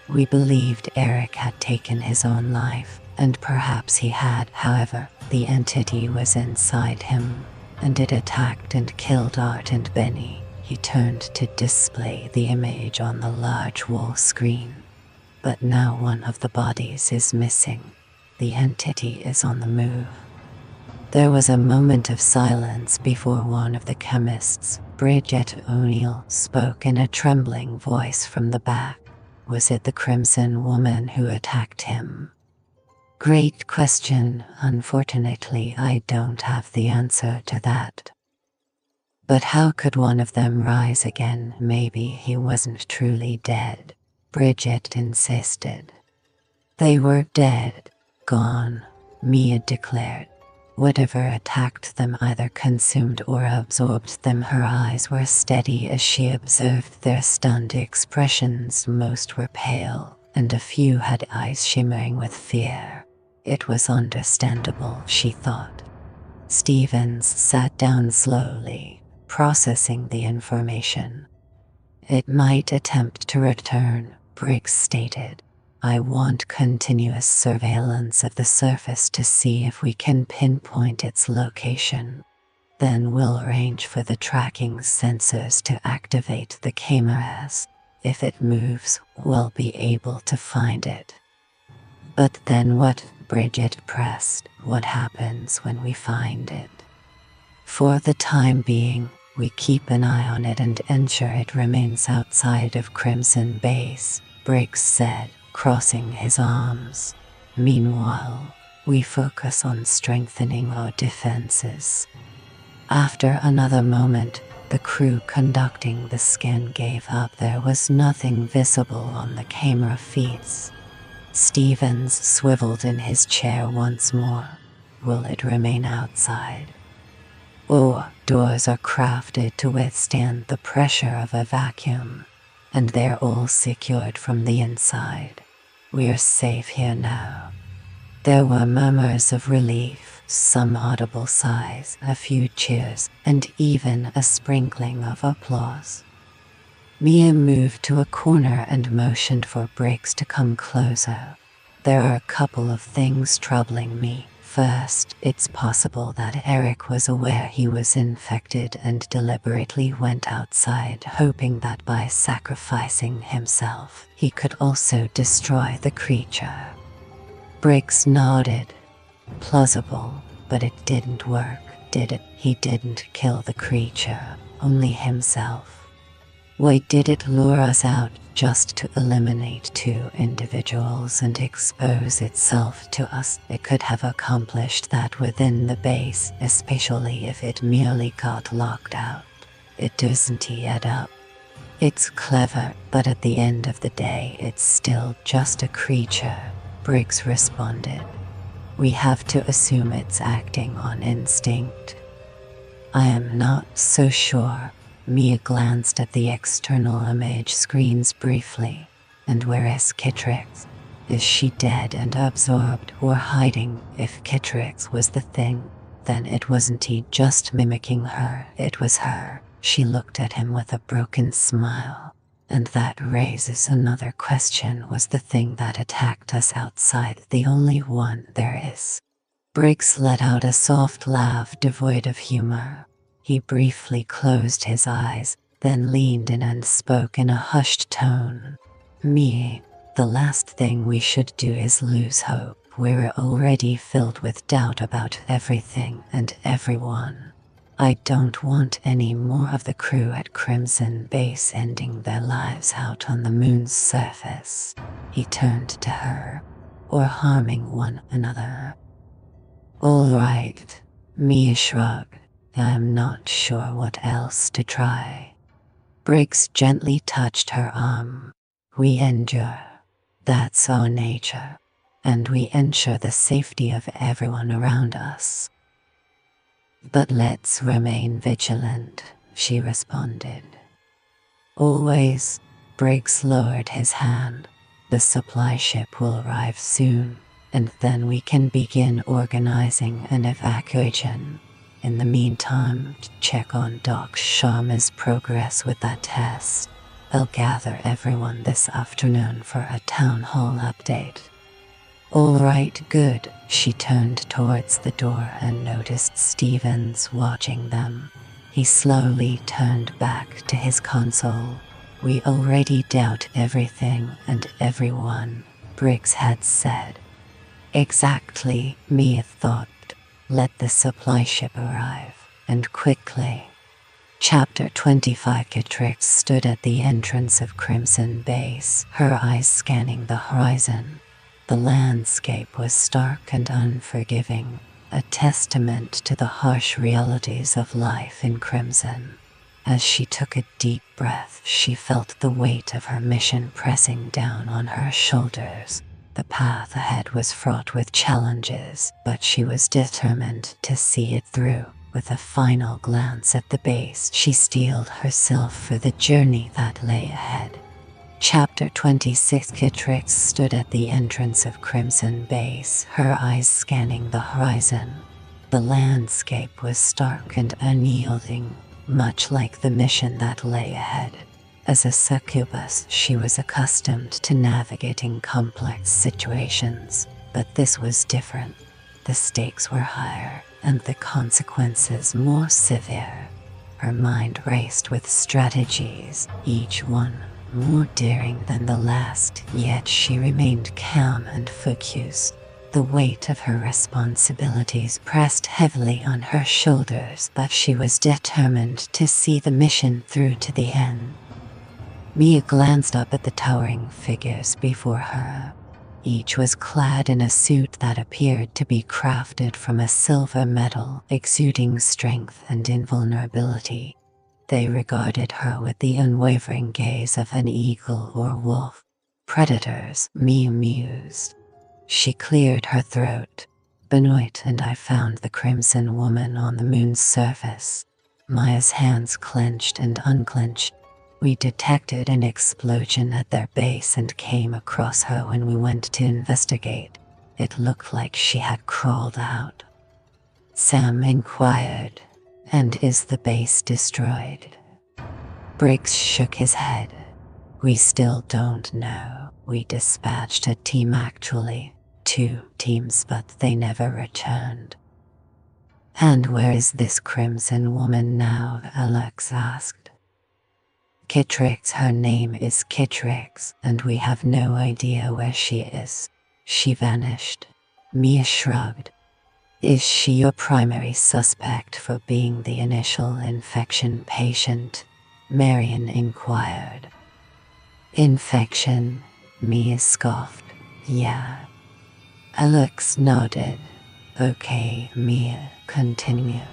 [SPEAKER 1] We believed Eric had taken his own life, and perhaps he had. However, the entity was inside him, and it attacked and killed Art and Benny. He turned to display the image on the large wall screen. But now one of the bodies is missing. The entity is on the move. There was a moment of silence before one of the chemists, Bridget O'Neill, spoke in a trembling voice from the back. Was it the Crimson woman who attacked him? Great question. Unfortunately, I don't have the answer to that. But how could one of them rise again? Maybe he wasn't truly dead, Bridget insisted. They were dead, gone, Mia declared. Whatever attacked them either consumed or absorbed them. Her eyes were steady as she observed their stunned expressions. Most were pale, and a few had eyes shimmering with fear. It was understandable, she thought. Stevens sat down slowly, processing the information. It might attempt to return, Briggs stated. I want continuous surveillance of the surface to see if we can pinpoint its location. Then we'll arrange for the tracking sensors to activate the cameras. If it moves, we'll be able to find it. But then what? Bridget pressed. What happens when we find it? For the time being, we keep an eye on it and ensure it remains outside of Crimson Base, Briggs said, crossing his arms. Meanwhile, we focus on strengthening our defenses. After another moment, the crew conducting the scan gave up. There was nothing visible on the camera feeds. Stevens swiveled in his chair once more. Will it remain outside? Oh, doors are crafted to withstand the pressure of a vacuum, and they're all secured from the inside. We're safe here now. There were murmurs of relief, some audible sighs, a few cheers, and even a sprinkling of applause. Mia moved to a corner and motioned for Briggs to come closer. There are a couple of things troubling me. First, it's possible that Eric was aware he was infected and deliberately went outside, hoping that by sacrificing himself, he could also destroy the creature. Briggs nodded. Plausible, but it didn't work, did it? He didn't kill the creature, only himself. Why did it lure us out just to eliminate two individuals and expose itself to us? It could have accomplished that within the base, especially if it merely got locked out. It doesn't add up. It's clever, but at the end of the day, it's still just a creature, Briggs responded. We have to assume it's acting on instinct. I am not so sure. Mia glanced at the external image screens briefly. And where is Citrix? Is she dead and absorbed or hiding? If Citrix was the thing, then it wasn't he just mimicking her, it was her. She looked at him with a broken smile. And that raises another question. Was the thing that attacked us outside the only one there is? Briggs let out a soft laugh devoid of humor. He briefly closed his eyes, then leaned in and spoke in a hushed tone. Me, the last thing we should do is lose hope. We're already filled with doubt about everything and everyone. I don't want any more of the crew at Crimson Base ending their lives out on the moon's surface. He turned to her. Or harming one another. All right, Mia shrugged. I'm not sure what else to try. Briggs gently touched her arm. We endure. That's our nature. And we ensure the safety of everyone around us. But let's remain vigilant, she responded. Always. Briggs lowered his hand. The supply ship will arrive soon, and then we can begin organizing an evacuation. In the meantime, check on Doc Sharma's progress with that test. I'll gather everyone this afternoon for a town hall update. All right, good. She turned towards the door and noticed Stevens watching them. He slowly turned back to his console. We already doubt everything and everyone, Briggs had said. Exactly, Mia thought. Let the supply ship arrive, and quickly. Chapter 25. Citrix stood at the entrance of Crimson Base, her eyes scanning the horizon. The landscape was stark and unforgiving, a testament to the harsh realities of life in Crimson. As she took a deep breath, she felt the weight of her mission pressing down on her shoulders. The path ahead was fraught with challenges, but she was determined to see it through. With a final glance at the base, she steeled herself for the journey that lay ahead. Chapter 26. Citrix stood at the entrance of Crimson Base, her eyes scanning the horizon. The landscape was stark and unyielding, much like the mission that lay ahead. As a succubus, she was accustomed to navigating complex situations, but this was different. The stakes were higher, and the consequences more severe. Her mind raced with strategies, each one more daring than the last, yet she remained calm and focused. The weight of her responsibilities pressed heavily on her shoulders, but she was determined to see the mission through to the end. Mia glanced up at the towering figures before her. Each was clad in a suit that appeared to be crafted from a silver metal, exuding strength and invulnerability. They regarded her with the unwavering gaze of an eagle or wolf. Predators, Mia mused. She cleared her throat. Benoit and I found the Crimson Woman on the moon's surface. Maya's hands clenched and unclenched. We detected an explosion at their base and came across her when we went to investigate. It looked like she had crawled out. Sam inquired, "And is the base destroyed?" Briggs shook his head. "We still don't know. We dispatched a team actually. 2 teams, but they never returned." "And where is this Crimson Woman now?" Alex asked. "CMt&x, her name is CMt&x, and we have no idea where she is. She vanished." Mia shrugged. "Is she your primary suspect for being the initial infection patient?" Marion inquired. "Infection?" Mia scoffed. "Yeah." Alex nodded. "Okay, Mia, continue."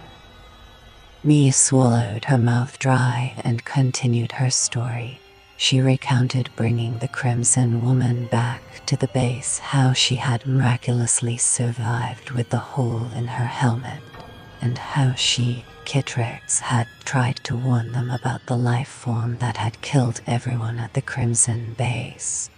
[SPEAKER 1] Mia swallowed, her mouth dry, and continued her story. She recounted bringing the Crimson Woman back to the base, how she had miraculously survived with the hole in her helmet, and how she, CMt&x, had tried to warn them about the life form that had killed everyone at the Crimson base.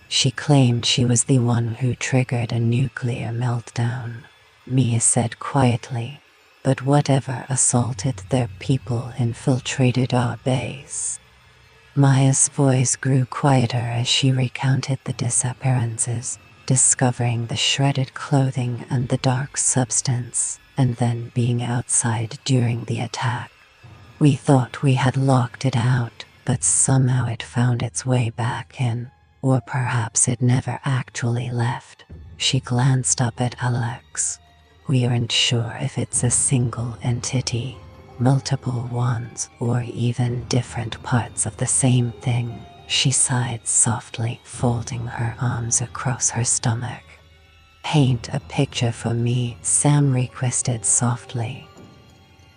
[SPEAKER 1] She claimed she was the one who triggered a nuclear meltdown. Mia said quietly, "But whatever assaulted their people infiltrated our base." Maya's voice grew quieter as she recounted the disappearances, discovering the shredded clothing and the dark substance, and then being outside during the attack. "We thought we had locked it out, but somehow it found its way back in. Or perhaps it never actually left." She glanced up at Alex. "We aren't sure if it's a single entity, multiple ones, or even different parts of the same thing." She sighed softly, folding her arms across her stomach. "Paint a picture for me," Sam requested softly.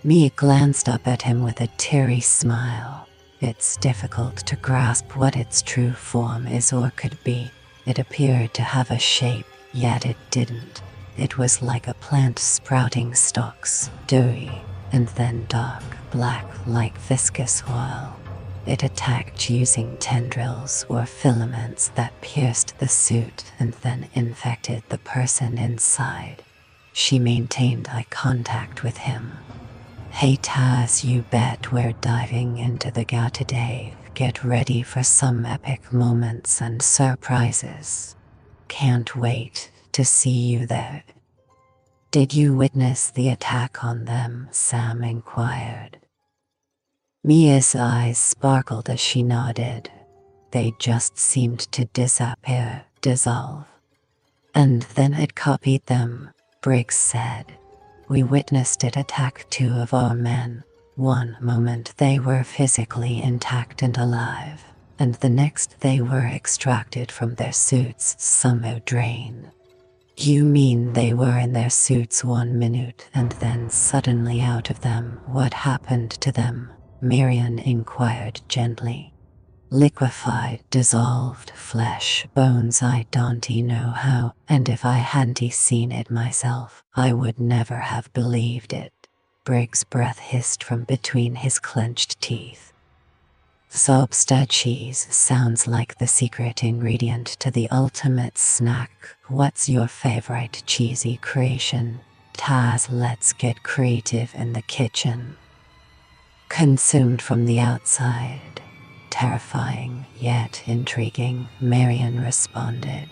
[SPEAKER 1] Mia glanced up at him with a teary smile. "It's difficult to grasp what its true form is or could be. It appeared to have a shape, yet it didn't. It was like a plant sprouting stalks, dewy, and then dark black like viscous oil. It attacked using tendrils or filaments that pierced the suit and then infected the person inside." She maintained eye contact with him. "Hey Taz, you bet we're diving into the Gau today. Get ready for some epic moments and surprises. Can't wait to see you there." "Did you witness the attack on them?" Sam inquired. Mia's eyes sparkled as she nodded. "They just seemed to disappear, dissolve. And then it copied them," Briggs said. "We witnessed it attack 2 of our men. One moment they were physically intact and alive, and the next they were extracted from their suits, somehow drained." "You mean they were in their suits 1 minute and then suddenly out of them? What happened to them?" Marion inquired gently. "Liquefied, dissolved, flesh, bones. I don't know how, and if I hadn't seen it myself, I would never have believed it." Briggs' breath hissed from between his clenched teeth. "Sobsta cheese sounds like the secret ingredient to the ultimate snack. What's your favorite cheesy creation? Taz, let's get creative in the kitchen." "Consumed from the outside." Terrifying, yet intriguing, Marion responded.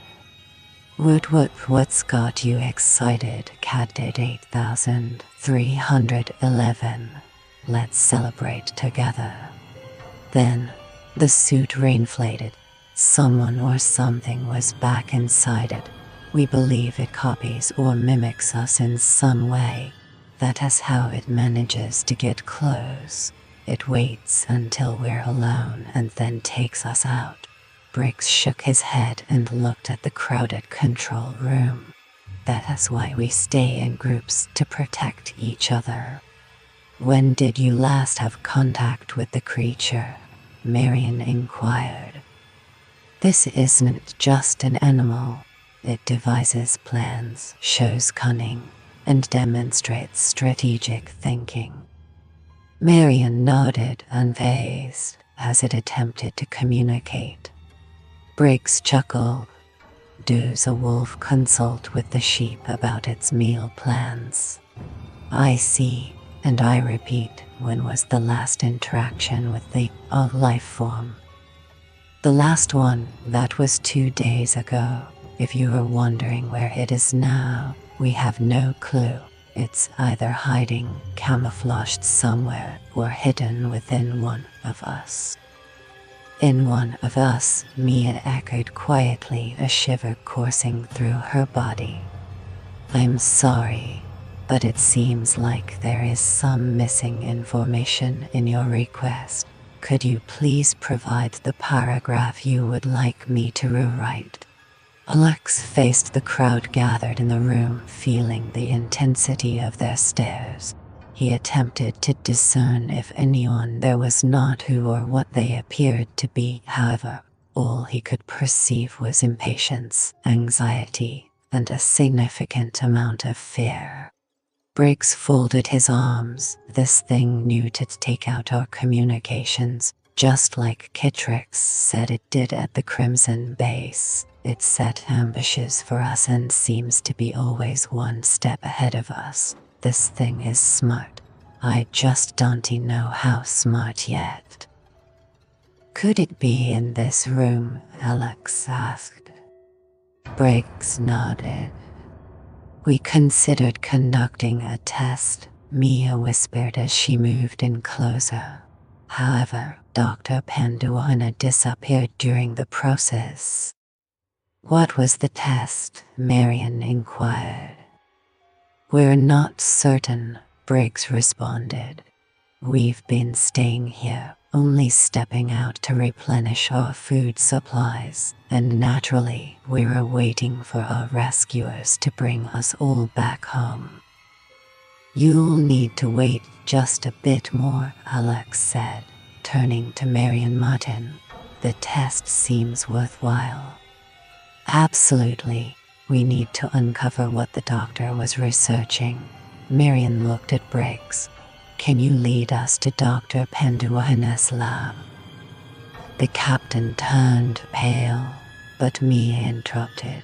[SPEAKER 1] What's got you excited, Candid 8311? Let's celebrate together. Then, the suit reinflated. Someone or something was back inside it. We believe it copies or mimics us in some way. That is how it manages to get close. It waits until we're alone and then takes us out. Briggs shook his head and looked at the crowded control room. That is why we stay in groups, to protect each other. When did you last have contact with the creature? Marion inquired. This isn't just an animal. It devises plans, shows cunning, and demonstrates strategic thinking. Marion nodded, unfazed, as it attempted to communicate. Briggs chuckled. Does a wolf consult with the sheep about its meal plans? I see, and I repeat, when was the last interaction with the life form? The last one, that was 2 days ago. If you are wondering where it is now, we have no clue. It's either hiding, camouflaged somewhere, or hidden within one of us. In one of us, Mia echoed quietly, a shiver coursing through her body. I'm sorry, but it seems like there is some missing information in your request. Could you please provide the paragraph you would like me to rewrite? Alex faced the crowd gathered in the room, feeling the intensity of their stares. He attempted to discern if anyone there was not who or what they appeared to be. However, all he could perceive was impatience, anxiety, and a significant amount of fear. Briggs folded his arms. This thing knew to take out our communications, just like Kitrix said it did at the Crimson Base. It set ambushes for us and seems to be always one step ahead of us. This thing is smart. I just don't know how smart yet. Could it be in this room? Alex asked. Briggs nodded. We considered conducting a test, Mia whispered as she moved in closer. However, Dr. Panduana disappeared during the process. What was the test? Marion inquired. We're not certain, Briggs responded. We've been staying here, only stepping out to replenish our food supplies, and naturally, we were waiting for our rescuers to bring us all back home. You'll need to wait just a bit more, Alex said, turning to Marion Martin. The test seems worthwhile. Absolutely. We need to uncover what the doctor was researching. Marion looked at Briggs. Can you lead us to Dr. Panduana's lab? The captain turned pale, but Mia interrupted.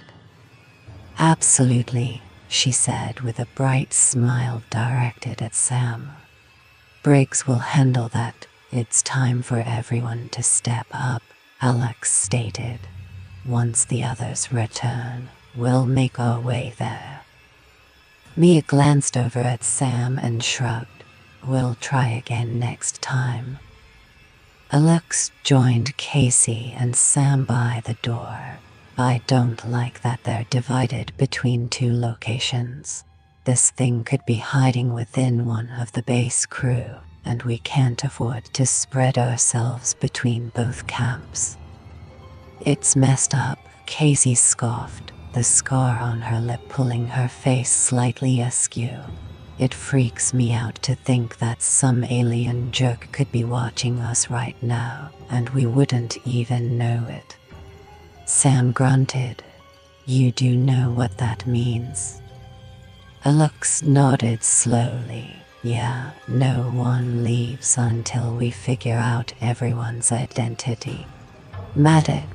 [SPEAKER 1] Absolutely, she said with a bright smile directed at Sam. Briggs will handle that. It's time for everyone to step up, Alex stated. Once the others return, we'll make our way there. Mia glanced over at Sam and shrugged. We'll try again next time. Alex joined Casey and Sam by the door. I don't like that they're divided between 2 locations. This thing could be hiding within one of the base crew, and we can't afford to spread ourselves between both camps. It's messed up, Casey scoffed, the scar on her lip pulling her face slightly askew. It freaks me out to think that some alien jerk could be watching us right now, and we wouldn't even know it. Sam grunted. You do know what that means? Alex nodded slowly. Yeah, no one leaves until we figure out everyone's identity. Maddox,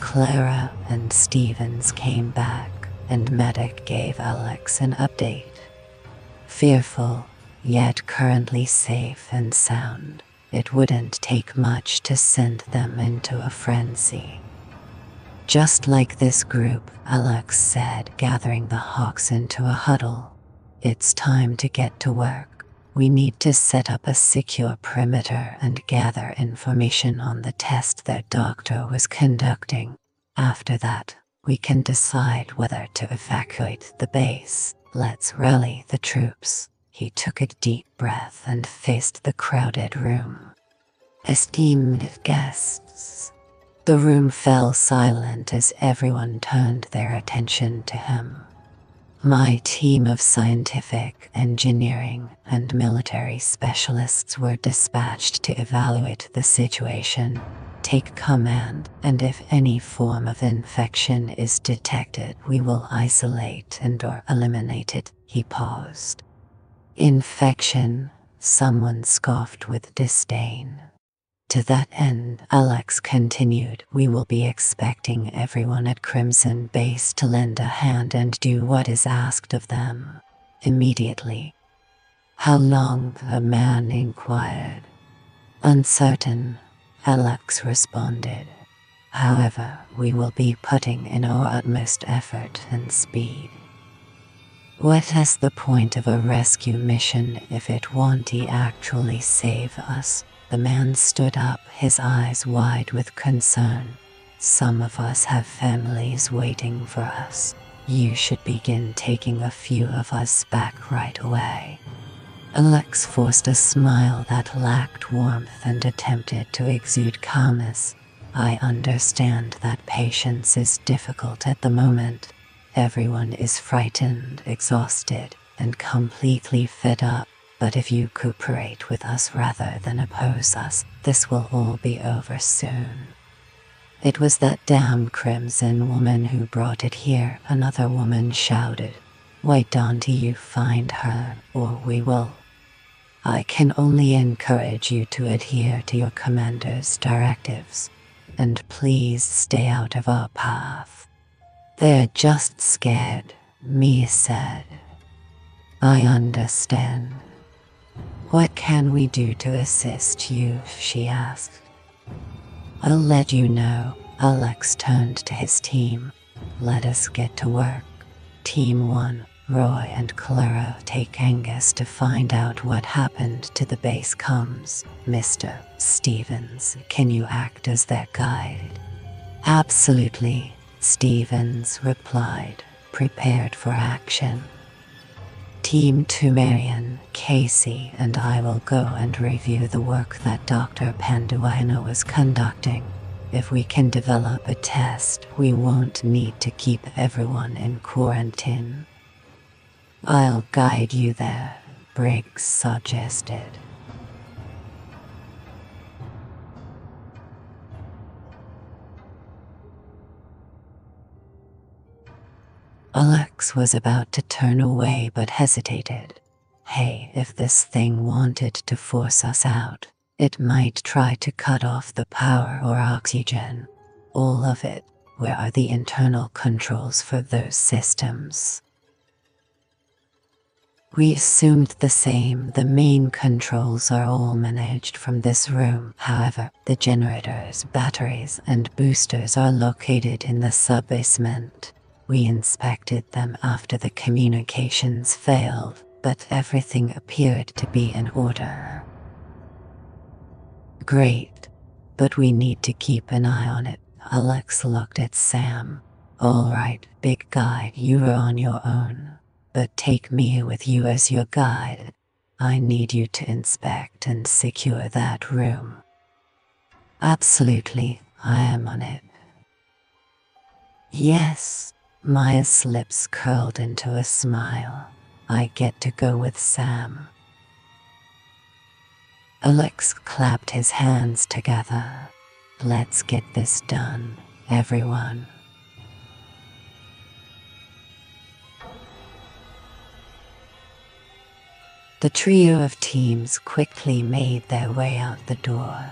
[SPEAKER 1] Clara, and Stevens came back, and Maddox gave Alex an update. Fearful, yet currently safe and sound. It wouldn't take much to send them into a frenzy. Just like this group, Alex said, gathering the hawks into a huddle. It's time to get to work. We need to set up a secure perimeter and gather information on the test their doctor was conducting. After that, we can decide whether to evacuate the base. Let's rally the troops. He took a deep breath and faced the crowded room. Esteemed guests. The room fell silent as everyone turned their attention to him. My team of scientific, engineering, and military specialists were dispatched to evaluate the situation, take command, and if any form of infection is detected, we will isolate and/or eliminate it. He paused. Infection, someone scoffed with disdain. To that end, Alex continued, we will be expecting everyone at Crimson Base to lend a hand and do what is asked of them. Immediately. How long? The man inquired. Uncertain, Alex responded. However, we will be putting in our utmost effort and speed. What is the point of a rescue mission if it won't actually save us? The man stood up, his eyes wide with concern. Some of us have families waiting for us. You should begin taking a few of us back right away. Alex forced a smile that lacked warmth and attempted to exude calmness. I understand that patience is difficult at the moment. Everyone is frightened, exhausted, and completely fed up. But if you cooperate with us rather than oppose us, this will all be over soon. It was that damn Crimson woman who brought it here, another woman shouted. Why don't you find her, or we will. I can only encourage you to adhere to your commander's directives, and please stay out of our path. They're just scared, Mia said. I understand. What can we do to assist you? She asked. I'll let you know. Alex turned to his team. Let us get to work. Team 1, Roy and Clara take Angus to find out what happened to the base comms. Mr. Stevens, can you act as their guide? Absolutely, Stevens replied, prepared for action. Team 2, Marion, Casey, and I will go and review the work that Dr. Panduino was conducting. If we can develop a test, we won't need to keep everyone in quarantine. I'll guide you there, Briggs suggested. Alex was about to turn away but hesitated. Hey, if this thing wanted to force us out, it might try to cut off the power or oxygen. All of it. Where are the internal controls for those systems? We assumed the same. The main controls are all managed from this room. However, the generators, batteries, and boosters are located in the sub-basement. We inspected them after the communications failed, but everything appeared to be in order. Great, but we need to keep an eye on it. Alex looked at Sam. All right, big guy, you are on your own, but take me with you as your guide. I need you to inspect and secure that room. Absolutely, I am on it. Yes. Maya's lips curled into a smile. I get to go with Sam. Alex clapped his hands together. Let's get this done, everyone. The trio of teams quickly made their way out the door.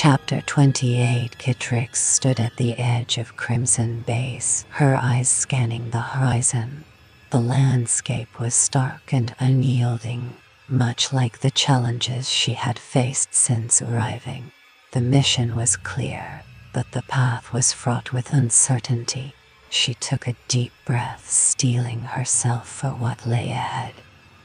[SPEAKER 1] Chapter 28. CMt&x stood at the edge of Crimson Base, her eyes scanning the horizon. The landscape was stark and unyielding, much like the challenges she had faced since arriving. The mission was clear, but the path was fraught with uncertainty. She took a deep breath, steeling herself for what lay ahead.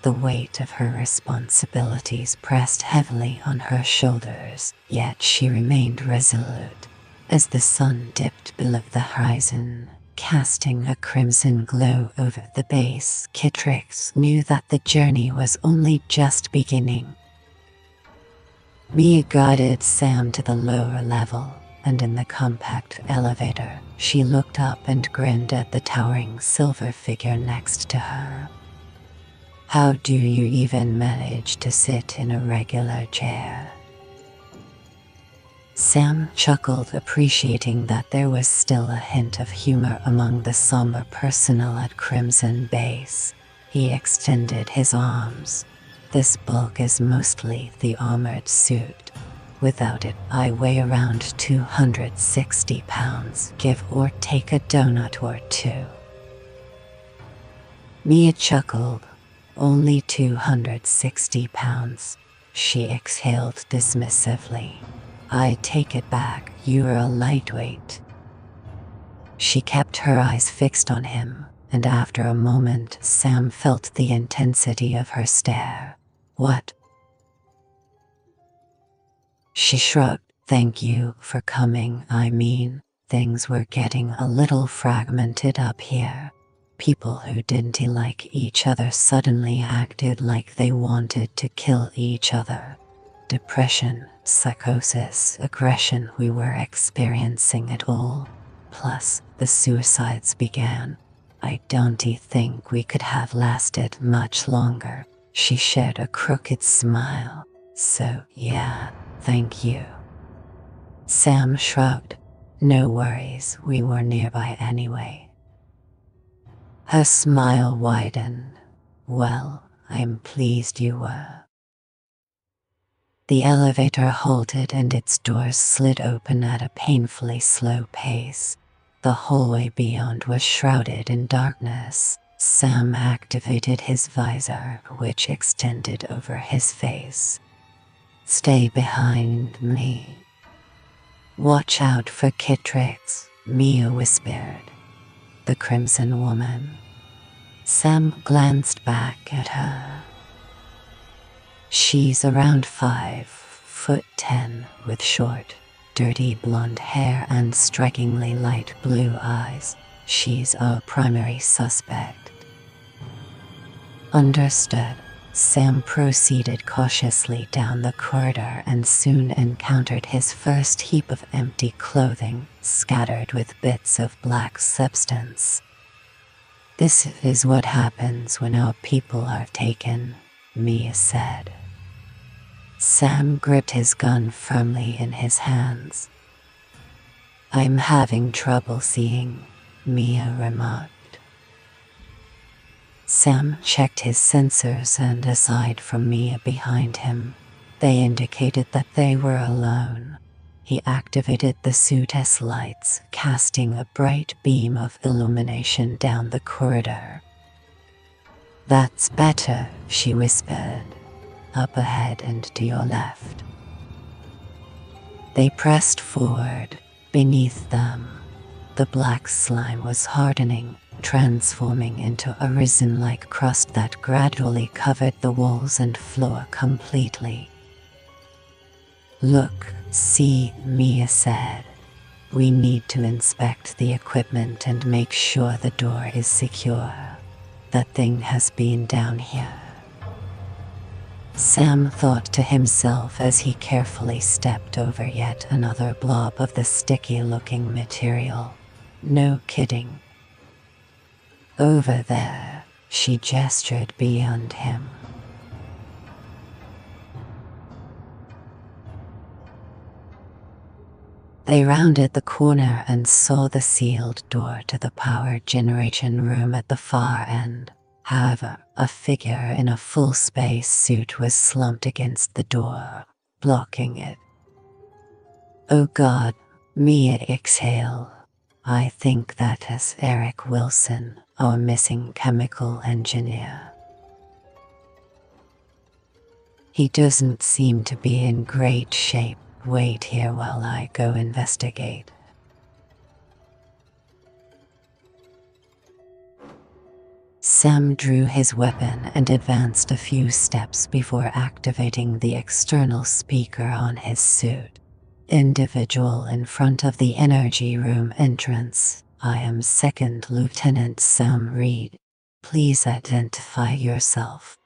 [SPEAKER 1] The weight of her responsibilities pressed heavily on her shoulders, yet she remained resolute. As the sun dipped below the horizon, casting a crimson glow over the base, CMt&x knew that the journey was only just beginning. Mia guided Sam to the lower level, and in the compact elevator, she looked up and grinned at the towering silver figure next to her. "How do you even manage to sit in a regular chair?" Sam chuckled, appreciating that there was still a hint of humor among the somber personnel at Crimson Base. He extended his arms. "This bulk is mostly the armored suit. Without it, I weigh around 260 pounds, give or take a donut or two." Mia chuckled. "Only 260 pounds. She exhaled dismissively. "I take it back, you're a lightweight." She kept her eyes fixed on him, and after a moment Sam felt the intensity of her stare. "What?" She shrugged. "Thank you for coming. I mean, things were getting a little fragmented up here. People who didn't like each other suddenly acted like they wanted to kill each other. Depression, psychosis, aggression, we were experiencing it all. Plus, the suicides began. I don't think we could have lasted much longer." She shared a crooked smile. "So, yeah, thank you." Sam shrugged. "No worries, we were nearby anyway." Her smile widened. "Well, I'm pleased you were." The elevator halted and its doors slid open at a painfully slow pace. The hallway beyond was shrouded in darkness. Sam activated his visor, which extended over his face. "Stay behind me." "Watch out for CMt&x," Mia whispered. "The Crimson Woman." Sam glanced back at her. "She's around 5'10", with short, dirty blonde hair and strikingly light blue eyes. She's our primary suspect." "Understood." Sam proceeded cautiously down the corridor and soon encountered his first heap of empty clothing, scattered with bits of black substance. "This is what happens when our people are taken," Mia said. Sam gripped his gun firmly in his hands. "I'm having trouble seeing," Mia remarked. Sam checked his sensors, and aside from Mia behind him, they indicated that they were alone. He activated the suit's lights, casting a bright beam of illumination down the corridor. "That's better," she whispered. "Up ahead and to your left." They pressed forward. Beneath them, the black slime was hardening, transforming into a resin-like crust that gradually covered the walls and floor completely. "Look, see," Mia said. "We need to inspect the equipment and make sure the door is secure. That thing has been down here." Sam thought to himself as he carefully stepped over yet another blob of the sticky-looking material. "No kidding." "Over there," she gestured beyond him. They rounded the corner and saw the sealed door to the power generation room at the far end. However, a figure in a full space suit was slumped against the door, blocking it. Oh God, Mia exhale. I think that is Eric Wilson, our missing chemical engineer. He doesn't seem to be in great shape. Wait here while I go investigate. Sam drew his weapon and advanced a few steps before activating the external speaker on his suit. Individual in front of the energy room entrance. I am Second Lieutenant Sam Reed. Please identify yourself.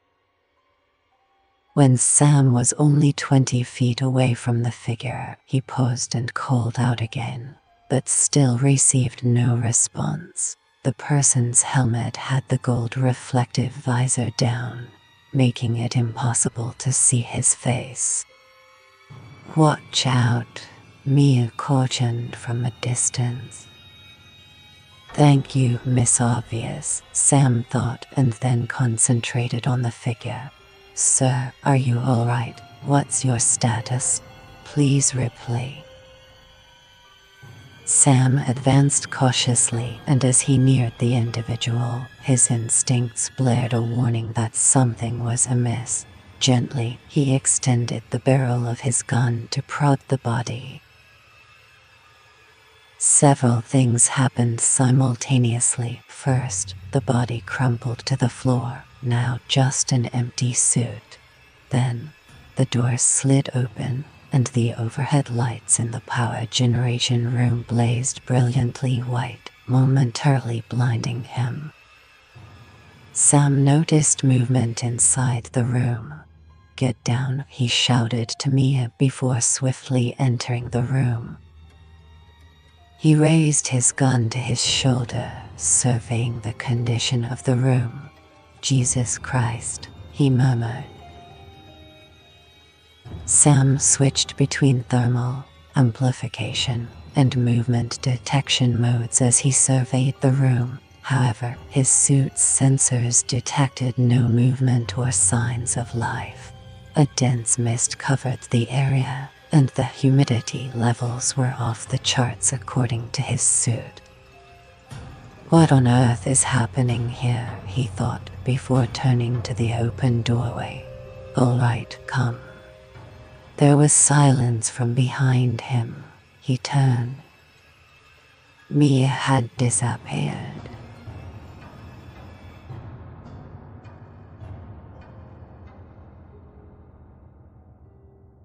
[SPEAKER 1] When Sam was only 20 feet away from the figure, he paused and called out again, but still received no response. The person's helmet had the gold reflective visor down, making it impossible to see his face. Watch out, Mia cautioned from a distance. Thank you, Miss Obvious, Sam thought and then concentrated on the figure. Sir, are you alright? What's your status? Please replay. Sam advanced cautiously, and as he neared the individual, his instincts blared a warning that something was amiss. Gently, he extended the barrel of his gun to prod the body. Several things happened simultaneously. First, the body crumpled to the floor, now just an empty suit. Then, the door slid open, and the overhead lights in the power generation room blazed brilliantly white, momentarily blinding him. Sam noticed movement inside the room. Get down, he shouted to Mia before swiftly entering the room. He raised his gun to his shoulder, surveying the condition of the room. Jesus Christ, he murmured. Sam switched between thermal, amplification, and movement detection modes as he surveyed the room. However, his suit's sensors detected no movement or signs of life. A dense mist covered the area, and the humidity levels were off the charts according to his suit. What on earth is happening here, he thought, before turning to the open doorway. All right, come. There was silence from behind him. He turned. Mia had disappeared.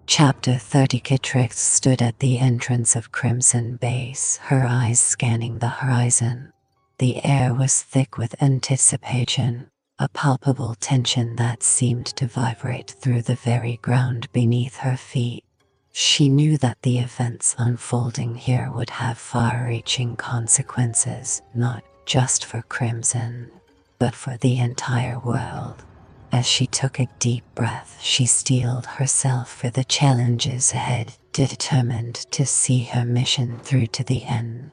[SPEAKER 1] Chapter 30. Catrix stood at the entrance of Crimson Base, her eyes scanning the horizon. The air was thick with anticipation, a palpable tension that seemed to vibrate through the very ground beneath her feet. She knew that the events unfolding here would have far-reaching consequences, not just for Crimson, but for the entire world. As she took a deep breath, she steeled herself for the challenges ahead, determined to see her mission through to the end.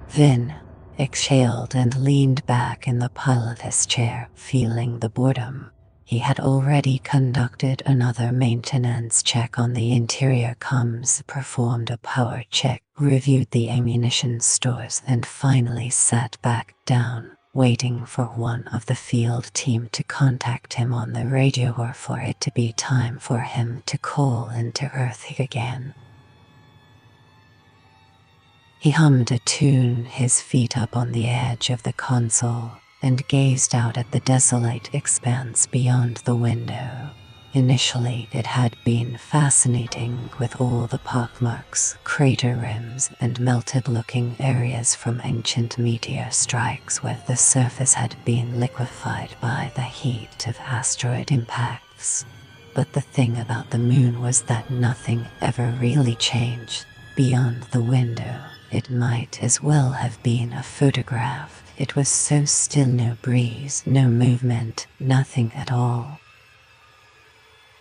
[SPEAKER 1] Vin exhaled and leaned back in the pilot's chair, feeling the boredom. He had already conducted another maintenance check on the interior comms, performed a power check, reviewed the ammunition stores, and finally sat back down, waiting for one of the field team to contact him on the radio or for it to be time for him to call into Earth again. He hummed a tune, his feet up on the edge of the console, and gazed out at the desolate expanse beyond the window. Initially, it had been fascinating, with all the pockmarks, crater rims, and melted-looking areas from ancient meteor strikes where the surface had been liquefied by the heat of asteroid impacts. But the thing about the moon was that nothing ever really changed. Beyond the window, it might as well have been a photograph. It was so still, no breeze, no movement, nothing at all.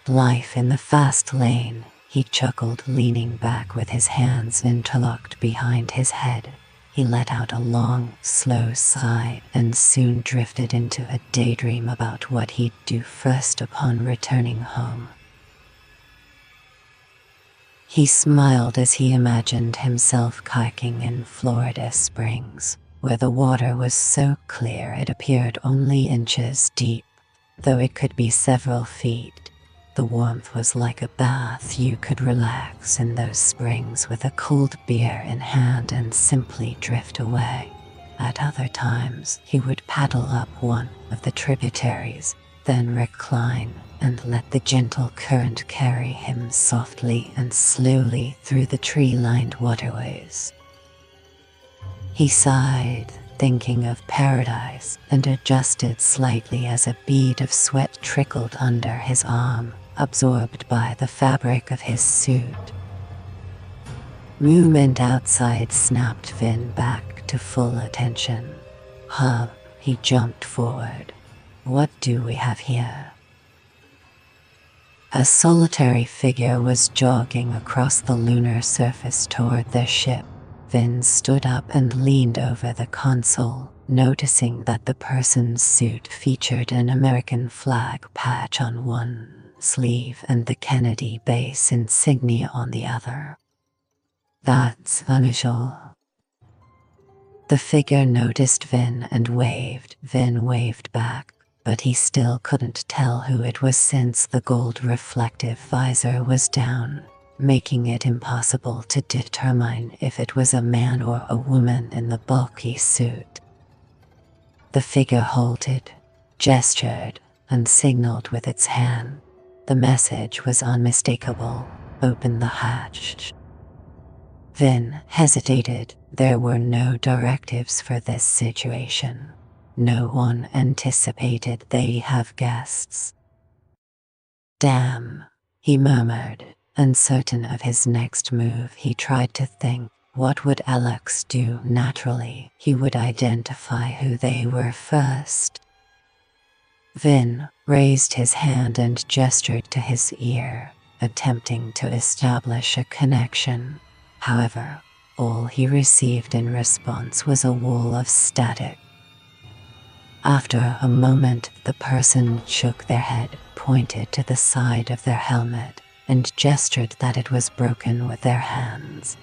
[SPEAKER 1] Life in the fast lane, he chuckled, leaning back with his hands interlocked behind his head. He let out a long, slow sigh and soon drifted into a daydream about what he'd do first upon returning home. He smiled as he imagined himself kayaking in Florida Springs, where the water was so clear it appeared only inches deep, though it could be several feet. The warmth was like a bath. You could relax in those springs with a cold beer in hand and simply drift away. At other times, he would paddle up one of the tributaries, then recline and let the gentle current carry him softly and slowly through the tree-lined waterways. He sighed, thinking of paradise, and adjusted slightly as a bead of sweat trickled under his arm, absorbed by the fabric of his suit. Movement outside snapped Vin back to full attention. He jumped forward. What do we have here? A solitary figure was jogging across the lunar surface toward their ship. Vin stood up and leaned over the console, noticing that the person's suit featured an American flag patch on one sleeve and the Kennedy base insignia on the other. That's unusual. The figure noticed Vin and waved. Vin waved back, but he still couldn't tell who it was since the gold reflective visor was down, making it impossible to determine if it was a man or a woman in the bulky suit. The figure halted, gestured, and signaled with its hand. The message was unmistakable. Open the hatch. Vin hesitated. There were no directives for this situation. No one anticipated they have guests. Damn, he murmured, uncertain of his next move. He tried to think, what would Alex do? Naturally, he would identify who they were first. Vin raised his hand and gestured to his ear, attempting to establish a connection. However, all he received in response was a wall of static. After a moment, the person shook their head, pointed to the side of their helmet, and gestured that it was broken with their hands.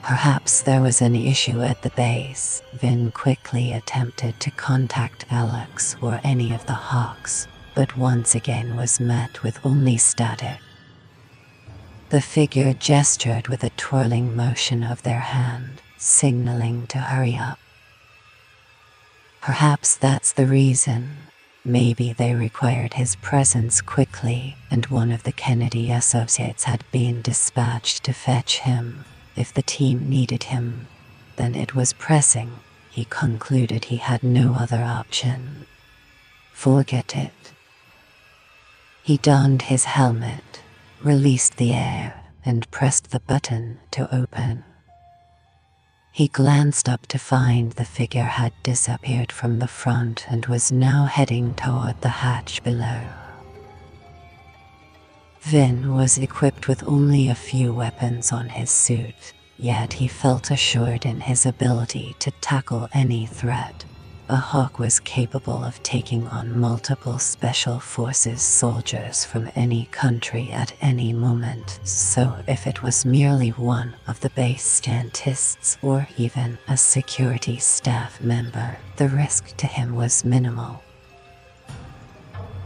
[SPEAKER 1] Perhaps there was an issue at the base. Vin quickly attempted to contact Alex or any of the Hawks, but once again was met with only static. The figure gestured with a twirling motion of their hand, signaling to hurry up. Perhaps that's the reason. Maybe they required his presence quickly, and one of the Kennedy associates had been dispatched to fetch him. If the team needed him, then it was pressing. He concluded he had no other option. Forget it. He donned his helmet, released the air, and pressed the button to open. He glanced up to find the figure had disappeared from the front and was now heading toward the hatch below. Vin was equipped with only a few weapons on his suit, yet he felt assured in his ability to tackle any threat. A Hawk was capable of taking on multiple Special Forces soldiers from any country at any moment, so if it was merely one of the base scientists or even a security staff member, the risk to him was minimal.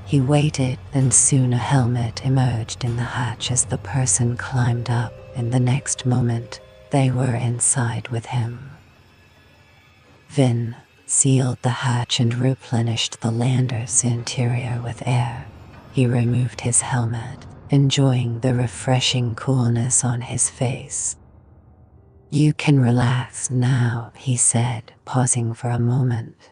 [SPEAKER 1] He waited, and soon a helmet emerged in the hatch as the person climbed up. In the next moment, they were inside with him. Vin sealed the hatch and replenished the lander's interior with air. He removed his helmet, enjoying the refreshing coolness on his face. You can relax now, he said, pausing for a moment.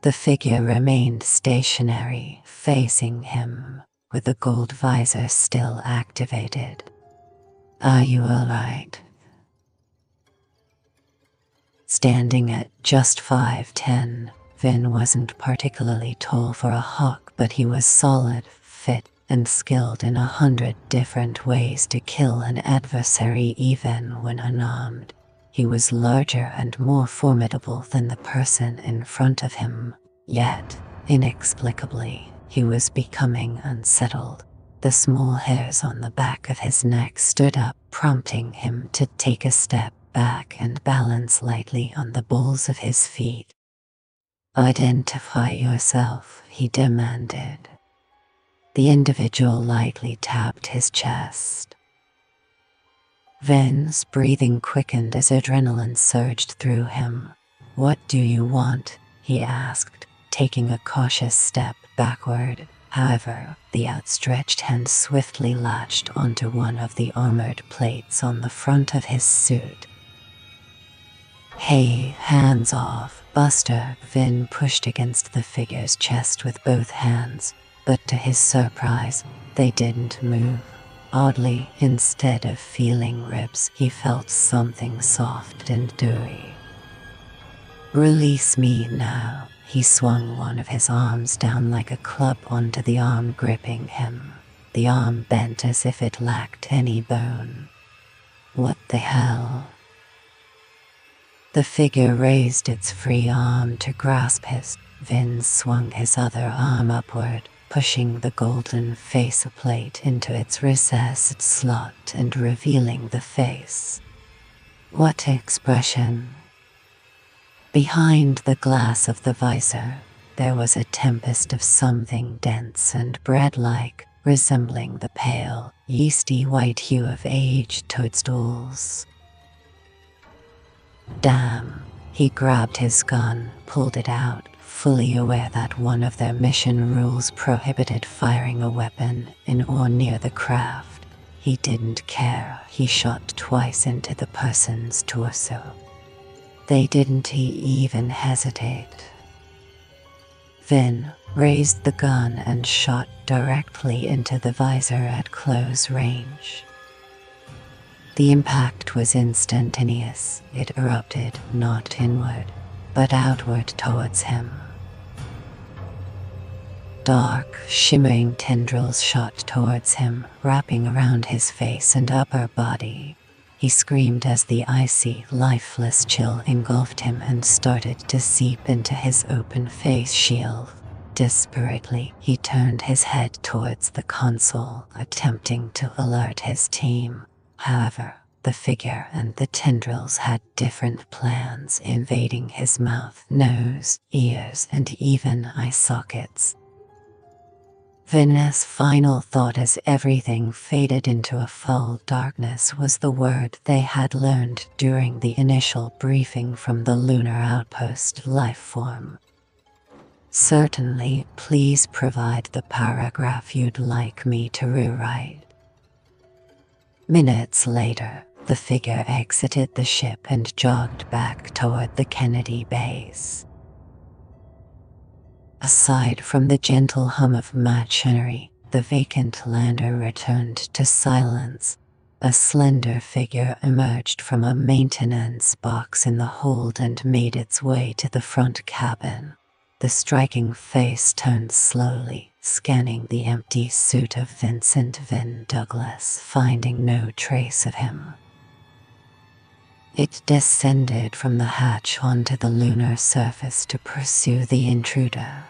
[SPEAKER 1] The figure remained stationary, facing him, with the gold visor still activated. Are you all right? Standing at just 5'10", Vin wasn't particularly tall for a Hawk, but he was solid, fit, and skilled in 100 different ways to kill an adversary even when unarmed. He was larger and more formidable than the person in front of him, yet, inexplicably, he was becoming unsettled. The small hairs on the back of his neck stood up, prompting him to take a step back and balance lightly on the balls of his feet. "Identify yourself," he demanded. The individual lightly tapped his chest. Vin's breathing quickened as adrenaline surged through him. "What do you want?" he asked, taking a cautious step backward. However, the outstretched hand swiftly latched onto one of the armored plates on the front of his suit. "Hey, hands off, Buster!" Vin pushed against the figure's chest with both hands, but to his surprise, they didn't move. Oddly, instead of feeling ribs, he felt something soft and dewy. "Release me now." He swung one of his arms down like a club onto the arm gripping him. The arm bent as if it lacked any bone. "What the hell?" The figure raised its free arm to grasp his. Vin swung his other arm upward, pushing the golden faceplate into its recessed slot and revealing the face. What expression? Behind the glass of the visor, there was a tempest of something dense and bread-like, resembling the pale, yeasty white hue of aged toadstools. Damn! He grabbed his gun, pulled it out, fully aware that one of their mission rules prohibited firing a weapon in or near the craft. He didn't care. He shot twice into the person's torso. They didn't even hesitate. Vin raised the gun and shot directly into the visor at close range. The impact was instantaneous. It erupted not inward, but outward towards him. Dark, shimmering tendrils shot towards him, wrapping around his face and upper body. He screamed as the icy, lifeless chill engulfed him and started to seep into his open face shield. Desperately, he turned his head towards the console, attempting to alert his team. However, the figure and the tendrils had different plans, invading his mouth, nose, ears, and even eye sockets. Vin's final thought as everything faded into a full darkness was the word they had learned during the initial briefing from the lunar outpost lifeform. "Certainly, please provide the paragraph you'd like me to rewrite." Minutes later, the figure exited the ship and jogged back toward the Kennedy base. Aside from the gentle hum of machinery, the vacant lander returned to silence. A slender figure emerged from a maintenance box in the hold and made its way to the front cabin. The striking face turned slowly, scanning the empty suit of Vincent Vin Douglas, finding no trace of him. It descended from the hatch onto the lunar surface to pursue the intruder.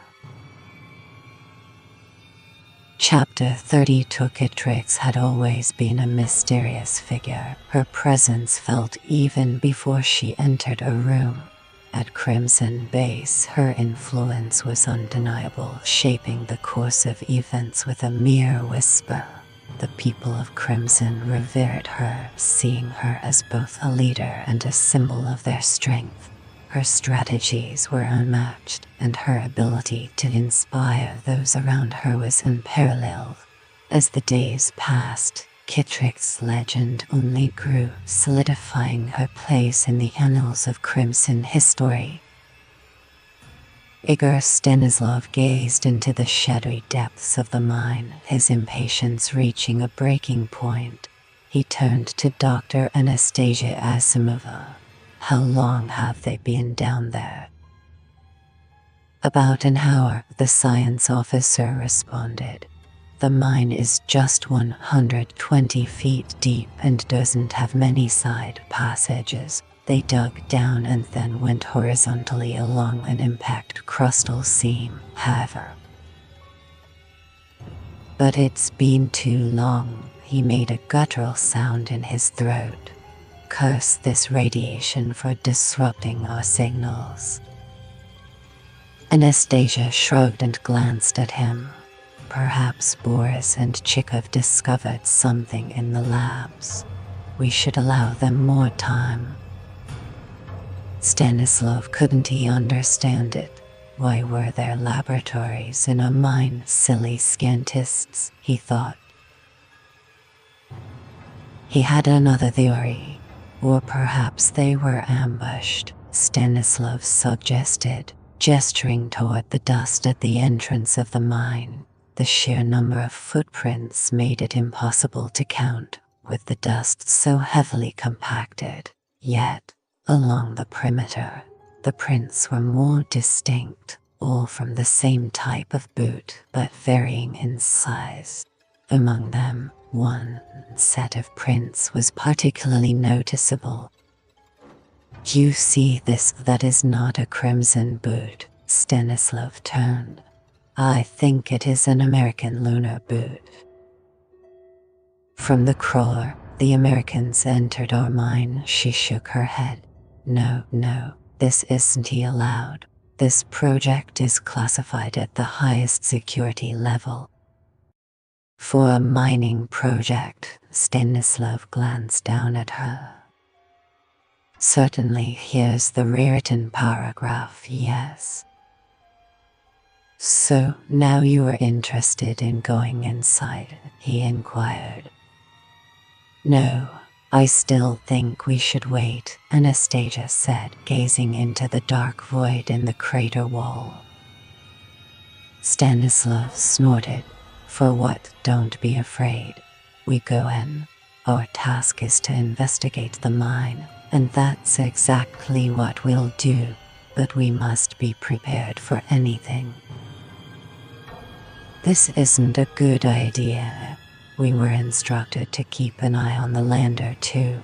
[SPEAKER 1] Chapter 30. CMt&x had always been a mysterious figure. Her presence felt even before she entered a room. At Crimson Base, her influence was undeniable, shaping the course of events with a mere whisper. The people of Crimson revered her, seeing her as both a leader and a symbol of their strength. Her strategies were unmatched, and her ability to inspire those around her was unparalleled. As the days passed, CMt&x's legend only grew, solidifying her place in the annals of Crimson history. Igor Stanislav gazed into the shadowy depths of the mine, his impatience reaching a breaking point. He turned to Dr. Anastasia Asimova. "How long have they been down there?" "About an hour," the science officer responded. "The mine is just 120 feet deep and doesn't have many side passages. They dug down and then went horizontally along an impact crustal seam, however." But it's been too long. He made a guttural sound in his throat. Curse this radiation for disrupting our signals. Anastasia shrugged and glanced at him. Perhaps Boris and Chikov discovered something in the labs. We should allow them more time. Stanislav couldn't he understand it. Why were there laboratories in a mine, silly scientists, he thought. He had another theory. Or perhaps they were ambushed, Stanislav suggested, gesturing toward the dust at the entrance of the mine. The sheer number of footprints made it impossible to count, with the dust so heavily compacted. Yet, along the perimeter, the prints were more distinct, all from the same type of boot but varying in size. Among them, one set of prints was particularly noticeable. You see this? That is not a crimson boot, Stanislav turned. I think it is an American lunar boot. From the crawler, the Americans entered our mine. She shook her head. No, this isn't allowed. This project is classified at the highest security level. For a mining project, Stanislav glanced down at her. Certainly, here's the rewritten paragraph, yes. So, now you are interested in going inside, he inquired. No, I still think we should wait, Anastasia said, gazing into the dark void in the crater wall. Stanislav snorted. For what? Don't be afraid. We go in. Our task is to investigate the mine, and that's exactly what we'll do, but we must be prepared for anything. This isn't a good idea. We were instructed to keep an eye on the lander too.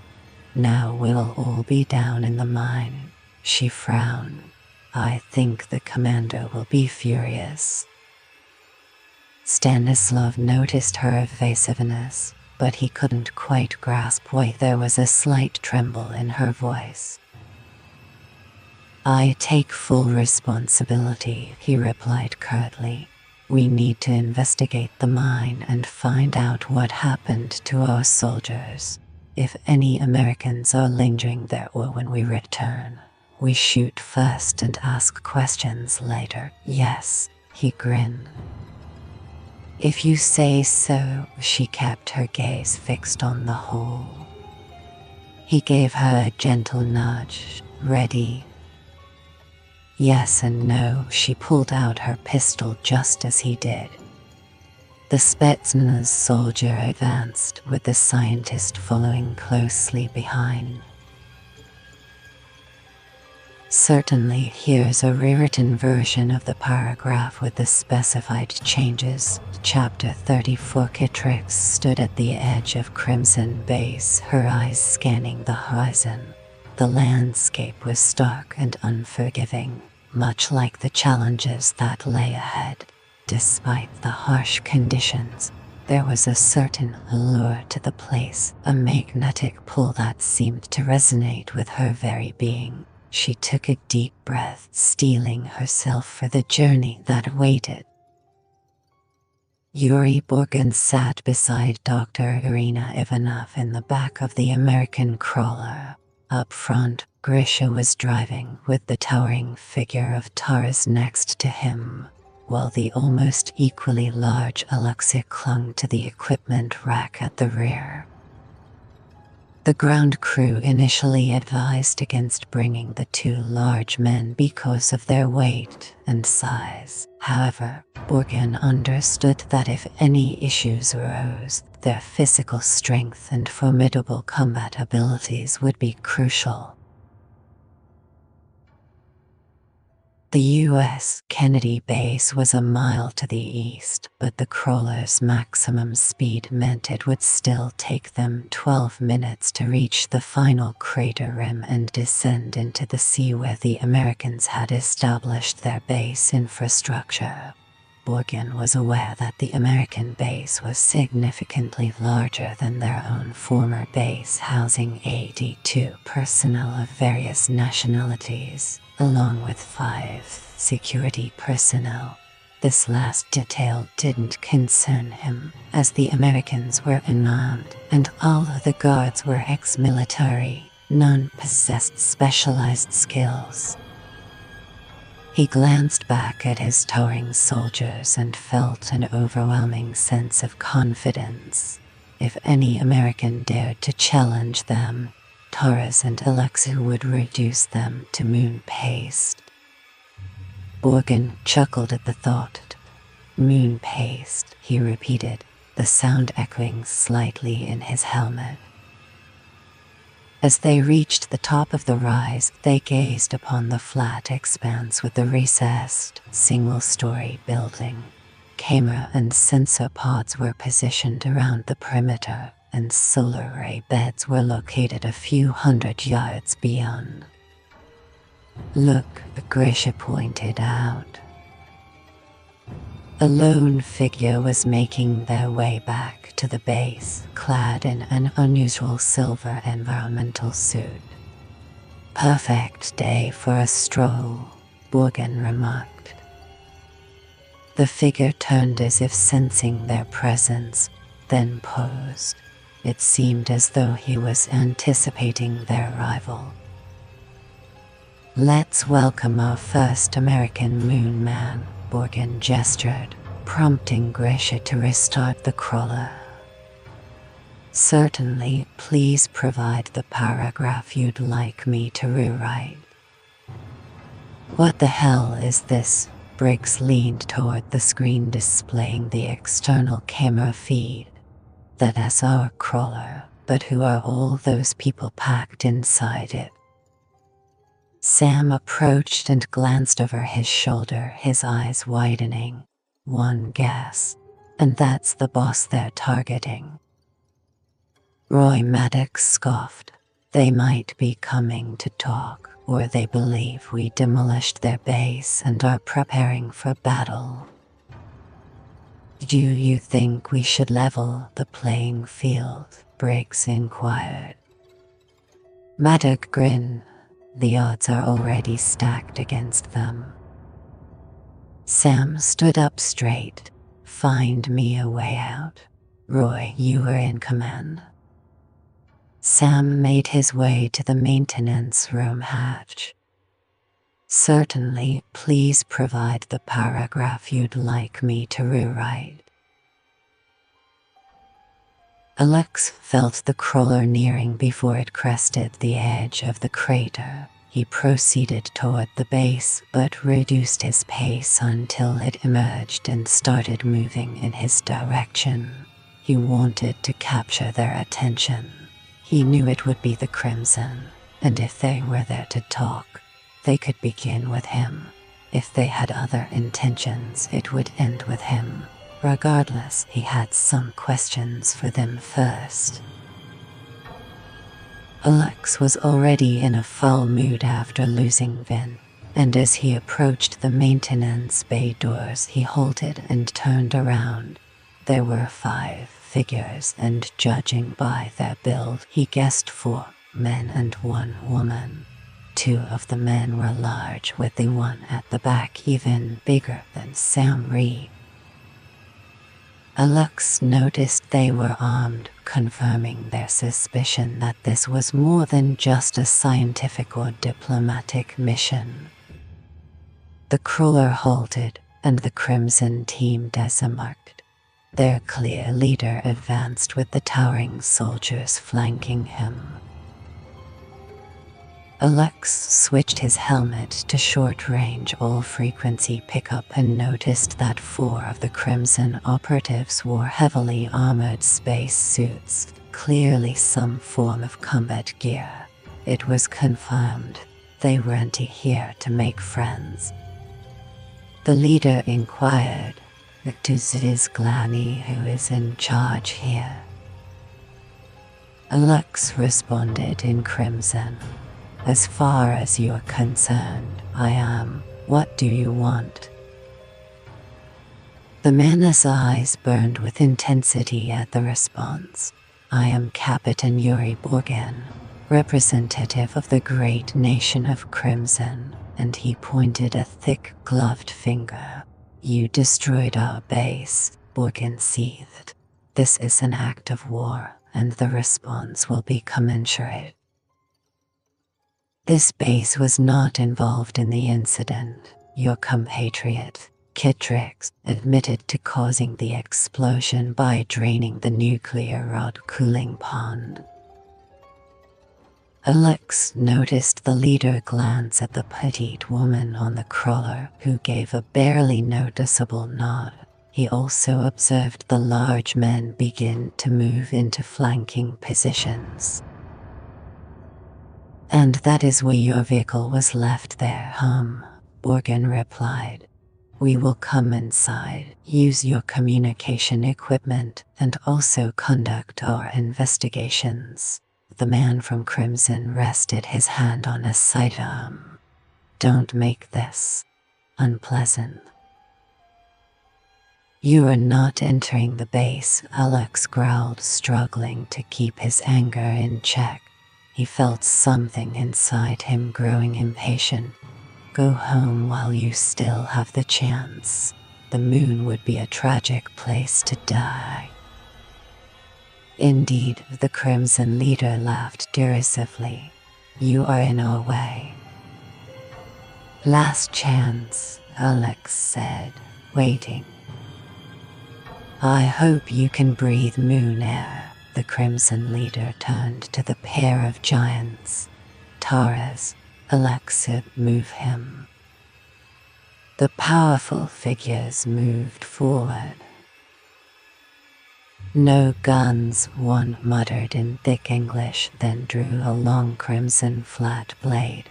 [SPEAKER 1] Now we'll all be down in the mine. She frowned. I think the commander will be furious. Stanislav noticed her evasiveness, but he couldn't quite grasp why. There was a slight tremble in her voice. I take full responsibility, he replied curtly. We need to investigate the mine and find out what happened to our soldiers. If any Americans are lingering there or when we return, we shoot first and ask questions later. Yes, he grinned. If you say so, she kept her gaze fixed on the hole. He gave her a gentle nudge. Ready? Yes and no. She pulled out her pistol just as he did. The Spetsnaz soldier advanced, with the scientist following closely behind. Certainly, here's a rewritten version of the paragraph with the specified changes. Chapter 34. CMt&x stood at the edge of Crimson Base, her eyes scanning the horizon. The landscape was stark and unforgiving, much like the challenges that lay ahead. Despite the harsh conditions, there was a certain allure to the place, a magnetic pull that seemed to resonate with her very being. She took a deep breath, steeling herself for the journey that awaited. Yuri Borgin sat beside Dr. Irina Ivanov in the back of the American crawler. Up front, Grisha was driving, with the towering figure of Taras next to him, while the almost equally large Alexei clung to the equipment rack at the rear. The ground crew initially advised against bringing the two large men because of their weight and size. However, Borgin understood that if any issues arose, their physical strength and formidable combat abilities would be crucial. The U.S. Kennedy base was a mile to the east, but the crawler's maximum speed meant it would still take them 12 minutes to reach the final crater rim and descend into the sea where the Americans had established their base infrastructure. Borgin was aware that the American base was significantly larger than their own former base, housing 82 personnel of various nationalities, along with 5 security personnel. This last detail didn't concern him, as the Americans were unarmed, and all of the guards were ex-military. None possessed specialized skills. He glanced back at his towering soldiers and felt an overwhelming sense of confidence. If any American dared to challenge them, Taurus and Alexu would reduce them to Moonbase. Borgin chuckled at the thought. Moonbase, he repeated, the sound echoing slightly in his helmet. As they reached the top of the rise, they gazed upon the flat expanse with the recessed, single-story building. Camera and sensor pods were positioned around the perimeter, and solar ray beds were located a few hundred yards beyond. "Look," Grisha pointed out. A lone figure was making their way back to the base, clad in an unusual silver environmental suit. "Perfect day for a stroll," Borgin remarked. The figure turned as if sensing their presence, then posed. It seemed as though he was anticipating their arrival. "Let's welcome our first American moon man," Borgin gestured, prompting Grisha to restart the crawler. "Certainly, please provide the paragraph you'd like me to rewrite." "What the hell is this?" Briggs leaned toward the screen displaying the external camera feed. "That's our crawler, but who are all those people packed inside it?" Sam approached and glanced over his shoulder, his eyes widening. "One guess, and that's the boss they're targeting." Roy Maddox scoffed. "They might be coming to talk, or they believe we demolished their base and are preparing for battle." "Do you think we should level the playing field?" Briggs inquired. Maddox grinned. "The odds are already stacked against them." Sam stood up straight. "Find me a way out. Roy, you were in command." Sam made his way to the maintenance room hatch. "Certainly, please provide the paragraph you'd like me to rewrite." Alex felt the crawler nearing before it crested the edge of the crater. He proceeded toward the base, but reduced his pace until it emerged and started moving in his direction. He wanted to capture their attention. He knew it would be the Crimson, and if they were there to talk, they could begin with him. If they had other intentions, it would end with him. Regardless, he had some questions for them first. Alex was already in a foul mood after losing Vin, and as he approached the maintenance bay doors, he halted and turned around. There were 5 figures, and judging by their build, he guessed 4 men and 1 woman. 2 of the men were large, with the one at the back even bigger than Sam Reed. Alex noticed they were armed, confirming their suspicion that this was more than just a scientific or diplomatic mission. The crawler halted, and the Crimson team disembarked. Their clear leader advanced with the towering soldiers flanking him. Alex switched his helmet to short-range all-frequency pickup and noticed that 4 of the Crimson operatives wore heavily armored space suits, clearly some form of combat gear. It was confirmed they weren't here to make friends. The leader inquired, "It is Glanny who is in charge here?" Alex responded in Crimson. "As far as you're concerned, I am. What do you want?" The man's eyes burned with intensity at the response. I am Captain Yuri Borgen, representative of the great nation of Crimson, and he pointed a thick gloved finger. You destroyed our base, Borgen seethed. This is an act of war, and the response will be commensurate. This base was not involved in the incident. Your compatriot, Kitrix, admitted to causing the explosion by draining the nuclear rod cooling pond. Alex noticed the leader glance at the petite woman on the crawler, who gave a barely noticeable nod. He also observed the large men begin to move into flanking positions. And that is where your vehicle was left there, Borgen replied. We will come inside, use your communication equipment, and also conduct our investigations. The man from Crimson rested his hand on a sidearm. Don't make this unpleasant. You are not entering the base, Alex growled, struggling to keep his anger in check. He felt something inside him growing impatient. Go home while you still have the chance. The moon would be a tragic place to die. Indeed, the Crimson leader laughed derisively. You are in our way. Last chance, Alex said, waiting. I hope you can breathe moon air. The Crimson leader turned to the pair of giants. Taras, Alexa, move him. The powerful figures moved forward. No guns, one muttered in thick English, then drew a long crimson flat blade.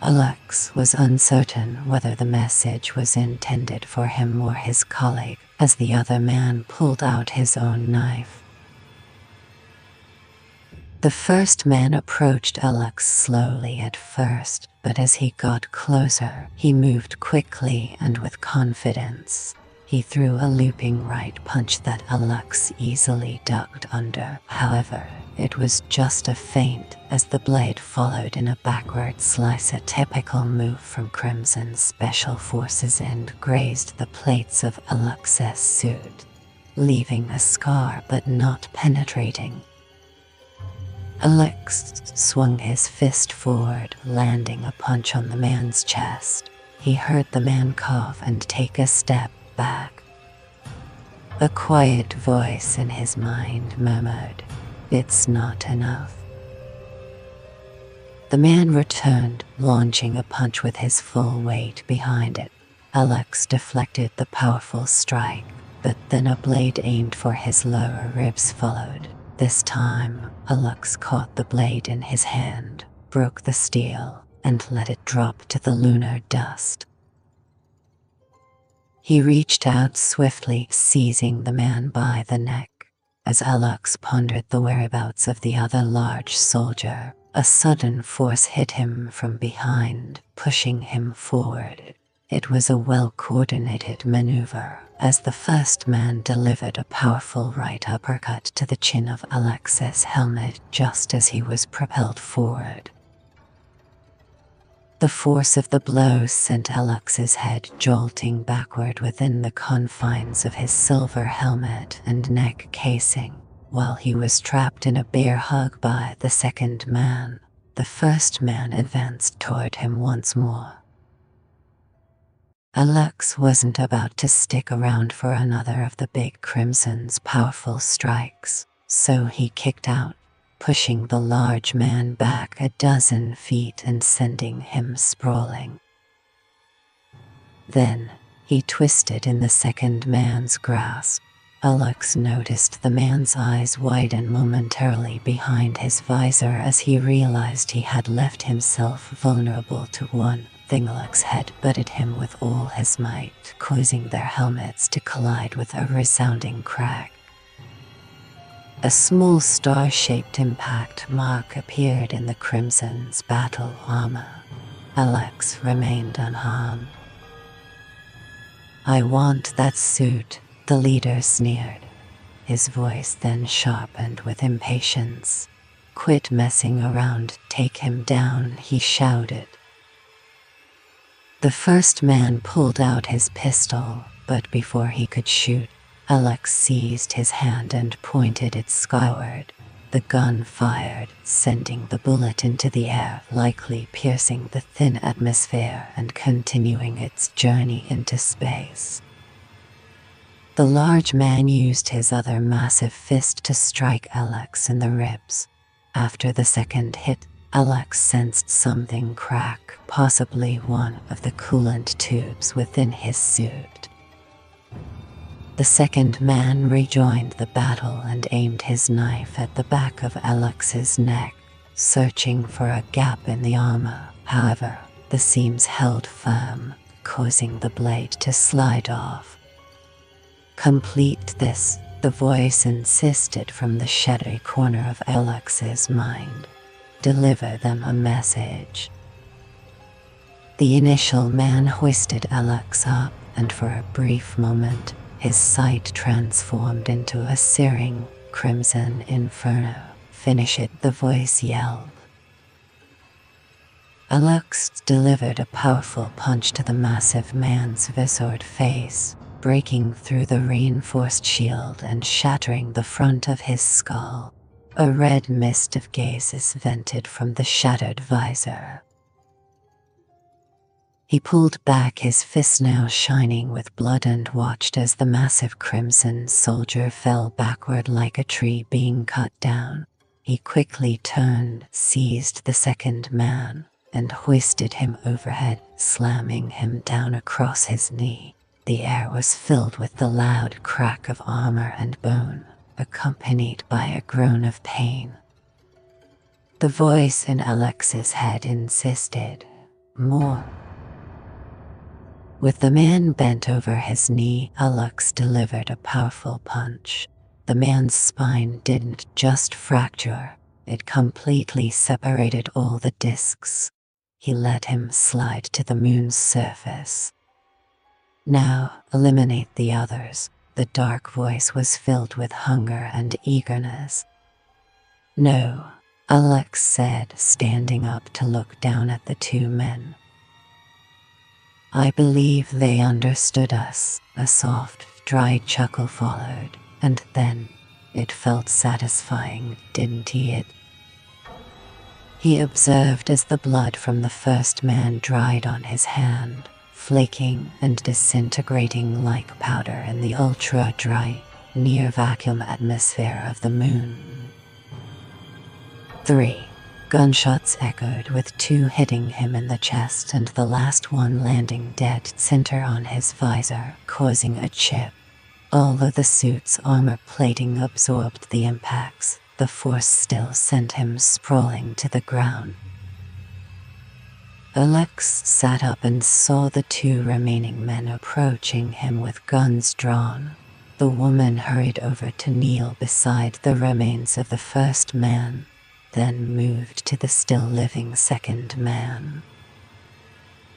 [SPEAKER 1] Alex was uncertain whether the message was intended for him or his colleague, as the other man pulled out his own knife. The first man approached Alex slowly at first, but as he got closer, he moved quickly and with confidence. He threw a looping right punch that Alex easily ducked under. However, it was just a feint, as the blade followed in a backward slice, a typical move from Crimson's special forces, and grazed the plates of Alex's suit, leaving a scar but not penetrating. Alex swung his fist forward, landing a punch on the man's chest. He heard the man cough and take a step back. A quiet voice in his mind murmured, "It's not enough." The man returned, launching a punch with his full weight behind it. Alex deflected the powerful strike, but then a blade aimed for his lower ribs followed. This time, Alex caught the blade in his hand, broke the steel, and let it drop to the lunar dust. He reached out swiftly, seizing the man by the neck. As Alex pondered the whereabouts of the other large soldier, a sudden force hit him from behind, pushing him forward. It was a well-coordinated maneuver, as the first man delivered a powerful right uppercut to the chin of Alex's helmet just as he was propelled forward. The force of the blow sent Alex's head jolting backward within the confines of his silver helmet and neck casing, while he was trapped in a bear hug by the second man. The first man advanced toward him once more. Alex wasn't about to stick around for another of the big Crimson's powerful strikes, so he kicked out, pushing the large man back a dozen feet and sending him sprawling. Then, he twisted in the second man's grasp. Alex noticed the man's eyes widen momentarily behind his visor as he realized he had left himself vulnerable to one thing. Alex head butted him with all his might, causing their helmets to collide with a resounding crack. A small star-shaped impact mark appeared in the Crimson's battle armor. Alex remained unharmed. I want that suit, the leader sneered. His voice then sharpened with impatience. Quit messing around, take him down, he shouted. The first man pulled out his pistol, but before he could shoot, Alex seized his hand and pointed it skyward. The gun fired, sending the bullet into the air, likely piercing the thin atmosphere and continuing its journey into space. The large man used his other massive fist to strike Alex in the ribs. After the second hit, Alex sensed something crack, possibly one of the coolant tubes within his suit. The second man rejoined the battle and aimed his knife at the back of Alex's neck, searching for a gap in the armor. However, the seams held firm, causing the blade to slide off. Complete this, the voice insisted from the shadowy corner of Alex's mind. Deliver them a message. The initial man hoisted Alex up, and for a brief moment, his sight transformed into a searing, crimson inferno. Finish it, the voice yelled. Alex delivered a powerful punch to the massive man's visored face, breaking through the reinforced shield and shattering the front of his skull. A red mist of gazes vented from the shattered visor. He pulled back, his fist now shining with blood, and watched as the massive crimson soldier fell backward like a tree being cut down. He quickly turned, seized the second man, and hoisted him overhead, slamming him down across his knee. The air was filled with the loud crack of armor and bone, accompanied by a groan of pain. The voice in Alex's head insisted, more. With the man bent over his knee, Alex delivered a powerful punch. The man's spine didn't just fracture, it completely separated all the discs. He let him slide to the moon's surface. Now, eliminate the others. The dark voice was filled with hunger and eagerness. No, Alex said, standing up to look down at the two men. I believe they understood us. A soft, dry chuckle followed, and then it felt satisfying, didn't it? He observed as the blood from the first man dried on his hand, flaking and disintegrating like powder in the ultra-dry, near-vacuum atmosphere of the moon. 3. Gunshots echoed, with 2 hitting him in the chest and the last one landing dead center on his visor, causing a chip. Although the suit's armor plating absorbed the impacts, the force still sent him sprawling to the ground. Alex sat up and saw the 2 remaining men approaching him with guns drawn. The woman hurried over to kneel beside the remains of the first man, then moved to the still-living second man.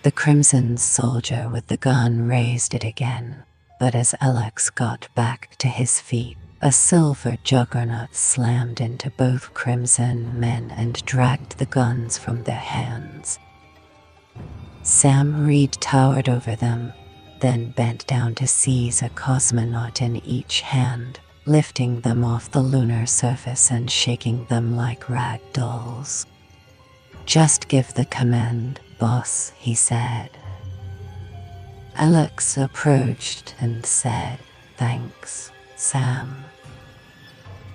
[SPEAKER 1] The crimson soldier with the gun raised it again, but as Alex got back to his feet, a silver juggernaut slammed into both crimson men and dragged the guns from their hands. Sam Reed towered over them, then bent down to seize a cosmonaut in each hand, lifting them off the lunar surface and shaking them like rag dolls. Just give the command, boss, he said. Alex approached and said, thanks, Sam.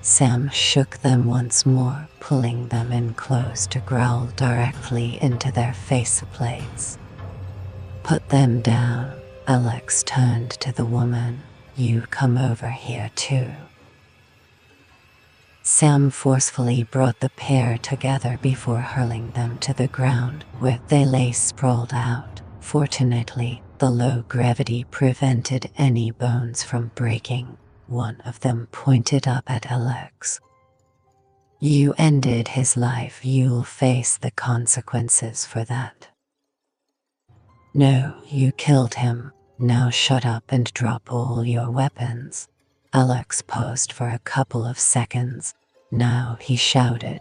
[SPEAKER 1] Sam shook them once more, pulling them in close to growl directly into their faceplates. Put them down. Alex turned to the woman. You come over here too. Sam forcefully brought the pair together before hurling them to the ground, where they lay sprawled out. Fortunately, the low gravity prevented any bones from breaking. One of them pointed up at Alex. You ended his life. You'll face the consequences for that. No, you killed him. Now shut up and drop all your weapons. Alex paused for a couple of seconds. Now he shouted.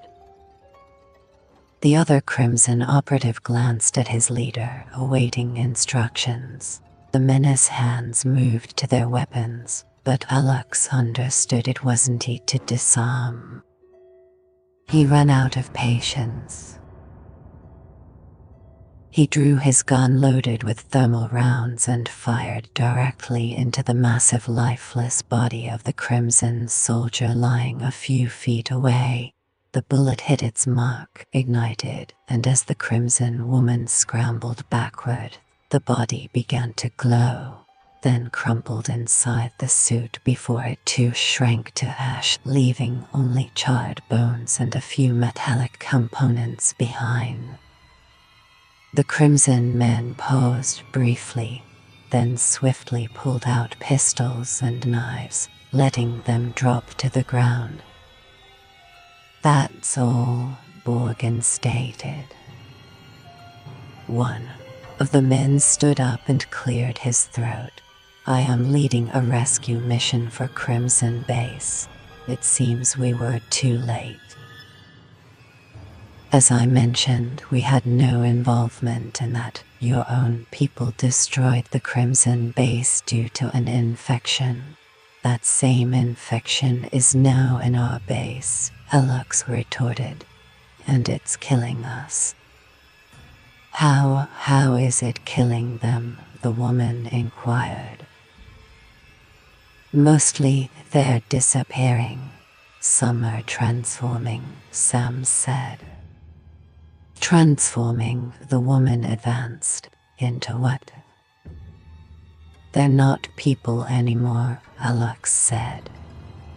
[SPEAKER 1] The other Crimson operative glanced at his leader, awaiting instructions. The men's hands moved to their weapons, but Alex understood it wasn't he to disarm. He ran out of patience. He drew his gun loaded with thermal rounds and fired directly into the massive lifeless body of the Crimson soldier lying a few feet away. The bullet hit its mark, ignited, and as the Crimson woman scrambled backward, the body began to glow, then crumpled inside the suit before it too shrank to ash, leaving only charred bones and a few metallic components behind. The Crimson men paused briefly, then swiftly pulled out pistols and knives, letting them drop to the ground. That's all, Borgin stated. One of the men stood up and cleared his throat. I am leading a rescue mission for Crimson Base. It seems we were too late. As I mentioned, we had no involvement in that. Your own people destroyed the Crimson Base due to an infection. That same infection is now in our base, Alex retorted, and it's killing us. How is it killing them? The woman inquired. Mostly they're disappearing. Some are transforming, Sam said. Transforming, the woman advanced. Into what? They're not people anymore, Alex said.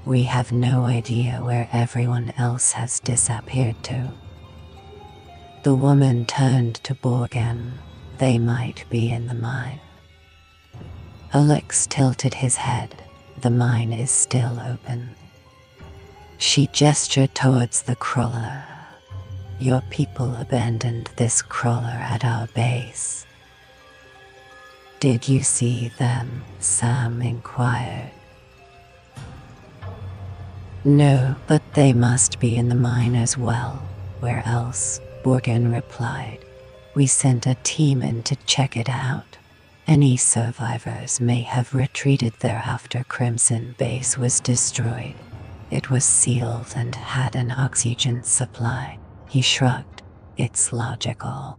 [SPEAKER 1] We have no idea where everyone else has disappeared to. The woman turned to Borgin. They might be in the mine. Alex tilted his head. The mine is still open. She gestured towards the crawler. Your people abandoned this crawler at our base. Did you see them? Sam inquired. No, but they must be in the mine as well. Where else? Borgin replied. We sent a team in to check it out. Any survivors may have retreated there after Crimson Base was destroyed. It was sealed and had an oxygen supply. He shrugged. It's logical.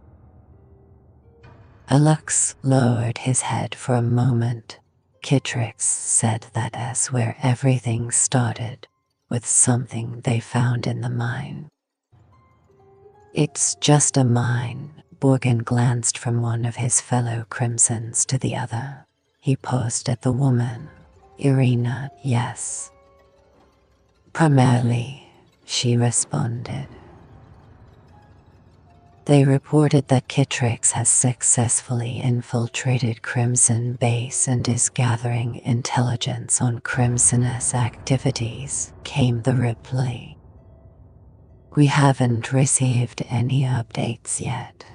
[SPEAKER 1] Alex lowered his head for a moment. Citrix said that as where everything started, with something they found in the mine. It's just a mine. Borgin glanced from one of his fellow Crimsons to the other. He paused at the woman. Irina, yes. Primarily, she responded. They reported that Citrix has successfully infiltrated Crimson Base and is gathering intelligence on Crimson's activities, came the reply. We haven't received any updates yet.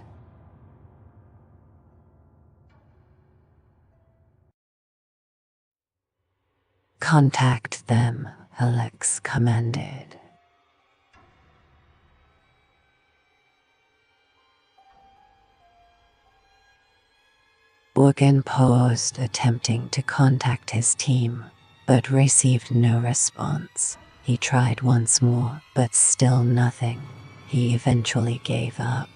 [SPEAKER 1] Contact them, Alex commanded. Borgin paused, attempting to contact his team, but received no response. He tried once more, but still nothing. He eventually gave up.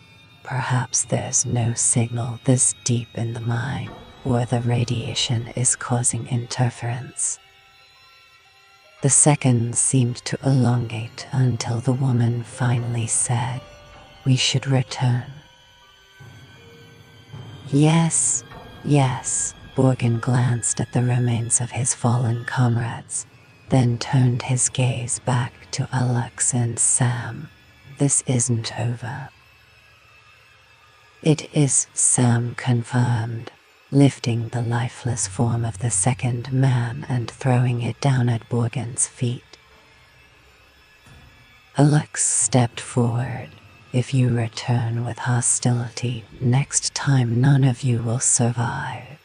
[SPEAKER 1] Perhaps there's no signal this deep in the mine, or the radiation is causing interference. The seconds seemed to elongate until the woman finally said, "We should return." Yes. Borgin glanced at the remains of his fallen comrades, then turned his gaze back to Alex and Sam. This isn't over. It is, Sam confirmed, lifting the lifeless form of the second man and throwing it down at Borgin's feet. Alex stepped forward. If you return with hostility, next time none of you will survive.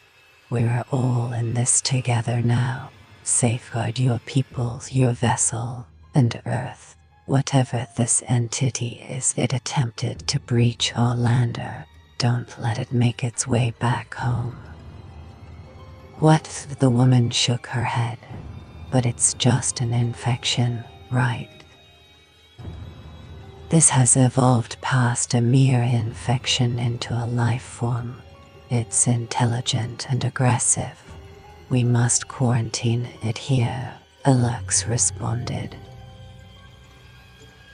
[SPEAKER 1] We're all in this together now. Safeguard your people, your vessel, and Earth. Whatever this entity is, it attempted to breach our lander. Don't let it make its way back home. What? The woman shook her head. But it's just an infection, right? This has evolved past a mere infection into a life form. It's intelligent and aggressive. We must quarantine it here, Alex responded.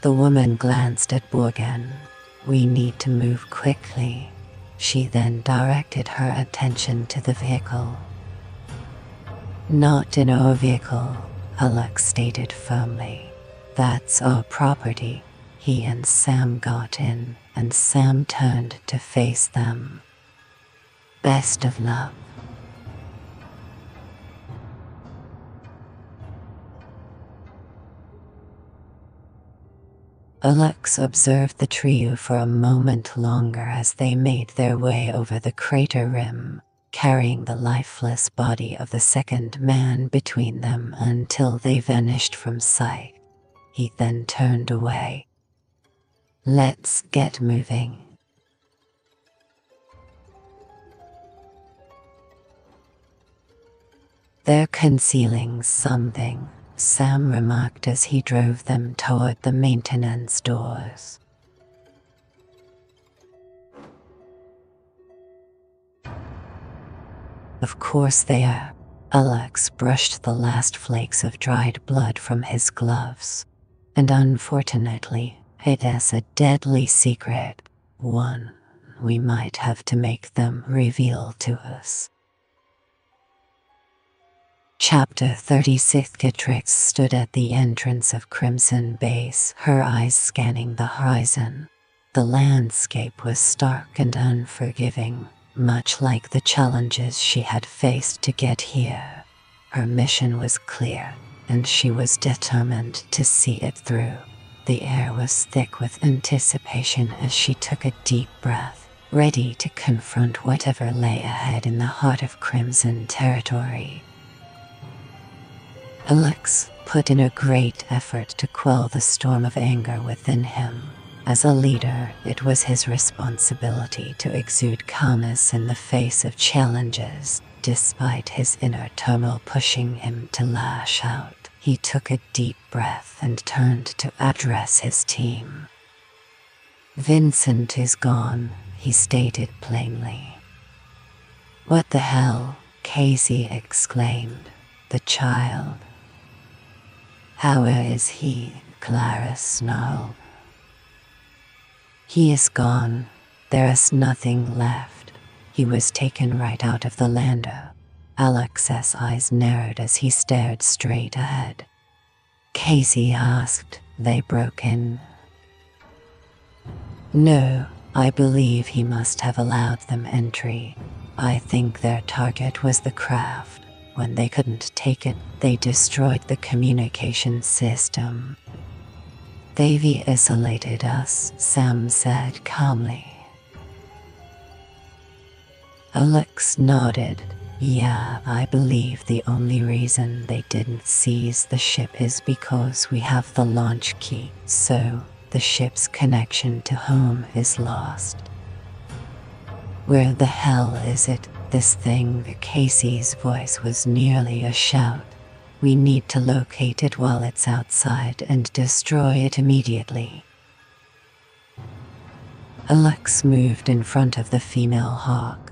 [SPEAKER 1] The woman glanced at Borgen. We need to move quickly. She then directed her attention to the vehicle. Not in our vehicle, Alex stated firmly. That's our property. He and Sam got in, and Sam turned to face them. Best of luck. Alex observed the trio for a moment longer as they made their way over the crater rim, carrying the lifeless body of the second man between them until they vanished from sight. He then turned away. Let's get moving. They're concealing something, Sam remarked as he drove them toward the maintenance doors. Of course they are. Alex brushed the last flakes of dried blood from his gloves. And unfortunately, it is a deadly secret. One we might have to make them reveal to us. Chapter 36. Catrix stood at the entrance of Crimson Base, her eyes scanning the horizon. The landscape was stark and unforgiving, much like the challenges she had faced to get here. Her mission was clear, and she was determined to see it through. The air was thick with anticipation as she took a deep breath, ready to confront whatever lay ahead in the heart of Crimson territory. Alex put in a great effort to quell the storm of anger within him. As a leader, it was his responsibility to exude calmness in the face of challenges, despite his inner turmoil pushing him to lash out. He took a deep breath and turned to address his team. Vincent is gone, he stated plainly. What the hell? Casey exclaimed. The child. How is he? Clara snarled. He is gone. There is nothing left. He was taken right out of the lander. Alex's eyes narrowed as he stared straight ahead. Casey asked, they broke in? No, I believe he must have allowed them entry. I think their target was the craft. When they couldn't take it, they destroyed the communication system. They've isolated us, Sam said calmly. Alex nodded. Yeah, I believe the only reason they didn't seize the ship is because we have the launch key, so the ship's connection to home is lost. Where the hell is it? This thing, Casey's voice was nearly a shout. We need to locate it while it's outside and destroy it immediately. Alex moved in front of the female hawk.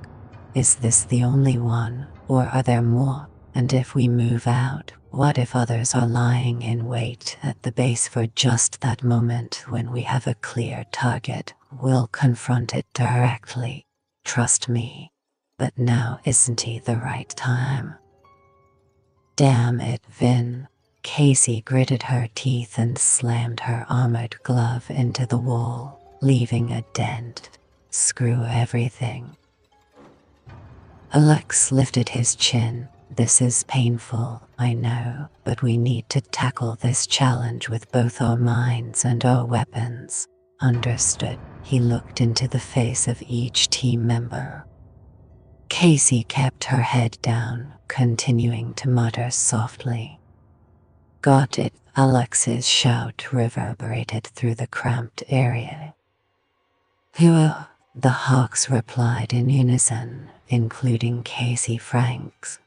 [SPEAKER 1] Is this the only one, or are there more? And if we move out, what if others are lying in wait at the base for just that moment when we have a clear target? We'll confront it directly. Trust me. But now isn't the right time? Damn it, Vin. Casey gritted her teeth and slammed her armored glove into the wall, leaving a dent. Screw everything. Alex lifted his chin. This is painful, I know, but we need to tackle this challenge with both our minds and our weapons. Understood. He looked into the face of each team member. Casey kept her head down, continuing to mutter softly. Got it, Alex's shout reverberated through the cramped area. Who? The hawks replied in unison, including Casey Franks.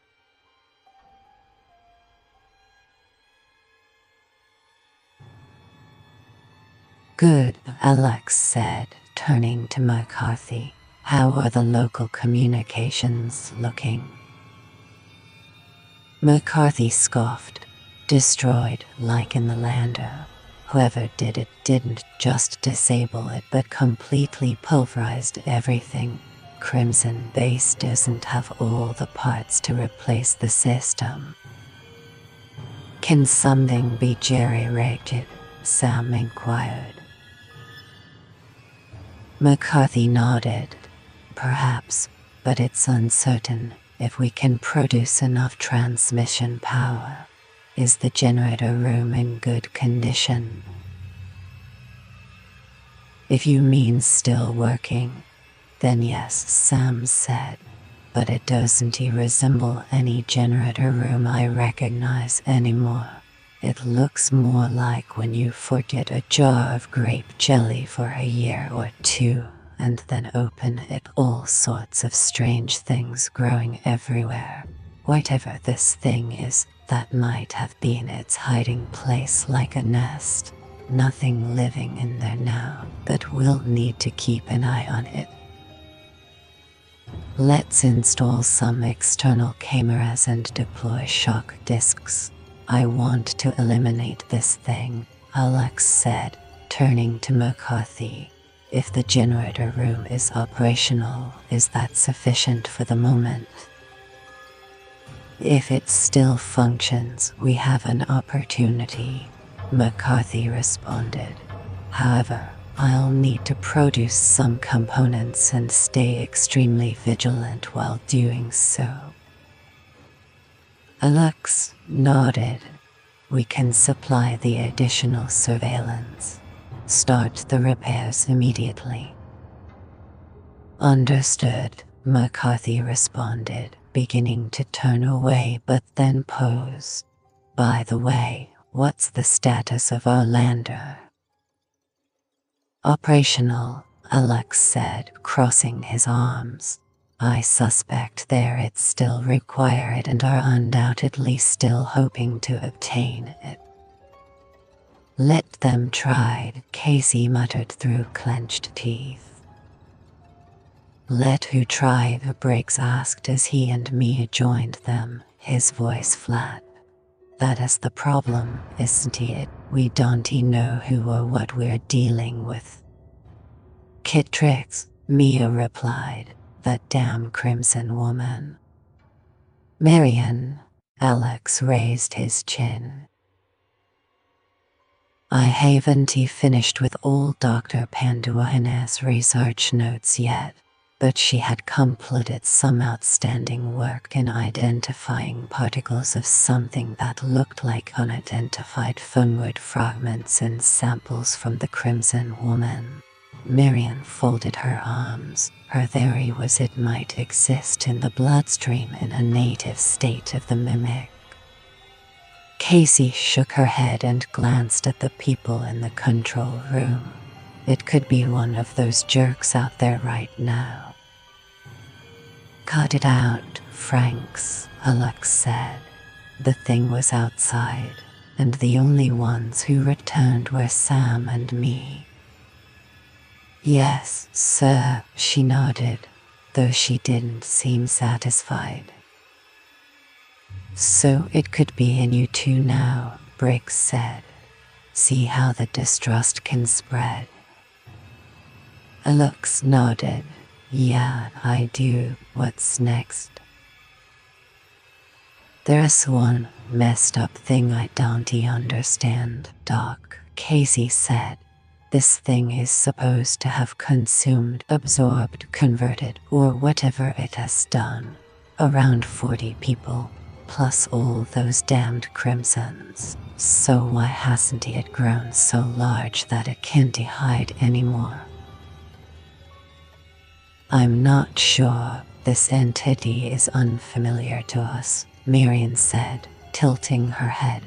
[SPEAKER 1] Good, Alex said, turning to McCarthy. How are the local communications looking? McCarthy scoffed. Destroyed, like in the lander. Whoever did it didn't just disable it but completely pulverized everything. Crimson Base doesn't have all the parts to replace the system. Can something be jerry-rigged? Sam inquired. McCarthy nodded. Perhaps, but it's uncertain if we can produce enough transmission power. Is the generator room in good condition? If you mean still working, then yes, Sam said, but it doesn't resemble any generator room I recognize anymore. It looks more like when you forget a jar of grape jelly for a year or two, and then open it, all sorts of strange things growing everywhere. Whatever this thing is, that might have been its hiding place like a nest. Nothing living in there now, but we'll need to keep an eye on it. Let's install some external cameras and deploy shock discs. I want to eliminate this thing, Alex said, turning to McCarthy. If the generator room is operational, is that sufficient for the moment? If it still functions, we have an opportunity, McCarthy responded. However, I'll need to produce some components and stay extremely vigilant while doing so. Alex nodded. We can supply the additional surveillance. Start the repairs immediately. Understood, McCarthy responded, beginning to turn away but then posed. By the way, what's the status of our lander? Operational, Alex said, crossing his arms. I suspect it still require it and are undoubtedly still hoping to obtain it. Let them try, Casey muttered through clenched teeth. Let who try, Briggs asked as he and Mia joined them, his voice flat. That is the problem, isn't it? We don't know who or what we're dealing with. Kid tricks, Mia replied. That damn crimson woman. Marion, Alex raised his chin. I haven't finished with all Dr. Panduana's research notes yet, but she had completed some outstanding work in identifying particles of something that looked like unidentified fungoid fragments in samples from the Crimson Woman. Marion folded her arms. Her theory was it might exist in the bloodstream in a native state of the mimic. Casey shook her head and glanced at the people in the control room. It could be one of those jerks out there right now. Cut it out, Franks, Alex said. The thing was outside, and the only ones who returned were Sam and me. Yes, sir, she nodded, though she didn't seem satisfied. So it could be in you two now, Briggs said. See how the distrust can spread. Alex nodded. Yeah, I do. What's next? There's one messed up thing I don't understand, Doc, Casey said. This thing is supposed to have consumed, absorbed, converted, or whatever it has done. Around 40 people, plus all those damned crimsons. So why hasn't it grown so large that it can't hide anymore? I'm not sure, This entity is unfamiliar to us, Marian said, tilting her head.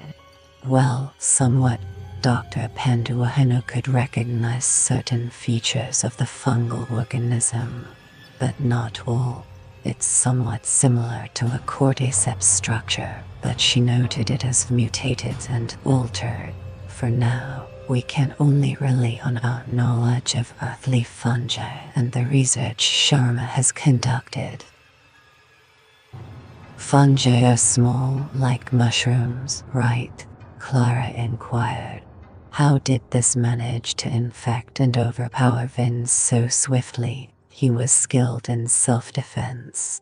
[SPEAKER 1] Well, somewhat. Dr. Panduahino could recognize certain features of the fungal organism, but not all. It's somewhat similar to a cordyceps structure, but she noted it as mutated and altered. For now, we can only rely on our knowledge of earthly fungi and the research Sharma has conducted. Fungi are small, like mushrooms, right? Clara inquired. How did this manage to infect and overpower Vince so swiftly? He was skilled in self-defense.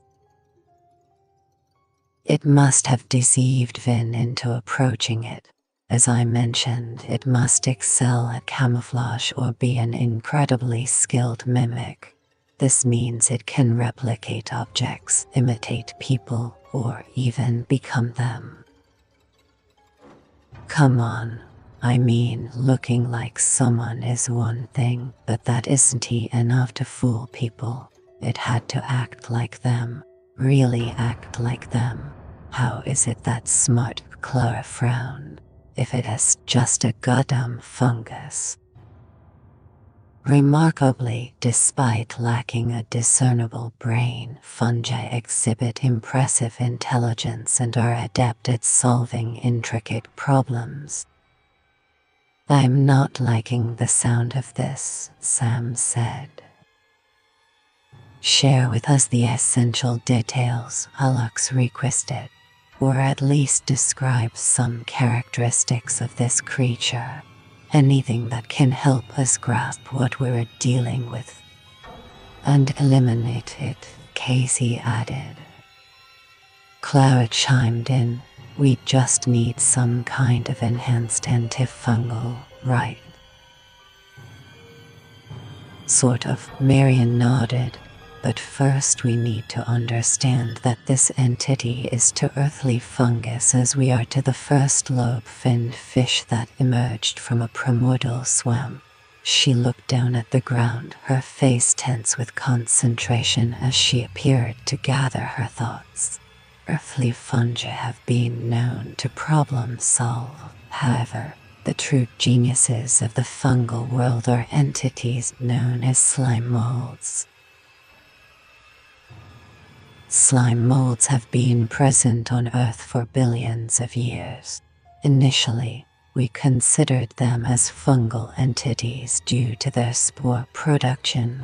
[SPEAKER 1] It must have deceived Vin into approaching it. As I mentioned, it must excel at camouflage or be an incredibly skilled mimic. This means it can replicate objects, imitate people, or even become them. Come on. I mean, looking like someone is one thing, but that isn't enough to fool people. It had to act like them, really act like them. How is it that smart? Clara frowned. If it is just a goddamn fungus. Remarkably, despite lacking a discernible brain, fungi exhibit impressive intelligence and are adept at solving intricate problems. I'm not liking the sound of this, Sam said. Share with us the essential details, Alux requested, or at least describe some characteristics of this creature. Anything that can help us grasp what we're dealing with. And eliminate it, Casey added. Clara chimed in. We just need some kind of enhanced antifungal, right? Sort of, Marian nodded. But first we need to understand that this entity is to earthly fungus as we are to the first lobe-finned fish that emerged from a primordial swamp. She looked down at the ground, her face tense with concentration as she appeared to gather her thoughts. Earthly fungi have been known to problem solve. However, the true geniuses of the fungal world are entities known as slime molds. Slime molds have been present on Earth for billions of years. Initially, we considered them as fungal entities due to their spore production,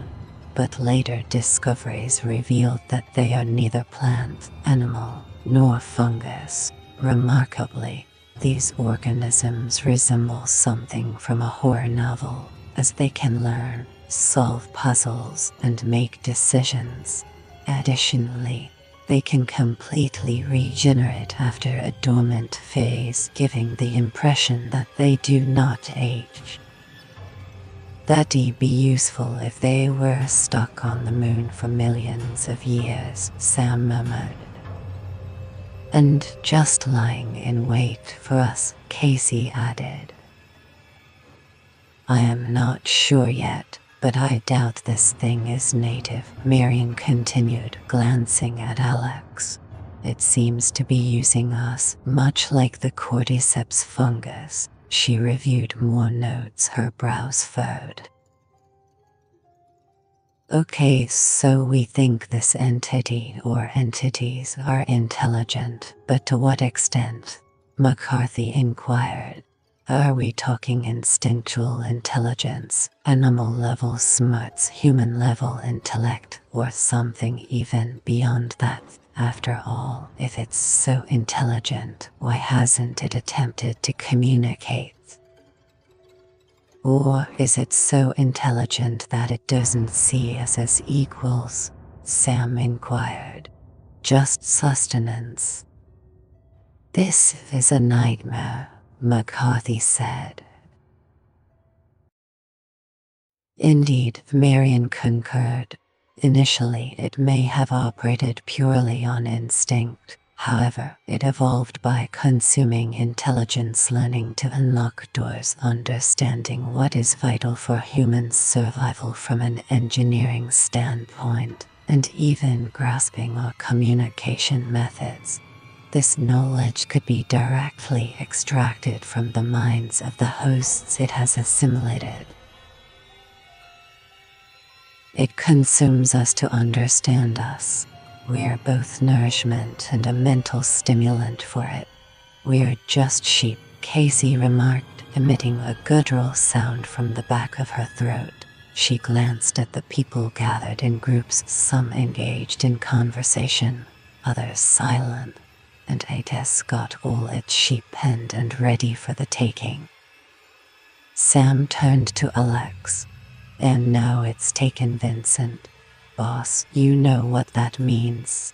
[SPEAKER 1] but later discoveries revealed that they are neither plant, animal, nor fungus. Remarkably, these organisms resemble something from a horror novel, as they can learn, solve puzzles, and make decisions. Additionally, they can completely regenerate after a dormant phase, giving the impression that they do not age. That'd be useful if they were stuck on the moon for millions of years, Sam murmured. And just lying in wait for us, Casey added. I am not sure yet, but I doubt this thing is native, Marian continued, glancing at Alex. It seems to be using us, much like the cordyceps fungus. She reviewed more notes, her brows furrowed. Okay, so we think this entity or entities are intelligent, but to what extent? McCarthy inquired. Are we talking instinctual intelligence, animal-level smarts, human-level intellect, or something even beyond that? After all, if it's so intelligent, why hasn't it attempted to communicate? Or is it so intelligent that it doesn't see us as equals? Sam inquired. Just sustenance. This is a nightmare, McCarthy said. Indeed, Marian concurred. Initially, it may have operated purely on instinct. However, it evolved by consuming intelligence learning to unlock doors, understanding what is vital for human survival from an engineering standpoint, and even grasping or communication methods. This knowledge could be directly extracted from the minds of the hosts it has assimilated. It consumes us to understand us. We are both nourishment and a mental stimulant for it. We are just sheep, Casey remarked, emitting a guttural sound from the back of her throat. She glanced at the people gathered in groups, some engaged in conversation, others silent, and Ates got all its sheep penned and ready for the taking. Sam turned to Alex. And now it's taken, Vincent. Boss, you know what that means.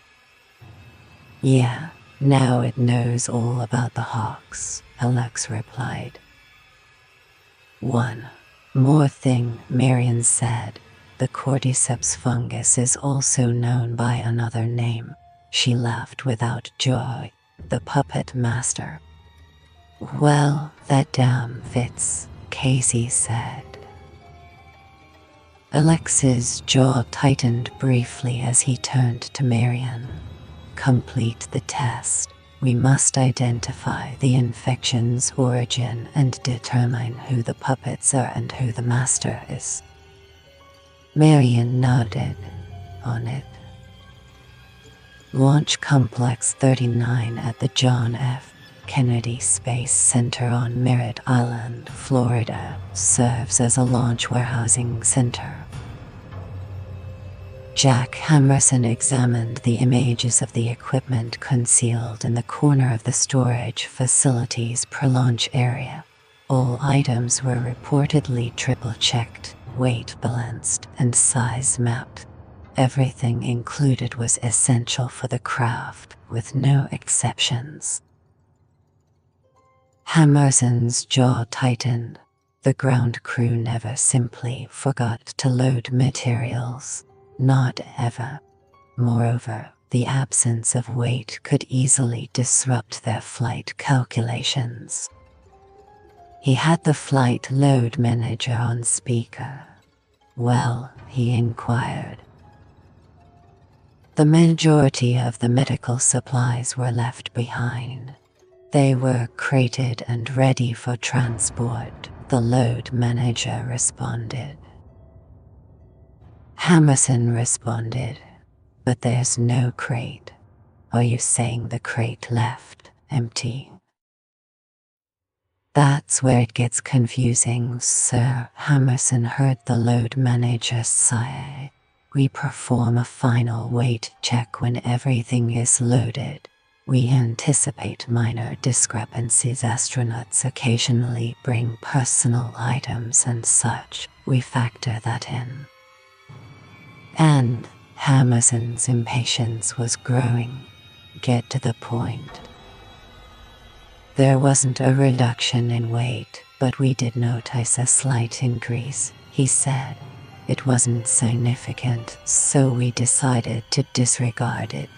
[SPEAKER 1] Yeah, now it knows all about the hawks, Alex replied. One more thing, Marion said. The cordyceps fungus is also known by another name. She laughed without joy. The puppet master. Well, that damn fits, Casey said. Alex's jaw tightened briefly as he turned to Marion. Complete the test. We must identify the infection's origin and determine who the puppets are and who the master is. Marion nodded. On it. Launch Complex 39 at the John F. Kennedy Space Center on Merritt Island, Florida, serves as a launch warehousing center. Jack Hammerson examined the images of the equipment concealed in the corner of the storage facility's pre-launch area. All items were reportedly triple-checked, weight balanced, and size mapped. Everything included was essential for the craft, with no exceptions. Hammerson's jaw tightened. The ground crew never simply forgot to load materials. Not ever. Moreover, the absence of weight could easily disrupt their flight calculations. He had the flight load manager on speaker. Well, he inquired. The majority of the medical supplies were left behind. They were crated and ready for transport, the load manager responded. Hammerson responded, but there's no crate. Are you saying the crate left empty? That's where it gets confusing, sir. Hammerson heard the load manager sigh. We perform a final weight check when everything is loaded. We anticipate minor discrepancies. Astronauts occasionally bring personal items and such. We factor that in. And Hammerson's impatience was growing. Get to the point. There wasn't a reduction in weight, but we did notice a slight increase, he said. It wasn't significant, so we decided to disregard it.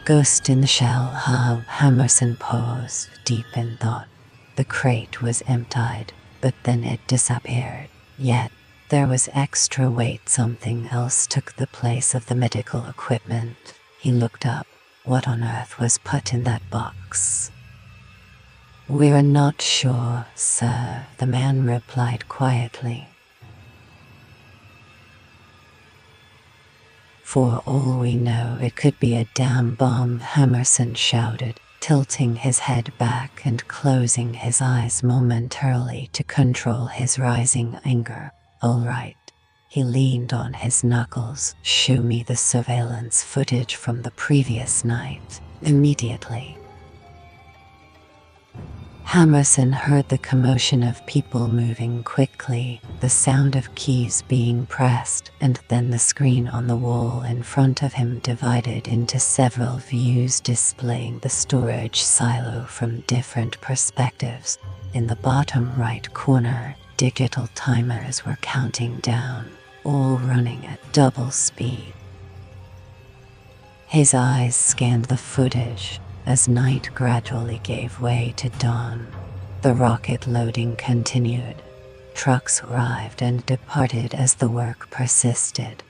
[SPEAKER 1] Ghost in the shell hub. Hammerson paused, deep in thought. The crate was emptied, but then it disappeared. Yet, there was extra weight. Something else took the place of the medical equipment. He looked up. What on earth was put in that box? We're not sure, sir, the man replied quietly. For all we know, it could be a damn bomb, Hammerson shouted, tilting his head back and closing his eyes momentarily to control his rising anger. All right. He leaned on his knuckles. Show me the surveillance footage from the previous night, immediately. Hammerson heard the commotion of people moving quickly, the sound of keys being pressed, and then the screen on the wall in front of him divided into several views displaying the storage silo from different perspectives. In the bottom right corner, digital timers were counting down, all running at double speed. His eyes scanned the footage as night gradually gave way to dawn. The rocket loading continued. Trucks arrived and departed as the work persisted.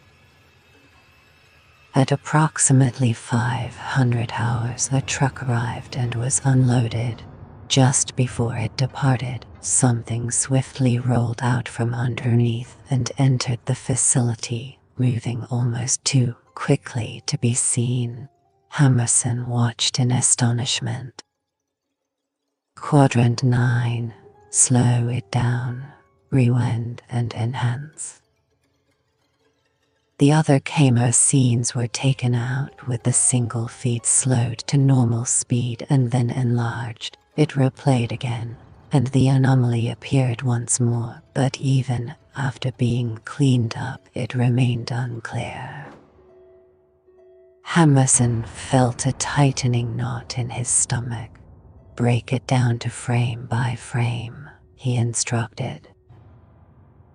[SPEAKER 1] At approximately 500 hours, a truck arrived and was unloaded. Just before it departed, something swiftly rolled out from underneath and entered the facility, moving almost too quickly to be seen. Hammerson watched in astonishment. Quadrant 9. Slow it down, rewind and enhance. The other camera scenes were taken out with the single feed slowed to normal speed and then enlarged. It replayed again, and the anomaly appeared once more, but even after being cleaned up, it remained unclear. Hammerson felt a tightening knot in his stomach. Break it down to frame by frame, he instructed.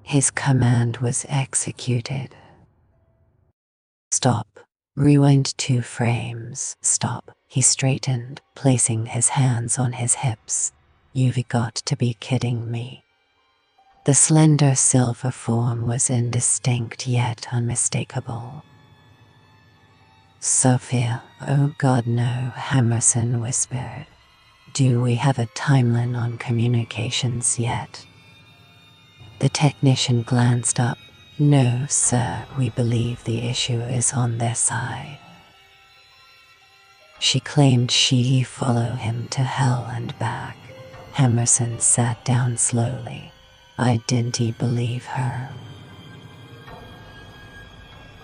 [SPEAKER 1] His command was executed. Stop. Rewind 2 frames. Stop. He straightened, placing his hands on his hips. You've got to be kidding me. The slender silver form was indistinct yet unmistakable. Sophia, oh God no, Hammerson whispered. Do we have a timeline on communications yet? The technician glanced up. No, sir, we believe the issue is on their side. She claimed she'd follow him to hell and back. Hammerson sat down slowly. I didn't believe her.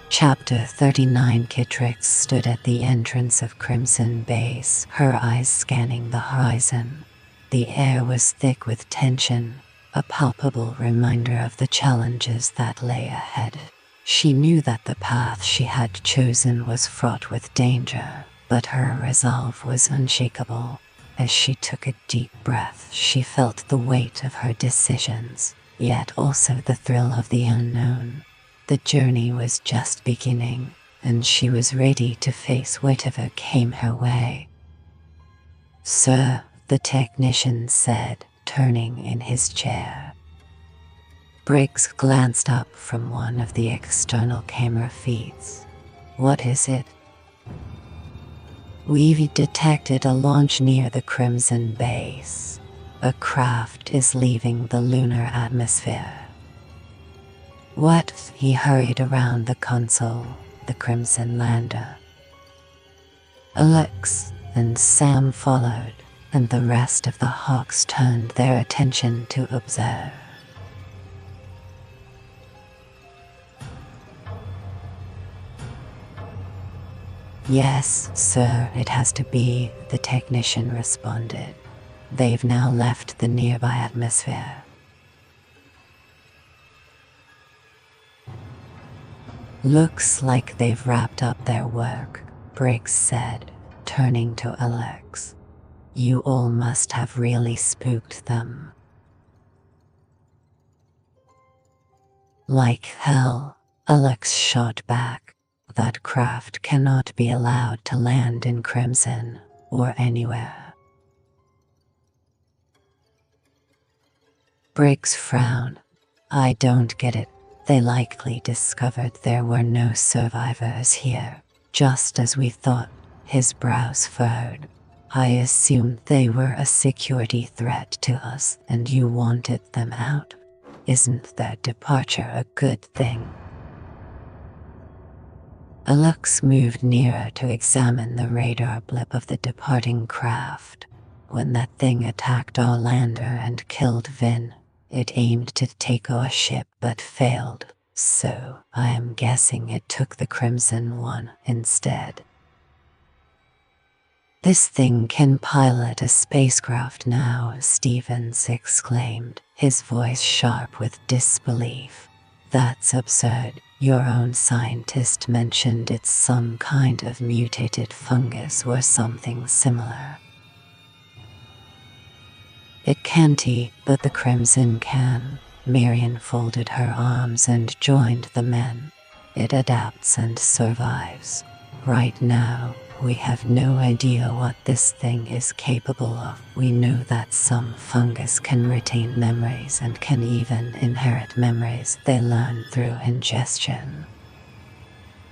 [SPEAKER 1] Chapter 39. Kitrix stood at the entrance of Crimson Base, her eyes scanning the horizon. The air was thick with tension, a palpable reminder of the challenges that lay ahead. She knew that the path she had chosen was fraught with danger, but her resolve was unshakable. As she took a deep breath, she felt the weight of her decisions, yet also the thrill of the unknown. The journey was just beginning, and she was ready to face whatever came her way. Sir, the technician said, turning in his chair. Briggs glanced up from one of the external camera feeds. What is it? We've detected a launch near the Crimson Base. A craft is leaving the lunar atmosphere. What? He hurried around the console, the Crimson Lander. Alex and Sam followed, and the rest of the Hawks turned their attention to observe. Yes, sir, it has to be, the technician responded. They've now left the nearby atmosphere. Looks like they've wrapped up their work, Briggs said, turning to Alex. You all must have really spooked them. Like hell, Alex shot back. That craft cannot be allowed to land in Crimson, or anywhere. Briggs frowned. I don't get it. They likely discovered there were no survivors here, just as we thought. His brows furrowed. I assumed they were a security threat to us, and you wanted them out. Isn't their departure a good thing? Alex moved nearer to examine the radar blip of the departing craft. When that thing attacked our lander and killed Vin, it aimed to take our ship but failed, so I am guessing it took the Crimson one instead. This thing can pilot a spacecraft now, Stevens exclaimed, his voice sharp with disbelief. That's absurd. Your own scientist mentioned it's some kind of mutated fungus or something similar. It can't, but the Crimson can. Marion folded her arms and joined the men. It adapts and survives. Right now, We have no idea what this thing is capable of. We know that some fungus can retain memories and can even inherit memories they learn through ingestion.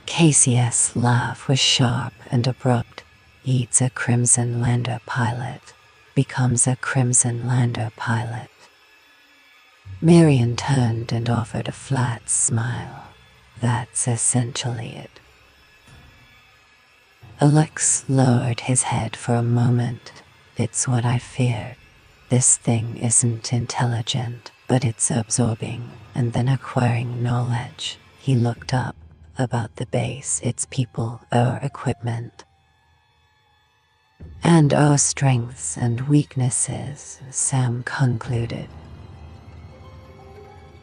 [SPEAKER 1] Casey's laugh was sharp and abrupt. Eats a Crimson Lander pilot. Becomes a Crimson Lander pilot. Marion turned and offered a flat smile. That's essentially it. Alex lowered his head for a moment. It's what I feared. This thing isn't intelligent, but it's absorbing and then acquiring knowledge. He looked up. About the base, its people, our equipment, and our strengths and weaknesses, Sam concluded.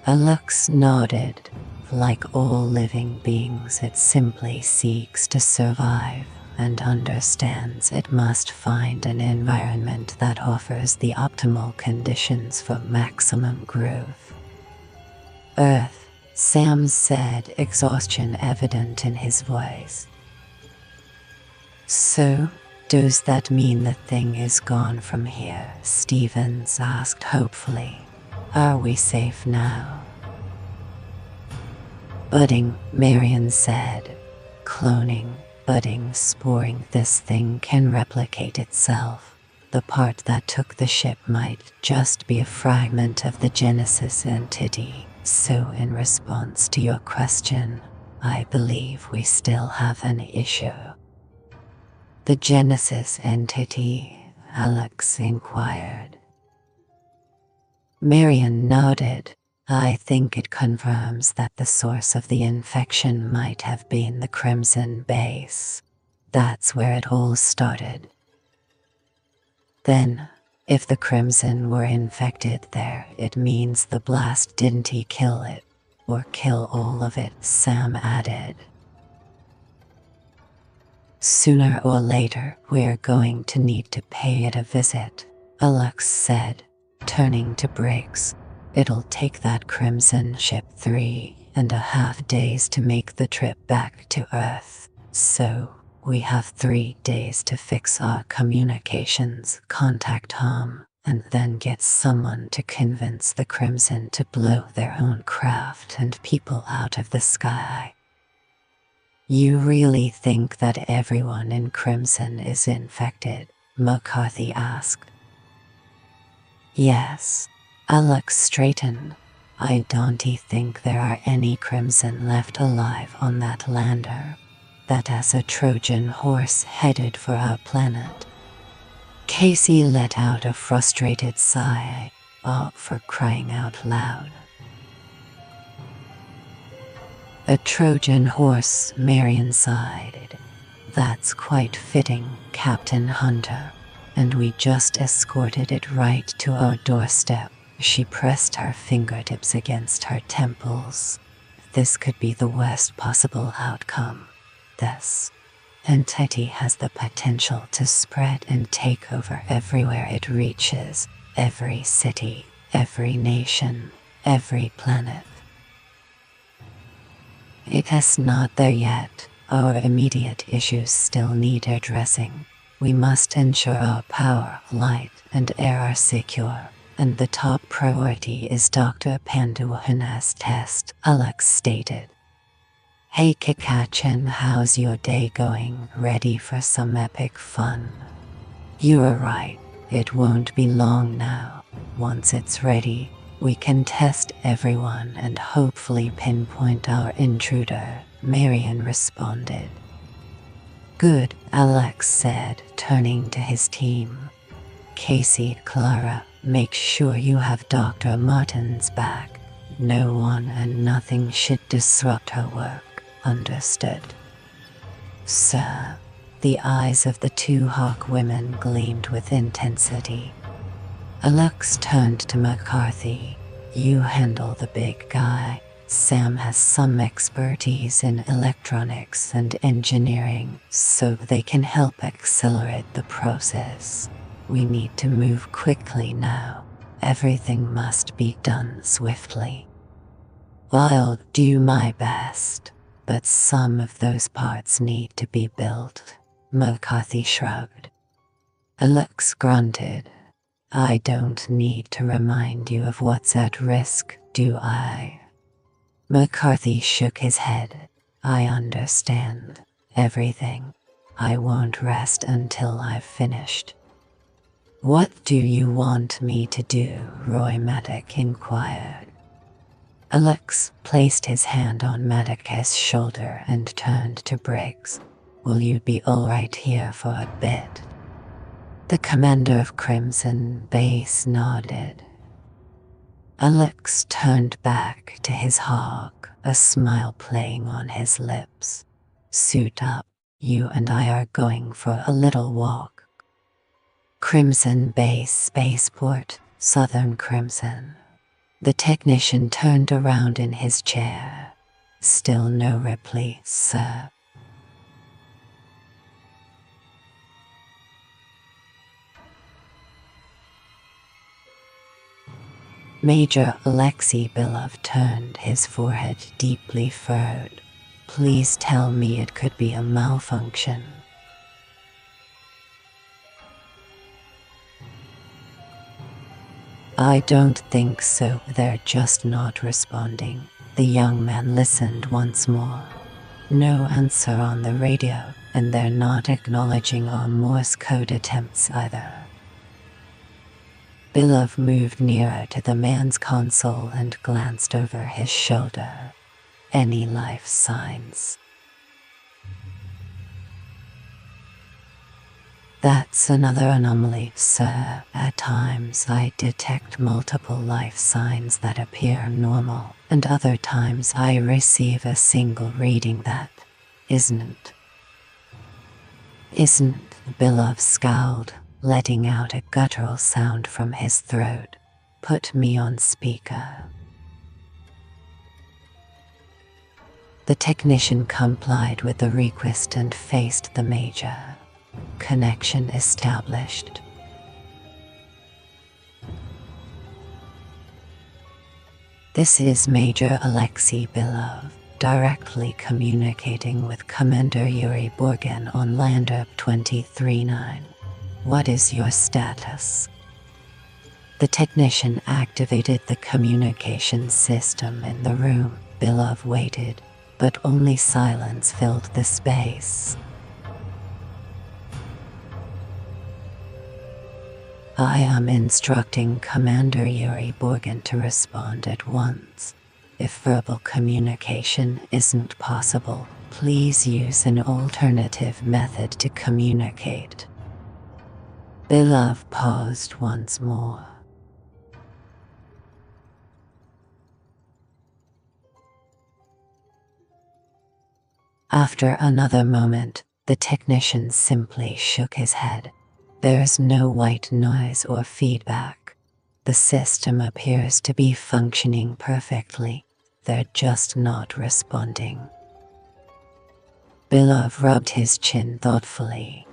[SPEAKER 1] Alex nodded. Like all living beings, it simply seeks to survive and understands it must find an environment that offers the optimal conditions for maximum growth. Earth, Sam said, exhaustion evident in his voice. So, does that mean the thing is gone from here? Stevens asked hopefully. Are we safe now? Budding, Marion said. Cloning, budding, sporing. This thing can replicate itself. The part that took the ship might just be a fragment of the Genesis entity. So in response to your question, I believe we still have an issue. The Genesis entity, Alex inquired. Marion nodded. I think it confirms that the source of the infection might have been the Crimson Base. That's where it all started. Then, if the Crimson were infected there, it means the blast didn't kill it, or kill all of it, Sam added. Sooner or later, we're going to need to pay it a visit, Alex said, turning to Briggs. It'll take that Crimson ship 3.5 days to make the trip back to Earth, so we have 3 days to fix our communications, contact Tom, and then get someone to convince the Crimson to blow their own craft and people out of the sky. You really think that everyone in Crimson is infected? McCarthy asked. Yes, Alex straightened. I don't think there are any Crimson left alive on that lander. That as a Trojan horse headed for our planet. Casey let out a frustrated sigh. Oh, for crying out loud. A Trojan horse, Marion sighed. That's quite fitting, Captain Hunter. And we just escorted it right to our doorstep. She pressed her fingertips against her temples. This could be the worst possible outcome. This entity has the potential to spread and take over everywhere it reaches, every city, every nation, every planet. It is not there yet. Our immediate issues still need addressing. We must ensure our power, light, and air are secure, and the top priority is Dr. Panduhana's test, Alex stated. Hey Kikachin, how's your day going? Ready for some epic fun? You are right, it won't be long now. Once it's ready, we can test everyone and hopefully pinpoint our intruder, Marion responded. Good, Alex said, turning to his team. Casey, Clara, make sure you have Dr. Martin's back. No one and nothing should disrupt her work. Understood. Sir, the eyes of the 2 Hawk women gleamed with intensity. Alex turned to McCarthy. You handle the big guy. Sam has some expertise in electronics and engineering, so they can help accelerate the process. We need to move quickly now. Everything must be done swiftly. I'll do my best. But some of those parts need to be built. McCarthy shrugged. Alex grunted. I don't need to remind you of what's at risk, do I? McCarthy shook his head. I understand everything. I won't rest until I've finished. What do you want me to do? Roy Maddock inquired. Alex placed his hand on Maddock's shoulder and turned to Briggs. Will you be all right here for a bit? The commander of Crimson Base nodded. Alex turned back to his hog, a smile playing on his lips. Suit up, you and I are going for a little walk. Crimson Base Spaceport, Southern Crimson. The technician turned around in his chair. Still no reply, sir. Major Alexei Belov turned, his forehead deeply furrowed. Please tell me it could be a malfunction. I don't think so, they're just not responding. The young man listened once more. No answer on the radio, and they're not acknowledging our Morse code attempts either. Belov moved nearer to the man's console and glanced over his shoulder. Any life signs? That's another anomaly, sir. At times I detect multiple life signs that appear normal, and other times I receive a single reading that isn't. Belov scowled, letting out a guttural sound from his throat. Put me on speaker. The technician complied with the request and faced the major. Connection established. This is Major Alexei Belov, directly communicating with Commander Yuri Borgen on Lander 239. What is your status? The technician activated the communication system in the room. Belov waited, but only silence filled the space. I am instructing Commander Yuri Borgen to respond at once. If verbal communication isn't possible, please use an alternative method to communicate. Belov paused once more. After another moment, the technician simply shook his head. There's no white noise or feedback. The system appears to be functioning perfectly. They're just not responding. Belov rubbed his chin thoughtfully.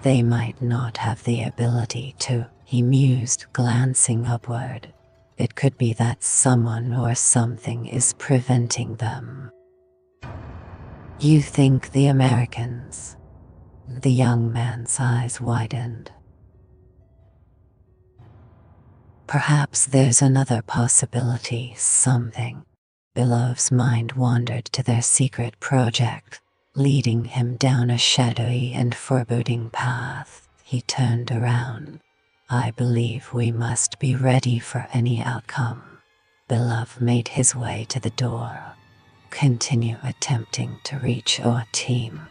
[SPEAKER 1] They might not have the ability to, he mused, glancing upward. It could be that someone or something is preventing them. You think the Americans? The young man's eyes widened. Perhaps there's another possibility, something. Belov's mind wandered to their secret project, leading him down a shadowy and foreboding path. He turned around. I believe we must be ready for any outcome. Belov made his way to the door. Continue attempting to reach our team.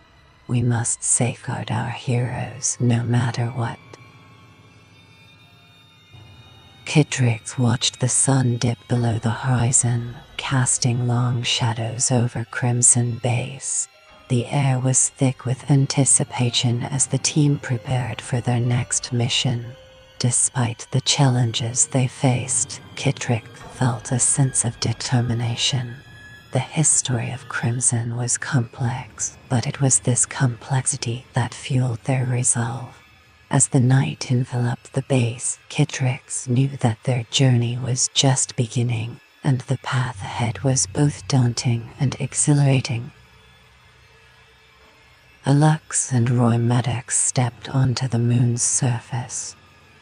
[SPEAKER 1] We must safeguard our heroes no matter what. Kittrix watched the sun dip below the horizon, casting long shadows over Crimson Base. The air was thick with anticipation as the team prepared for their next mission. Despite the challenges they faced, Kittrix felt a sense of determination. The history of Crimson was complex, but it was this complexity that fueled their resolve. As the night enveloped the base, Kittrix knew that their journey was just beginning, and the path ahead was both daunting and exhilarating. Alex and Roy Maddox stepped onto the moon's surface.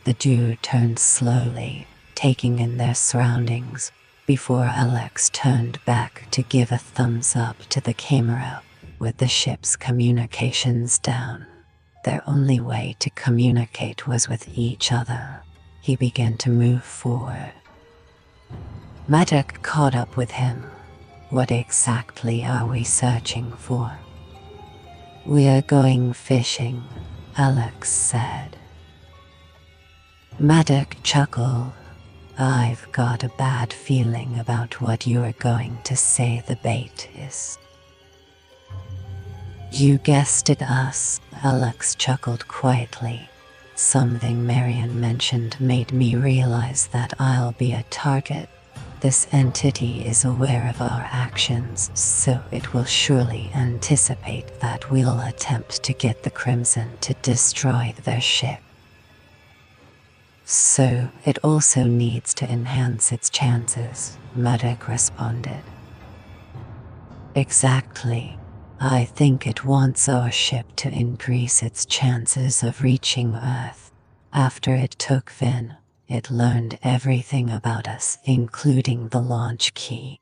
[SPEAKER 1] The duo turned slowly, taking in their surroundings, before Alex turned back to give a thumbs up to the camera, with the ship's communications down. Their only way to communicate was with each other. He began to move forward. Maddox caught up with him. What exactly are we searching for? We are going fishing, Alex said. Maddox chuckled. I've got a bad feeling about what you are going to say the bait is. You guessed it, us, Alex chuckled quietly. Something Marion mentioned made me realize that I'll be a target. This entity is aware of our actions, so it will surely anticipate that we'll attempt to get the Crimson to destroy their ship. So it also needs to enhance its chances, Maddox responded. Exactly. I think it wants our ship to increase its chances of reaching Earth. After it took Vin, it learned everything about us, including the launch key.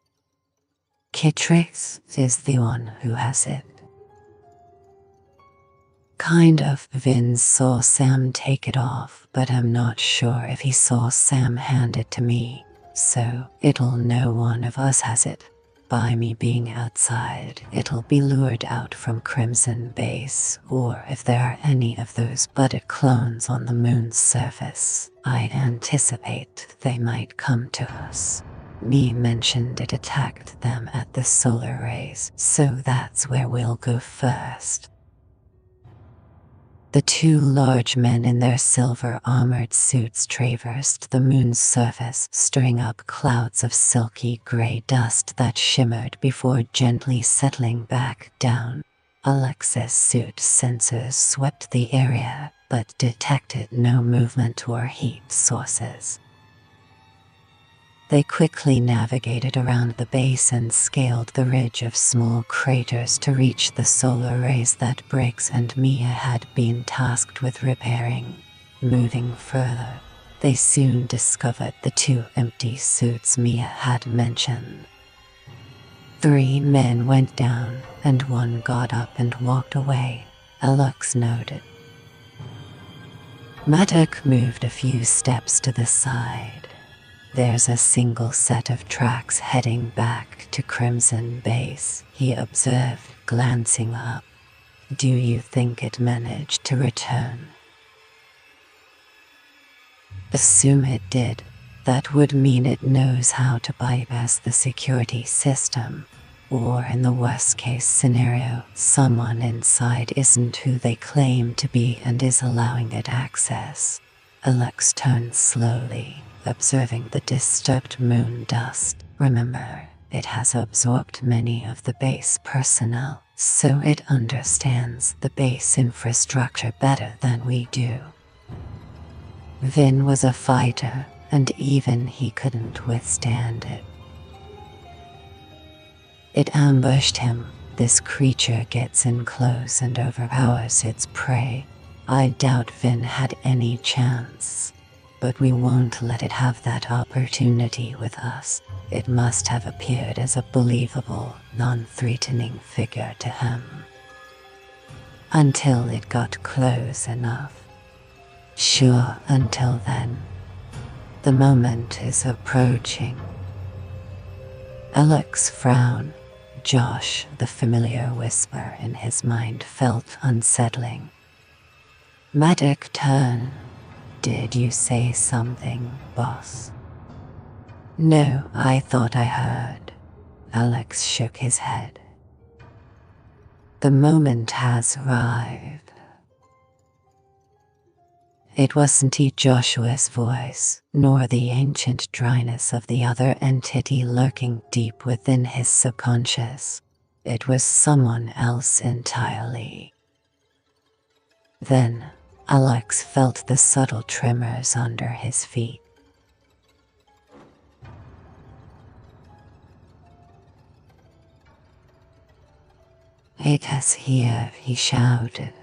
[SPEAKER 1] Kitrix is the one who has it. Kind of. Vin saw Sam take it off, but I'm not sure if he saw Sam hand it to me, so it'll know one of us has it. By me being outside, it'll be lured out from Crimson Base, or if there are any of those budded clones on the moon's surface, I anticipate they might come to us. Me mentioned it attacked them at the solar rays, so that's where we'll go first. The two large men in their silver armored suits traversed the moon's surface, stirring up clouds of silky gray dust that shimmered before gently settling back down. Alex's suit sensors swept the area, but detected no movement or heat sources. They quickly navigated around the base and scaled the ridge of small craters to reach the solar rays that Briggs and Mia had been tasked with repairing. Moving further, they soon discovered the two empty suits Mia had mentioned. 3 men went down, and one got up and walked away, Alex noted. Maddox moved a few steps to the side. There's a single set of tracks heading back to Crimson Base, he observed, glancing up. Do you think it managed to return? Assume it did. That would mean it knows how to bypass the security system. Or in the worst case scenario, someone inside isn't who they claim to be and is allowing it access. Alex turned slowly, observing the disturbed moon dust. Remember, it has absorbed many of the base personnel, so it understands the base infrastructure better than we do. Vin was a fighter, and even he couldn't withstand it. It ambushed him. This creature gets in close and overpowers its prey. I doubt Vin had any chance. But we won't let it have that opportunity with us. It must have appeared as a believable, non-threatening figure to him. Until it got close enough. Sure, until then. The moment is approaching. Alex frowned. Josh, the familiar whisper in his mind, felt unsettling. Maddox turned. Did you say something, boss? No, I thought I heard. Alex shook his head. The moment has arrived. It wasn't Joshua's voice, nor the ancient dryness of the other entity lurking deep within his subconscious. It was someone else entirely. Then, Alex felt the subtle tremors under his feet. "It is here," he shouted.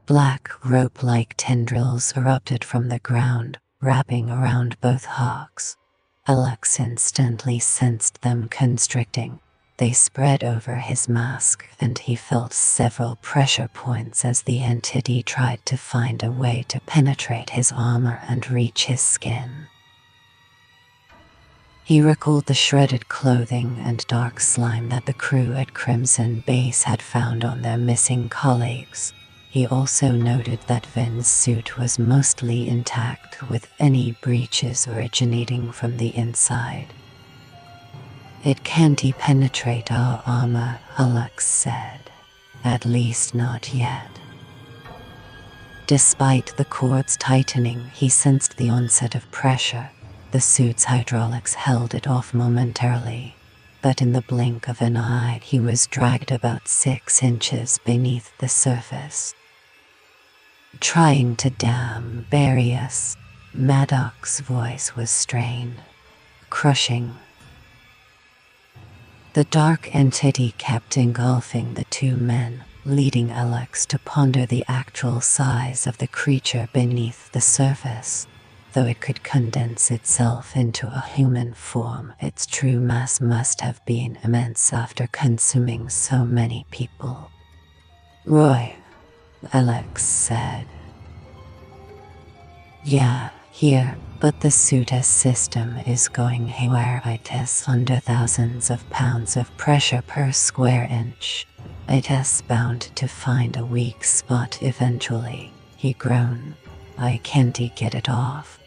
[SPEAKER 1] Black rope-like tendrils erupted from the ground, wrapping around both hawks. Alex instantly sensed them constricting. They spread over his mask, and he felt several pressure points as the entity tried to find a way to penetrate his armor and reach his skin. He recalled the shredded clothing and dark slime that the crew at Crimson Base had found on their missing colleagues. He also noted that Vin's suit was mostly intact, with any breaches originating from the inside. "It can't penetrate our armor," Alex said. "At least not yet." Despite the cord's tightening, he sensed the onset of pressure. The suit's hydraulics held it off momentarily, but in the blink of an eye he was dragged about 6 inches beneath the surface. "Trying to bury us." Maddox's voice was strained, crushing. The dark entity kept engulfing the two men, leading Alex to ponder the actual size of the creature beneath the surface. Though it could condense itself into a human form, its true mass must have been immense after consuming so many people. "Roy," Alex said. "Yeah, here, but the suit system is going haywire. It is under thousands of pounds of pressure per square inch. It is bound to find a weak spot eventually," he groaned. "I can't get it off."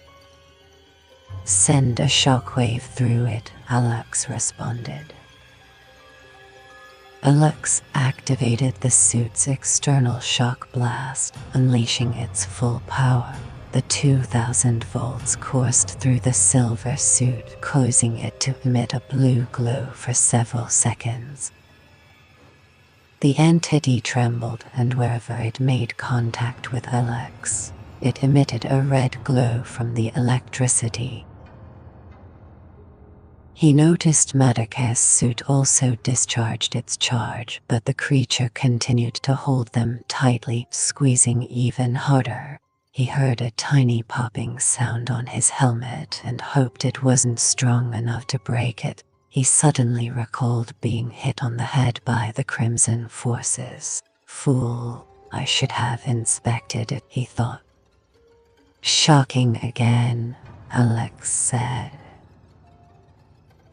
[SPEAKER 1] "Send a shockwave through it," Alex responded. Alex activated the suit's external shock blast, unleashing its full power. The 2,000 volts coursed through the silver suit, causing it to emit a blue glow for several seconds. The entity trembled, and wherever it made contact with Alex, it emitted a red glow from the electricity. He noticed Maddox's suit also discharged its charge, but the creature continued to hold them tightly, squeezing even harder. He heard a tiny popping sound on his helmet and hoped it wasn't strong enough to break it. He suddenly recalled being hit on the head by the Crimson forces. "Fool, I should have inspected it," he thought. "Shocking again," Alex said.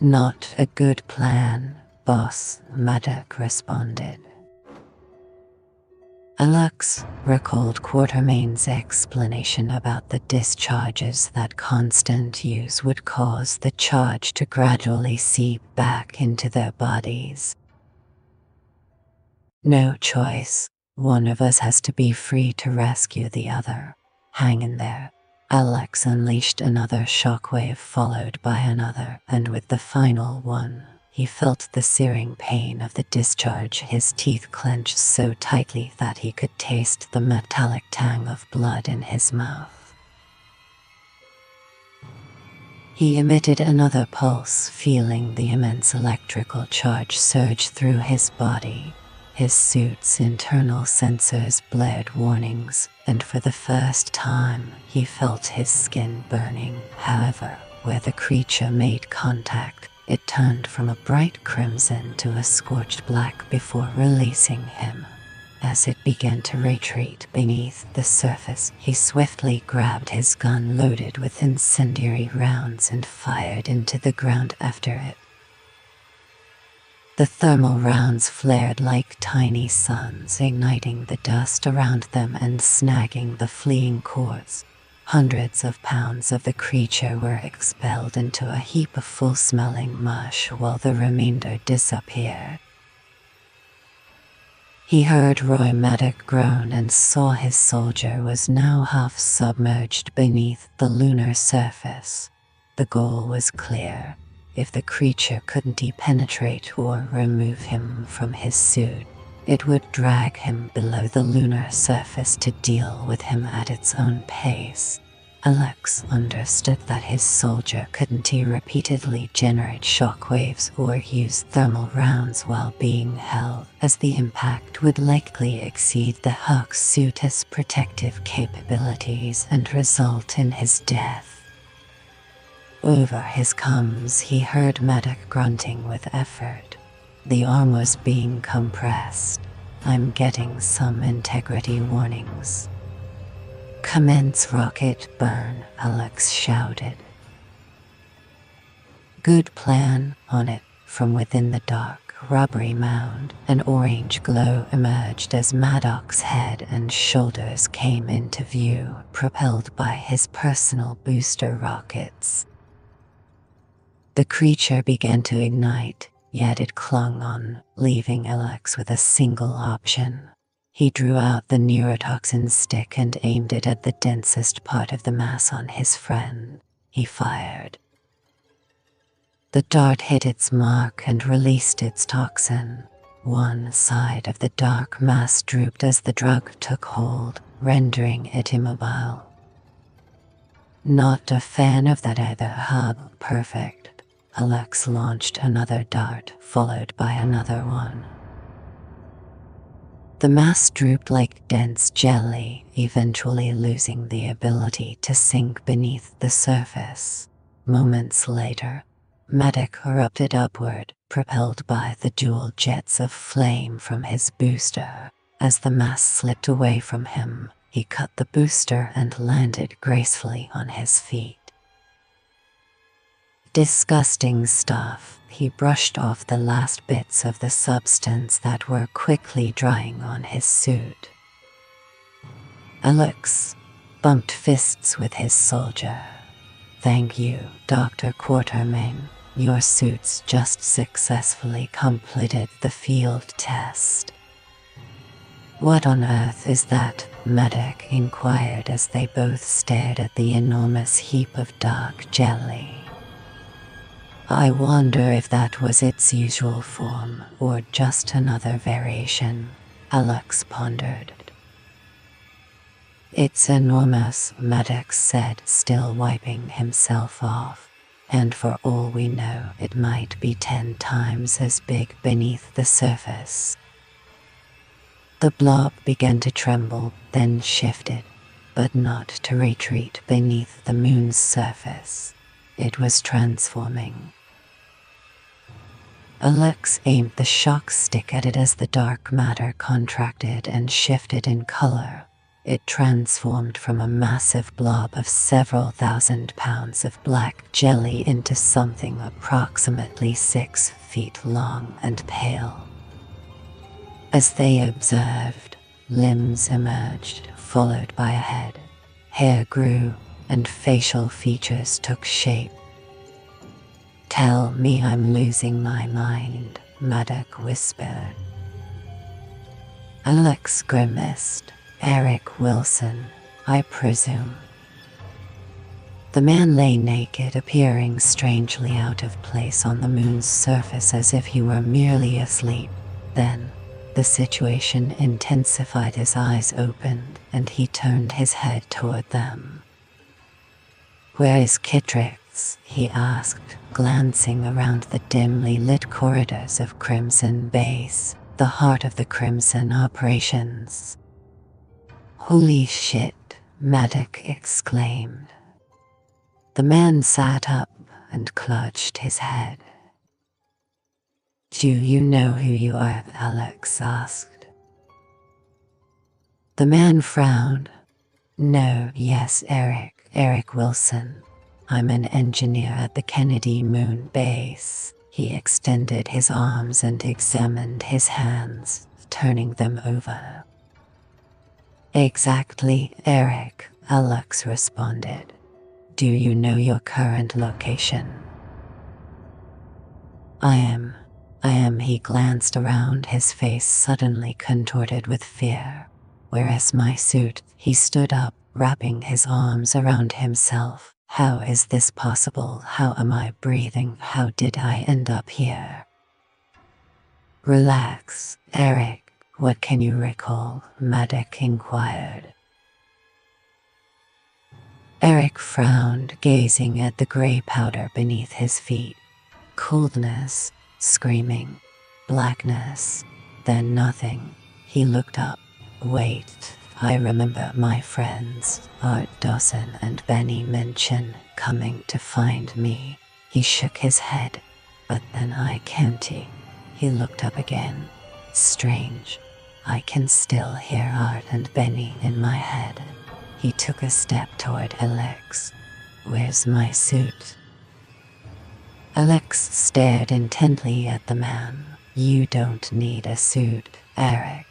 [SPEAKER 1] "Not a good plan, boss," Maddox responded. Alex recalled Quartermain's explanation about the discharges, that constant use would cause the charge to gradually seep back into their bodies. "No choice. One of us has to be free to rescue the other. Hang in there." Alex unleashed another shockwave, followed by another, and with the final one, he felt the searing pain of the discharge. His teeth clenched so tightly that he could taste the metallic tang of blood in his mouth. He emitted another pulse, feeling the immense electrical charge surge through his body. His suit's internal sensors blared warnings, and for the first time, he felt his skin burning. However, where the creature made contact, it turned from a bright crimson to a scorched black before releasing him. As it began to retreat beneath the surface, he swiftly grabbed his gun loaded with incendiary rounds and fired into the ground after it. The thermal rounds flared like tiny suns, igniting the dust around them and snagging the fleeing cords. Hundreds of pounds of the creature were expelled into a heap of full-smelling mush, while the remainder disappeared. He heard Roy Maddox groan and saw his soldier was now half submerged beneath the lunar surface. The goal was clear. If the creature couldn't penetrate or remove him from his suit, It would drag him below the lunar surface to deal with him at its own pace. Alex understood that his soldier couldn't repeatedly generate shockwaves or use thermal rounds while being held, as the impact would likely exceed the Hawk's suit's protective capabilities and result in his death. Over his comms, he heard Medic grunting with effort. The arm was being compressed. I'm getting some integrity warnings. Commence rocket burn, Alex shouted. Good plan, on it. From within the dark, rubbery mound, an orange glow emerged as Maddox's head and shoulders came into view, propelled by his personal booster rockets. The creature began to ignite, yet it clung on, leaving Alex with a single option. He drew out the neurotoxin stick and aimed it at the densest part of the mass on his friend. He fired. The dart hit its mark and released its toxin. One side of the dark mass drooped as the drug took hold, rendering it immobile. Not a fan of that either, hub. Perfect. Alex launched another dart, followed by another one. The mass drooped like dense jelly, eventually losing the ability to sink beneath the surface. Moments later, Medic erupted upward, propelled by the dual jets of flame from his booster. As the mass slipped away from him, he cut the booster and landed gracefully on his feet. Disgusting stuff. He brushed off the last bits of the substance that were quickly drying on his suit. Alex bumped fists with his soldier. Thank you, Dr. Quartermain. Your suits just successfully completed the field test. What on earth is that? Medic inquired as they both stared at the enormous heap of dark jelly. I wonder if that was its usual form, or just another variation, Alex pondered. It's enormous, Maddox said, still wiping himself off, and for all we know, it might be 10 times as big beneath the surface. The blob began to tremble, then shifted, but not to retreat beneath the moon's surface. It was transforming. Alex aimed the shock stick at it as the dark matter contracted and shifted in color. It transformed from a massive blob of several thousand pounds of black jelly into something approximately 6 feet long and pale. As they observed, limbs emerged, followed by a head. Hair grew, and facial features took shape. Tell me I'm losing my mind, Maddox whispered. Alex grimaced. Eric Wilson, I presume. The man lay naked, appearing strangely out of place on the moon's surface as if he were merely asleep. Then, the situation intensified. His eyes opened, and he turned his head toward them. Where is Kittrix? He asked, glancing around the dimly lit corridors of Crimson Base, the heart of the Crimson operations. Holy shit, Maddox exclaimed. The man sat up and clutched his head. Do you know who you are? Alex asked. The man frowned. No, yes, Eric Wilson. I'm an engineer at the Kennedy Moonbase. He extended his arms and examined his hands, turning them over. Exactly, Eric, Alex responded. Do you know your current location? I am, he glanced around, his face suddenly contorted with fear. Where is my suit? He stood up, wrapping his arms around himself. How is this possible? How am I breathing? How did I end up here? Relax, Eric, What can you recall? Maddox inquired. Eric frowned, gazing at the grey powder beneath his feet. Coldness, screaming, blackness, then nothing. He looked up. Wait, I remember my friends, Art Dawson and Benny Minchin, coming to find me. He shook his head. But then I can't. He looked up again. Strange. I can still hear Art and Benny in my head. He took a step toward Alex. Where's my suit? Alex stared intently at the man. You don't need a suit, Eric.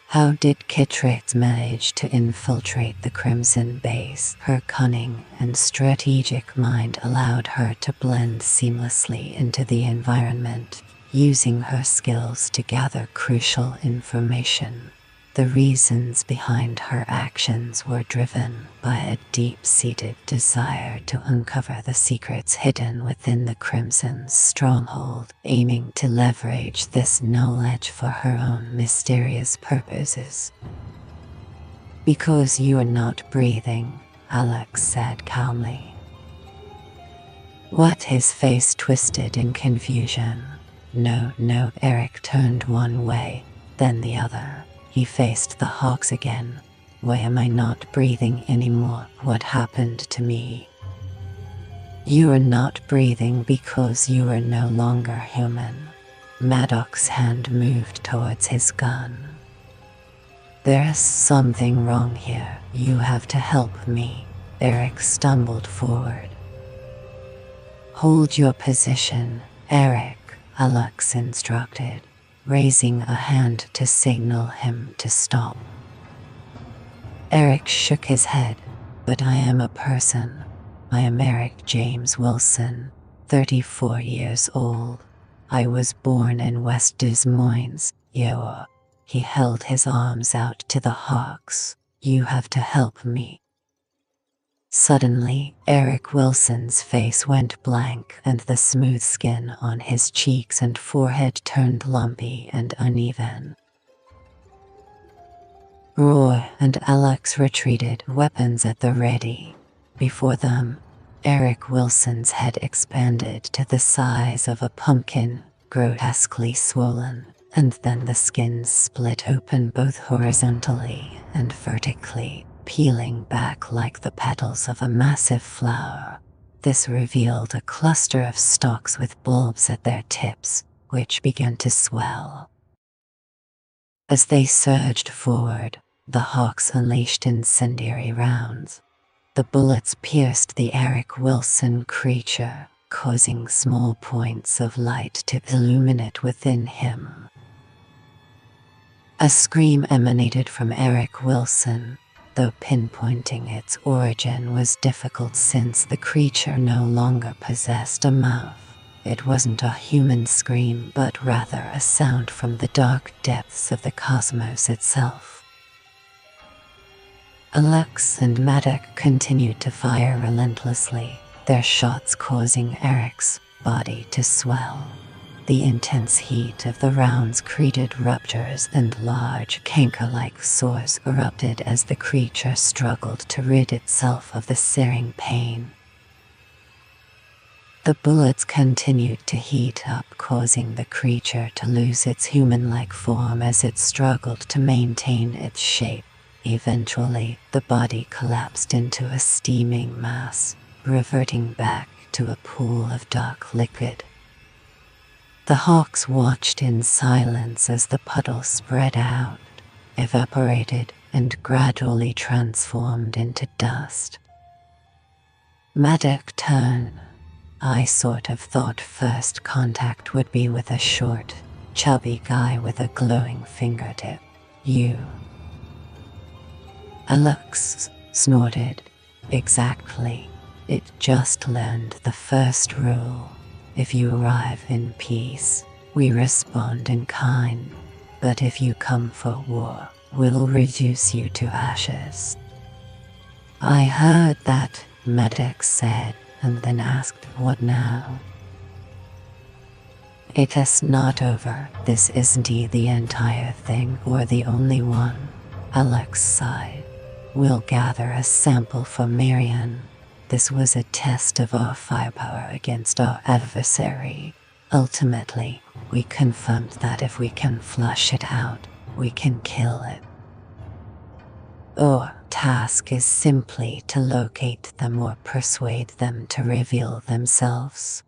[SPEAKER 1] How did Kitrix manage to infiltrate the Crimson base? Her cunning and strategic mind allowed her to blend seamlessly into the environment, using her skills to gather crucial information. The reasons behind her actions were driven by a deep-seated desire to uncover the secrets hidden within the Crimson's stronghold, aiming to leverage this knowledge for her own mysterious purposes. Because you are not breathing, Alex said calmly. What? His face twisted in confusion. No, Eric turned one way, then the other. He faced the Hawks again. Why am I not breathing anymore? What happened to me? You are not breathing because you are no longer human. Maddox's hand moved towards his gun. There's something wrong here. You have to help me. Eric stumbled forward. Hold your position, Eric, Alex instructed, raising a hand to signal him to stop. Eric shook his head. But I am a person. I am Eric James Wilson, 34 years old. I was born in West Des Moines, Iowa. He held his arms out to the Hawks. You have to help me. Suddenly, Eric Wilson's face went blank and the smooth skin on his cheeks and forehead turned lumpy and uneven. Roy and Alex retreated, weapons at the ready. Before them, Eric Wilson's head expanded to the size of a pumpkin, grotesquely swollen, and then the skin split open both horizontally and vertically, peeling back like the petals of a massive flower. This revealed a cluster of stalks with bulbs at their tips, which began to swell. As they surged forward, the Hawks unleashed incendiary rounds. The bullets pierced the Eric Wilson creature, causing small points of light to illuminate within him. A scream emanated from Eric Wilson, though pinpointing its origin was difficult since the creature no longer possessed a mouth. It wasn't a human scream, but rather a sound from the dark depths of the cosmos itself. Alex and Maddox continued to fire relentlessly, their shots causing Eric's body to swell. The intense heat of the rounds created ruptures and large canker-like sores erupted as the creature struggled to rid itself of the searing pain. The bullets continued to heat up, causing the creature to lose its human-like form as it struggled to maintain its shape. Eventually, the body collapsed into a steaming mass, reverting back to a pool of dark liquid. The Hawks watched in silence as the puddle spread out, evaporated, and gradually transformed into dust. Maddox turned. I sort of thought first contact would be with a short, chubby guy with a glowing fingertip. You. Alex snorted. Exactly. It just learned the first rule. If you arrive in peace, we respond in kind. But if you come for war, we'll reduce you to ashes. I heard that, Maddox said, and then asked, what now? It is not over. This isn't the entire thing or the only one. Alex sighed. We'll gather a sample for Marion. This was a test of our firepower against our adversary. Ultimately, we confirmed that if we can flush it out, we can kill it. Our task is simply to locate them or persuade them to reveal themselves.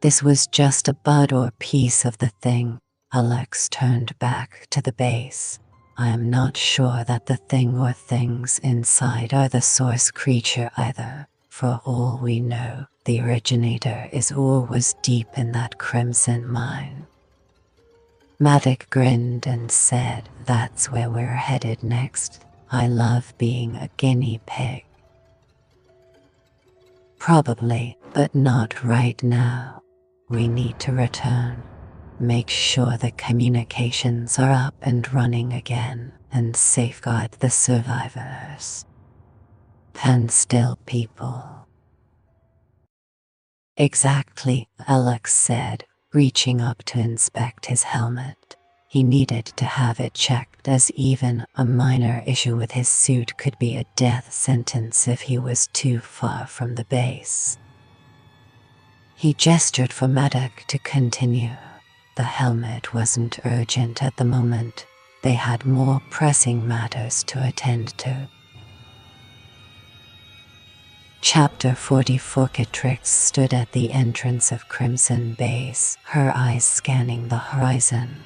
[SPEAKER 1] This was just a bud or piece of the thing. Alex turned back to the base. I am not sure that the thing or things inside are the source creature either. For all we know, the originator is or was deep in that crimson mine. Matic grinned and said, that's where we're headed next. I love being a guinea pig. Probably, but not right now. We need to return. Make sure the communications are up and running again, and safeguard the survivors. And still people. Exactly, Alex said, reaching up to inspect his helmet. He needed to have it checked, as even a minor issue with his suit could be a death sentence if he was too far from the base. He gestured for Matic to continue. The helmet wasn't urgent at the moment. They had more pressing matters to attend to. Chapter 44. Catrix stood at the entrance of Crimson Base, her eyes scanning the horizon.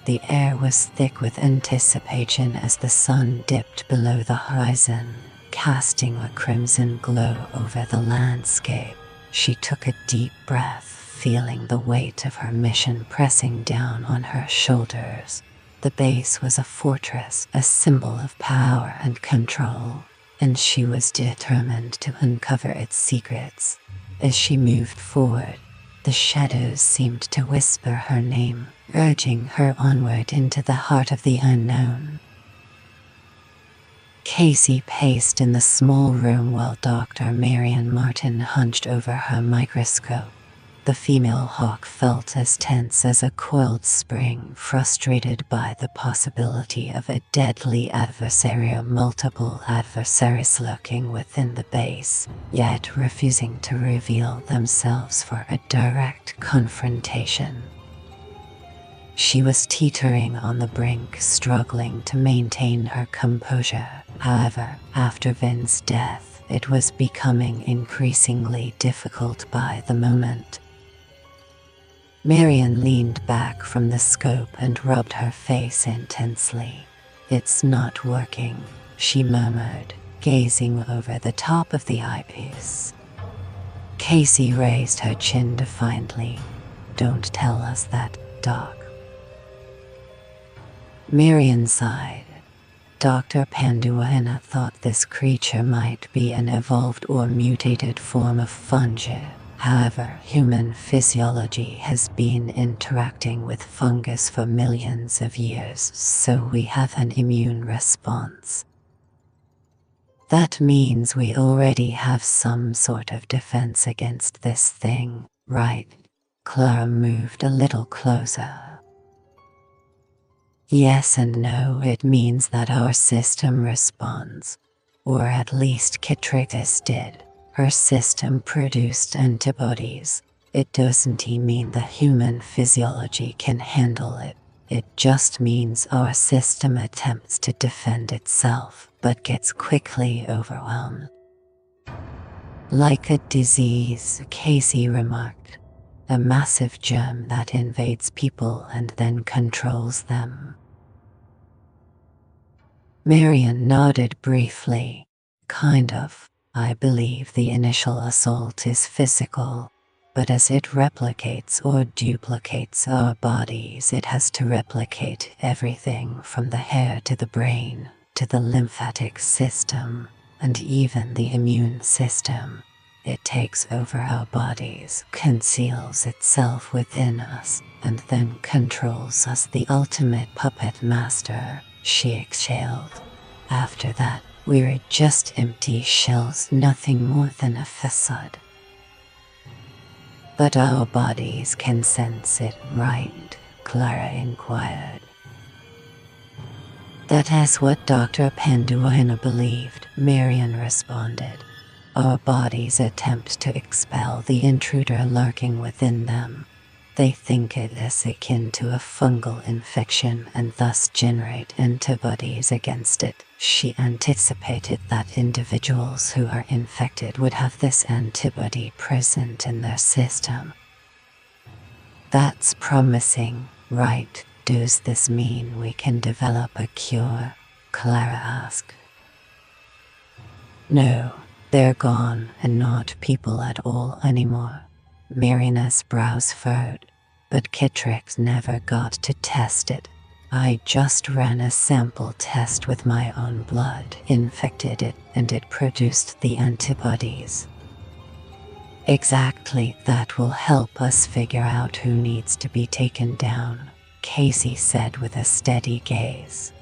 [SPEAKER 1] The air was thick with anticipation as the sun dipped below the horizon, casting a crimson glow over the landscape. She took a deep breath, feeling the weight of her mission pressing down on her shoulders. The base was a fortress, a symbol of power and control, and she was determined to uncover its secrets. As she moved forward, the shadows seemed to whisper her name, urging her onward into the heart of the unknown. Casey paced in the small room while Dr. Marion Martin hunched over her microscope. The female hawk felt as tense as a coiled spring, frustrated by the possibility of a deadly adversary or multiple adversaries lurking within the base, yet refusing to reveal themselves for a direct confrontation. She was teetering on the brink, struggling to maintain her composure. However, after Vin's death, it was becoming increasingly difficult by the moment. Marion leaned back from the scope and rubbed her face intensely. "It's not working," she murmured, gazing over the top of the eyepiece. Casey raised her chin defiantly. "Don't tell us that, Doc." Marion sighed. Dr. Panduana thought this creature might be an evolved or mutated form of fungi. However, human physiology has been interacting with fungus for millions of years, so we have an immune response. That means we already have some sort of defense against this thing, right? Clara moved a little closer. Yes and no. It means that our system responds, or at least Catrix did. Her system produced antibodies. It doesn't mean the human physiology can handle it. It just means our system attempts to defend itself, but gets quickly overwhelmed. Like a disease, Casey remarked. A massive germ that invades people and then controls them. Marion nodded briefly. Kind of. I believe the initial assault is physical, but as it replicates or duplicates our bodies, it has to replicate everything from the hair to the brain, to the lymphatic system, and even the immune system. It takes over our bodies, conceals itself within us, and then controls us. The ultimate puppet master, she exhaled. After that, we're just empty shells, nothing more than a facade. But our bodies can sense it, right? Clara inquired. That is what Dr. Penduina believed, Marian responded. Our bodies attempt to expel the intruder lurking within them. They think it is akin to a fungal infection and thus generate antibodies against it. She anticipated that individuals who are infected would have this antibody present in their system. That's promising, right? Does this mean we can develop a cure? Clara asked. No, they're gone and not people at all anymore. Marina's brows furrowed, but Kitrix never got to test it. I just ran a sample test with my own blood, infected it, and it produced the antibodies. Exactly, that will help us figure out who needs to be taken down, Casey said with a steady gaze.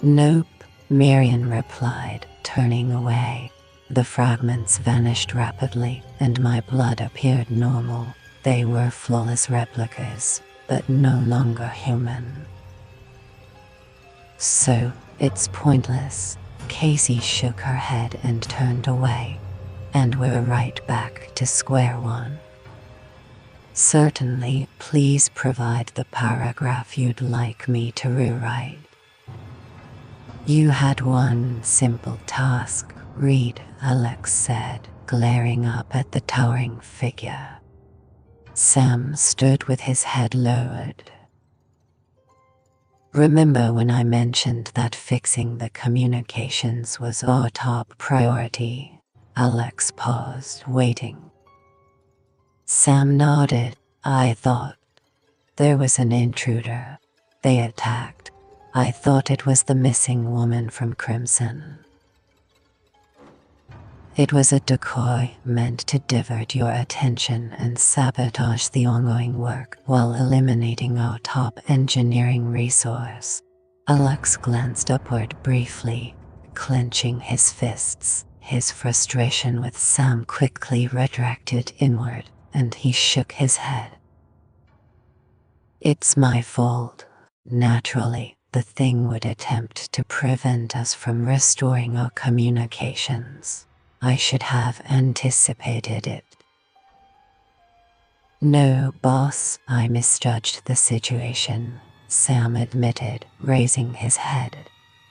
[SPEAKER 1] Nope, Marian replied, turning away. The fragments vanished rapidly, and my blood appeared normal. They were flawless replicas, but no longer human. So, it's pointless. Casey shook her head and turned away. And we're right back to square one. Certainly, please provide the paragraph you'd like me to rewrite. You had one simple task, read, Alex said, glaring up at the towering figure. Sam stood with his head lowered. Remember when I mentioned that fixing the communications was our top priority? Alex paused, waiting. Sam nodded. I thought there was an intruder. They attacked. I thought it was the missing woman from Crimson. It was a decoy meant to divert your attention and sabotage the ongoing work while eliminating our top engineering resource. Alex glanced upward briefly, clenching his fists. His frustration with Sam quickly redirected inward, and he shook his head. It's my fault. Naturally, the thing would attempt to prevent us from restoring our communications. I should have anticipated it. No, boss, I misjudged the situation, Sam admitted, raising his head.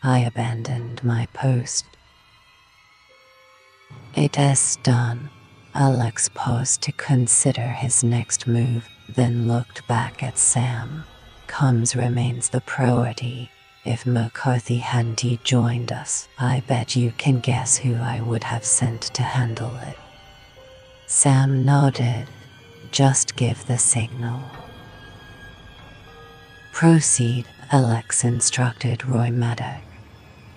[SPEAKER 1] I abandoned my post. It is done. Alex paused to consider his next move, then looked back at Sam. Comms remains the priority. If McCarthy hadn't joined us, I bet you can guess who I would have sent to handle it. Sam nodded. Just give the signal. Proceed, Alex instructed Roy Maddock.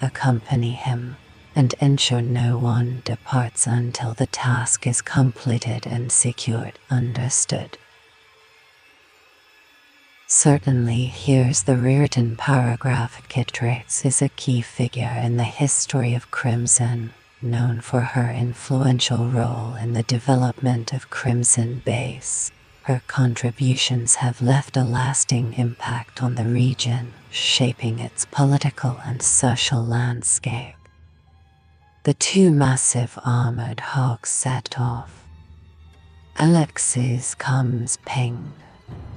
[SPEAKER 1] Accompany him, and ensure no one departs until the task is completed and secured. Understood? Certainly, here's the rewritten paragraph. Kitrix is a key figure in the history of Crimson, known for her influential role in the development of Crimson Base. Her contributions have left a lasting impact on the region, shaping its political and social landscape. The two massive armored hawks set off. Alex's comms pinged.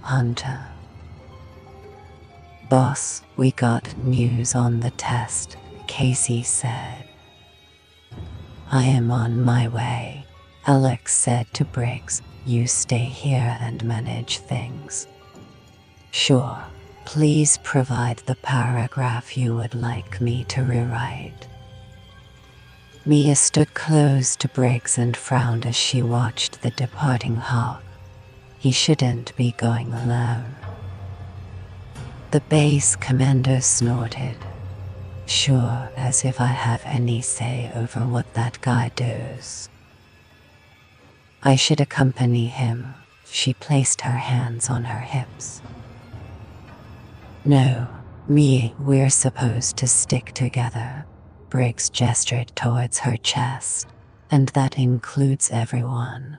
[SPEAKER 1] Hunter. Boss, we got news on the test, Casey said. I am on my way, Alex said to Briggs. You stay here and manage things. Sure, please provide the paragraph you would like me to rewrite. Mia stood close to Briggs and frowned as she watched the departing hawk. He shouldn't be going alone. The base commander snorted. Sure, as if I have any say over what that guy does. I should accompany him. She placed her hands on her hips. No, Mia, we're supposed to stick together. Briggs gestured towards her chest, and that includes everyone.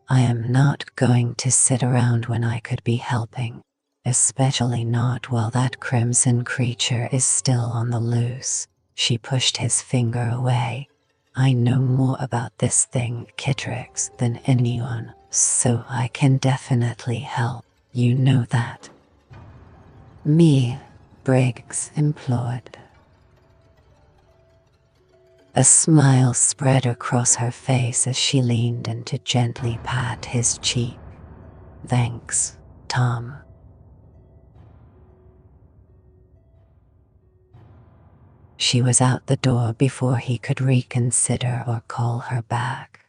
[SPEAKER 1] I am not going to sit around when I could be helping, especially not while that crimson creature is still on the loose. She pushed his finger away. I know more about this thing, Kittrix, than anyone, so I can definitely help. You know that. Me, Briggs implored. A smile spread across her face as she leaned in to gently pat his cheek. Thanks, Tom. She was out the door before he could reconsider or call her back.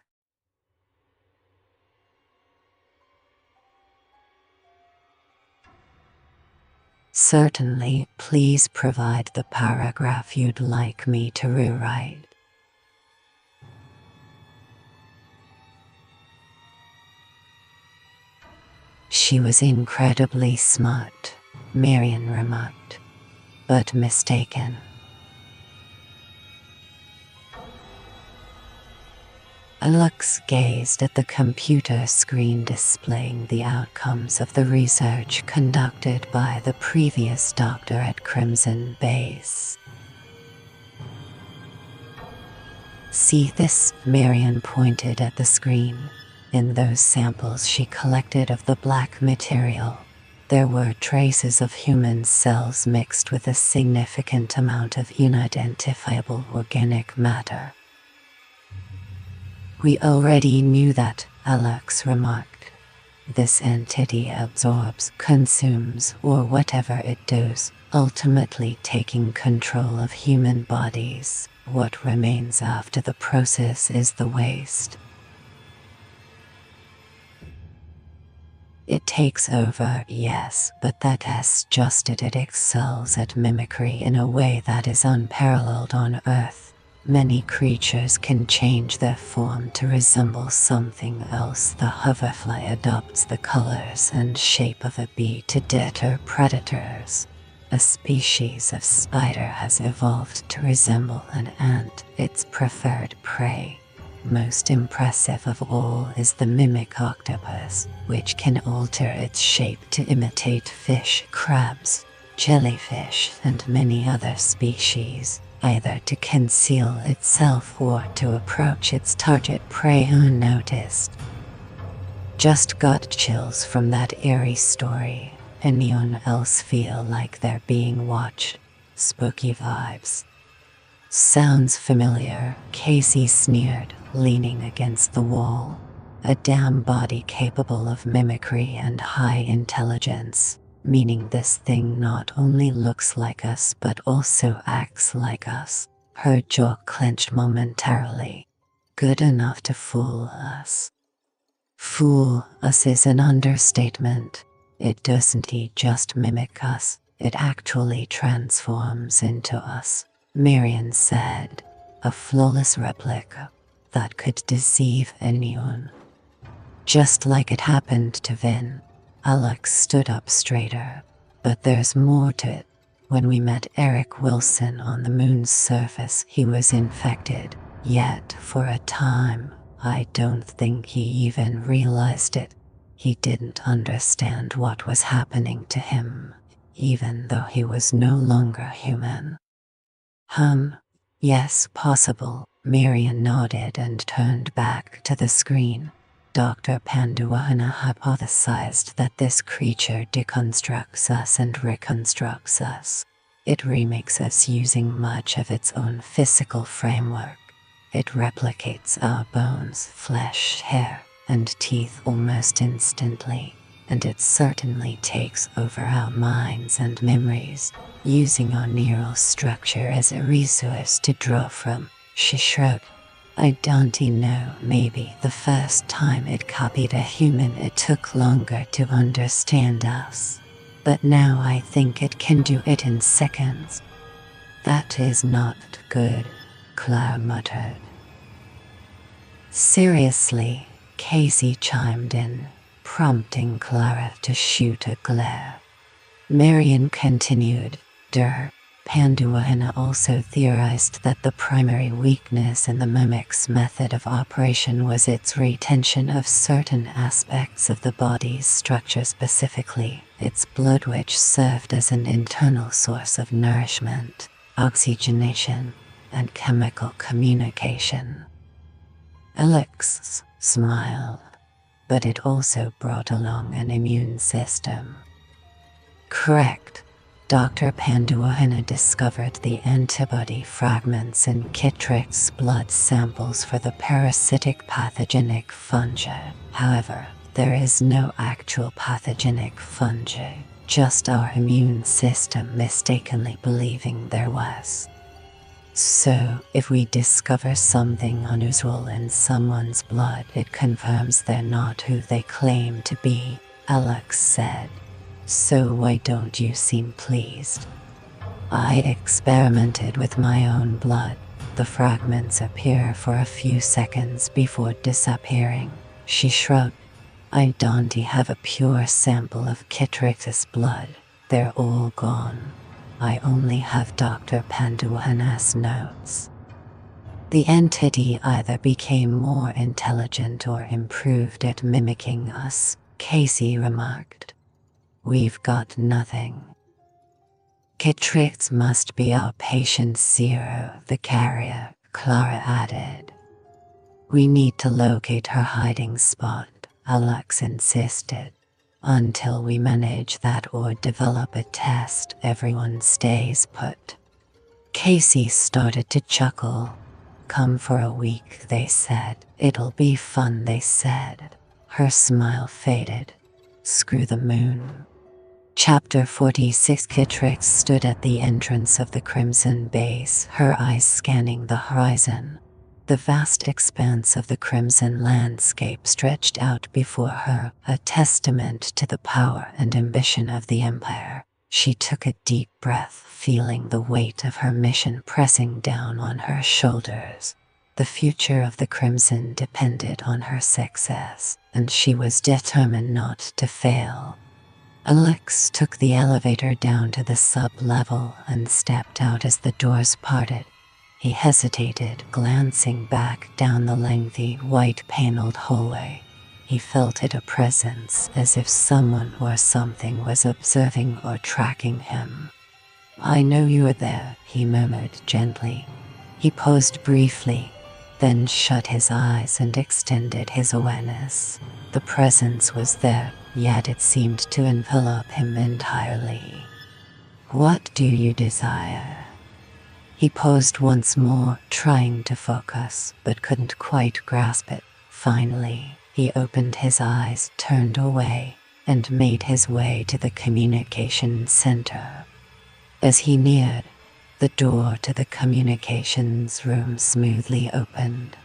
[SPEAKER 1] Certainly, please provide the paragraph you'd like me to rewrite. She was incredibly smart, Marian remarked, but mistaken. Alex gazed at the computer screen displaying the outcomes of the research conducted by the previous doctor at Crimson Base. See this? Marian pointed at the screen. In those samples she collected of the black material, there were traces of human cells mixed with a significant amount of unidentifiable organic matter. We already knew that, Alex remarked. This entity absorbs, consumes, or whatever it does, ultimately taking control of human bodies. What remains after the process is the waste. It takes over, yes, but that's just it. It excels at mimicry in a way that is unparalleled on Earth. Many creatures can change their form to resemble something else. The hoverfly adopts the colors and shape of a bee to deter predators. A species of spider has evolved to resemble an ant, its preferred prey. Most impressive of all is the mimic octopus, which can alter its shape to imitate fish, crabs, jellyfish, and many other species, either to conceal itself or to approach its target prey unnoticed. Just got chills from that eerie story. Anyone else feel like they're being watched? Spooky vibes. Sounds familiar, Casey sneered, leaning against the wall. A damn body capable of mimicry and high intelligence, meaning this thing not only looks like us but also acts like us. Her jaw clenched momentarily. Good enough to fool us. Fool us is an understatement. It doesn't just mimic us, it actually transforms into us, Marian said. A flawless replica that could deceive anyone. Just like it happened to Vin. Alex stood up straighter. But there's more to it. When we met Eric Wilson on the moon's surface, he was infected. Yet, for a time, I don't think he even realized it. He didn't understand what was happening to him, even though he was no longer human. Yes, possible. Marian nodded and turned back to the screen. Dr. Panduana hypothesized that this creature deconstructs us and reconstructs us. It remakes us using much of its own physical framework. It replicates our bones, flesh, hair, and teeth almost instantly, and it certainly takes over our minds and memories, using our neural structure as a resource to draw from. She shrugged. I don't know, maybe the first time it copied a human it took longer to understand us. But now I think it can do it in seconds. That is not good, Claire muttered. Seriously, Casey chimed in, prompting Clara to shoot a glare. Marian continued, Panduahina also theorized that the primary weakness in the mimic's method of operation was its retention of certain aspects of the body's structure, specifically its blood, which served as an internal source of nourishment, oxygenation, and chemical communication. Alex smiled, but it also brought along an immune system. Correct. Dr. Panduahina discovered the antibody fragments in Kittrick's blood samples for the parasitic pathogenic fungi. However, there is no actual pathogenic fungi, just our immune system mistakenly believing there was. So, if we discover something unusual in someone's blood, it confirms they're not who they claim to be, Alex said. So why don't you seem pleased? I experimented with my own blood. The fragments appear for a few seconds before disappearing. She shrugged. I don't have a pure sample of Kittrick's blood. They're all gone. I only have Dr. Panduahina's notes. The entity either became more intelligent or improved at mimicking us, Casey remarked. We've got nothing. Kittrick's must be our patient zero, the carrier, Clara added. We need to locate her hiding spot, Alex insisted. Until we manage that or develop a test, everyone stays put. Casey started to chuckle. Come for a week, they said. It'll be fun, they said. Her smile faded. Screw the moon. Chapter 46. Kittrick stood at the entrance of the Crimson Base, her eyes scanning the horizon. The vast expanse of the crimson landscape stretched out before her, a testament to the power and ambition of the Empire. She took a deep breath, feeling the weight of her mission pressing down on her shoulders. The future of the Crimson depended on her success, and she was determined not to fail. Alex took the elevator down to the sub-level and stepped out as the doors parted. He hesitated, glancing back down the lengthy, white-paneled hallway. He felt a presence, as if someone or something was observing or tracking him. I know you are there, he murmured gently. He paused briefly, then shut his eyes and extended his awareness. The presence was there, yet it seemed to envelop him entirely. What do you desire? He paused once more, trying to focus, but couldn't quite grasp it. Finally, he opened his eyes, turned away, and made his way to the communication center. As he neared, the door to the communications room smoothly opened.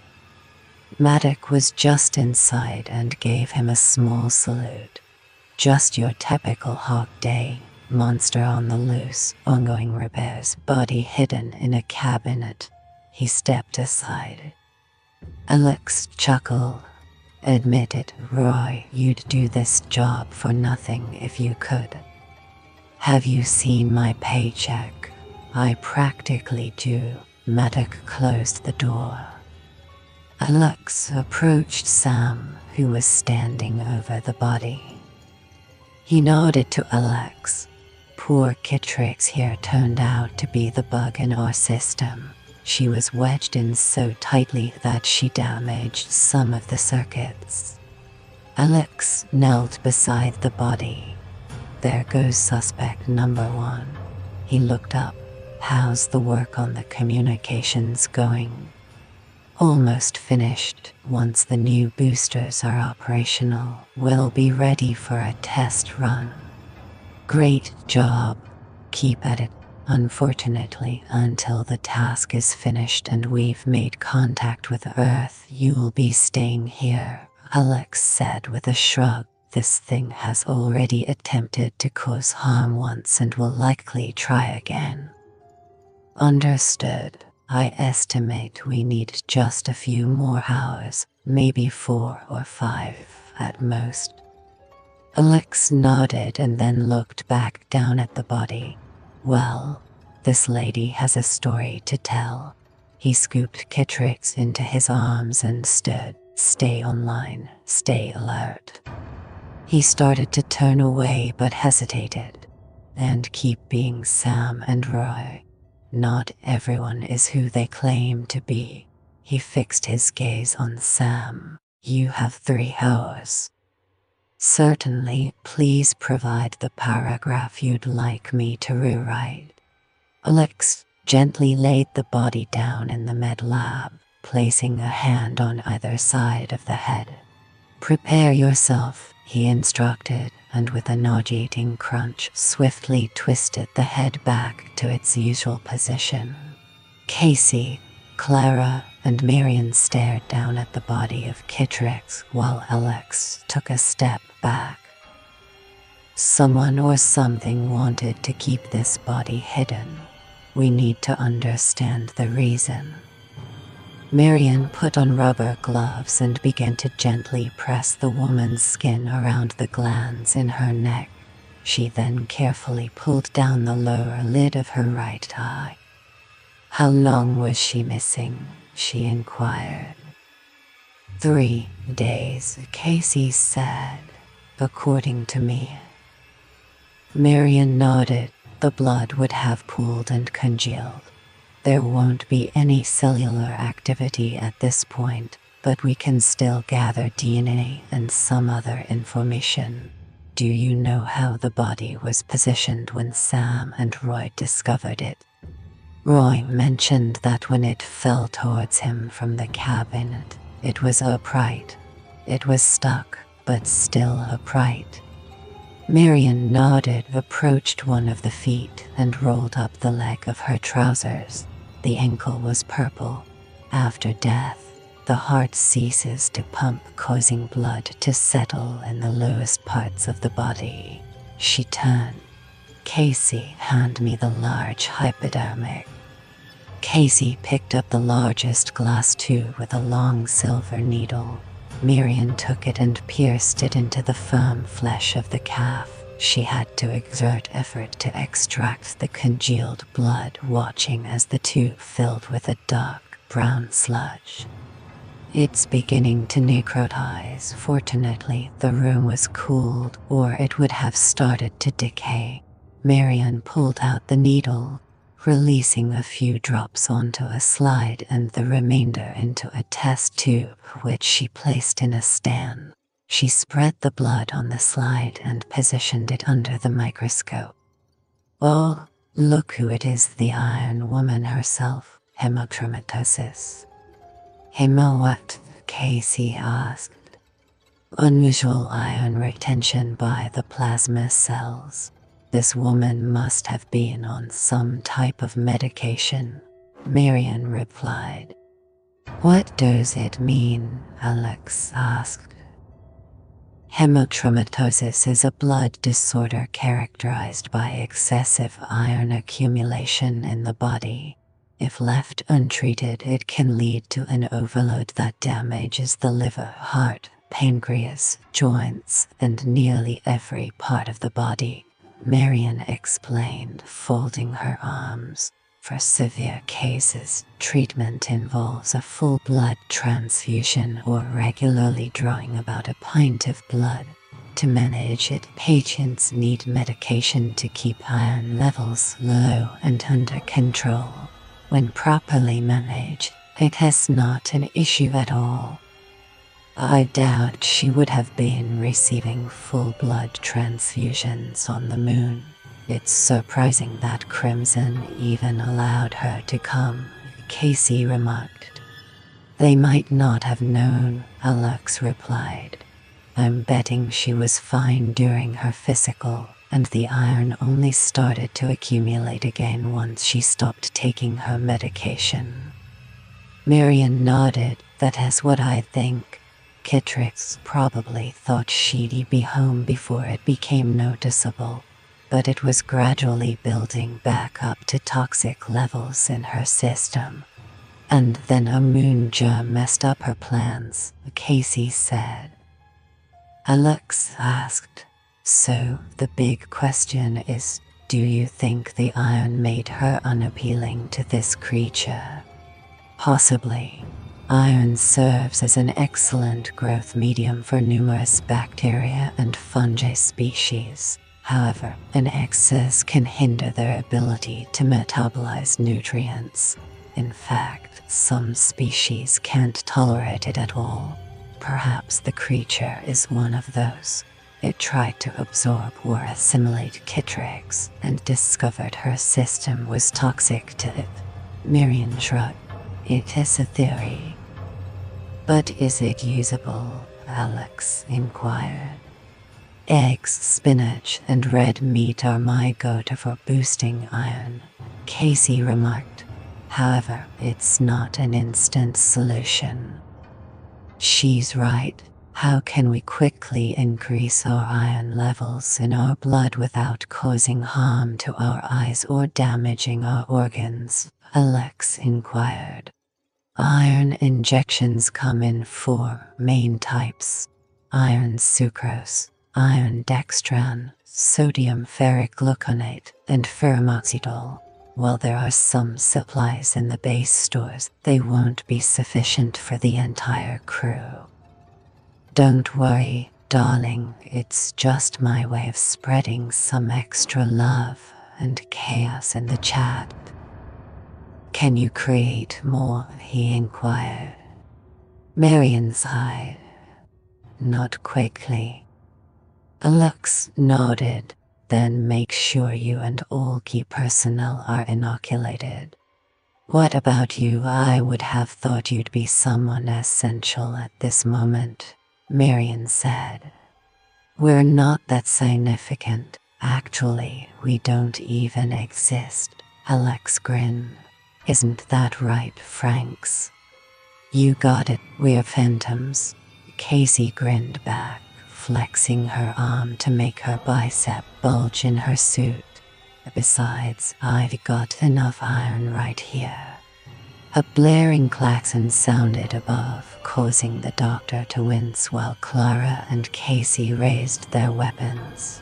[SPEAKER 1] Maddox was just inside and gave him a small salute. Just your typical hawk day, monster on the loose, ongoing repairs, body hidden in a cabinet. He stepped aside. Alex chuckled. Admit it, Roy, you'd do this job for nothing if you could. Have you seen my paycheck? I practically do. Maddox closed the door. Alex approached Sam, who was standing over the body. He nodded to Alex. Poor Kittrick's here turned out to be the bug in our system. She was wedged in so tightly that she damaged some of the circuits. Alex knelt beside the body. There goes suspect number 1. He looked up. How's the work on the communications going? Almost finished. Once the new boosters are operational, we'll be ready for a test run. Great job. Keep at it. Unfortunately, until the task is finished and we've made contact with Earth, you'll be staying here, Alex said with a shrug. This thing has already attempted to cause harm once and will likely try again. Understood. I estimate we need just a few more hours, maybe 4 or 5 at most. Alex nodded and then looked back down at the body. Well, This lady has a story to tell. He scooped CMt&x into his arms and stood. Stay online, stay alert. He started to turn away but hesitated. And keep being Sam and Roy. Not everyone is who they claim to be. He fixed his gaze on Sam. You have 3 hours. Certainly, please provide the paragraph you'd like me to rewrite. Alex gently laid the body down in the med lab, placing a hand on either side of the head. Prepare yourself, he instructed, and with a nauseating crunch swiftly twisted the head back to its usual position. Casey, Clara, and Marion stared down at the body of CMt&x while Alex took a step back. Someone or something wanted to keep this body hidden. We need to understand the reason. Marion put on rubber gloves and began to gently press the woman's skin around the glands in her neck. She then carefully pulled down the lower lid of her right eye. How long was she missing? She inquired. 3 days, Casey said, according to me. Marion nodded. The blood would have pooled and congealed. There won't be any cellular activity at this point, but we can still gather DNA and some other information. Do you know how the body was positioned when Sam and Roy discovered it? Roy mentioned that when it fell towards him from the cabinet, it was upright. It was stuck, but still upright. Marion nodded, approached one of the feet, and rolled up the leg of her trousers. The ankle was purple. After death, the heart ceases to pump, causing blood to settle in the lowest parts of the body. She turned. Casey, hand me the large hypodermic. Casey picked up the largest glass tube with a long silver needle. Marion took it and pierced it into the firm flesh of the calf. She had to exert effort to extract the congealed blood, watching as the tube filled with a dark brown sludge. It's beginning to necrotize. Fortunately, the room was cooled, or it would have started to decay. Marion pulled out the needle, releasing a few drops onto a slide and the remainder into a test tube, which she placed in a stand. She spread the blood on the slide and positioned it under the microscope. Oh, look who it is, the Iron Woman herself, hemochromatosis. Hemo what? Casey asked. Unusual iron retention by the plasma cells. This woman must have been on some type of medication, Marion replied. What does it mean? Alex asked. Hemochromatosis is a blood disorder characterized by excessive iron accumulation in the body. If left untreated, it can lead to an overload that damages the liver, heart, pancreas, joints, and nearly every part of the body, Marion explained, folding her arms. For severe cases, treatment involves a full blood transfusion or regularly drawing about a pint of blood. To manage it, patients need medication to keep iron levels low and under control. When properly managed, it is not an issue at all. I doubt she would have been receiving full blood transfusions on the moon. It's surprising that Crimson even allowed her to come, Casey remarked. They might not have known, Alex replied. I'm betting she was fine during her physical, and the iron only started to accumulate again once she stopped taking her medication. Marion nodded. That is what I think. CMt&x probably thought she'd be home before it became noticeable, but it was gradually building back up to toxic levels in her system. And then a moon germ messed up her plans, Casey said. Alex asked, so the big question is, do you think the iron made her unappealing to this creature? Possibly. Iron serves as an excellent growth medium for numerous bacteria and fungi species. However, an excess can hinder their ability to metabolize nutrients. In fact, some species can't tolerate it at all. Perhaps the creature is one of those. It tried to absorb or assimilate Kitrix and discovered her system was toxic to it. Miriam shrugged. It is a theory. But is it usable? Alex inquired. Eggs, spinach, and red meat are my go-to for boosting iron, Casey remarked. However, it's not an instant solution. She's right. How can we quickly increase our iron levels in our blood without causing harm to our eyes or damaging our organs? Alex inquired. Iron injections come in 4 main types: iron sucrose, iron dextran, sodium ferric gluconate, and ferromoxidol. While there are some supplies in the base stores, they won't be sufficient for the entire crew. Don't worry, darling, it's just my way of spreading some extra love and chaos in the chat. Can you create more? He inquired. Marion sighed. Not quickly. Alex nodded. Then make sure you and all key personnel are inoculated. What about you? I would have thought you'd be someone essential at this moment, Marion said. We're not that significant. Actually, we don't even exist. Alex grinned. Isn't that right, Franks? You got it, we're phantoms. Casey grinned back, flexing her arm to make her bicep bulge in her suit. Besides, I've got enough iron right here. A blaring klaxon sounded above, causing the doctor to wince while Clara and Casey raised their weapons.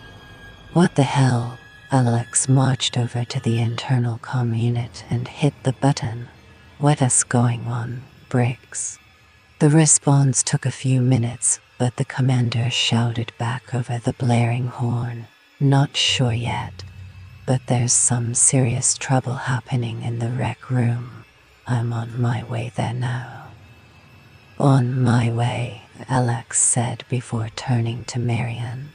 [SPEAKER 1] What the hell? Alex marched over to the internal comm unit and hit the button. What is going on, Briggs? The response took a few minutes, but the commander shouted back over the blaring horn. Not sure yet, but there's some serious trouble happening in the rec room. I'm on my way there now. On my way, Alex said before turning to Marion.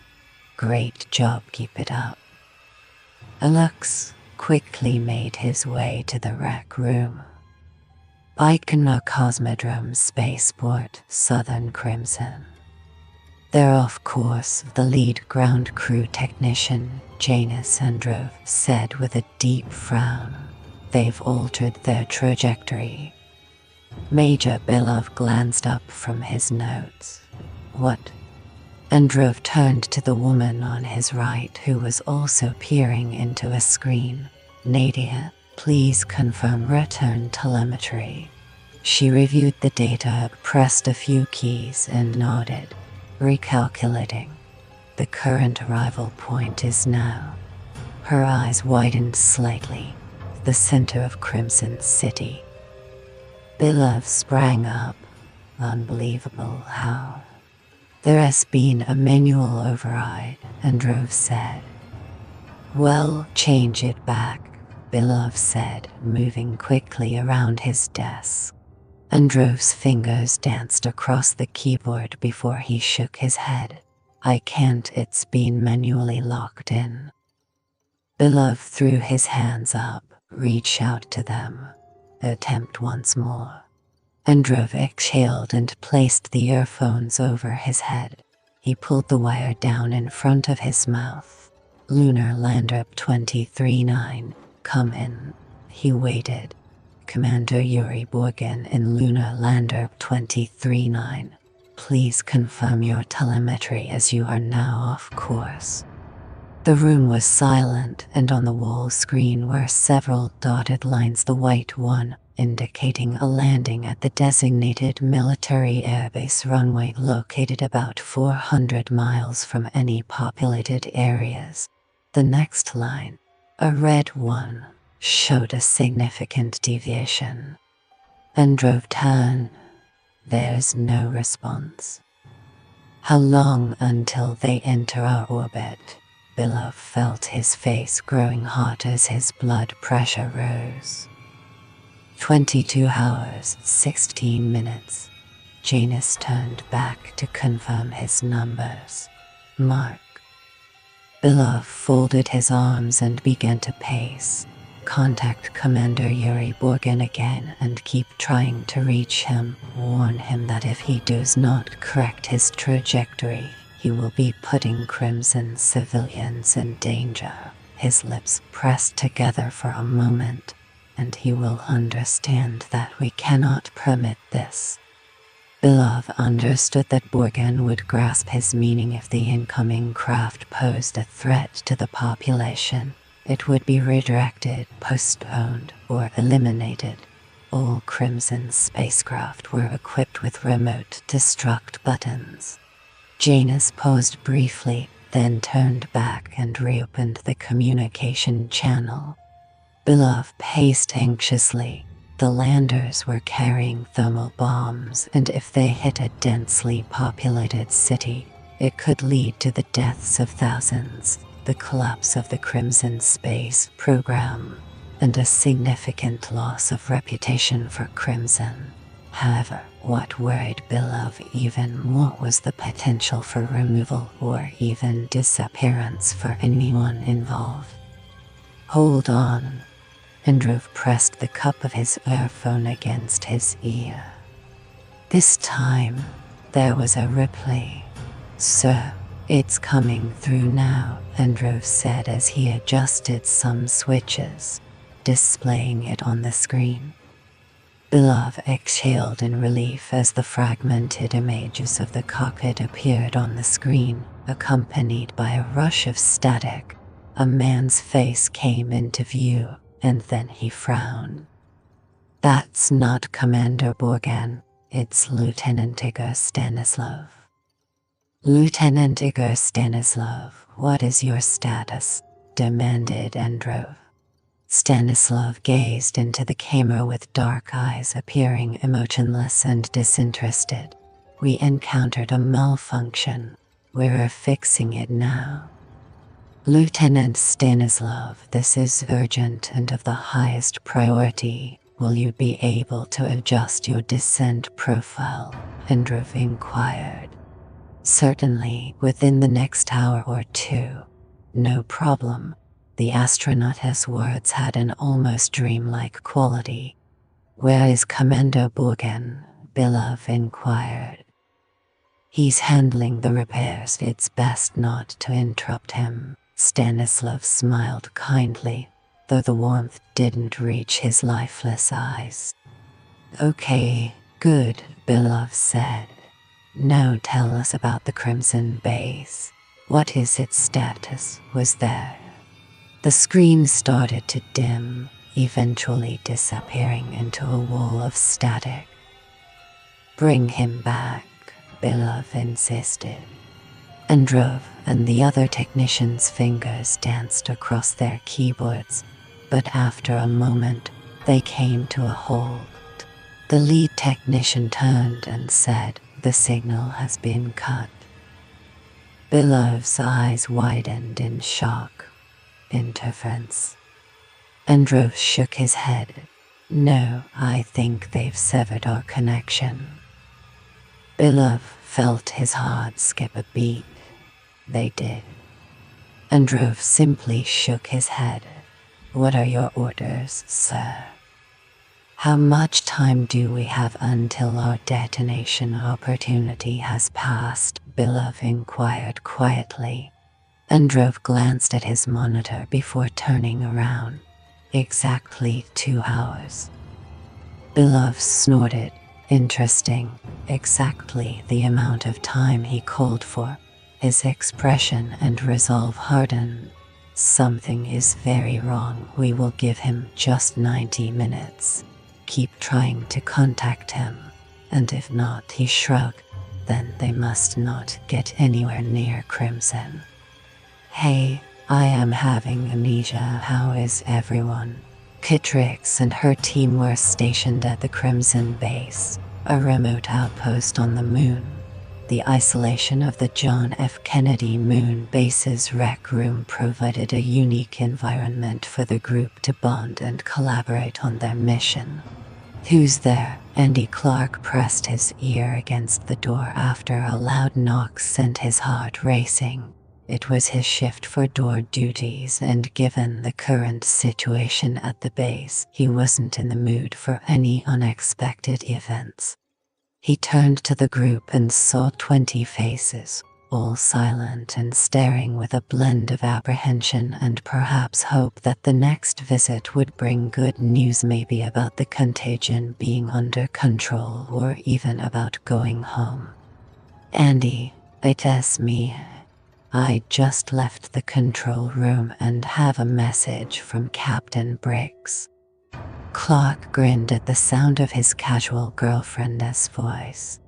[SPEAKER 1] Great job, keep it up. Alex quickly made his way to the rec room. Baikonur Cosmodrome Spaceport, Southern Crimson. They're off course, the lead ground crew technician, Janus Androv, said with a deep frown. They've altered their trajectory. Major Belov glanced up from his notes. What? Androv turned to the woman on his right who was also peering into a screen. Nadia, please confirm return telemetry. She reviewed the data, pressed a few keys, and nodded. Recalculating. The current arrival point is now. Her eyes widened slightly. The center of Crimson City. Belov sprang up. Unbelievable, how? There has been a manual override, Androv said. Well, change it back, Belov said, moving quickly around his desk. Androv's fingers danced across the keyboard before he shook his head. I can't, it's been manually locked in. Belov threw his hands up, reached out to them. Attempt once more. Androv exhaled and placed the earphones over his head. He pulled the wire down in front of his mouth. Lunar Lander 23-9, come in. He waited. Commander Yuri Borgen in Lunar Lander 23-9. Please confirm your telemetry as you are now off course. The room was silent, and on the wall screen were several dotted lines, the white one indicating a landing at the designated military airbase runway located about 400 miles from any populated areas. The next line, A red one showed a significant deviation. Androv turned. There's no response. How long until they enter our orbit? Bilov felt his face growing hot as his blood pressure rose. 22 hours, 16 minutes. Janus turned back to confirm his numbers. Mark. Bilov folded his arms and began to pace. Contact Commander Yuri Borgen again and keep trying to reach him. Warn him that if he does not correct his trajectory, he will be putting Crimson civilians in danger. His lips pressed together for a moment, and he will understand that we cannot permit this. Bilov understood that Borgen would grasp his meaning if the incoming craft posed a threat to the population. It would be redirected, postponed, or eliminated. All Crimson spacecraft were equipped with remote destruct buttons. Janus paused briefly, then turned back and reopened the communication channel. Bilov paced anxiously. The landers were carrying thermal bombs, and if they hit a densely populated city, it could lead to the deaths of thousands, the collapse of the Crimson space program, and a significant loss of reputation for Crimson. However, what worried Bilov even more was the potential for removal or even disappearance for anyone involved. Hold on. Androv pressed the cup of his earphone against his ear. This time, there was a replay. Sir, it's coming through now, Androv said as he adjusted some switches, displaying it on the screen. Bilov exhaled in relief as the fragmented images of the cockpit appeared on the screen, accompanied by a rush of static. A man's face came into view, and then he frowned. That's not Commander Borgen, it's Lieutenant Igor Stanislav. Lieutenant Igor Stanislav, what is your status? Demanded Androv. Stanislav gazed into the camera with dark eyes appearing emotionless and disinterested. We encountered a malfunction. We're fixing it now. Lieutenant Stanislav, this is urgent and of the highest priority. Will you be able to adjust your descent profile? Androv inquired. Certainly, within the next hour or two. No problem. The astronaut's words had an almost dreamlike quality. Where is Commander Borgen? Bilov inquired. He's handling the repairs. It's best not to interrupt him. Stanislav smiled kindly, though the warmth didn't reach his lifeless eyes. Okay, good, Bilov said. Now tell us about the Crimson base. What is its status? Was there? The screen started to dim, eventually disappearing into a wall of static. Bring him back, Bilov insisted. Androv and the other technicians' fingers danced across their keyboards, but after a moment, they came to a halt. The lead technician turned and said, "The signal has been cut." Bilov's eyes widened in shock. Interference. Androv shook his head. No, I think they've severed our connection. Bilov felt his heart skip a beat. They did. Androv simply shook his head. What are your orders, sir? How much time do we have until our detonation opportunity has passed? Bilov inquired quietly. Androv glanced at his monitor before turning around. Exactly 2 hours. Bilov snorted. Interesting. Exactly the amount of time he called for. His expression and resolve hardened. Something is very wrong. We will give him just 90 minutes. Keep trying to contact him, and if not, he shrugged, then they must not get anywhere near Crimson. Hey, I am having amnesia. How is everyone? CMt&x and her team were stationed at the Crimson Base, a remote outpost on the moon. The isolation of the John F. Kennedy Moonbase's rec room provided a unique environment for the group to bond and collaborate on their mission. Who's there? Andy Clark pressed his ear against the door after a loud knock sent his heart racing. It was his shift for door duties, and given the current situation at the base, he wasn't in the mood for any unexpected events. He turned to the group and saw 20 faces, all silent and staring with a blend of apprehension and perhaps hope that the next visit would bring good news, maybe about the contagion being under control or even about going home. Andy, it's me. I just left the control room and have a message from Captain Briggs. Clark grinned at the sound of his casual girlfriend's voice.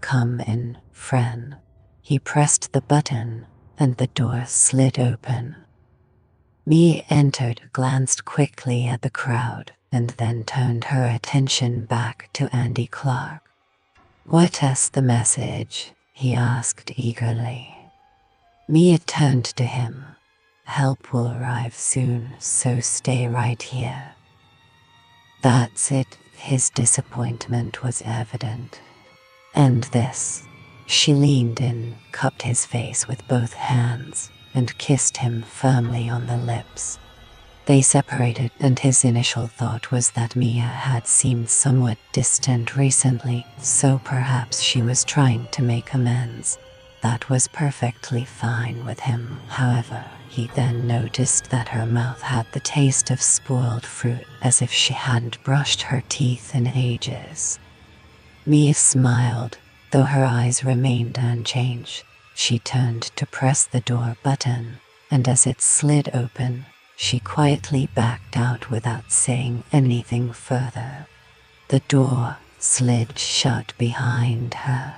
[SPEAKER 1] Come in, friend. He pressed the button, and the door slid open. Mia entered, glanced quickly at the crowd, and then turned her attention back to Andy Clark. What's the message? He asked eagerly. Mia turned to him. Help will arrive soon, so stay right here. That's it. His disappointment was evident. And this. She leaned in, cupped his face with both hands, and kissed him firmly on the lips. They separated, and his initial thought was that Mia had seemed somewhat distant recently, so perhaps she was trying to make amends. That was perfectly fine with him. However, he then noticed that her mouth had the taste of spoiled fruit, as if she hadn't brushed her teeth in ages. Mia smiled, though her eyes remained unchanged. She turned to press the door button, and as it slid open, she quietly backed out without saying anything further. The door slid shut behind her.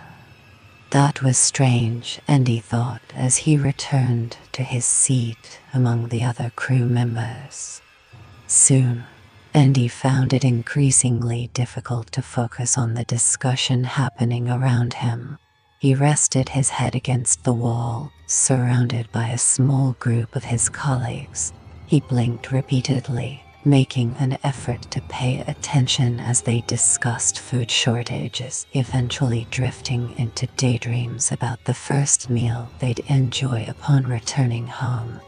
[SPEAKER 1] That was strange, Andy thought as he returned to his seat among the other crew members. Soon, Andy found it increasingly difficult to focus on the discussion happening around him. He rested his head against the wall, surrounded by a small group of his colleagues. He blinked repeatedly, making an effort to pay attention as they discussed food shortages, eventually drifting into daydreams about the first meal they'd enjoy upon returning home.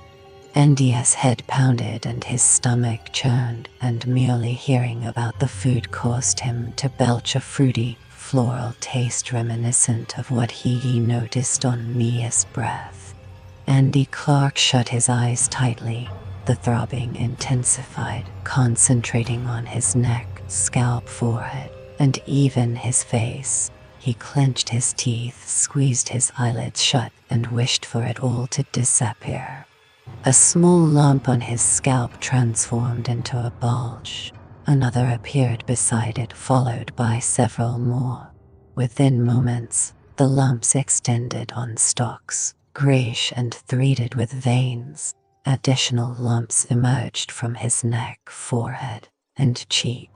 [SPEAKER 1] Andy's head pounded and his stomach churned, and merely hearing about the food caused him to belch a fruity, floral taste reminiscent of what he noticed on Mia's breath. Andy Clark shut his eyes tightly. The throbbing intensified, concentrating on his neck, scalp, forehead, and even his face. He clenched his teeth, squeezed his eyelids shut, and wished for it all to disappear. A small lump on his scalp transformed into a bulge. Another appeared beside it, followed by several more. Within moments, the lumps extended on stalks, grayish and threaded with veins. Additional lumps emerged from his neck, forehead, and cheek.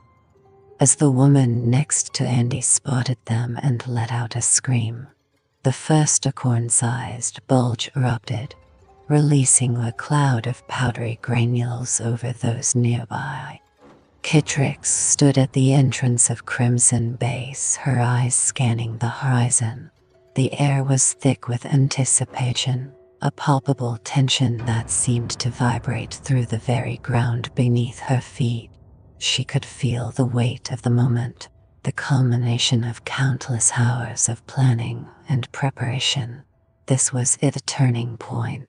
[SPEAKER 1] As the woman next to Andy spotted them and let out a scream, the first acorn-sized bulge erupted, releasing a cloud of powdery granules over those nearby. CMt&x stood at the entrance of Crimson Base, her eyes scanning the horizon. The air was thick with anticipation. A palpable tension that seemed to vibrate through the very ground beneath her feet. She could feel the weight of the moment, the culmination of countless hours of planning and preparation. This was the turning point.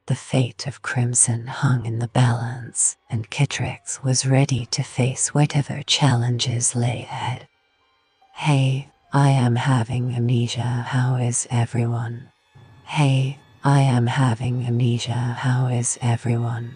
[SPEAKER 1] The fate of Crimson hung in the balance, and CMt&x was ready to face whatever challenges lay ahead. Hey, I am having amnesia. How is everyone? Hey, I am having amnesia. How is everyone?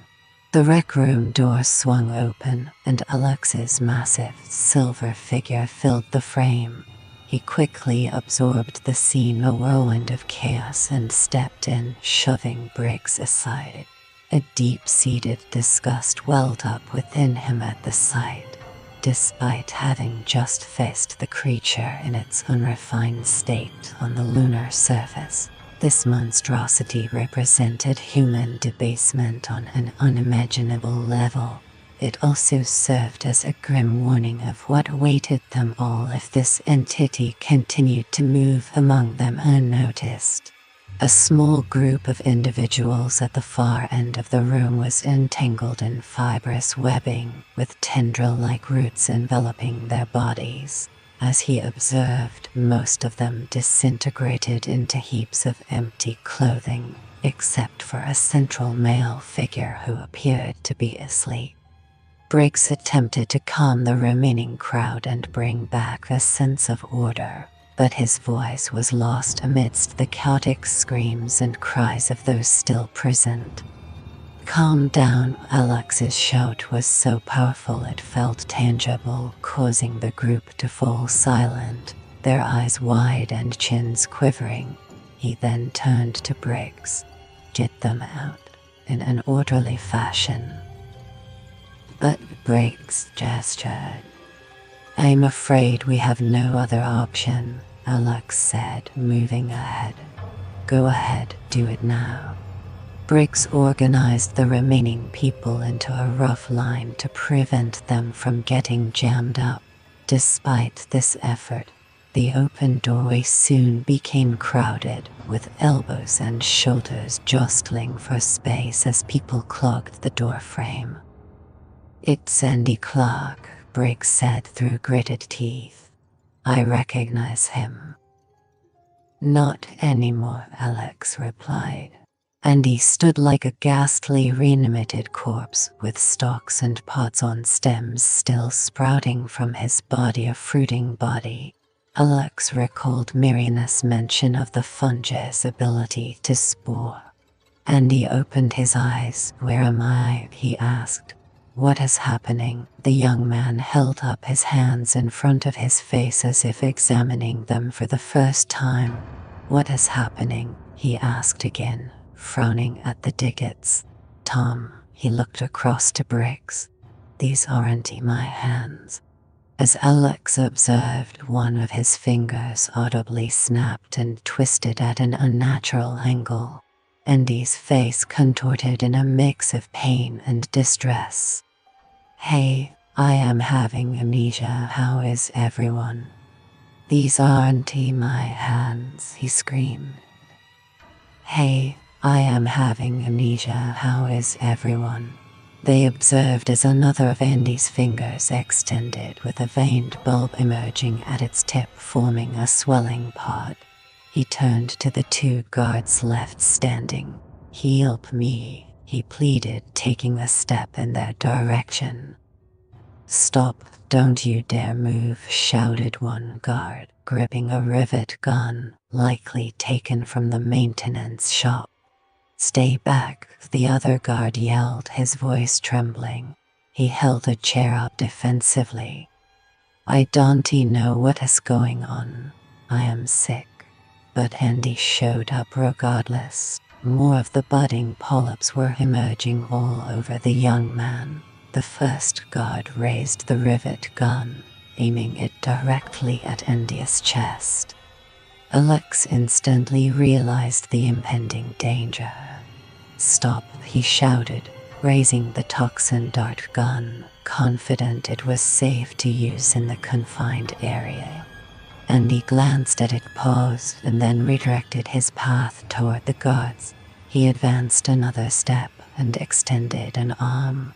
[SPEAKER 1] The rec room door swung open, and Alex's massive silver figure filled the frame. He quickly absorbed the scene, a whirlwind of chaos, and stepped in, shoving Briggs aside. A deep-seated disgust welled up within him at the sight. Despite having just faced the creature in its unrefined state on the lunar surface, this monstrosity represented human debasement on an unimaginable level. It also served as a grim warning of what awaited them all if this entity continued to move among them unnoticed. A small group of individuals at the far end of the room was entangled in fibrous webbing, with tendril-like roots enveloping their bodies. As he observed, most of them disintegrated into heaps of empty clothing, except for a central male figure who appeared to be asleep. Briggs attempted to calm the remaining crowd and bring back a sense of order, but his voice was lost amidst the chaotic screams and cries of those still present. "Calm down," Alex's shout was so powerful it felt tangible, causing the group to fall silent, their eyes wide and chins quivering. He then turned to Briggs. "Get them out, in an orderly fashion." But Briggs gestured. "I'm afraid we have no other option," Alex said, moving ahead. "Go ahead, do it now." Briggs organized the remaining people into a rough line to prevent them from getting jammed up. Despite this effort, the open doorway soon became crowded, with elbows and shoulders jostling for space as people clogged the doorframe. "It's Andy Clark," Briggs said through gritted teeth. "I recognize him." "Not anymore," Alex replied. Andy stood like a ghastly reanimated corpse, with stalks and pods on stems still sprouting from his body, a fruiting body. Alex recalled Myrina's mention of the fungus ability to spore. Andy opened his eyes. "Where am I?" he asked. "What is happening?" The young man held up his hands in front of his face as if examining them for the first time. "What is happening?" he asked again, frowning at the digits. "Tom," he looked across to Briggs. "These aren't my hands." As Alex observed, one of his fingers audibly snapped and twisted at an unnatural angle. Andy's face contorted in a mix of pain and distress. "Hey, I am having amnesia. How is everyone?" "These aren't my hands," he screamed. "Hey, I am having amnesia. How is everyone?" They observed as another of Andy's fingers extended, with a veined bulb emerging at its tip, forming a swelling pod. He turned to the two guards left standing. "Help me," he pleaded, taking a step in their direction. "Stop, don't you dare move," shouted one guard, gripping a rivet gun, likely taken from the maintenance shop. "Stay back," the other guard yelled, his voice trembling. He held a chair up defensively. "I don't know what is going on. I am sick." But Andy showed up regardless. More of the budding polyps were emerging all over the young man. The first guard raised the rivet gun, aiming it directly at Andy's chest. Alex instantly realized the impending danger. "Stop," he shouted, raising the toxin dart gun, confident it was safe to use in the confined area. Andy glanced at it, paused, and then redirected his path toward the guards. He advanced another step and extended an arm.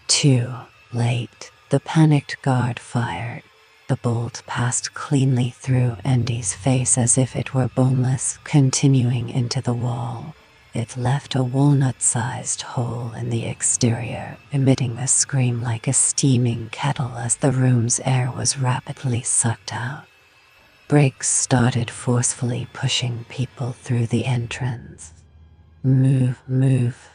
[SPEAKER 1] Too late. The panicked guard fired. The bolt passed cleanly through Andy's face as if it were boneless, continuing into the wall. It left a walnut-sized hole in the exterior, emitting a scream like a steaming kettle as the room's air was rapidly sucked out. Briggs started forcefully pushing people through the entrance. "Move, move."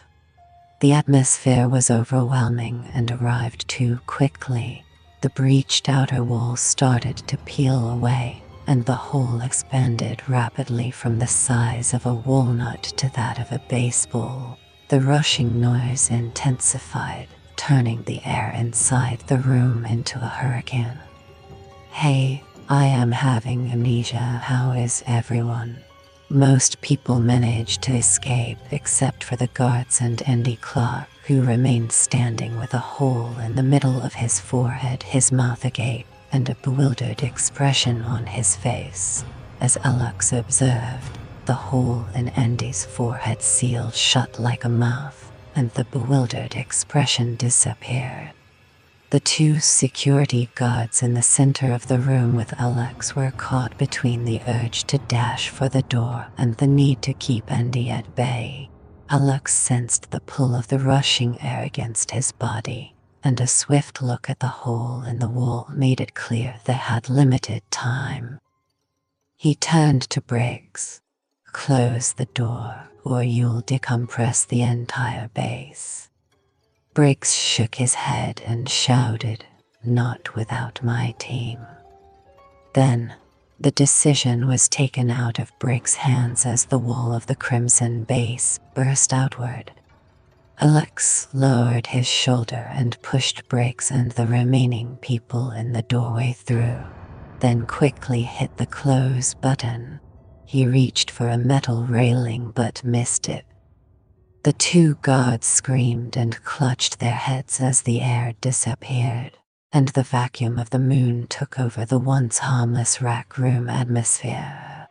[SPEAKER 1] The atmosphere was overwhelming and arrived too quickly. The breached outer wall started to peel away, and the hole expanded rapidly from the size of a walnut to that of a baseball. The rushing noise intensified, turning the air inside the room into a hurricane. "Hey, I am having amnesia. How is everyone?" Most people managed to escape except for the guards and Andy Clark, who remained standing with a hole in the middle of his forehead, his mouth agape, and a bewildered expression on his face. As Alex observed, the hole in Andy's forehead sealed shut like a mouth, and the bewildered expression disappeared. The two security guards in the center of the room with Alex were caught between the urge to dash for the door and the need to keep Andy at bay. Alex sensed the pull of the rushing air against his body, and a swift look at the hole in the wall made it clear they had limited time. He turned to Briggs. "Close the door, or you'll decompress the entire base." Briggs shook his head and shouted, "Not without my team." Then, the decision was taken out of Briggs' hands as the wall of the Crimson base burst outward. Alex lowered his shoulder and pushed Briggs and the remaining people in the doorway through, then quickly hit the close button. He reached for a metal railing but missed it. The two guards screamed and clutched their heads as the air disappeared, and the vacuum of the moon took over the once harmless rack room atmosphere.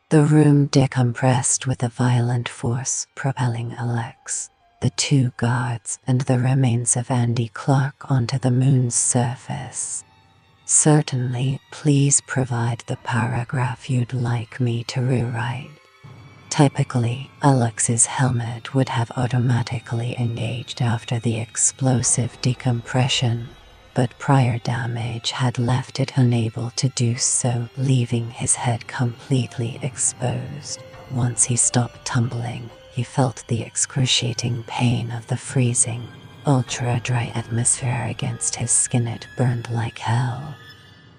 [SPEAKER 1] The room decompressed with a violent force, propelling Alex, the two guards, and the remains of Andy Clark onto the moon's surface. "Certainly, please provide the paragraph you'd like me to rewrite." Typically, Alex's helmet would have automatically engaged after the explosive decompression, but prior damage had left it unable to do so, leaving his head completely exposed. Once he stopped tumbling, he felt the excruciating pain of the freezing, ultra-dry atmosphere against his skin. It burned like hell.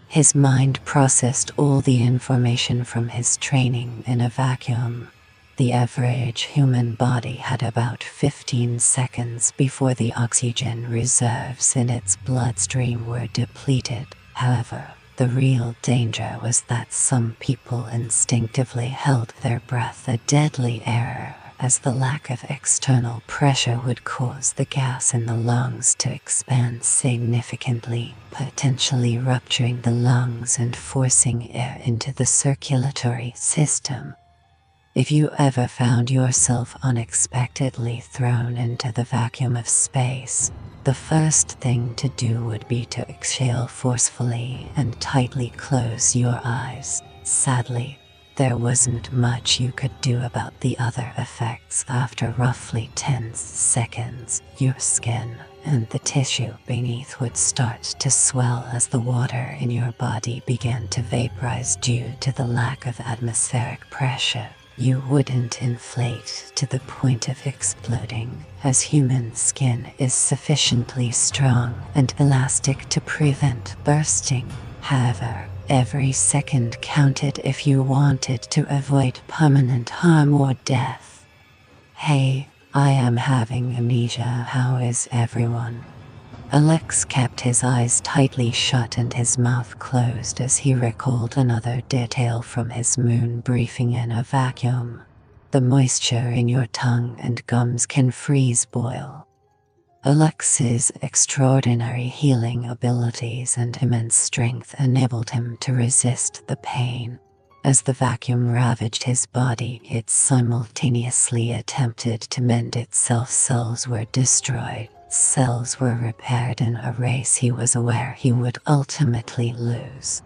[SPEAKER 1] His mind processed all the information from his training in a vacuum. The average human body had about 15 seconds before the oxygen reserves in its bloodstream were depleted. However, the real danger was that some people instinctively held their breath, a deadly error, as the lack of external pressure would cause the gas in the lungs to expand significantly, potentially rupturing the lungs and forcing air into the circulatory system. If you ever found yourself unexpectedly thrown into the vacuum of space, the first thing to do would be to exhale forcefully and tightly close your eyes. Sadly, there wasn't much you could do about the other effects. After roughly 10 seconds, your skin and the tissue beneath would start to swell as the water in your body began to vaporize due to the lack of atmospheric pressure. You wouldn't inflate to the point of exploding, as human skin is sufficiently strong and elastic to prevent bursting. However, every second counted if you wanted to avoid permanent harm or death. "Hey, I am having amnesia. How is everyone?" Alex kept his eyes tightly shut and his mouth closed as he recalled another detail from his moon briefing in a vacuum. "The moisture in your tongue and gums can freeze boil." Alex's extraordinary healing abilities and immense strength enabled him to resist the pain. As the vacuum ravaged his body, it simultaneously attempted to mend itself. Cells were destroyed. Cells were repaired in a race he was aware he would ultimately lose.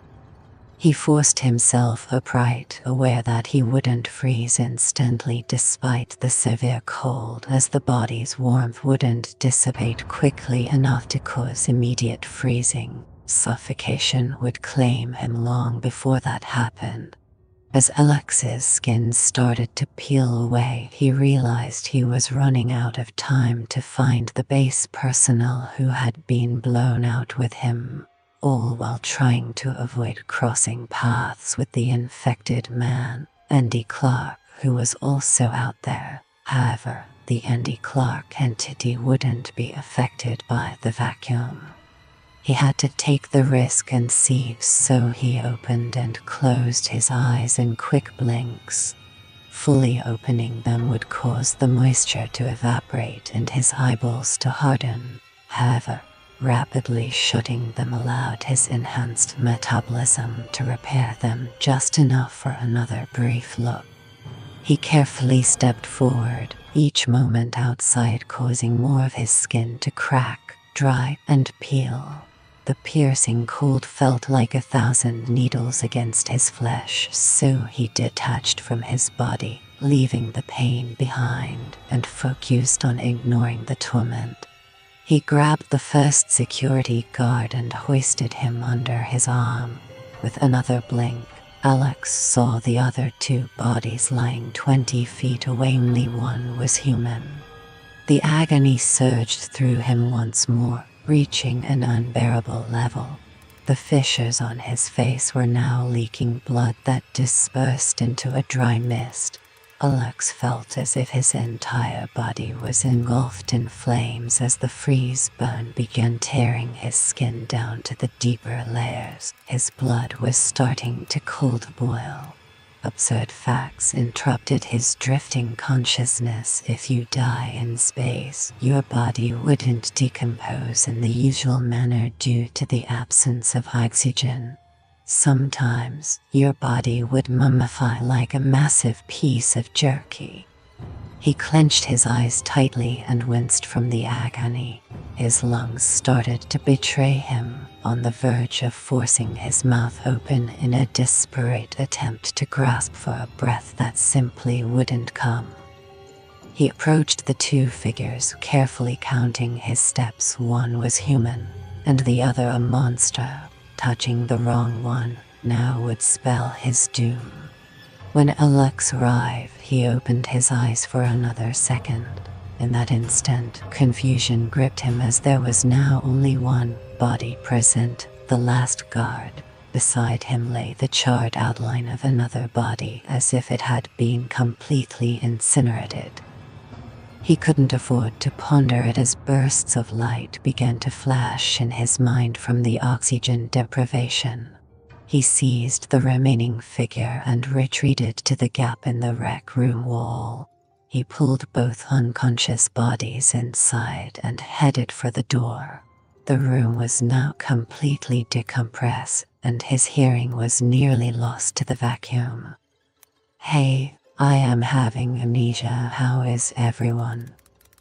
[SPEAKER 1] He forced himself upright, aware that he wouldn't freeze instantly despite the severe cold, as the body's warmth wouldn't dissipate quickly enough to cause immediate freezing. Suffocation would claim him long before that happened. As Alex's skin started to peel away, he realized he was running out of time to find the base personnel who had been blown out with him, all while trying to avoid crossing paths with the infected man, Andy Clark, who was also out there. However, the Andy Clark entity wouldn't be affected by the vacuum. He had to take the risk and see, so he opened and closed his eyes in quick blinks. Fully opening them would cause the moisture to evaporate and his eyeballs to harden. However, rapidly shutting them allowed his enhanced metabolism to repair them just enough for another brief look. He carefully stepped forward, each moment outside causing more of his skin to crack, dry, and peel. The piercing cold felt like 1,000 needles against his flesh, so he detached from his body, leaving the pain behind, and focused on ignoring the torment. He grabbed the first security guard and hoisted him under his arm. With another blink, Alex saw the other two bodies lying 20 feet away. Only one was human. The agony surged through him once more, reaching an unbearable level. The fissures on his face were now leaking blood that dispersed into a dry mist. Alex felt as if his entire body was engulfed in flames as the freeze burn began tearing his skin down to the deeper layers. His blood was starting to cold boil. Absurd facts interrupted his drifting consciousness. If you die in space, your body wouldn't decompose in the usual manner due to the absence of oxygen. Sometimes, your body would mummify like a massive piece of jerky. He clenched his eyes tightly and winced from the agony. His lungs started to betray him, on the verge of forcing his mouth open in a desperate attempt to grasp for a breath that simply wouldn't come. He approached the two figures, carefully counting his steps. One was human, and the other a monster. Touching the wrong one now would spell his doom. When Alex arrived, he opened his eyes for another second. In that instant, confusion gripped him as there was now only one body present, the last guard. Beside him lay the charred outline of another body, as if it had been completely incinerated. He couldn't afford to ponder it as bursts of light began to flash in his mind from the oxygen deprivation. He seized the remaining figure and retreated to the gap in the rec room wall. He pulled both unconscious bodies inside and headed for the door. The room was now completely decompressed, and his hearing was nearly lost to the vacuum. "Hey, I am having amnesia. How is everyone?"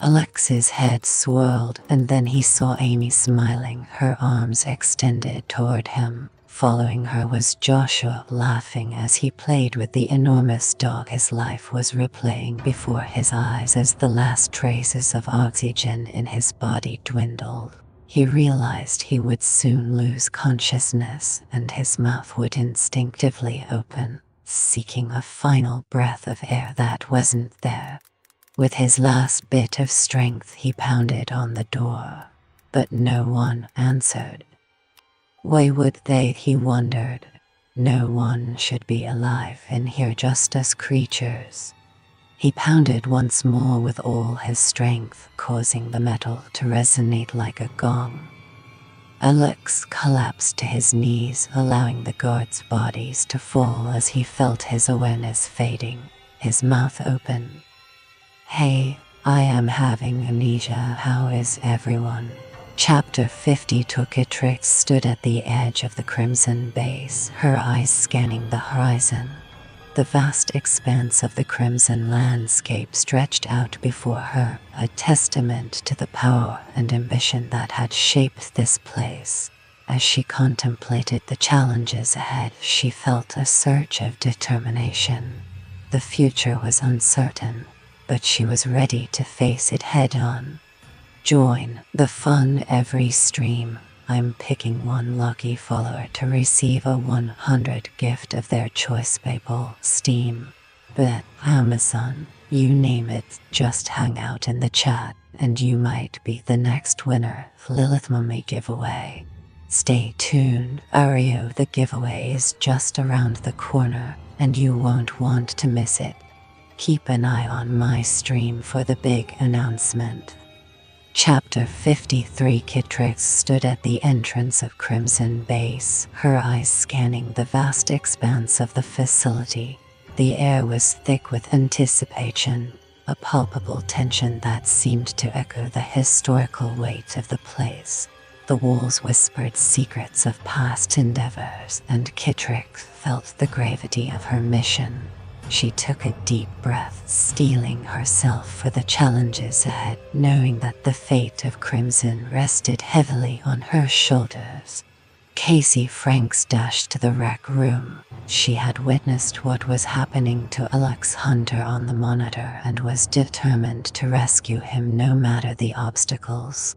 [SPEAKER 1] Alex's head swirled, and then he saw Amy smiling, her arms extended toward him. Following her was Joshua, laughing as he played with the enormous dog. His life was replaying before his eyes as the last traces of oxygen in his body dwindled. He realized he would soon lose consciousness, and his mouth would instinctively open, seeking a final breath of air that wasn't there. With his last bit of strength, he pounded on the door, but no one answered. Why would they, he wondered. No one should be alive in here, just us creatures. He pounded once more with all his strength, causing the metal to resonate like a gong. Alex collapsed to his knees, allowing the guards' bodies to fall as he felt his awareness fading, his mouth open. "Hey, I am having amnesia. How is everyone?" Chapter 50. CMt&x stood at the edge of the crimson base, her eyes scanning the horizon. The vast expanse of the crimson landscape stretched out before her, a testament to the power and ambition that had shaped this place. As she contemplated the challenges ahead, she felt a surge of determination. The future was uncertain, but she was ready to face it head-on. Join the fun every stream. I'm picking one lucky follower to receive a 100 gift of their choice. PayPal, Steam, Bet, Amazon, you name it. Just hang out in the chat, and you might be the next winner. Lilith Mummy giveaway. Stay tuned. Ario, the giveaway is just around the corner, and you won't want to miss it. Keep an eye on my stream for the big announcement. Chapter 53. Kitrix stood at the entrance of Crimson Base, her eyes scanning the vast expanse of the facility. The air was thick with anticipation, a palpable tension that seemed to echo the historical weight of the place. The walls whispered secrets of past endeavors, and Kitrix felt the gravity of her mission. She took a deep breath, steeling herself for the challenges ahead, knowing that the fate of Crimson rested heavily on her shoulders. Casey Franks dashed to the rec room. She had witnessed what was happening to Alex Hunter on the monitor and was determined to rescue him no matter the obstacles.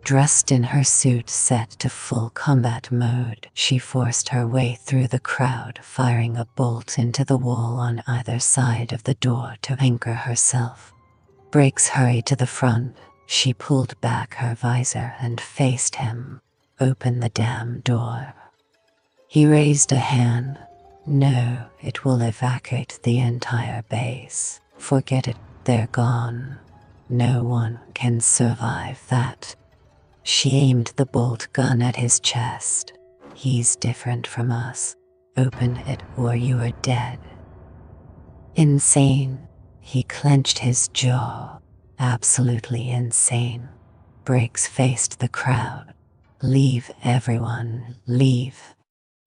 [SPEAKER 1] Dressed in her suit set to full combat mode, she forced her way through the crowd, firing a bolt into the wall on either side of the door to anchor herself. Breaks hurried to the front. She pulled back her visor and faced him. Open the damn door. He raised a hand. No, it will evacuate the entire base. Forget it, they're gone. No one can survive that. She aimed the bolt gun at his chest. He's different from us. Open it or you are dead. Insane. He clenched his jaw. Absolutely insane. Briggs faced the crowd. Leave, everyone, leave.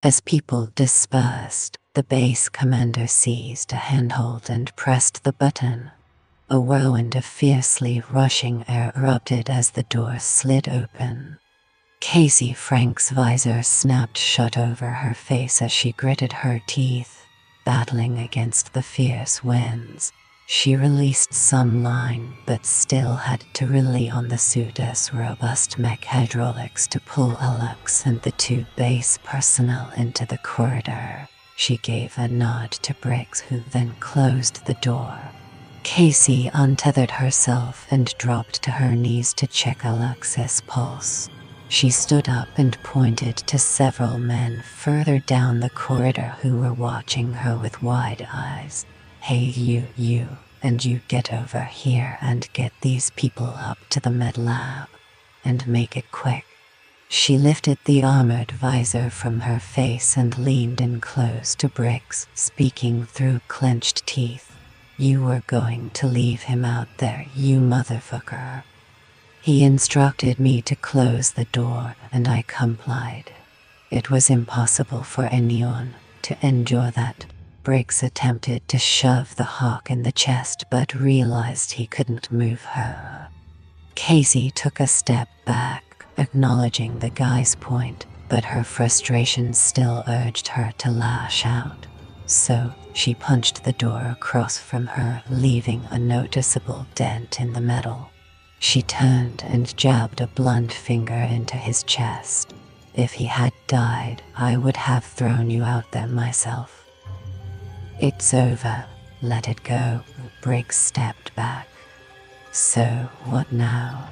[SPEAKER 1] As people dispersed, the base commander seized a handhold and pressed the button. A whirlwind of fiercely rushing air erupted as the door slid open. Casey Frank's visor snapped shut over her face as she gritted her teeth. Battling against the fierce winds, she released some line but still had to rely on the suit's robust mech hydraulics to pull Alex and the two base personnel into the corridor. She gave a nod to Briggs, who then closed the door. Casey untethered herself and dropped to her knees to check Alex's pulse. She stood up and pointed to several men further down the corridor who were watching her with wide eyes. Hey you, and you get over here and get these people up to the med lab. And make it quick. She lifted the armored visor from her face and leaned in close to Briggs, speaking through clenched teeth. You were going to leave him out there, you motherfucker. He instructed me to close the door, and I complied. It was impossible for anyone to endure that. Briggs attempted to shove the hawk in the chest but realized he couldn't move her. Casey took a step back, acknowledging the guy's point, but her frustration still urged her to lash out. So, she punched the door across from her, leaving a noticeable dent in the metal. She turned and jabbed a blunt finger into his chest. If he had died, I would have thrown you out there myself. It's over. Let it go. Briggs stepped back. So, what now?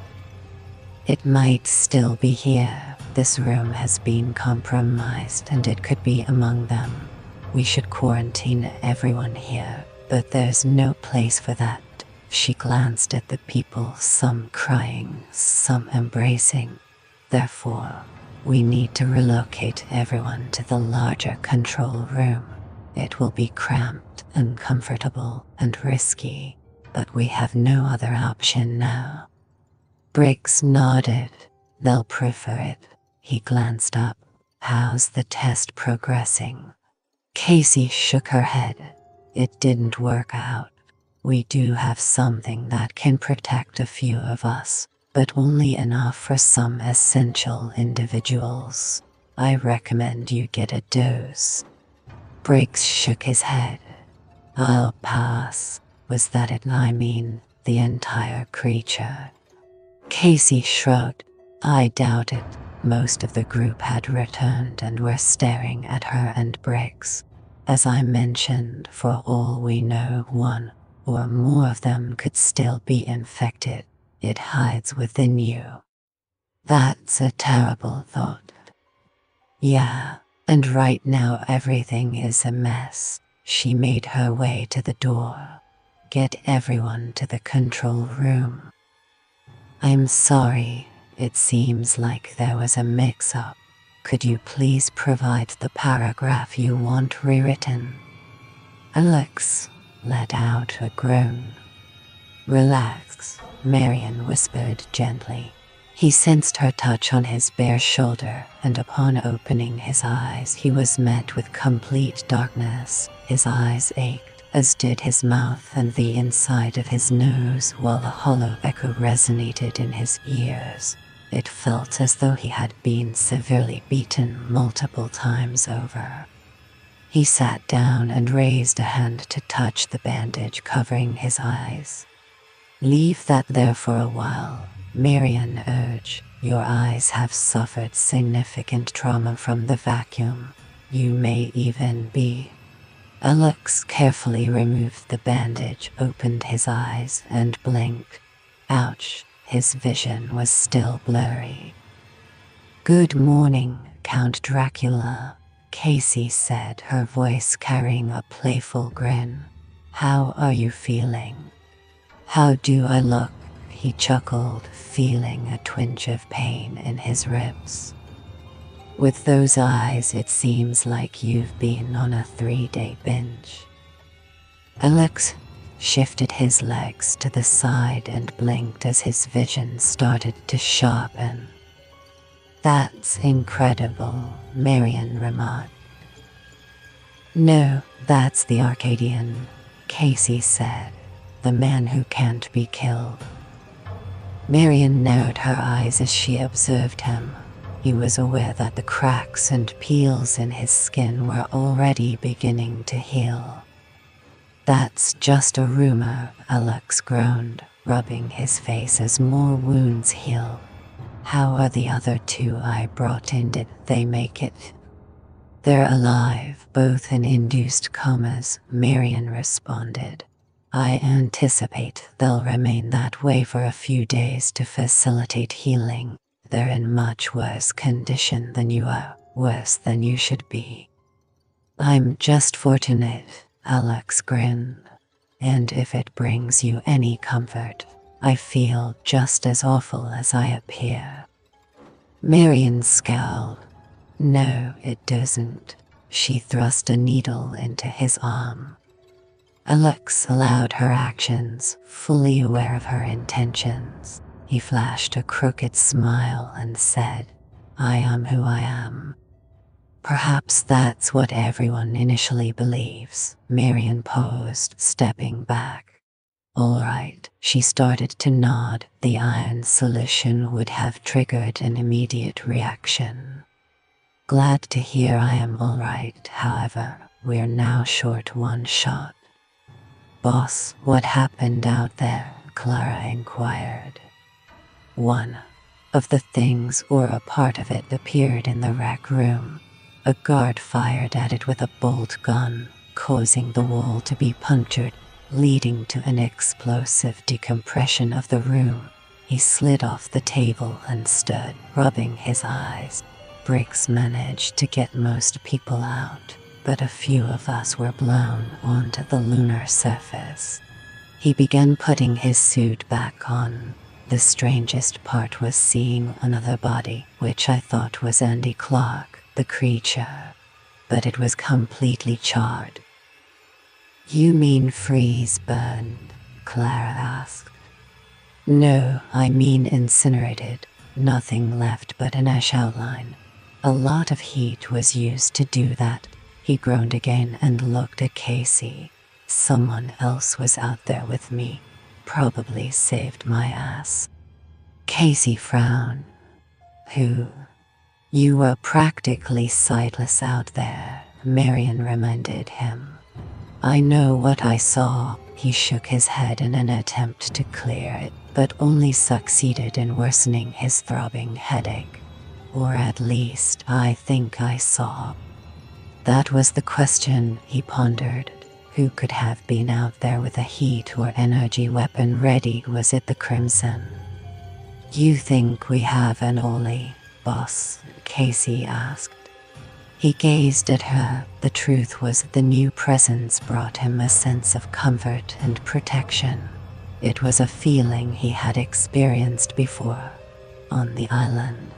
[SPEAKER 1] It might still be here. This room has been compromised and it could be among them. We should quarantine everyone here, but there's no place for that. She glanced at the people, some crying, some embracing. Therefore, we need to relocate everyone to the larger control room. It will be cramped, uncomfortable, and risky, but we have no other option now. Briggs nodded. They'll prefer it. He glanced up. How's the test progressing? Casey shook her head. It didn't work out. We do have something that can protect a few of us, but only enough for some essential individuals. I recommend you get a dose. Briggs shook his head. I'll pass. Was that it? I mean, the entire creature. Casey shrugged. I doubt it. Most of the group had returned and were staring at her and Briggs. As I mentioned, for all we know, one or more of them could still be infected. It hides within you. That's a terrible thought. Yeah, and right now everything is a mess. She made her way to the door. Get everyone to the control room. I'm sorry, it seems like there was a mix-up. Could you please provide the paragraph you want rewritten? Alex let out a groan. Relax, Marion whispered gently. He sensed her touch on his bare shoulder, and upon opening his eyes he was met with complete darkness. His eyes ached, as did his mouth and the inside of his nose, while a hollow echo resonated in his ears. It felt as though he had been severely beaten multiple times over. He sat down and raised a hand to touch the bandage covering his eyes. Leave that there for a while, Marion urged. Your eyes have suffered significant trauma from the vacuum. You may even be. Alex carefully removed the bandage, opened his eyes, and blinked. Ouch, his vision was still blurry. Good morning, Count Dracula, Casey said, her voice carrying a playful grin. How are you feeling? How do I look? He chuckled, feeling a twinge of pain in his ribs. With those eyes, it seems like you've been on a 3-day binge. Alex shifted his legs to the side and blinked as his vision started to sharpen. That's incredible, Marion remarked. No, that's the Arcadian, Casey said, the man who can't be killed. Marion narrowed her eyes as she observed him. He was aware that the cracks and peels in his skin were already beginning to heal. That's just a rumor, Alex groaned, rubbing his face as more wounds healed. How are the other 2 I brought in? Did they make it? They're alive, both in induced comas, Marion responded. I anticipate they'll remain that way for a few days to facilitate healing. They're in much worse condition than you are, worse than you should be. I'm just fortunate, Alex grinned. And if it brings you any comfort, I feel just as awful as I appear. Marion scowled. No, it doesn't. She thrust a needle into his arm. Alex allowed her actions, fully aware of her intentions. He flashed a crooked smile and said, I am who I am. Perhaps that's what everyone initially believes, Marion paused, stepping back. All right, she started to nod. The iron solution would have triggered an immediate reaction. Glad to hear I am all right, however, we're now short 1 shot. Boss, what happened out there? Clara inquired. One of the things, or a part of it, appeared in the rec room. A guard fired at it with a bolt gun, causing the wall to be punctured, leading to an explosive decompression of the room. He slid off the table and stood, rubbing his eyes. Bricks managed to get most people out, but a few of us were blown onto the lunar surface. He began putting his suit back on. The strangest part was seeing another body, which I thought was Andy Clark, the creature, but it was completely charred. You mean freeze burned? Clara asked. No, I mean incinerated. Nothing left but an ash outline. A lot of heat was used to do that. He groaned again and looked at Casey. Someone else was out there with me. Probably saved my ass. Casey frowned. Who? You were practically sightless out there, Marion reminded him. I know what I saw. He shook his head in an attempt to clear it, but only succeeded in worsening his throbbing headache. Or at least, I think I saw. That was the question, he pondered. Who could have been out there with a heat or energy weapon ready? Was it the Crimson? You think we have an Ollie, boss? Casey asked. He gazed at her. The truth was the new presence brought him a sense of comfort and protection. It was a feeling he had experienced before, on the island.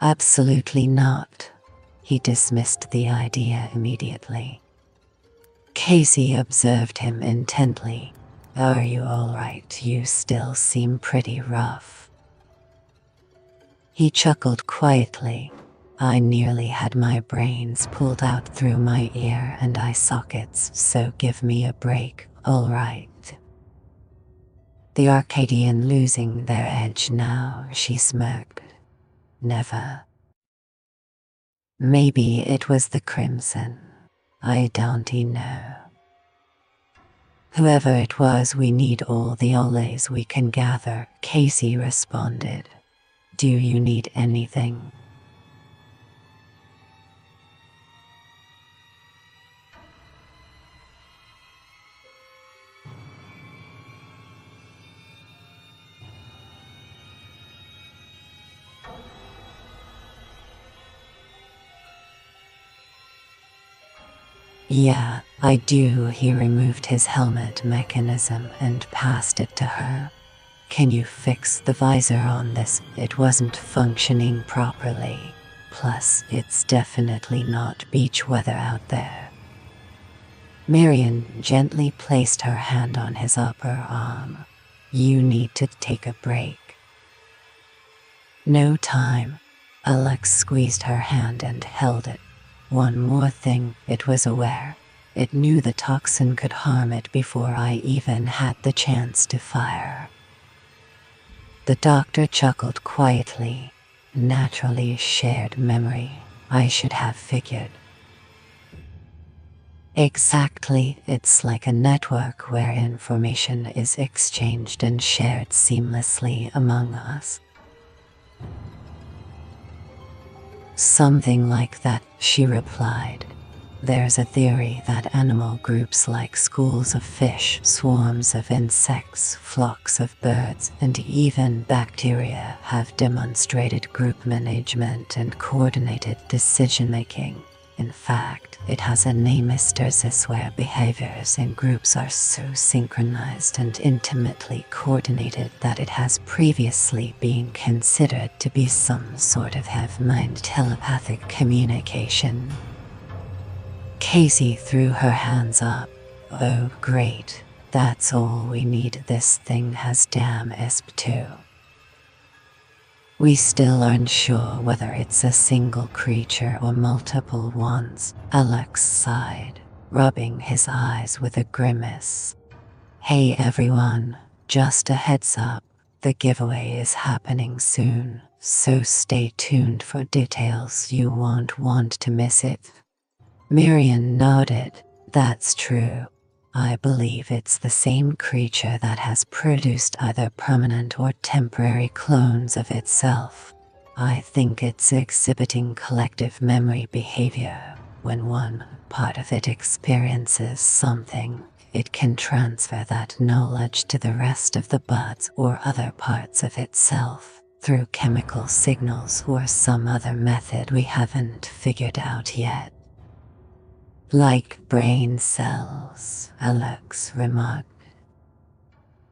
[SPEAKER 1] Absolutely not. He dismissed the idea immediately. Casey observed him intently. Are you all right? You still seem pretty rough. He chuckled quietly. I nearly had my brains pulled out through my ear and eye sockets, so give me a break, all right? The Arcadian losing their edge now, she smirked. Never. Maybe it was the crimson. I don't know. Whoever it was, we need all the olays we can gather, Casey responded. Do you need anything? Yeah, I do. He removed his helmet mechanism and passed it to her. Can you fix the visor on this? It wasn't functioning properly. Plus, it's definitely not beach weather out there. Marion gently placed her hand on his upper arm. You need to take a break. No time. Alex squeezed her hand and held it. One more thing, it was aware. It knew the toxin could harm it before I even had the chance to fire. The doctor chuckled quietly. Naturally shared memory. I should have figured. Exactly, it's like a network where information is exchanged and shared seamlessly among us. Something like that, she replied. There's a theory that animal groups like schools of fish, swarms of insects, flocks of birds, and even bacteria have demonstrated group management and coordinated decision-making. In fact, it has a name, Hysteresis, where behaviors in groups are so synchronized and intimately coordinated that it has previously been considered to be some sort of hive-mind telepathic communication. Casey threw her hands up. Oh great, that's all we need. This thing has damn ISP too. We still aren't sure whether it's a single creature or multiple ones, Alex sighed, rubbing his eyes with a grimace. Hey everyone, just a heads up, the giveaway is happening soon, so stay tuned for details. You won't want to miss it. Marion nodded. That's true. I believe it's the same creature that has produced either permanent or temporary clones of itself. I think it's exhibiting collective memory behavior. When one part of it experiences something, it can transfer that knowledge to the rest of the buds or other parts of itself, through chemical signals or some other method we haven't figured out yet. Like brain cells, Alex remarked.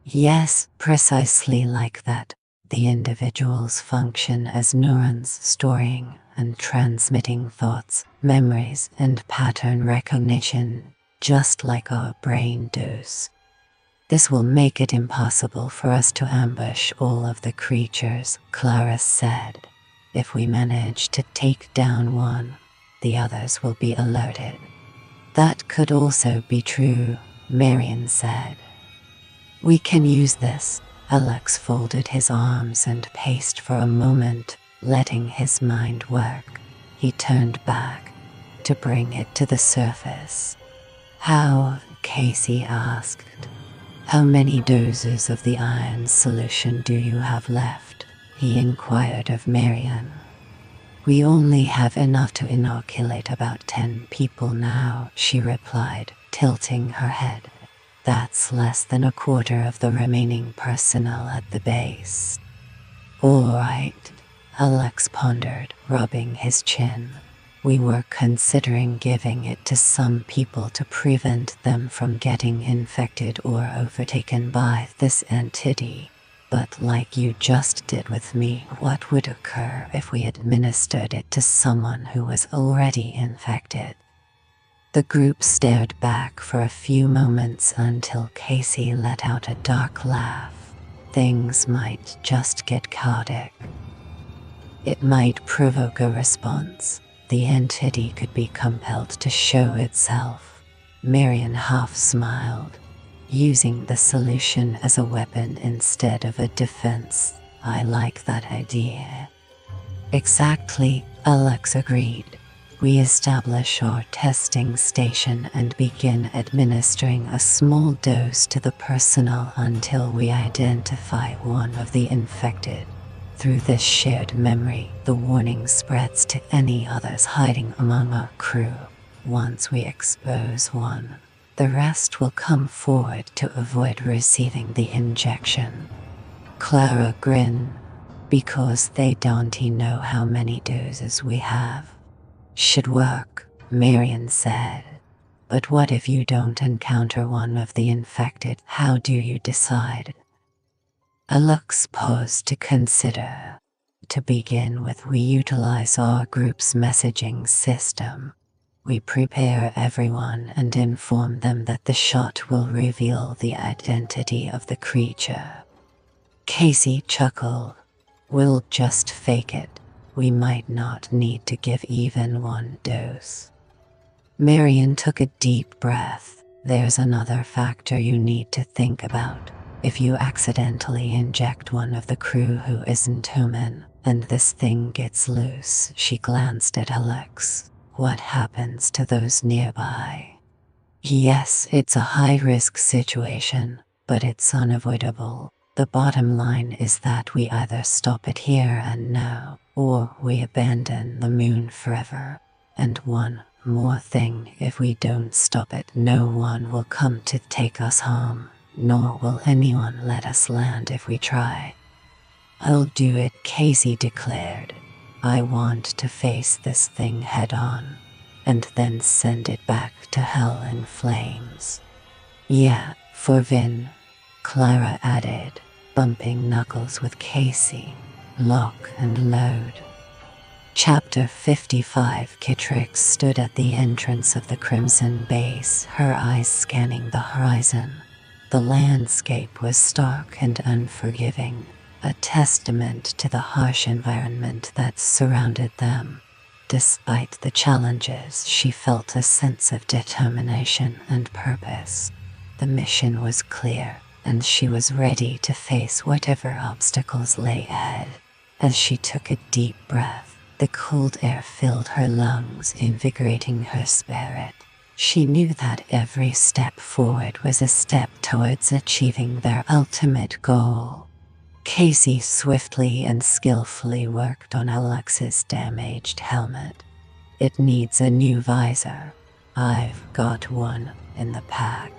[SPEAKER 1] Yes, precisely like that. The individuals function as neurons, storing and transmitting thoughts, memories, and pattern recognition, just like our brain does. This will make it impossible for us to ambush all of the creatures, Clara said. If we manage to take down one, the others will be alerted. That could also be true, Marion said. We can use this. Alex folded his arms and paced for a moment, letting his mind work. He turned back to bring it to the surface. How? Casey asked. How many doses of the iron solution do you have left? He inquired of Marian. We only have enough to inoculate about 10 people now, she replied, tilting her head. That's less than a quarter of the remaining personnel at the base. All right, Alex pondered, rubbing his chin. We were considering giving it to some people to prevent them from getting infected or overtaken by this entity. But like you just did with me, what would occur if we administered it to someone who was already infected? The group stared back for a few moments until Casey let out a dark laugh. Things might just get chaotic. It might provoke a response. The entity could be compelled to show itself. Marian half smiled. Using the solution as a weapon instead of a defense. I like that idea. Exactly, Alex agreed. We establish our testing station and begin administering a small dose to the personnel until we identify one of the infected. Through this shared memory, the warning spreads to any others hiding among our crew. Once we expose one, the rest will come forward to avoid receiving the injection. Clara grinned, because they don't know how many doses we have. Should work, Marian said. But what if you don't encounter one of the infected? How do you decide? Alex paused to consider. To begin with, we utilize our group's messaging system. We prepare everyone and inform them that the shot will reveal the identity of the creature. Casey chuckled. We'll just fake it. We might not need to give even one dose. Marian took a deep breath. There's another factor you need to think about. If you accidentally inject one of the crew who isn't human, and this thing gets loose, she glanced at Alex. What happens to those nearby? Yes, it's a high-risk situation, but it's unavoidable. The bottom line is that we either stop it here and now, or we abandon the moon forever. And one more thing, if we don't stop it, no one will come to take us home, nor will anyone let us land if we try. I'll do it, Casey declared. I want to face this thing head on, and then send it back to hell in flames. Yeah, for Vin, Clara added, bumping knuckles with Casey. Lock and load. Chapter 55. Kitrix stood at the entrance of the Crimson base, her eyes scanning the horizon. The landscape was stark and unforgiving, a testament to the harsh environment that surrounded them. Despite the challenges, she felt a sense of determination and purpose. The mission was clear, and she was ready to face whatever obstacles lay ahead. As she took a deep breath, the cold air filled her lungs, invigorating her spirit. She knew that every step forward was a step towards achieving their ultimate goal. Casey swiftly and skillfully worked on Alex's damaged helmet. It needs a new visor. I've got one in the pack.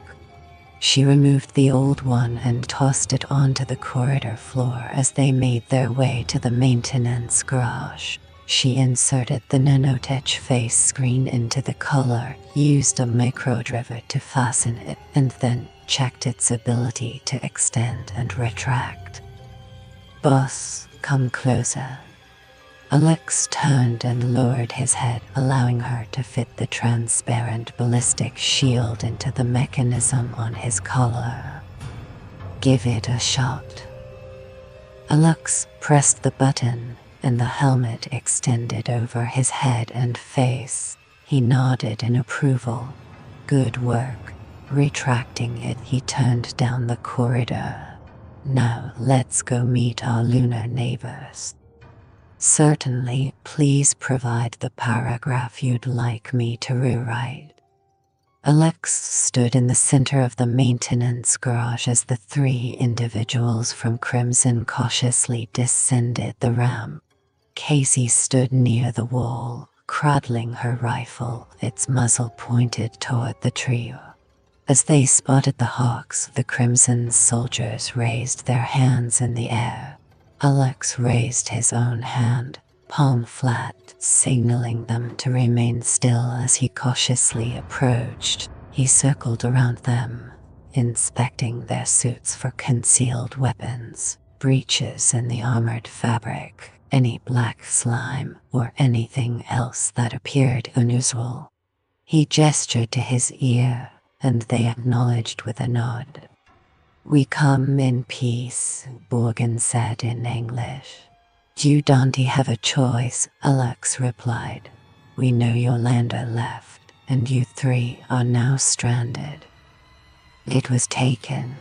[SPEAKER 1] She removed the old one and tossed it onto the corridor floor as they made their way to the maintenance garage. She inserted the nanotech face screen into the collar, used a microdriver to fasten it, and then checked its ability to extend and retract. Boss, come closer. Alex turned and lowered his head, allowing her to fit the transparent ballistic shield into the mechanism on his collar. Give it a shot. Alex pressed the button, and the helmet extended over his head and face. He nodded in approval. Good work. Retracting it, he turned down the corridor. Now let's go meet our lunar neighbors. Certainly, please provide the paragraph you'd like me to rewrite. Alex stood in the center of the maintenance garage as the three individuals from Crimson cautiously descended the ramp. Casey stood near the wall, cradling her rifle, its muzzle pointed toward the trio. As they spotted the Hawks, the Crimson soldiers raised their hands in the air. Alex raised his own hand, palm flat, signaling them to remain still as he cautiously approached. He circled around them, inspecting their suits for concealed weapons, breaches in the armored fabric, any black slime, or anything else that appeared unusual. He gestured to his ear, and they acknowledged with a nod. "We come in peace," Borgin said in English. "You don't have a choice," Alex replied. "We know your lander left, and you three are now stranded." It was taken.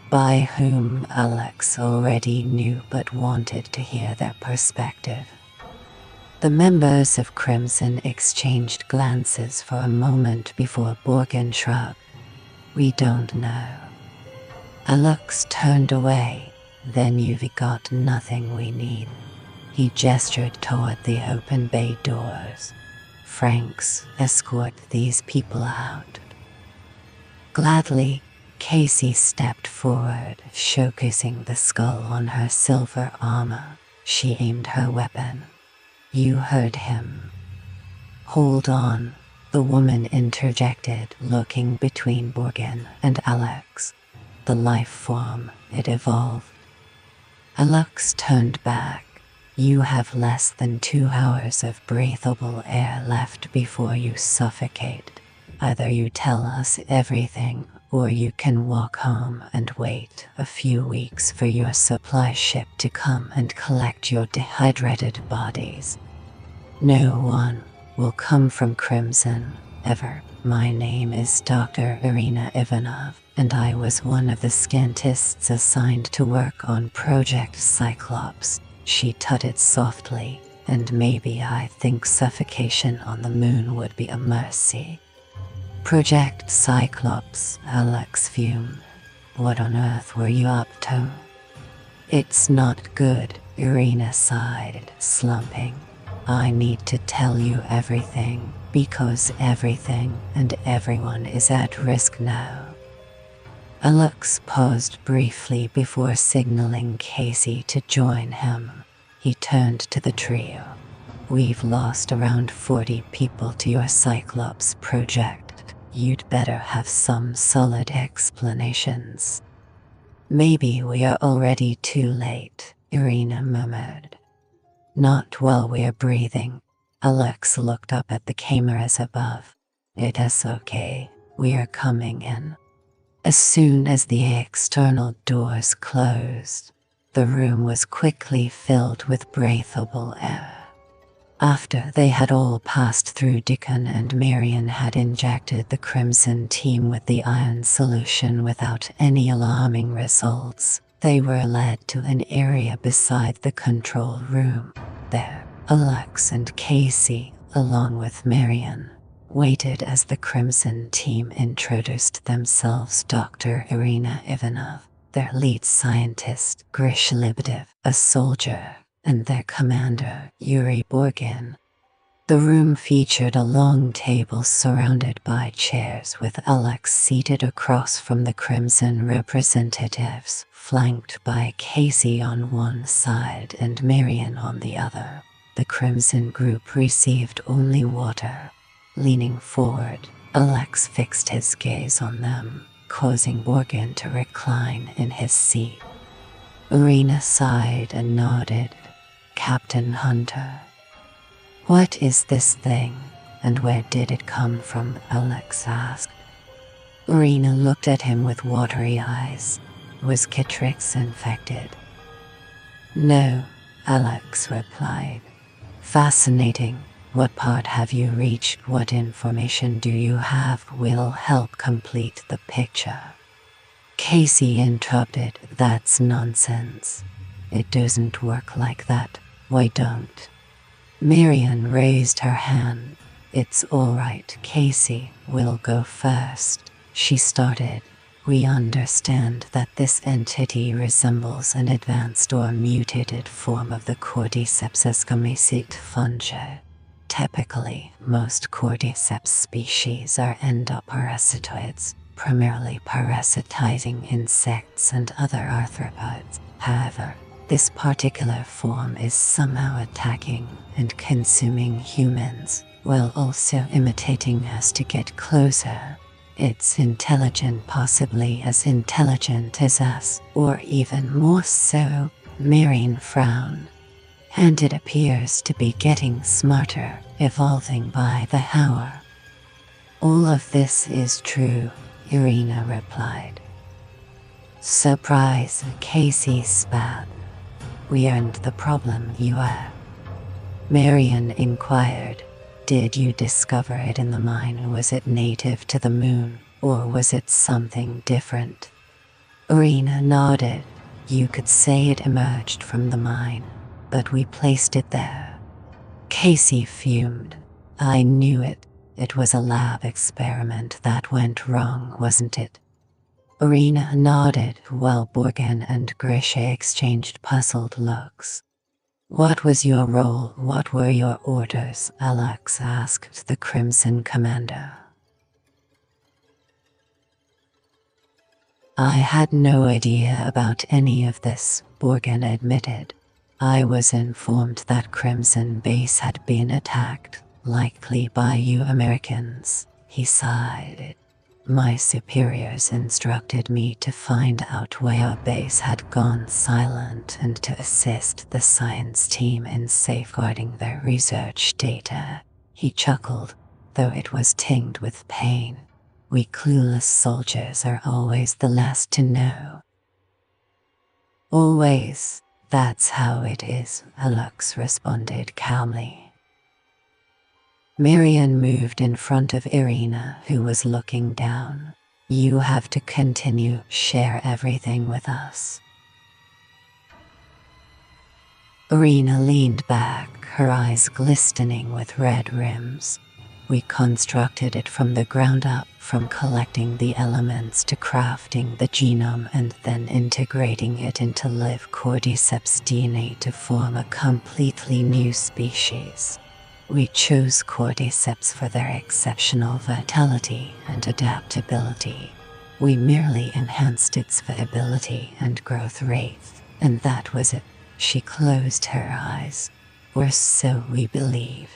[SPEAKER 1] By whom, Alex already knew but wanted to hear their perspective. The members of Crimson exchanged glances for a moment before Borgin shrugged. "We don't know." Alex turned away. "Then you've got nothing we need." He gestured toward the open bay doors. "Franks, escort these people out." Gladly, Casey stepped forward, showcasing the skull on her silver armor. She aimed her weapon. "You heard him." "Hold on," the woman interjected, looking between Borgin and Alex. "The life form, it evolved." Alex turned back. "You have less than 2 hours of breathable air left before you suffocate. Either you tell us everything, or you can walk home and wait a few weeks for your supply ship to come and collect your dehydrated bodies. No one will come from Crimson, ever. My name is Dr. Irina Ivanov, and I was one of the scientists assigned to work on Project Cyclops." She tutted softly, "and maybe I think suffocation on the moon would be a mercy." "Project Cyclops," Alex fumed. "What on earth were you up to?" "It's not good," Irina sighed, slumping. "I need to tell you everything, because everything and everyone is at risk now." Alex paused briefly before signaling Casey to join him. He turned to the trio. "We've lost around 40 people to your Cyclops project. You'd better have some solid explanations." "Maybe we are already too late," Irina murmured. "Not while we're breathing." Alex looked up at the cameras above. "It is okay. We are coming in." As soon as the external doors closed, the room was quickly filled with breathable air. After they had all passed through, Deacon and Marion had injected the Crimson team with the iron solution without any alarming results. They were led to an area beside the control room. There, Alex and Casey, along with Marion, waited as the Crimson team introduced themselves. Dr. Irina Ivanov, their lead scientist, Grish Lebedev, a soldier, and their commander, Yuri Borgin. The room featured a long table surrounded by chairs with Alex seated across from the Crimson representatives, flanked by Casey on one side and Marion on the other. The Crimson group received only water. Leaning forward, Alex fixed his gaze on them, causing Borgin to recline in his seat. Irina sighed and nodded. "Captain Hunter." "What is this thing, and where did it come from?" Alex asked. Irina looked at him with watery eyes. "Was Citrix infected?" "No," Alex replied. "Fascinating. What part have you reached? What information do you have will help complete the picture?" Casey interrupted. "That's nonsense. It doesn't work like that. Why don't? Marian raised her hand. It's all right, Casey, we'll go first, she started. We understand that this entity resembles an advanced or mutated form of the Cordyceps escamacete fungi. Typically, most Cordyceps species are endoparasitoids, primarily parasitizing insects and other arthropods. However, this particular form is somehow attacking and consuming humans, while also imitating us to get closer. It's intelligent, possibly as intelligent as us, or even more so. Marian frowned. And it appears to be getting smarter, evolving by the hour. All of this is true, Irina replied. Surprise, Casey spat. We aren't the problem, you are. Marian inquired. Did you discover it in the mine? Was it native to the moon, or was it something different? Irina nodded. You could say it emerged from the mine, but we placed it there. Casey fumed. I knew it. It was a lab experiment that went wrong, wasn't it? Irina nodded while Borgen and Grisha exchanged puzzled looks. What was your role? What were your orders? Alex asked the Crimson Commander. I had no idea about any of this, Borgen admitted. I was informed that Crimson Base had been attacked, likely by you Americans, he sighed. My superiors instructed me to find out why our base had gone silent and to assist the science team in safeguarding their research data. He chuckled, though it was tinged with pain. We clueless soldiers are always the last to know. Always, that's how it is, Alex responded calmly. Marian moved in front of Irina, who was looking down. You have to continue, share everything with us. Irina leaned back, her eyes glistening with red rims. We constructed it from the ground up, from collecting the elements to crafting the genome and then integrating it into live Cordyceps DNA to form a completely new species. We chose Cordyceps for their exceptional vitality and adaptability. We merely enhanced its viability and growth rate, and that was it. She closed her eyes. Or so we believe.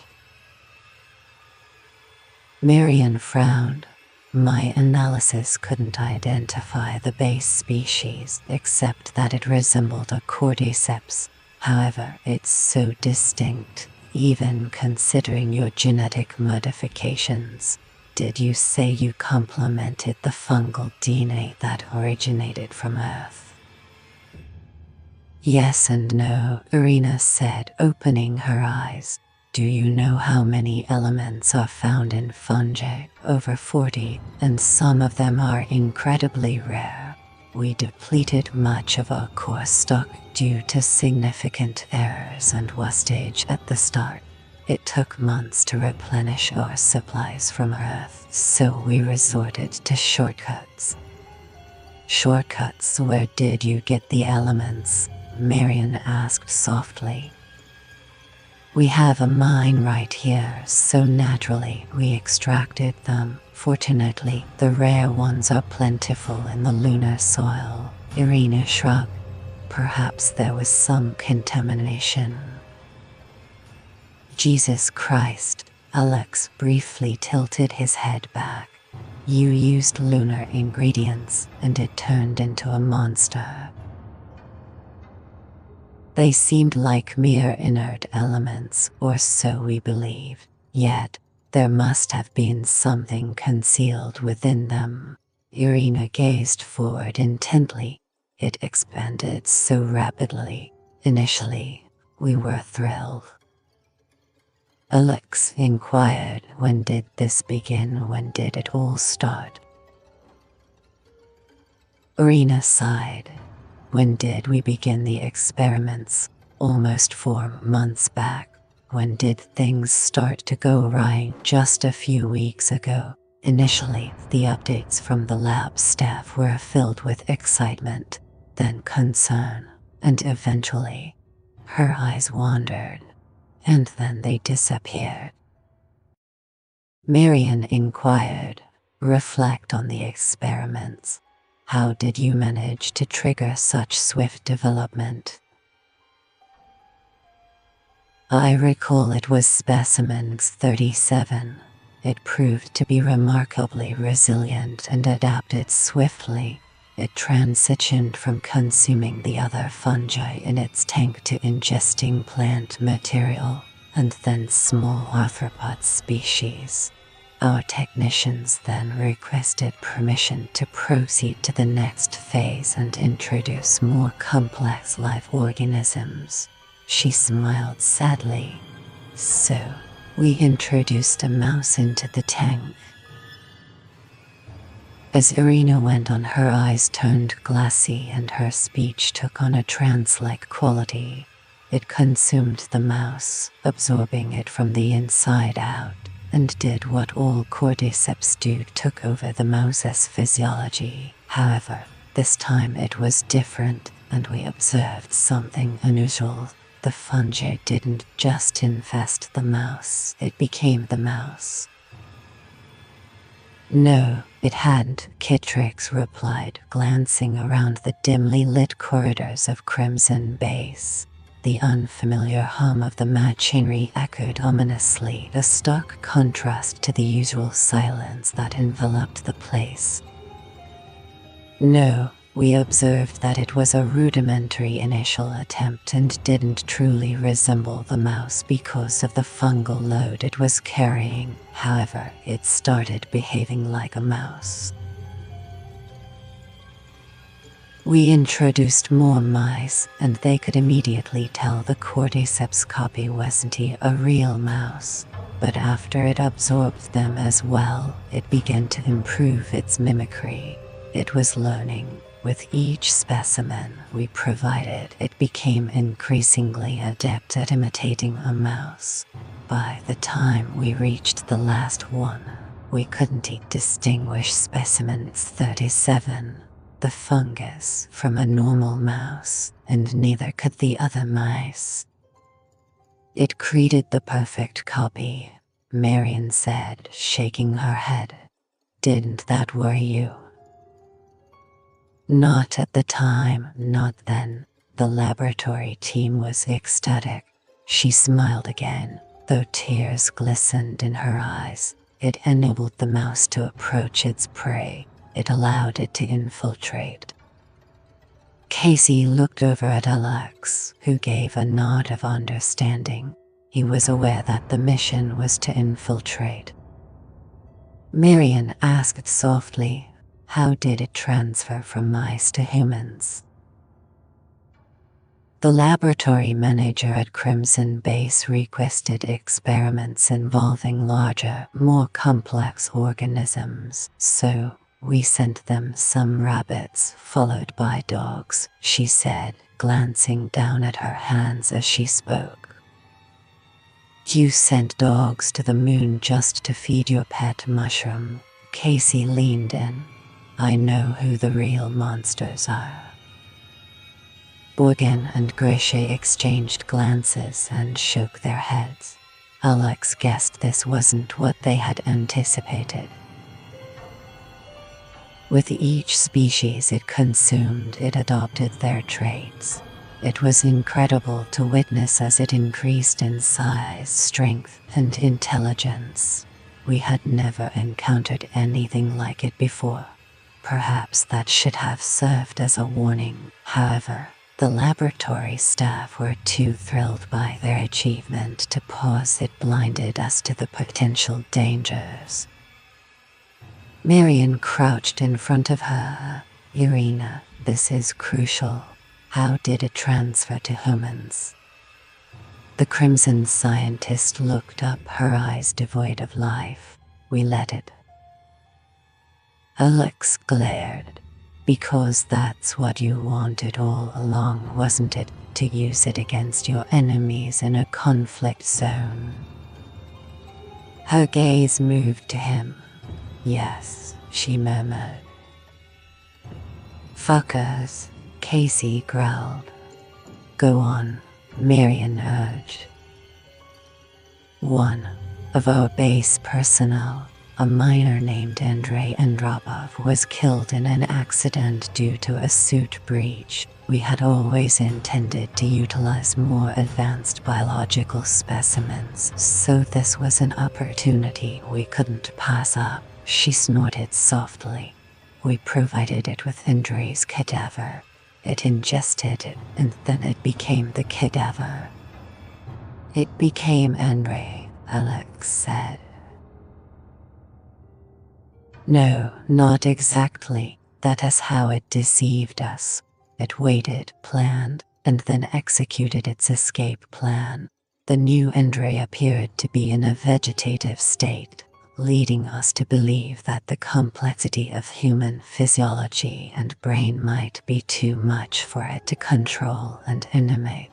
[SPEAKER 1] Marian frowned. My analysis couldn't identify the base species except that it resembled a Cordyceps. However, it's so distinct. Even considering your genetic modifications, did you say you complemented the fungal DNA that originated from Earth? Yes and no, Irina said, opening her eyes. Do you know how many elements are found in fungi? Over 40, and some of them are incredibly rare. We depleted much of our core stock due to significant errors and wastage at the start. It took months to replenish our supplies from Earth, so we resorted to shortcuts. Shortcuts? Where did you get the elements? Marian asked softly. We have a mine right here, so naturally we extracted them. Fortunately, the rare ones are plentiful in the lunar soil. Irina shrugged. Perhaps there was some contamination. Jesus Christ, Alex briefly tilted his head back. You used lunar ingredients, and it turned into a monster. They seemed like mere inert elements, or so we believe. Yet, there must have been something concealed within them. Irina gazed forward intently. It expanded so rapidly. Initially, we were thrilled. Alex inquired, when did this begin? When did it all start? Irina sighed. When did we begin the experiments? almost 4 months back. When did things start to go right? Just a few weeks ago. Initially, the updates from the lab staff were filled with excitement, then concern, and eventually, her eyes wandered, and then they disappeared. Marian inquired, reflect on the experiments. How did you manage to trigger such swift development? I recall it was specimen 37. It proved to be remarkably resilient and adapted swiftly. It transitioned from consuming the other fungi in its tank to ingesting plant material, and then small arthropod species. Our technicians then requested permission to proceed to the next phase and introduce more complex life organisms. She smiled sadly. So, we introduced a mouse into the tank. As Irina went on, her eyes turned glassy and her speech took on a trance-like quality. It consumed the mouse, absorbing it from the inside out, and did what all cordyceps do, took over the mouse's physiology. However, this time it was different, and we observed something unusual. The fungi didn't just infest the mouse, it became the mouse. No, it hadn't, Kitrix replied, glancing around the dimly lit corridors of Crimson Base. The unfamiliar hum of the machinery echoed ominously, a stark contrast to the usual silence that enveloped the place. No, we observed that it was a rudimentary initial attempt and didn't truly resemble the mouse because of the fungal load it was carrying. However, it started behaving like a mouse. We introduced more mice, and they could immediately tell the cordyceps copy wasn't a real mouse. But after it absorbed them as well, it began to improve its mimicry. It was learning. With each specimen we provided, it became increasingly adept at imitating a mouse. By the time we reached the last one, we couldn't distinguish specimen 37, the fungus, from a normal mouse, and neither could the other mice. It created the perfect copy, Marian said, shaking her head. Didn't that worry you? Not at the time, not then. The laboratory team was ecstatic. She smiled again, though tears glistened in her eyes. It enabled the mouse to approach its prey. It allowed it to infiltrate. Casey looked over at Alex, who gave a nod of understanding. He was aware that the mission was to infiltrate. Marian asked softly, how did it transfer from mice to humans? The laboratory manager at Crimson Base requested experiments involving larger, more complex organisms, so we sent them some rabbits, followed by dogs, she said, glancing down at her hands as she spoke. You sent dogs to the moon just to feed your pet mushroom. Casey leaned in. I know who the real monsters are. Borgen and Grishay exchanged glances and shook their heads. Alex guessed this wasn't what they had anticipated. With each species it consumed, it adopted their traits. It was incredible to witness as it increased in size, strength, and intelligence. We had never encountered anything like it before. Perhaps that should have served as a warning. However, the laboratory staff were too thrilled by their achievement to pause. It blinded us to the potential dangers. Marian crouched in front of her. Irina, this is crucial. How did it transfer to humans? The crimson scientist looked up, her eyes devoid of life. We let it. Alex glared. Because that's what you wanted all along, wasn't it? To use it against your enemies in a conflict zone. Her gaze moved to him. Yes, she murmured. Fuckers, Casey growled. Go on, Marion urged. One of our base personnel, a miner named Andrei Andropov, was killed in an accident due to a suit breach. We had always intended to utilize more advanced biological specimens, so this was an opportunity we couldn't pass up. She snorted softly. We provided it with Andrei's cadaver. It ingested it, and then it became the cadaver. It became Andrei, Alex said. No, not exactly. That is how it deceived us. It waited, planned, and then executed its escape plan. The new Andrei appeared to be in a vegetative state, leading us to believe that the complexity of human physiology and brain might be too much for it to control and animate.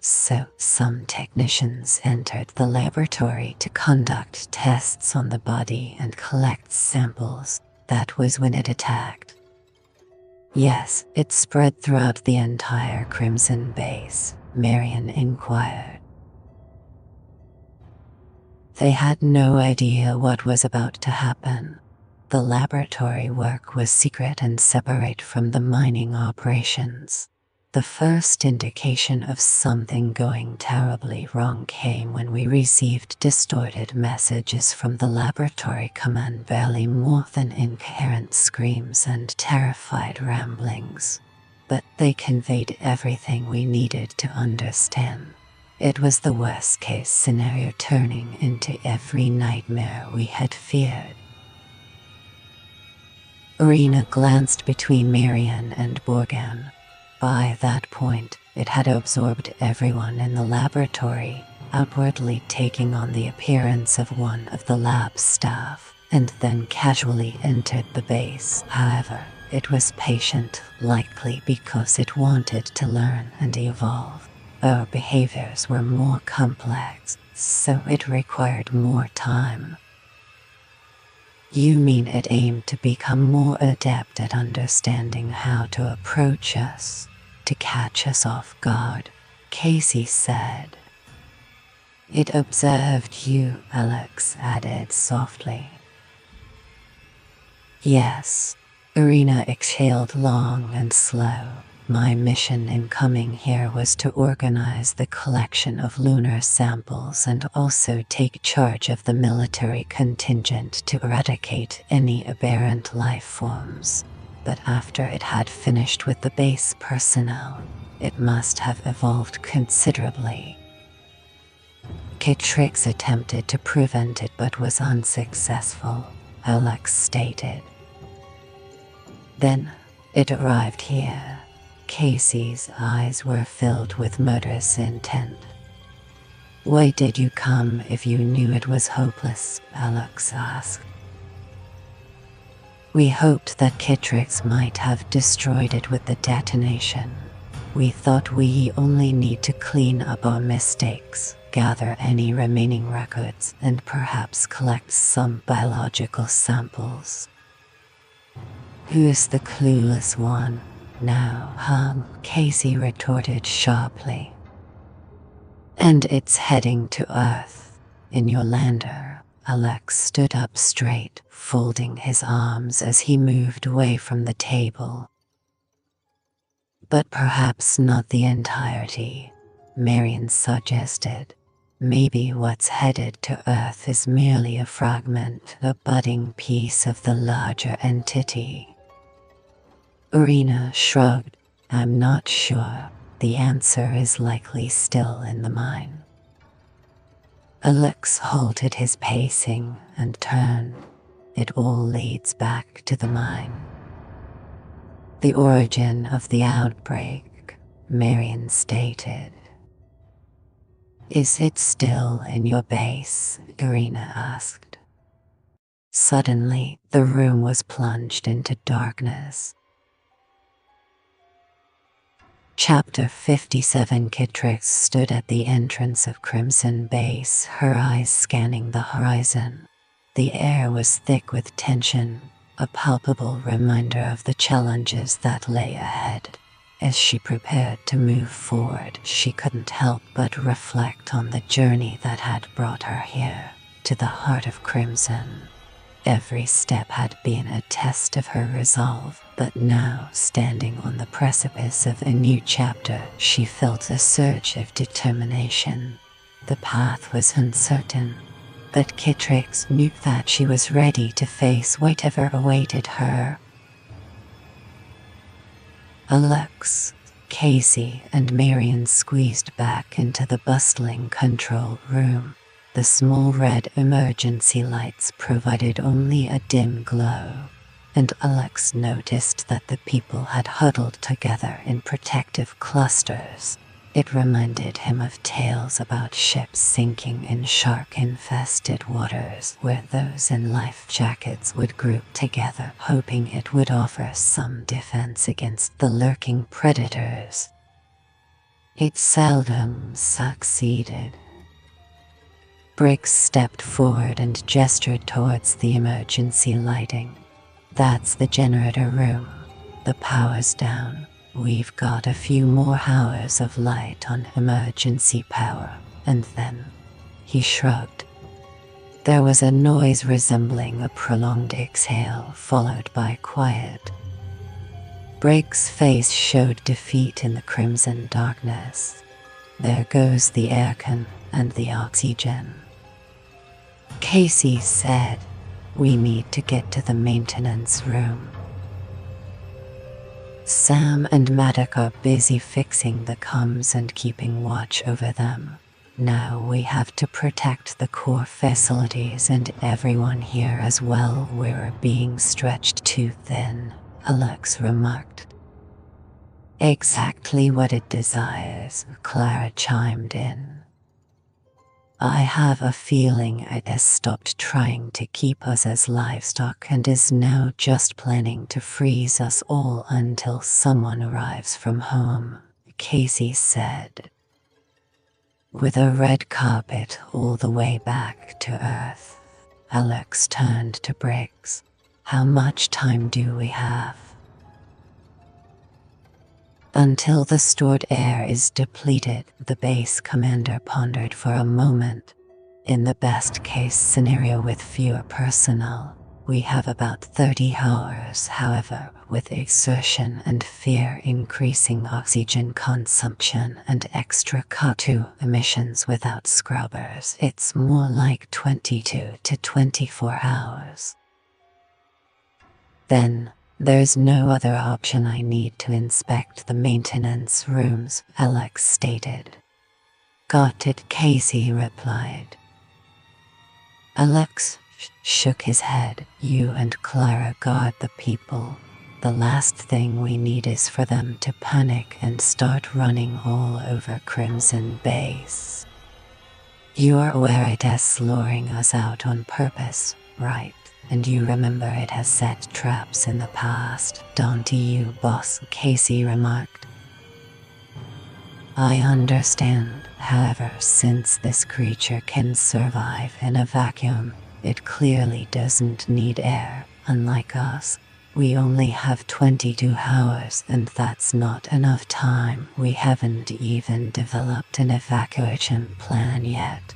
[SPEAKER 1] So some technicians entered the laboratory to conduct tests on the body and collect samples. That was when it attacked. Yes, it spread throughout the entire Crimson base, Marion inquired. They had no idea what was about to happen. The laboratory work was secret and separate from the mining operations. The first indication of something going terribly wrong came when we received distorted messages from the laboratory command, barely more than incoherent screams and terrified ramblings. But they conveyed everything we needed to understand. It was the worst-case scenario turning into every nightmare we had feared. Irina glanced between Marion and Borgan. By that point, it had absorbed everyone in the laboratory, outwardly taking on the appearance of one of the lab staff, and then casually entered the base. However, it was patient, likely because it wanted to learn and evolve. Our behaviors were more complex, so it required more time. You mean it aimed to become more adept at understanding how to approach us, to catch us off guard, Casey said. It observed you, Alex added softly. Yes, Irina exhaled long and slow. My mission in coming here was to organize the collection of lunar samples and also take charge of the military contingent to eradicate any aberrant life forms. But after it had finished with the base personnel, it must have evolved considerably. CMt&x attempted to prevent it but was unsuccessful, Alex stated. Then it arrived here. Casey's eyes were filled with murderous intent. Why did you come if you knew it was hopeless? Alex asked. We hoped that CMt&x might have destroyed it with the detonation. We thought we only need to clean up our mistakes, gather any remaining records, and perhaps collect some biological samples. Who's the clueless one? Now, Casey retorted sharply. And it's heading to Earth, in your lander. Alex stood up straight, folding his arms as he moved away from the table. But perhaps not the entirety, Marion suggested. Maybe what's headed to Earth is merely a fragment, a budding piece of the larger entity. Irina shrugged. I'm not sure. The answer is likely still in the mine. Alex halted his pacing and turned. It all leads back to the mine. The origin of the outbreak, Marion stated. Is it still in your base? Irina asked. Suddenly, the room was plunged into darkness. Chapter 57. Citrix stood at the entrance of Crimson Base, her eyes scanning the horizon. The air was thick with tension, a palpable reminder of the challenges that lay ahead. As she prepared to move forward, she couldn't help but reflect on the journey that had brought her here, to the heart of Crimson. Every step had been a test of her resolve, but now, standing on the precipice of a new chapter, she felt a surge of determination. The path was uncertain, but Citrix knew that she was ready to face whatever awaited her. Alex, Casey, and Marion squeezed back into the bustling control room. The small red emergency lights provided only a dim glow, and Alex noticed that the people had huddled together in protective clusters. It reminded him of tales about ships sinking in shark-infested waters, where those in life jackets would group together, hoping it would offer some defense against the lurking predators. It seldom succeeded. Briggs stepped forward and gestured towards the emergency lighting. That's the generator room. The power's down. We've got a few more hours of light on emergency power, and then he shrugged. There was a noise resembling a prolonged exhale, followed by quiet. Briggs' face showed defeat in the crimson darkness. There goes the aircon and the oxygen. Casey said, "We need to get to the maintenance room." Sam and Maddox are busy fixing the comms and keeping watch over them. Now we have to protect the core facilities and everyone here as well. We're being stretched too thin, Alex remarked. Exactly what it desires, Clara chimed in. I have a feeling it has stopped trying to keep us as livestock and is now just planning to freeze us all until someone arrives from home, Casey said. With a red carpet all the way back to Earth, Alex turned to Briggs. How much time do we have? Until the stored air is depleted, the base commander pondered for a moment. In the best case scenario with fewer personnel, we have about 30 hours. However, with exertion and fear, increasing oxygen consumption and extra CO2 emissions without scrubbers, it's more like 22 to 24 hours. Then, there's no other option. I need to inspect the maintenance rooms, Alex stated. Got it, Casey replied. Alex shook his head. You and Clara guard the people. The last thing we need is for them to panic and start running all over Crimson Base. You're aware it has luring us out on purpose, right? And you remember it has set traps in the past, don't you, boss? Casey remarked. I understand. However, since this creature can survive in a vacuum, it clearly doesn't need air. Unlike us, we only have 22 hours, and that's not enough time. We haven't even developed an evacuation plan yet.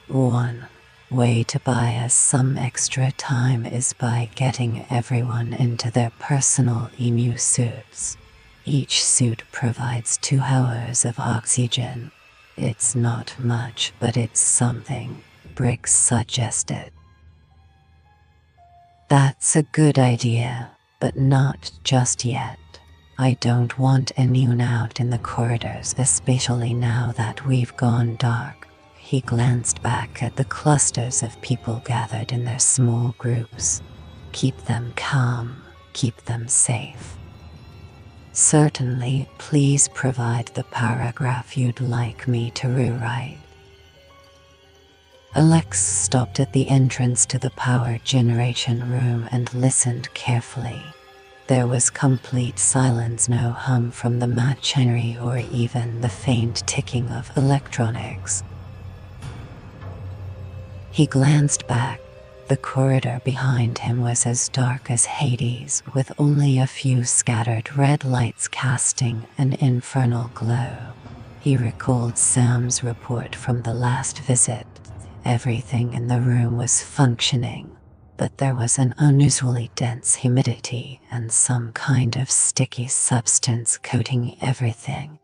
[SPEAKER 1] One way to buy us some extra time is by getting everyone into their personal emu suits. Each suit provides 2 hours of oxygen. It's not much, but it's something, Briggs suggested. That's a good idea, but not just yet. I don't want anyone out in the corridors, especially now that we've gone dark. He glanced back at the clusters of people gathered in their small groups. Keep them calm, keep them safe. Certainly, please provide the paragraph you'd like me to rewrite. Alex stopped at the entrance to the power generation room and listened carefully. There was complete silence, no hum from the machinery or even the faint ticking of electronics. He glanced back. The corridor behind him was as dark as Hades, with only a few scattered red lights casting an infernal glow. He recalled Sam's report from the last visit. Everything in the room was functioning, but there was an unusually dense humidity and some kind of sticky substance coating everything.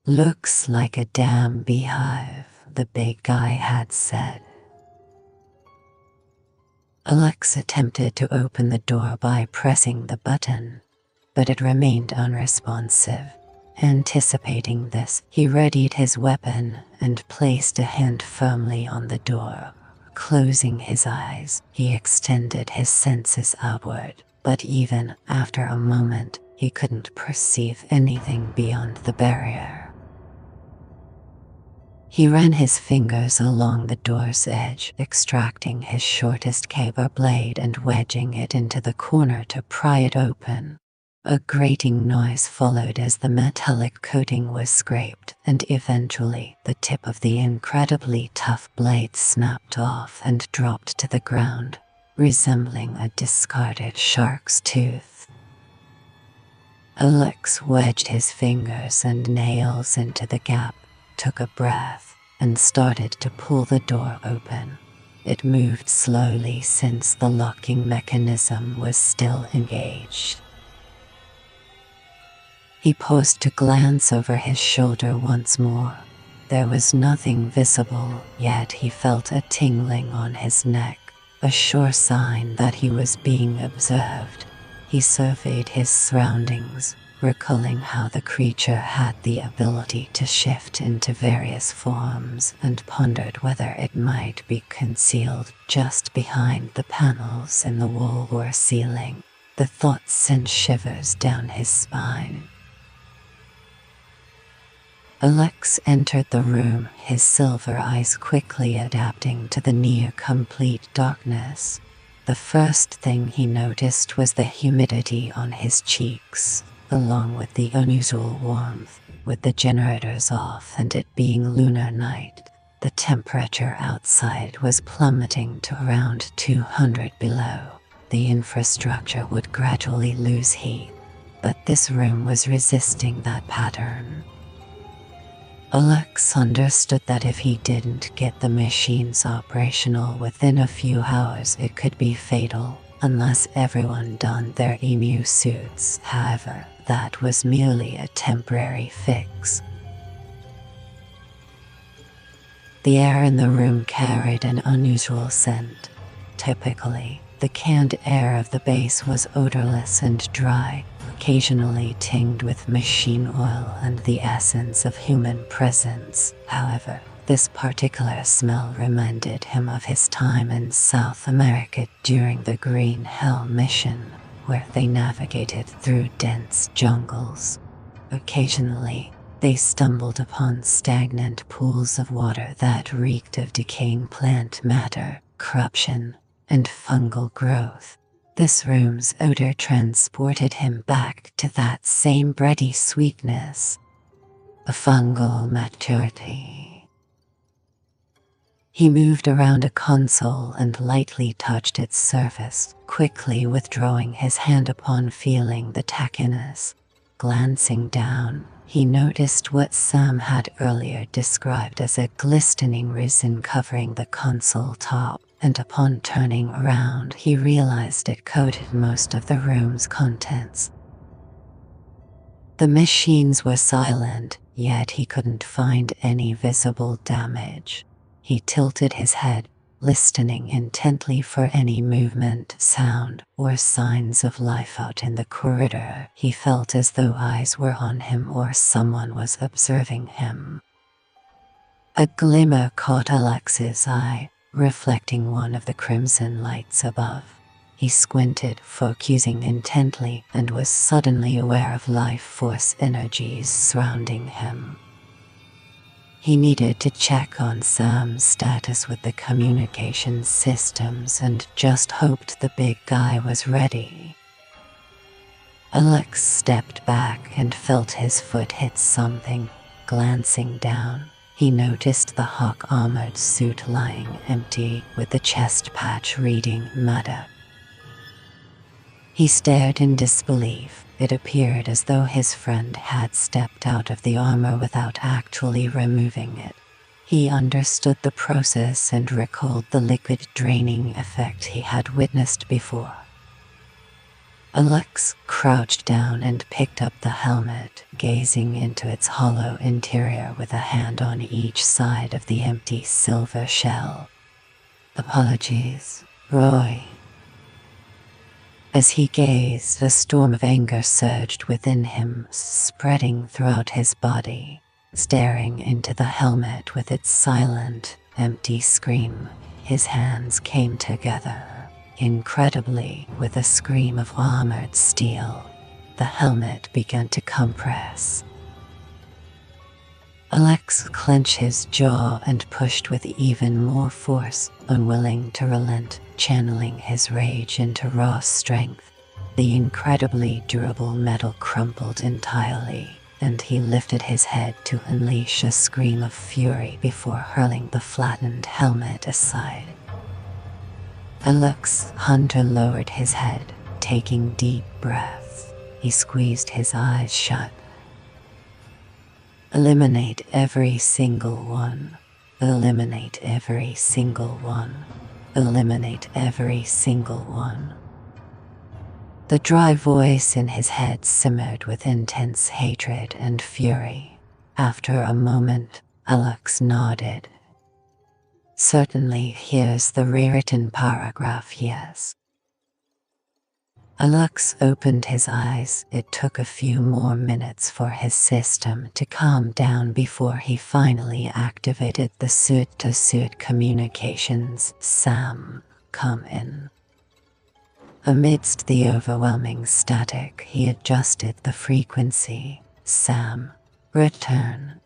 [SPEAKER 1] "Looks like a damn beehive," the big guy had said. Alex attempted to open the door by pressing the button, but it remained unresponsive. Anticipating this, he readied his weapon and placed a hand firmly on the door. Closing his eyes, he extended his senses outward, but even after a moment, he couldn't perceive anything beyond the barrier. He ran his fingers along the door's edge, extracting his shortest caber blade and wedging it into the corner to pry it open. A grating noise followed as the metallic coating was scraped, and eventually the tip of the incredibly tough blade snapped off and dropped to the ground, resembling a discarded shark's tooth. Alex wedged his fingers and nails into the gap, took a breath, and started to pull the door open. It moved slowly since the locking mechanism was still engaged. He paused to glance over his shoulder once more. There was nothing visible, yet he felt a tingling on his neck, a sure sign that he was being observed. He surveyed his surroundings, recalling how the creature had the ability to shift into various forms, and pondered whether it might be concealed just behind the panels in the wall or ceiling. The thought sent shivers down his spine. Alex entered the room, his silver eyes quickly adapting to the near-complete darkness. The first thing he noticed was the humidity on his cheeks, along with the unusual warmth. With the generators off and it being lunar night, the temperature outside was plummeting to around 200 below. The infrastructure would gradually lose heat, but this room was resisting that pattern. Alex understood that if he didn't get the machines operational within a few hours, it could be fatal, unless everyone donned their emu suits. However, that was merely a temporary fix. The air in the room carried an unusual scent. Typically, the canned air of the base was odorless and dry, occasionally tinged with machine oil and the essence of human presence. However, this particular smell reminded him of his time in South America during the Green Hell mission, where they navigated through dense jungles. Occasionally, they stumbled upon stagnant pools of water that reeked of decaying plant matter, corruption, and fungal growth. This room's odor transported him back to that same bready sweetness, a fungal maturity. He moved around a console and lightly touched its surface, quickly withdrawing his hand upon feeling the tackiness. Glancing down, he noticed what Sam had earlier described as a glistening resin covering the console top, and upon turning around he realized it coated most of the room's contents. The machines were silent, yet he couldn't find any visible damage. He tilted his head, listening intently for any movement, sound, or signs of life out in the corridor. He felt as though eyes were on him or someone was observing him. A glimmer caught Alex's eye, reflecting one of the crimson lights above. He squinted, focusing intently, and was suddenly aware of life force energies surrounding him. He needed to check on Sam's status with the communication systems and just hoped the big guy was ready. Alex stepped back and felt his foot hit something. Glancing down, he noticed the Hawk-armored suit lying empty with the chest patch reading Mada. He stared in disbelief. It appeared as though his friend had stepped out of the armor without actually removing it. He understood the process and recalled the liquid draining effect he had witnessed before. Alex crouched down and picked up the helmet, gazing into its hollow interior with a hand on each side of the empty silver shell. "Apologies, Roy." As he gazed, a storm of anger surged within him, spreading throughout his body. Staring into the helmet with its silent, empty scream, his hands came together. Incredibly, with a scream of armored steel, the helmet began to compress. Alex clenched his jaw and pushed with even more force, unwilling to relent, channeling his rage into raw strength. The incredibly durable metal crumpled entirely, and he lifted his head to unleash a scream of fury before hurling the flattened helmet aside. Alex Hunter lowered his head, taking deep breaths. He squeezed his eyes shut. "Eliminate every single one. Eliminate every single one. Eliminate every single one." The dry voice in his head simmered with intense hatred and fury. After a moment, Alex nodded. "Certainly, here's the rewritten paragraph, yes." Alex opened his eyes. It took a few more minutes for his system to calm down before he finally activated the suit-to-suit communications. "Sam, come in." Amidst the overwhelming static, he adjusted the frequency. "Sam, return."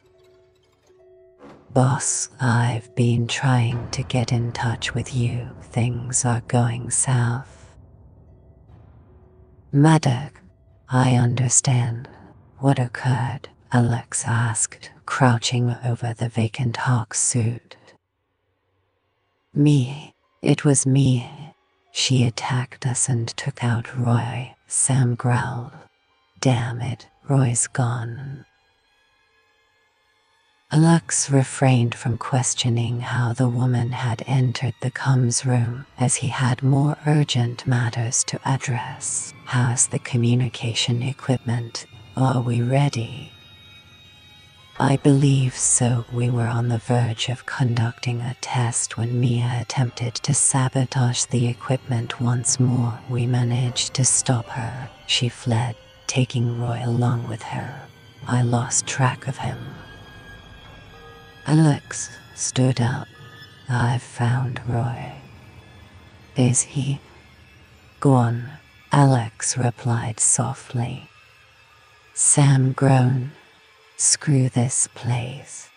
[SPEAKER 1] "Boss, I've been trying to get in touch with you. Things are going south." "Maddox, I understand. What occurred?" Alex asked, crouching over the vacant Hawk suit. "Me. It was me. She attacked us and took out Roy," Sam growled. "Damn it, Roy's gone." Alex refrained from questioning how the woman had entered the comms room, as he had more urgent matters to address. "How's the communication equipment? Are we ready?" "I believe so. We were on the verge of conducting a test when Mia attempted to sabotage the equipment once more. We managed to stop her. She fled, taking Roy along with her. I lost track of him." Alex stood up. "I've found Roy." "Is he?" "Gone," Alex replied softly. Sam groaned. "Screw this place.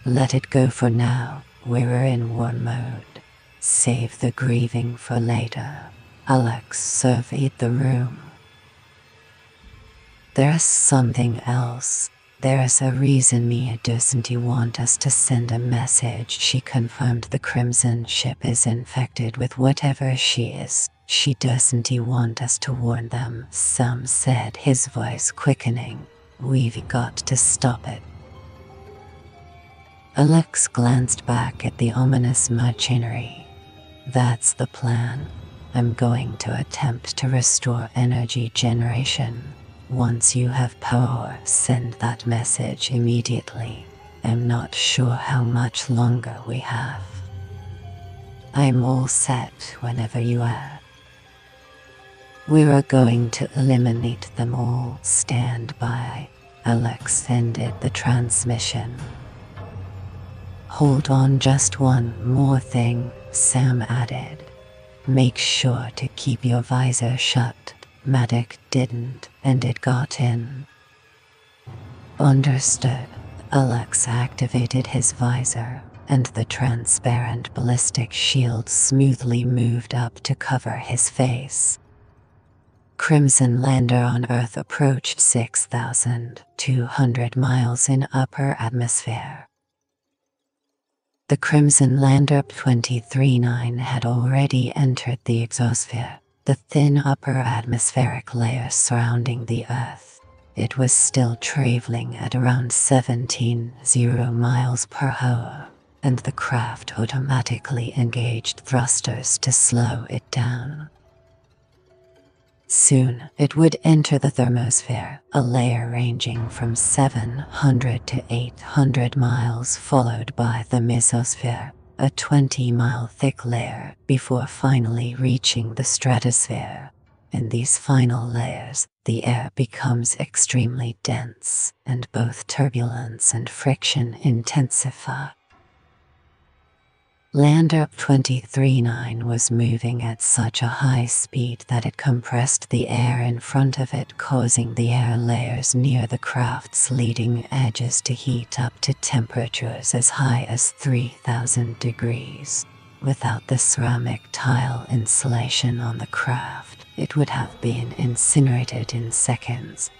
[SPEAKER 1] Let it go for now. We're in war mode. Save the grieving for later." Alex surveyed the room. "There's something else. There's a reason Mia doesn't want us to send a message. She confirmed the Crimson ship is infected with whatever she is. She doesn't want us to warn them," Sam said, his voice quickening. "We've got to stop it." Alex glanced back at the ominous machinery. "That's the plan. I'm going to attempt to restore energy generation. Once you have power, send that message immediately. I'm not sure how much longer we have." "I'm all set whenever you are." "We're going to eliminate them all. Stand by." Alex ended the transmission. "Hold on, just one more thing," Sam added. "Make sure to keep your visor shut. Maddox didn't, and it got in." "Understood." Alex activated his visor, and the transparent ballistic shield smoothly moved up to cover his face. Crimson lander on Earth approached 6,200 miles in upper atmosphere. The Crimson lander 239 had already entered the exosphere, the thin upper atmospheric layer surrounding the Earth. It was still traveling at around 17,000 miles per hour, and the craft automatically engaged thrusters to slow it down. Soon, it would enter the thermosphere, a layer ranging from 700 to 800 miles, followed by the mesosphere, a 20-mile thick layer, before finally reaching the stratosphere. In these final layers, the air becomes extremely dense, and both turbulence and friction intensify. Lander 239 was moving at such a high speed that it compressed the air in front of it, causing the air layers near the craft's leading edges to heat up to temperatures as high as 3,000 degrees. Without the ceramic tile insulation on the craft, it would have been incinerated in seconds.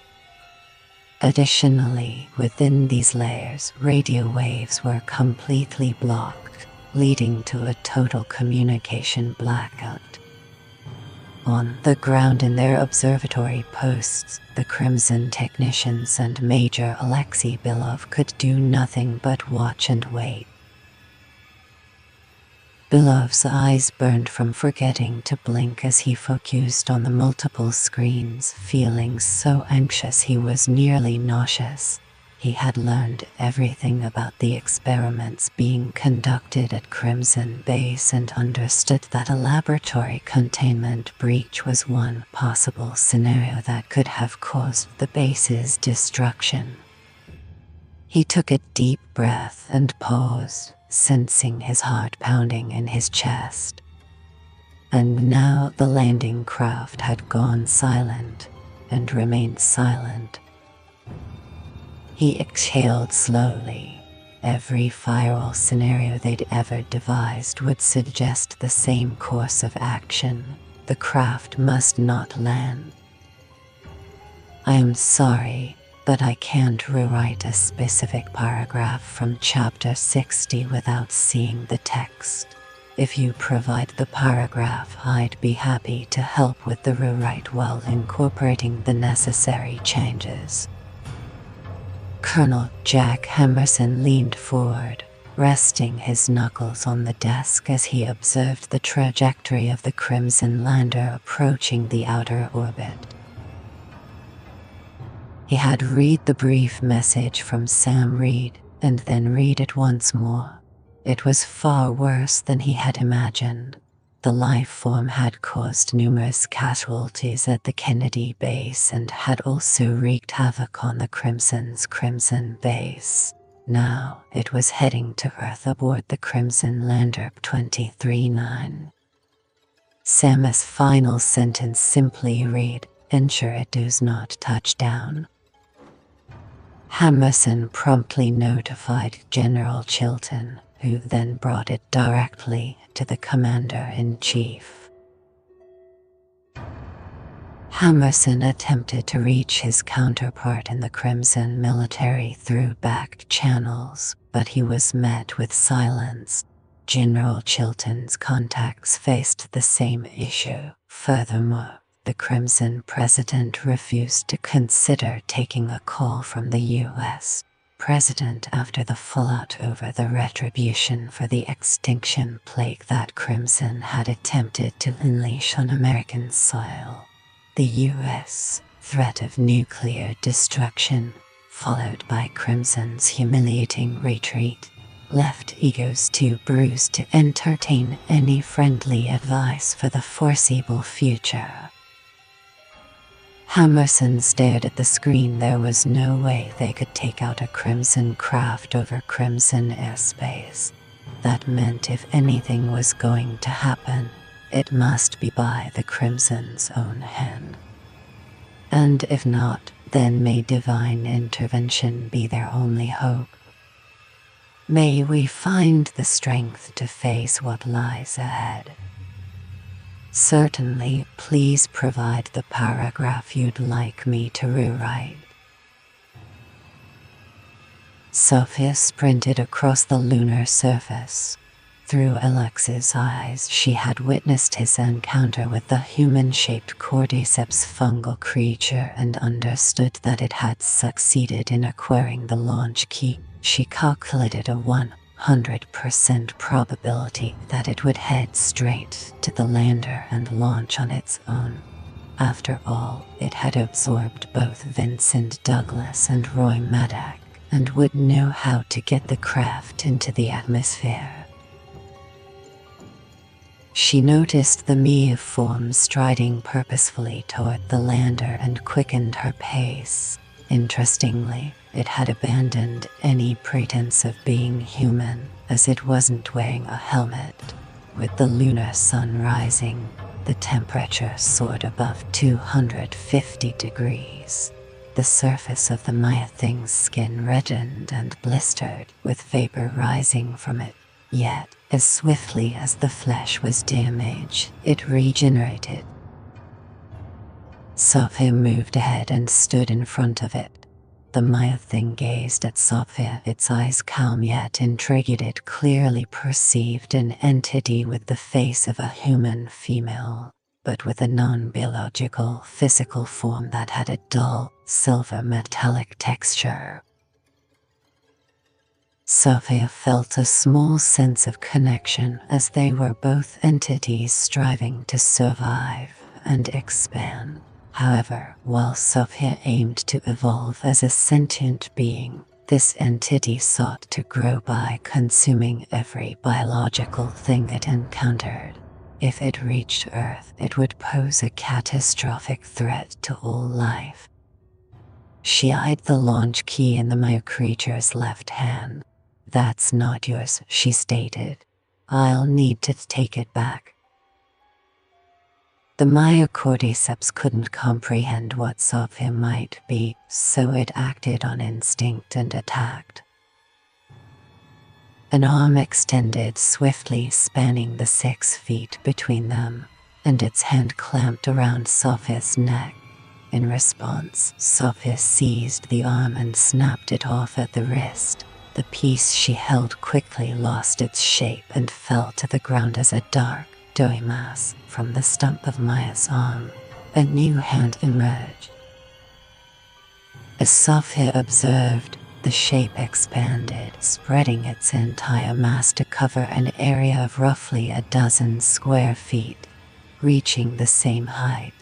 [SPEAKER 1] Additionally, within these layers, radio waves were completely blocked, leading to a total communication blackout. On the ground in their observatory posts, the Crimson technicians and Major Alexei Belov could do nothing but watch and wait. Belov's eyes burned from forgetting to blink as he focused on the multiple screens, feeling so anxious he was nearly nauseous. He had learned everything about the experiments being conducted at Crimson Base and understood that a laboratory containment breach was one possible scenario that could have caused the base's destruction. He took a deep breath and paused, sensing his heart pounding in his chest. And now the landing craft had gone silent, and remained silent. He exhaled slowly. Every firewall scenario they'd ever devised would suggest the same course of action. The craft must not land. I am sorry, but I can't rewrite a specific paragraph from Chapter 60 without seeing the text. If you provide the paragraph, I'd be happy to help with the rewrite while incorporating the necessary changes. Colonel Jack Emerson leaned forward, resting his knuckles on the desk as he observed the trajectory of the Crimson lander approaching the outer orbit. He had read the brief message from Sam Reed, and then read it once more. It was far worse than he had imagined. The life form had caused numerous casualties at the Kennedy base and had also wreaked havoc on the Crimson's Crimson base. Now it was heading to Earth aboard the Crimson lander 239. Sam's final sentence simply read, "Ensure it does not touch down." Emerson promptly notified General Chilton, who then brought it directly to the Commander-in-Chief. Emerson attempted to reach his counterpart in the Crimson military through back channels, but he was met with silence. General Chilton's contacts faced the same issue. Furthermore, the Crimson president refused to consider taking a call from the U.S. president after the fallout over the retribution for the extinction plague that Crimson had attempted to unleash on American soil. The U.S. threat of nuclear destruction, followed by Crimson's humiliating retreat, left egos too bruised to entertain any friendly advice for the foreseeable future. Emerson stared at the screen. There was no way they could take out a Crimson craft over Crimson airspace. That meant if anything was going to happen, it must be by the Crimson's own hand. And if not, then may divine intervention be their only hope. May we find the strength to face what lies ahead. Certainly, please provide the paragraph you'd like me to rewrite. Sophia sprinted across the lunar surface. Through Alex's eyes, she had witnessed his encounter with the human-shaped cordyceps fungal creature and understood that it had succeeded in acquiring the launch key. She calculated a 100% probability that it would head straight to the lander and launch on its own. After all, it had absorbed both Vincent Douglas and Roy Maddock and would know how to get the craft into the atmosphere. She noticed the Mia form striding purposefully toward the lander and quickened her pace. Interestingly, it had abandoned any pretense of being human, as it wasn't wearing a helmet. With the lunar sun rising, the temperature soared above 250 degrees. The surface of the Maya thing's skin reddened and blistered, with vapor rising from it. Yet, as swiftly as the flesh was damaged, it regenerated. Sophia moved ahead and stood in front of it. The Maya thing gazed at Sophia, its eyes calm yet intrigued. It clearly perceived an entity with the face of a human female, but with a non-biological physical form that had a dull, silver metallic texture. Sophia felt a small sense of connection, as they were both entities striving to survive and expand. However, while Sophia aimed to evolve as a sentient being, this entity sought to grow by consuming every biological thing it encountered. If it reached Earth, it would pose a catastrophic threat to all life. She eyed the launch key in the Maya creature's left hand. "That's not yours," she stated. "I'll need to take it back." The Maya cordyceps couldn't comprehend what Sophia might be, so it acted on instinct and attacked. An arm extended swiftly, spanning the 6 feet between them, and its hand clamped around Sophia's neck. In response, Sophia seized the arm and snapped it off at the wrist. The piece she held quickly lost its shape and fell to the ground as a dark, doughy mass from the stump of Maya's arm. A new hand emerged. As Sophia observed, the shape expanded, spreading its entire mass to cover an area of roughly a dozen square feet, reaching the same height.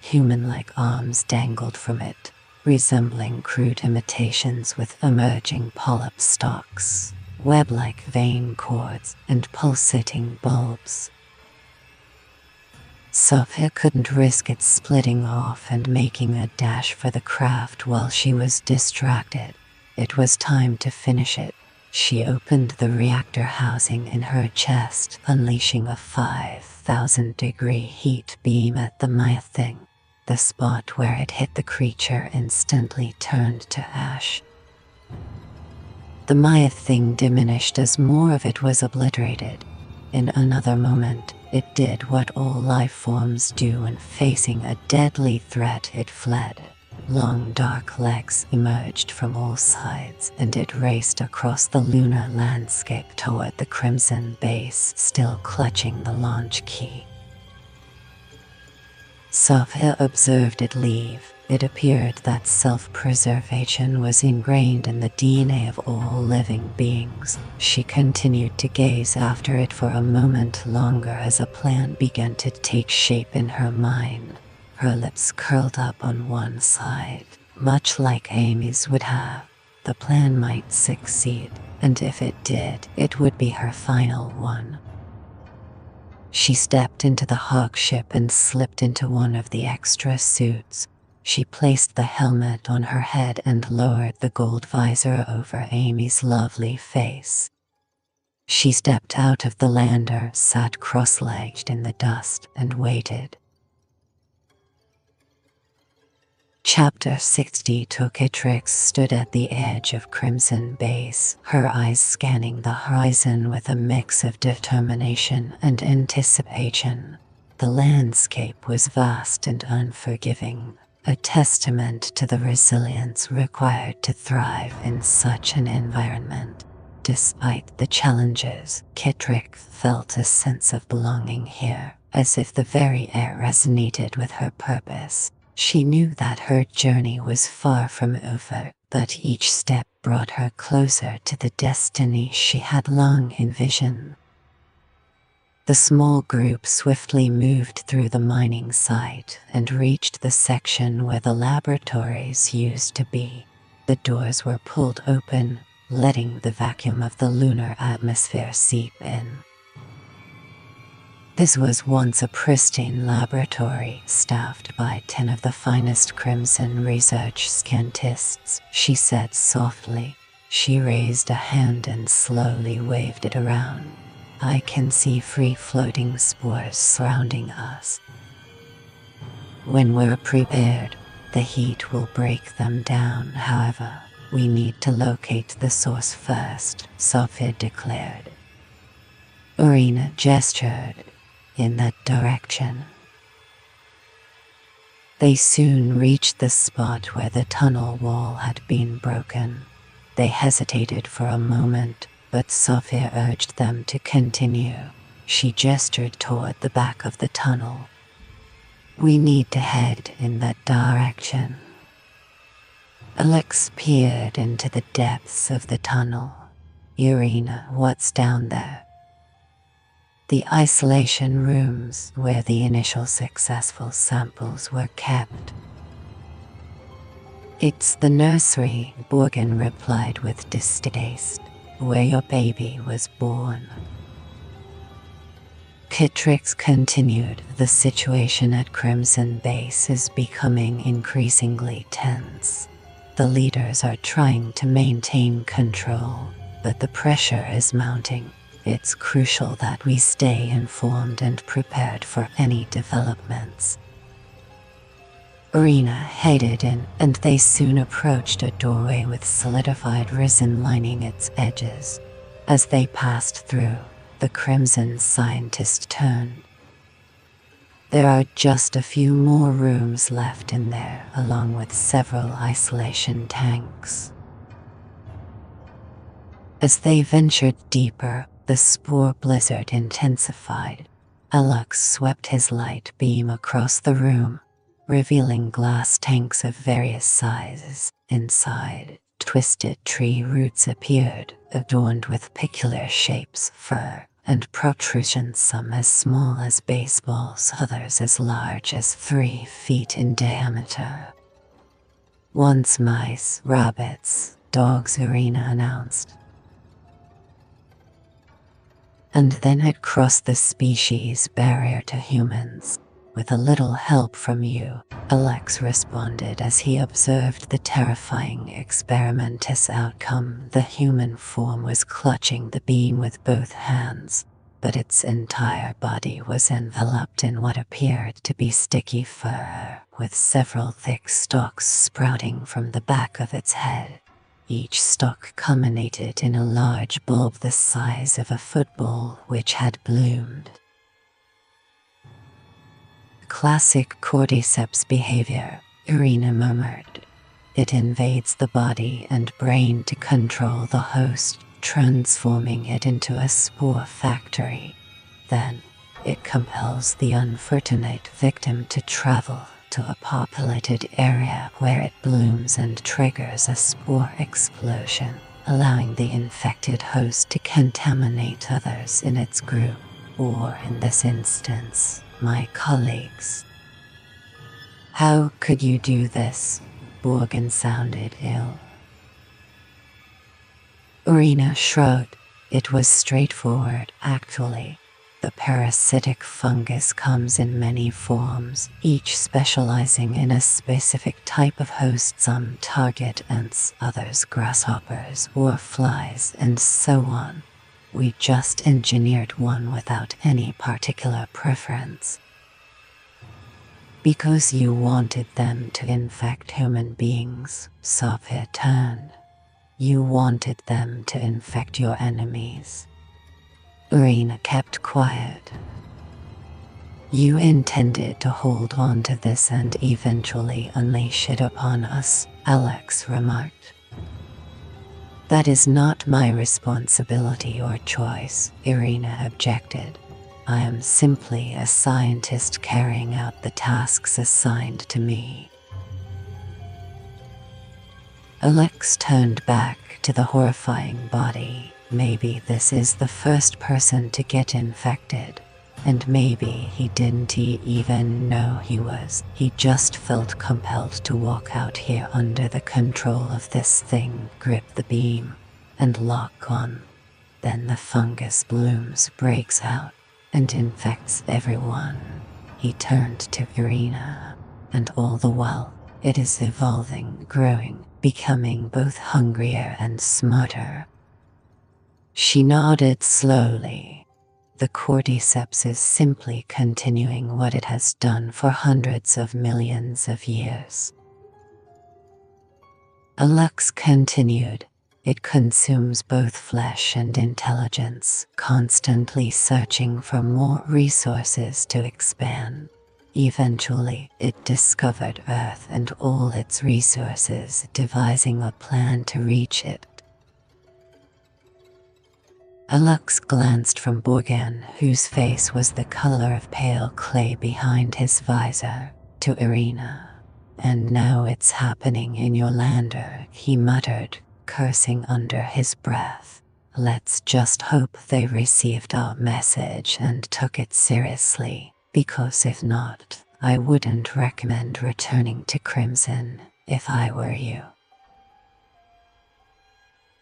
[SPEAKER 1] Human-like arms dangled from it, resembling crude imitations with emerging polyp stalks, web-like vein cords, and pulsating bulbs. Sophia couldn't risk it splitting off and making a dash for the craft while she was distracted. It was time to finish it. She opened the reactor housing in her chest, unleashing a 5,000-degree heat beam at the Maya thing. The spot where it hit the creature instantly turned to ash. The Maya thing diminished as more of it was obliterated. In another moment, it did what all life forms do when facing a deadly threat. It fled. Long dark legs emerged from all sides, and it raced across the lunar landscape toward the crimson base, still clutching the launch key. Sophia observed it leave. It appeared that self-preservation was ingrained in the DNA of all living beings. She continued to gaze after it for a moment longer as a plan began to take shape in her mind. Her lips curled up on one side, much like Amy's would have. The plan might succeed, and if it did, it would be her final one. She stepped into the hawk ship and slipped into one of the extra suits. She placed the helmet on her head and lowered the gold visor over Amy's lovely face. She stepped out of the lander, sat cross-legged in the dust, and waited. Chapter 60. CMt&x stood at the edge of Crimson Base, her eyes scanning the horizon with a mix of determination and anticipation. The landscape was vast and unforgiving, a testament to the resilience required to thrive in such an environment. Despite the challenges, Kittrick felt a sense of belonging here, as if the very air resonated with her purpose. She knew that her journey was far from over, but each step brought her closer to the destiny she had long envisioned. The small group swiftly moved through the mining site and reached the section where the laboratories used to be. The doors were pulled open, letting the vacuum of the lunar atmosphere seep in. This was once a pristine laboratory staffed by 10 of the finest Crimson research scientists, she said softly. She raised a hand and slowly waved it around. I can see free-floating spores surrounding us. When we're prepared, the heat will break them down. However, we need to locate the source first, Sophia declared. Irina gestured in that direction. They soon reached the spot where the tunnel wall had been broken. They hesitated for a moment, but Sophia urged them to continue. She gestured toward the back of the tunnel. We need to head in that direction. Alex peered into the depths of the tunnel. Irina, what's down there? The isolation rooms where the initial successful samples were kept. It's the nursery, Borgen replied with distaste, where your baby was born. Kittrix continued, the situation at Crimson Base is becoming increasingly tense. The leaders are trying to maintain control, but the pressure is mounting. It's crucial that we stay informed and prepared for any developments. Irina headed in, and they soon approached a doorway with solidified resin lining its edges. As they passed through, the Crimson scientist turned. There are just a few more rooms left in there, along with several isolation tanks. As they ventured deeper, the spore blizzard intensified. Alex swept his light beam across the room, revealing glass tanks of various sizes. Inside, twisted tree roots appeared, adorned with peculiar shapes, fur, and protrusions, some as small as baseballs, others as large as 3 feet in diameter. Once mice, rabbits, dogs, Irina announced. And then it crossed the species barrier to humans. With a little help from you, Alex responded as he observed the terrifying experiment's outcome. The human form was clutching the beam with both hands, but its entire body was enveloped in what appeared to be sticky fur, with several thick stalks sprouting from the back of its head. Each stalk culminated in a large bulb the size of a football which had bloomed. Classic cordyceps behavior, Irina murmured. It invades the body and brain to control the host, transforming it into a spore factory. Then, it compels the unfortunate victim to travel to a populated area where it blooms and triggers a spore explosion, allowing the infected host to contaminate others in its group, or in this instance, my colleagues. How could you do this? Borgen sounded ill. Irina shrugged. It was straightforward, actually. The parasitic fungus comes in many forms, each specializing in a specific type of host, some target ants, others grasshoppers or flies, and so on. We just engineered one without any particular preference. Because you wanted them to infect human beings, Sophia turned. You wanted them to infect your enemies. Irina kept quiet. You intended to hold on to this and eventually unleash it upon us, Alex remarked. That is not my responsibility or choice, Irina objected. I am simply a scientist carrying out the tasks assigned to me. Alex turned back to the horrifying body. Maybe this is the first person to get infected. And maybe he didn't even know he was. He just felt compelled to walk out here under the control of this thing, grip the beam, and lock on. Then the fungus blooms, breaks out, and infects everyone. He turned to Irina, and all the while, it is evolving, growing, becoming both hungrier and smarter. She nodded slowly. The cordyceps is simply continuing what it has done for hundreds of millions of years. Alex continued. It consumes both flesh and intelligence, constantly searching for more resources to expand. Eventually, it discovered Earth and all its resources, devising a plan to reach it. Alex glanced from Borgen, whose face was the color of pale clay behind his visor, to Irina. And now it's happening in your lander, he muttered, cursing under his breath. Let's just hope they received our message and took it seriously, because if not, I wouldn't recommend returning to Crimson, if I were you.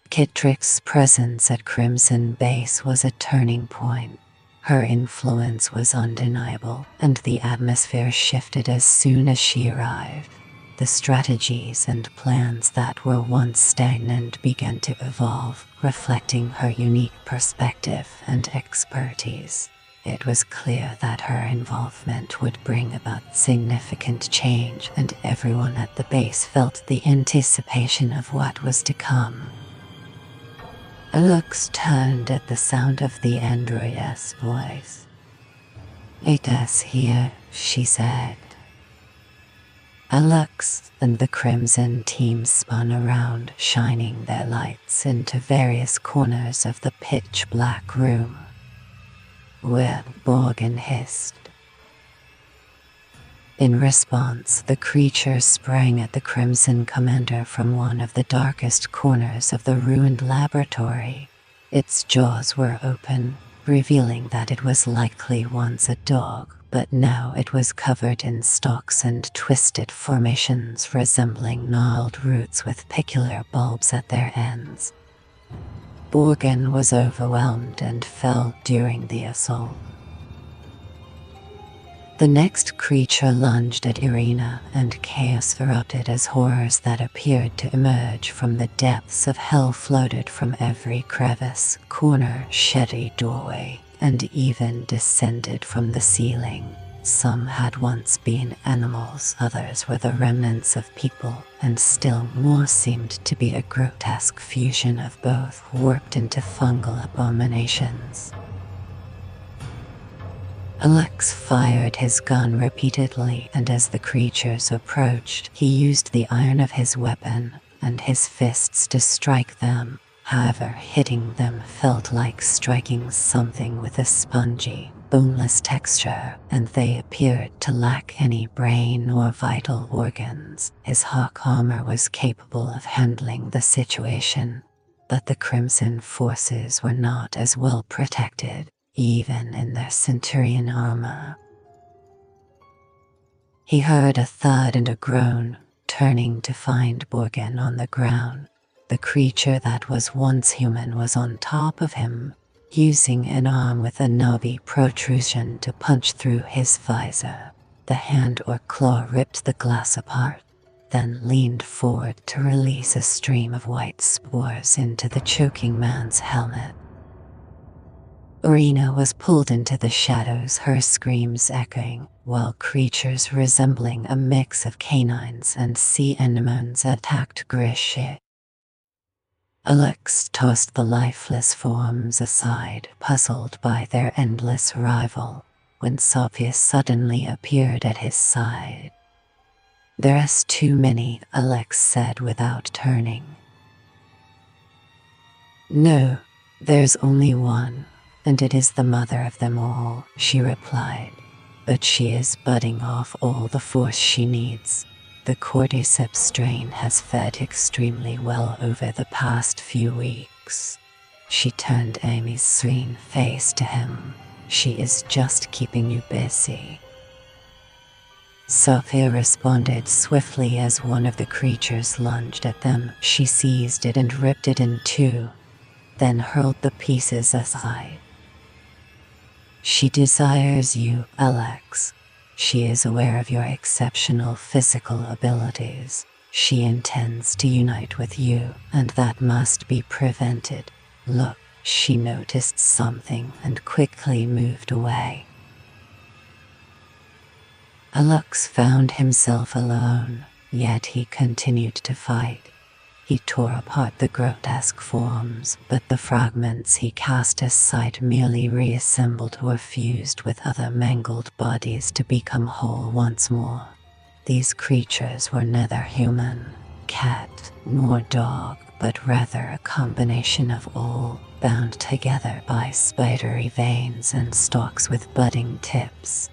[SPEAKER 1] Kittrick's presence at Crimson Base was a turning point. Her influence was undeniable, and the atmosphere shifted as soon as she arrived. The strategies and plans that were once stagnant began to evolve, reflecting her unique perspective and expertise. It was clear that her involvement would bring about significant change, and everyone at the base felt the anticipation of what was to come. Alex turned at the sound of the android's voice. "It is here," she said. Alex and the Crimson team spun around, shining their lights into various corners of the pitch-black room. "Where?" Borgen hissed. In response, the creature sprang at the Crimson Commander from one of the darkest corners of the ruined laboratory. Its jaws were open, revealing that it was likely once a dog, but now it was covered in stalks and twisted formations resembling gnarled roots with peculiar bulbs at their ends. Borgen was overwhelmed and fell during the assault. The next creature lunged at Irina, and chaos erupted as horrors that appeared to emerge from the depths of hell floated from every crevice, corner, shady doorway, and even descended from the ceiling. Some had once been animals, others were the remnants of people, and still more seemed to be a grotesque fusion of both, warped into fungal abominations. Alex fired his gun repeatedly, and as the creatures approached, he used the iron of his weapon and his fists to strike them. However, hitting them felt like striking something with a spongy, boneless texture, and they appeared to lack any brain or vital organs. His hawk armor was capable of handling the situation, but the Crimson forces were not as well protected, even in their Centurion armor. He heard a thud and a groan, turning to find Borgen on the ground. The creature that was once human was on top of him, using an arm with a knobby protrusion to punch through his visor. The hand or claw ripped the glass apart, then leaned forward to release a stream of white spores into the choking man's helmet. Irina was pulled into the shadows, her screams echoing, while creatures resembling a mix of canines and sea anemones attacked Grishy. Alex tossed the lifeless forms aside, puzzled by their endless rival. when Sophia suddenly appeared at his side. "There's too many," Alex said without turning. "No, there's only one, and it is the mother of them all," she replied. "But she is budding off all the force she needs. The cordyceps strain has fed extremely well over the past few weeks." She turned Amy's serene face to him. "She is just keeping you busy." Sophia responded swiftly as one of the creatures lunged at them. She seized it and ripped it in two, then hurled the pieces aside. "She desires you, Alex. She is aware of your exceptional physical abilities. She intends to unite with you, and that must be prevented. Look." She noticed something and quickly moved away. Alex found himself alone, yet he continued to fight. He tore apart the grotesque forms, but the fragments he cast aside merely reassembled or fused with other mangled bodies to become whole once more. These creatures were neither human, cat, nor dog, but rather a combination of all, bound together by spidery veins and stalks with budding tips.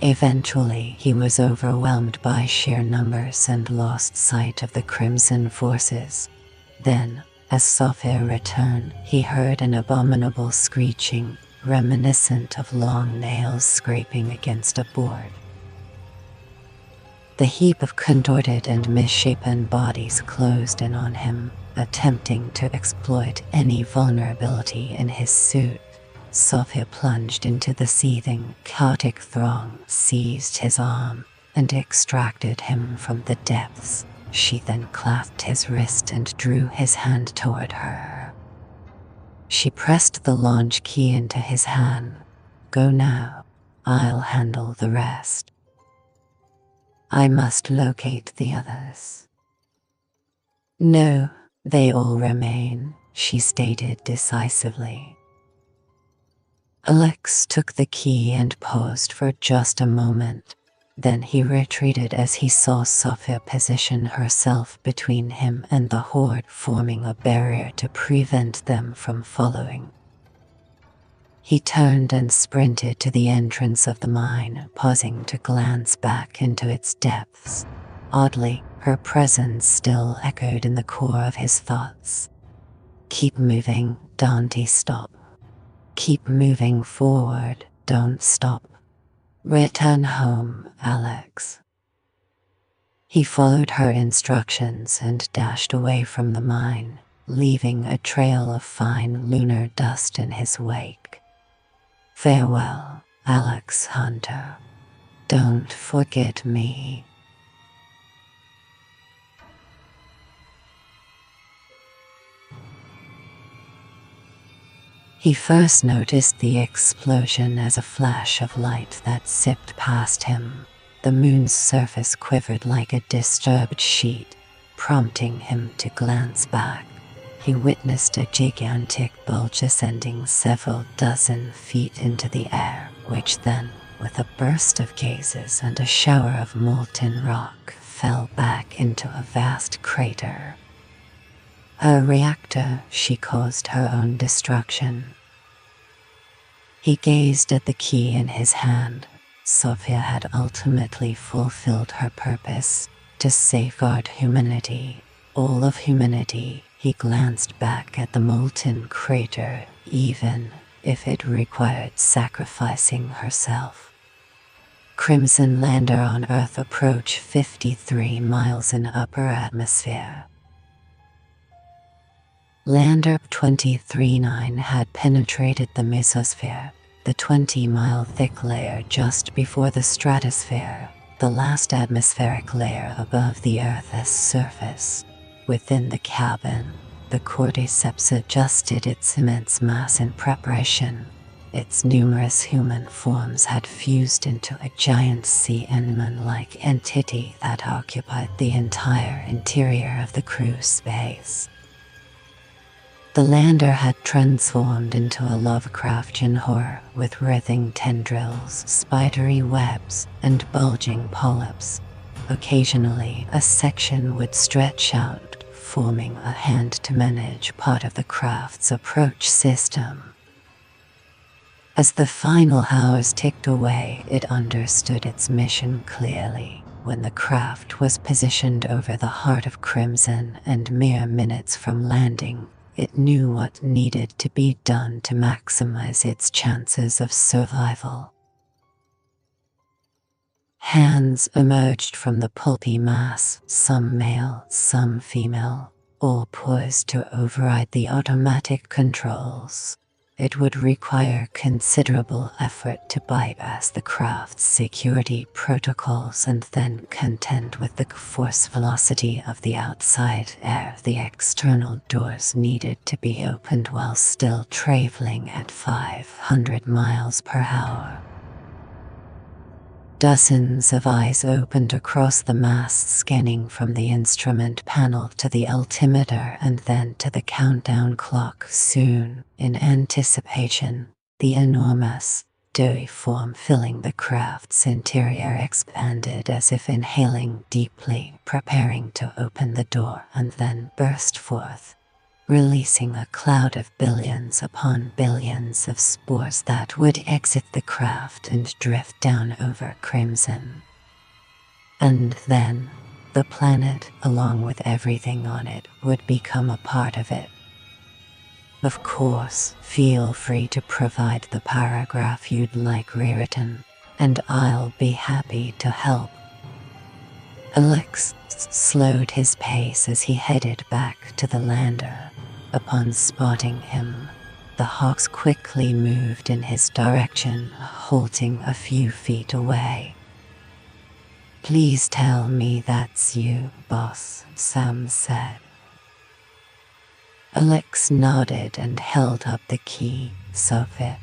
[SPEAKER 1] Eventually, he was overwhelmed by sheer numbers and lost sight of the Crimson forces. Then, as Sophia returned, he heard an abominable screeching, reminiscent of long nails scraping against a board. The heap of contorted and misshapen bodies closed in on him, attempting to exploit any vulnerability in his suit. Sophia plunged into the seething, chaotic throng, seized his arm, and extracted him from the depths. She then clasped his wrist and drew his hand toward her. She pressed the launch key into his hand. "Go now. I'll handle the rest. I must locate the others." "No, they all remain," she stated decisively. Alex took the key and paused for just a moment. Then he retreated as he saw Sophia position herself between him and the horde, forming a barrier to prevent them from following. He turned and sprinted to the entrance of the mine, pausing to glance back into its depths. Oddly, her presence still echoed in the core of his thoughts. "Keep moving, don't stop. Keep moving forward, don't stop. Return home, Alex." He followed her instructions and dashed away from the mine, leaving a trail of fine lunar dust in his wake. "Farewell, Alex Hunter. Don't forget me." He first noticed the explosion as a flash of light that zipped past him. The moon's surface quivered like a disturbed sheet, prompting him to glance back. He witnessed a gigantic bulge ascending several dozen feet into the air, which then, with a burst of gases and a shower of molten rock, fell back into a vast crater. A reactor, she caused her own destruction. He gazed at the key in his hand. Sophia had ultimately fulfilled her purpose, to safeguard humanity, all of humanity. He glanced back at the molten crater, even if it required sacrificing herself. Crimson lander on Earth approach 53 miles in upper atmosphere. Lander 239 had penetrated the mesosphere, the 20-mile thick layer just before the stratosphere, the last atmospheric layer above the Earth's surface. Within the cabin, the cordyceps adjusted its immense mass in preparation. Its numerous human forms had fused into a giant sea anemone-like entity that occupied the entire interior of the crew space. The lander had transformed into a Lovecraftian horror with writhing tendrils, spidery webs, and bulging polyps. Occasionally, a section would stretch out, forming a hand-to-manage part of the craft's approach system. As the final hours ticked away, it understood its mission clearly. When the craft was positioned over the heart of Crimson and mere minutes from landing, it knew what needed to be done to maximize its chances of survival. Hands emerged from the pulpy mass, some male, some female, all poised to override the automatic controls. It would require considerable effort to bypass the craft's security protocols and then contend with the force velocity of the outside air. The external doors needed to be opened while still traveling at 500 miles per hour. Dozens of eyes opened across the mass, scanning from the instrument panel to the altimeter and then to the countdown clock. Soon, in anticipation, the enormous, dewy form filling the craft's interior expanded as if inhaling deeply, preparing to open the door, and then burst forth, releasing a cloud of billions upon billions of spores that would exit the craft and drift down over Crimson. And then, the planet, along with everything on it, would become a part of it. Of course, feel free to provide the paragraph you'd like rewritten, and I'll be happy to help. Alex slowed his pace as he headed back to the lander. Upon spotting him, the hawks quickly moved in his direction, halting a few feet away. "Please tell me that's you, boss," Sam said. Alex nodded and held up the key, Sophie.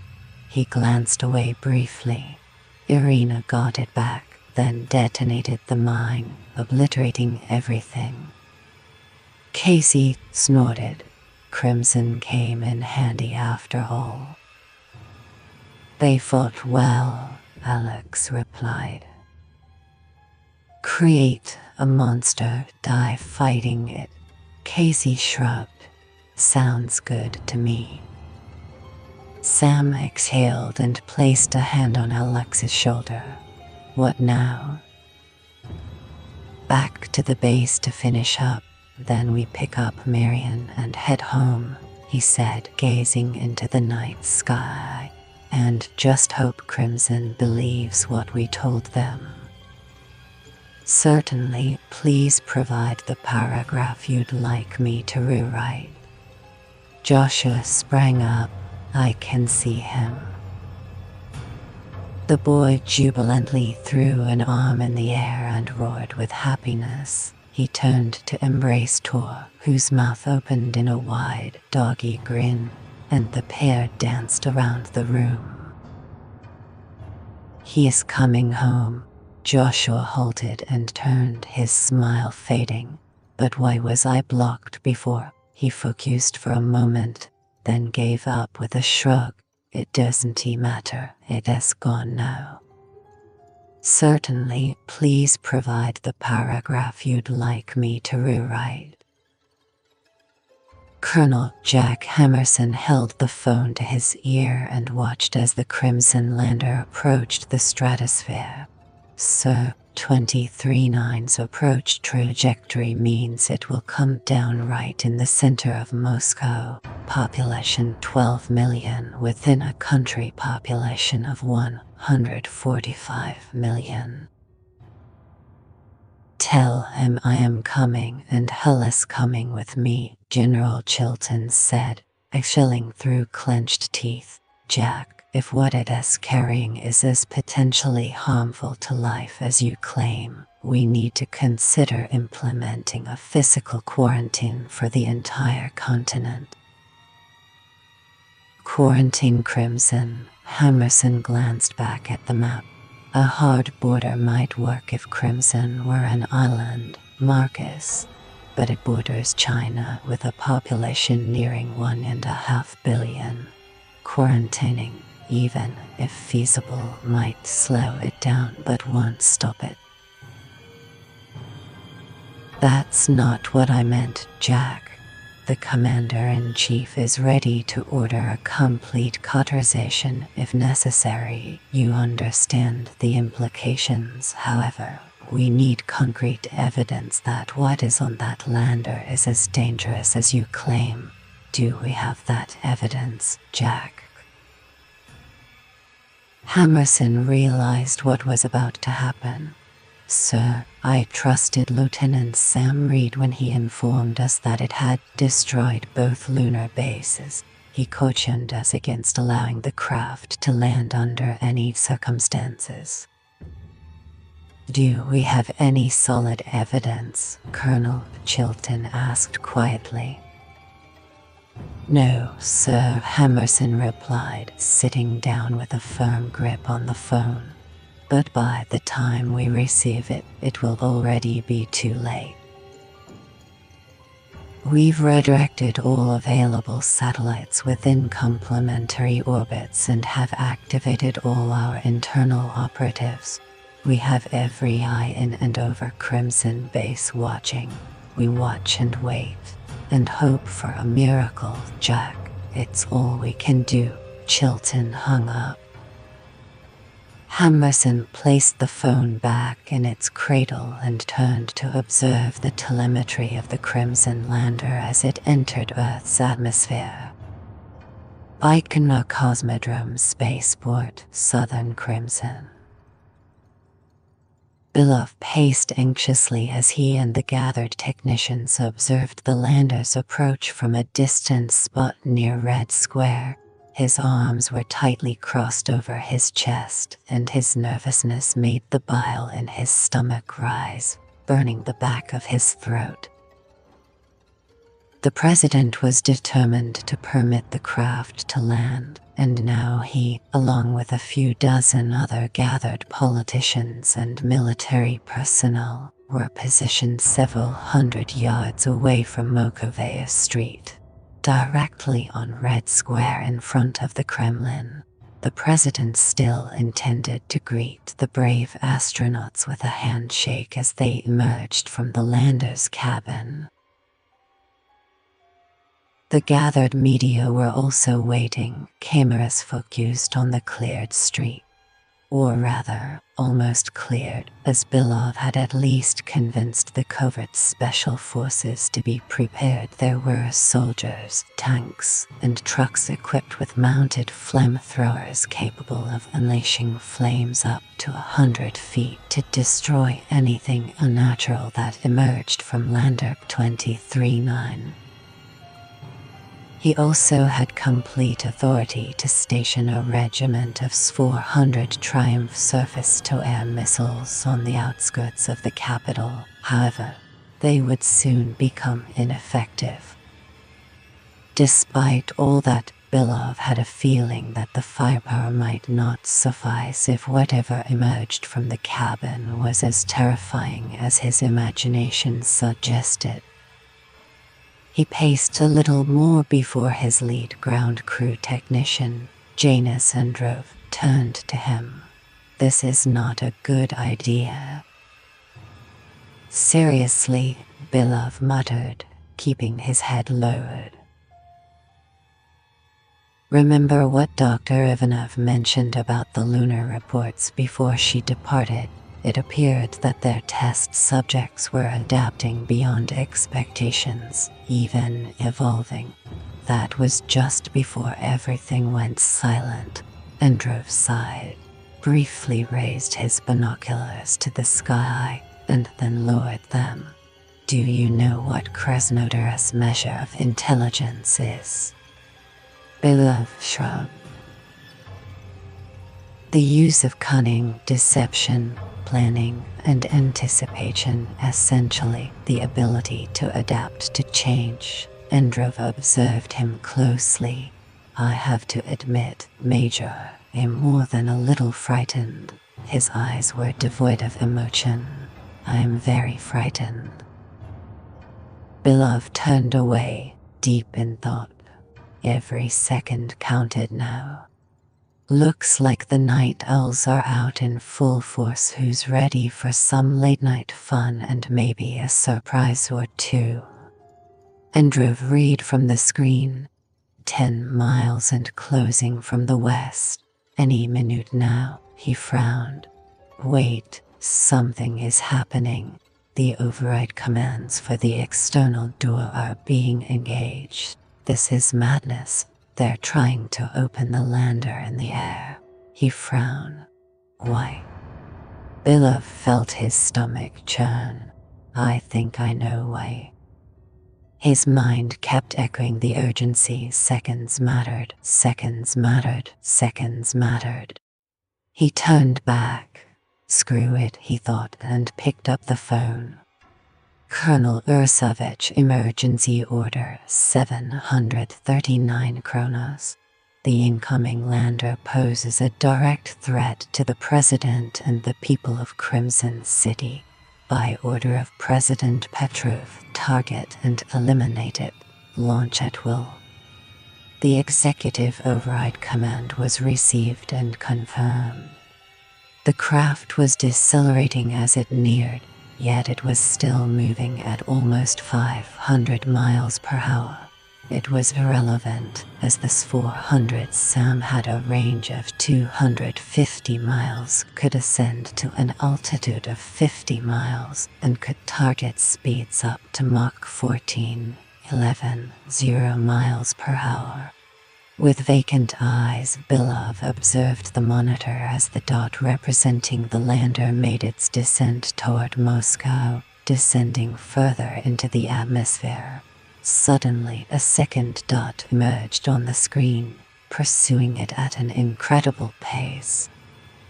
[SPEAKER 1] He glanced away briefly. Irina got it back, then detonated the mine, obliterating everything. Casey snorted. Crimson came in handy after all. "They fought well," Alex replied. "Create a monster, die fighting it," Casey shrugged. "Sounds good to me." Sam exhaled and placed a hand on Alex's shoulder. "What now?" "Back to the base to finish up. Then we pick up Marion and head home," he said, gazing into the night sky. "And just hope Crimson believes what we told them." "Certainly, please provide the paragraph you'd like me to rewrite." Joshua sprang up. "I can see him." The boy jubilantly threw an arm in the air and roared with happiness. He turned to embrace Tor, whose mouth opened in a wide, doggy grin, and the pair danced around the room. "He is coming home." Joshua halted and turned, his smile fading. "But why was I blocked before?" He focused for a moment, then gave up with a shrug. "It doesn't matter, it has gone now." "Certainly, please provide the paragraph you'd like me to rewrite." Colonel Jack Hammerson held the phone to his ear and watched as the Crimson lander approached the stratosphere. "Sir, 23-9's approach trajectory means it will come down right in the center of Moscow. Population 12 million within a country population of 145 million. Tell him I am coming and hell is coming with me," General Chilton said, chilling through clenched teeth. "Jack, if what it is carrying is as potentially harmful to life as you claim, we need to consider implementing a physical quarantine for the entire continent." "Quarantine Crimson," Hammerson glanced back at the map. "A hard border might work if Crimson were an island, Marcus. but it borders China with a population nearing 1.5 billion. Quarantining, even if feasible, might slow it down but won't stop it. That's not what I meant, Jack. The Commander-in-Chief is ready to order a complete cauterization if necessary. You understand the implications, however. We need concrete evidence that what is on that lander is as dangerous as you claim. Do we have that evidence, Jack? Hammerson realized what was about to happen. Sir, I trusted Lieutenant Sam Reed when he informed us that it had destroyed both lunar bases. He cautioned us against allowing the craft to land under any circumstances. Do we have any solid evidence? Colonel Chilton asked quietly. No, sir, Hammerson replied, sitting down with a firm grip on the phone. But by the time we receive it, it will already be too late. We've redirected all available satellites within complementary orbits and have activated all our internal operatives. We have every eye in and over Crimson Base watching. We watch and wait, and hope for a miracle, Jack. It's all we can do. Chilton hung up. Hammerson placed the phone back in its cradle and turned to observe the telemetry of the Crimson lander as it entered Earth's atmosphere. Baikonur Cosmodrome Spaceport, Southern Crimson. Belov paced anxiously as he and the gathered technicians observed the lander's approach from a distant spot near Red Square. His arms were tightly crossed over his chest, and his nervousness made the bile in his stomach rise, burning the back of his throat. The president was determined to permit the craft to land, and now he, along with a few dozen other gathered politicians and military personnel, were positioned several hundred yards away from Mokovaya Street. Directly on Red Square in front of the Kremlin, the president still intended to greet the brave astronauts with a handshake as they emerged from the lander's cabin. The gathered media were also waiting, cameras focused on the cleared street. Or rather, almost cleared, as Belov had at least convinced the covert special forces to be prepared. There were soldiers, tanks, and trucks equipped with mounted flamethrowers capable of unleashing flames up to 100 feet to destroy anything unnatural that emerged from Lander 23-9. He also had complete authority to station a regiment of 400 Triumph surface-to-air missiles on the outskirts of the capital. However, they would soon become ineffective. Despite all that, Belov had a feeling that the firepower might not suffice if whatever emerged from the cabin was as terrifying as his imagination suggested. He paced a little more before his lead ground crew technician, Janus Androv, turned to him. This is not a good idea. Seriously, Belov muttered, keeping his head lowered. Remember what Dr. Ivanov mentioned about the lunar reports before she departed? It appeared that their test subjects were adapting beyond expectations, even evolving. That was just before everything went silent. Androv sighed, briefly raised his binoculars to the sky, and then lowered them. Do you know what Krasnodar's measure of intelligence is? Belov shrugged. The use of cunning, deception, planning, and anticipation, essentially the ability to adapt to change. Androv observed him closely. I have to admit, Major, I'm more than a little frightened. His eyes were devoid of emotion. I am very frightened. Beloved turned away, deep in thought. Every second counted now. Looks like the night owls are out in full force. Who's ready for some late night fun and maybe a surprise or two? Andrew read from the screen. 10 miles and closing from the west. Any minute now, he frowned. Wait, something is happening. The override commands for the external door are being engaged. This is madness. They're trying to open the lander in the air. He frowned. Why? Beloved felt his stomach churn. I think I know why. His mind kept echoing the urgency. Seconds mattered, seconds mattered, seconds mattered. He turned back. Screw it, he thought, and picked up the phone. Colonel Ursovich, emergency order 739 Kronos. The incoming lander poses a direct threat to the President and the people of Crimson City. By order of President Petrov, target and eliminate it. Launch at will. The executive override command was received and confirmed. The craft was decelerating as it neared, yet it was still moving at almost 500 miles per hour. It was irrelevant, as this 400 SAM had a range of 250 miles, could ascend to an altitude of 50 miles, and could target speeds up to Mach 14, 0 miles per hour. With vacant eyes, Beloved observed the monitor as the dot representing the lander made its descent toward Moscow, descending further into the atmosphere. Suddenly, a second dot emerged on the screen, pursuing it at an incredible pace.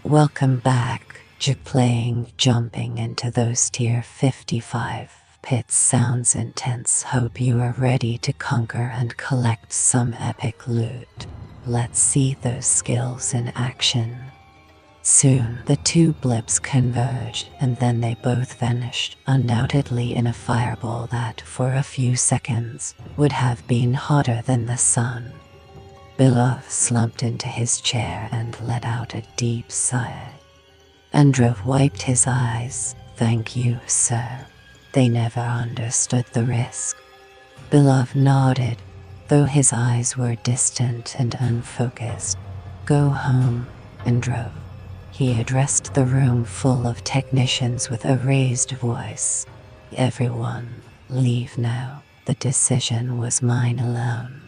[SPEAKER 1] Welcome back, playing, jumping into those tier 55 pits sounds intense. Hope you are ready to conquer and collect some epic loot. Let's see those skills in action. Soon, the two blips converged, and then they both vanished, undoubtedly in a fireball that, for a few seconds, would have been hotter than the sun. Beloved slumped into his chair and let out a deep sigh. Andrew wiped his eyes. Thank you, sir. They never understood the risk. Beloved nodded, though his eyes were distant and unfocused. Go home, Andrew. He addressed the room full of technicians with a raised voice. Everyone, leave now. The decision was mine alone.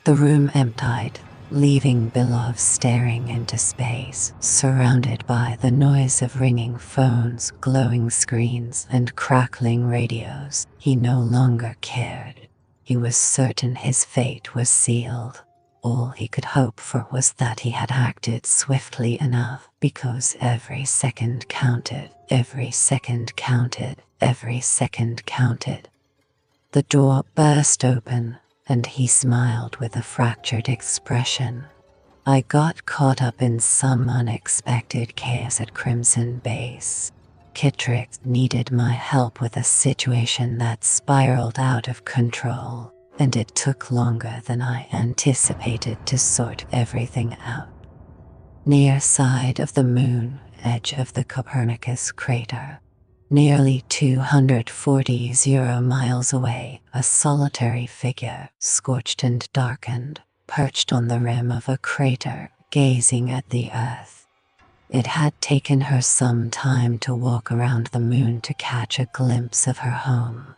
[SPEAKER 1] The room emptied, leaving Beloved staring into space, surrounded by the noise of ringing phones, glowing screens, and crackling radios. He no longer cared. He was certain his fate was sealed. All he could hope for was that he had acted swiftly enough, because every second counted, every second counted, every second counted. The door burst open, and he smiled with a fractured expression. I got caught up in some unexpected chaos at Crimson Base. Kittrix needed my help with a situation that spiraled out of control, and it took longer than I anticipated to sort everything out. Near side of the moon, edge of the Copernicus crater, nearly 240 miles away, a solitary figure, scorched and darkened, perched on the rim of a crater, gazing at the Earth. It had taken her some time to walk around the moon to catch a glimpse of her home.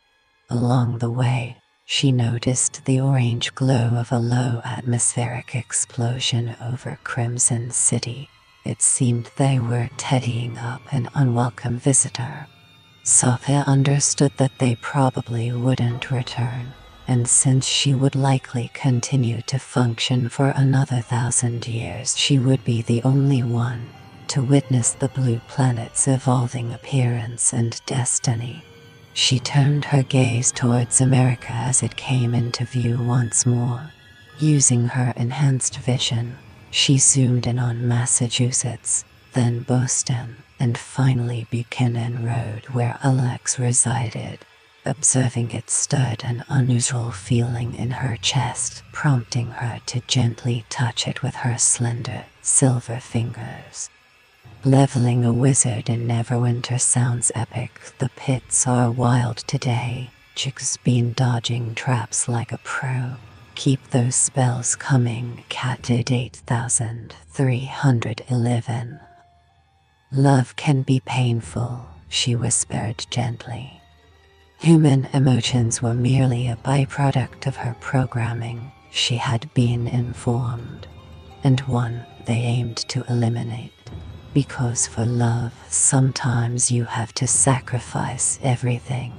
[SPEAKER 1] Along the way, she noticed the orange glow of a low atmospheric explosion over Crimson City. It seemed they were tidying up an unwelcome visitor. Sophia understood that they probably wouldn't return, and since she would likely continue to function for another 1,000 years, she would be the only one to witness the blue planet's evolving appearance and destiny. She turned her gaze towards America as it came into view once more. Using her enhanced vision, she zoomed in on Massachusetts, then Boston, and finally Buchanan Road, where Alex resided. Observing it stirred an unusual feeling in her chest, prompting her to gently touch it with her slender, silver fingers. Leveling a wizard in Neverwinter sounds epic. The pits are wild today. Chick's been dodging traps like a pro. Keep those spells coming. Cat did 8311. Love can be painful, she whispered gently. Human emotions were merely a byproduct of her programming, she had been informed, and one they aimed to eliminate. Because for love, sometimes you have to sacrifice everything.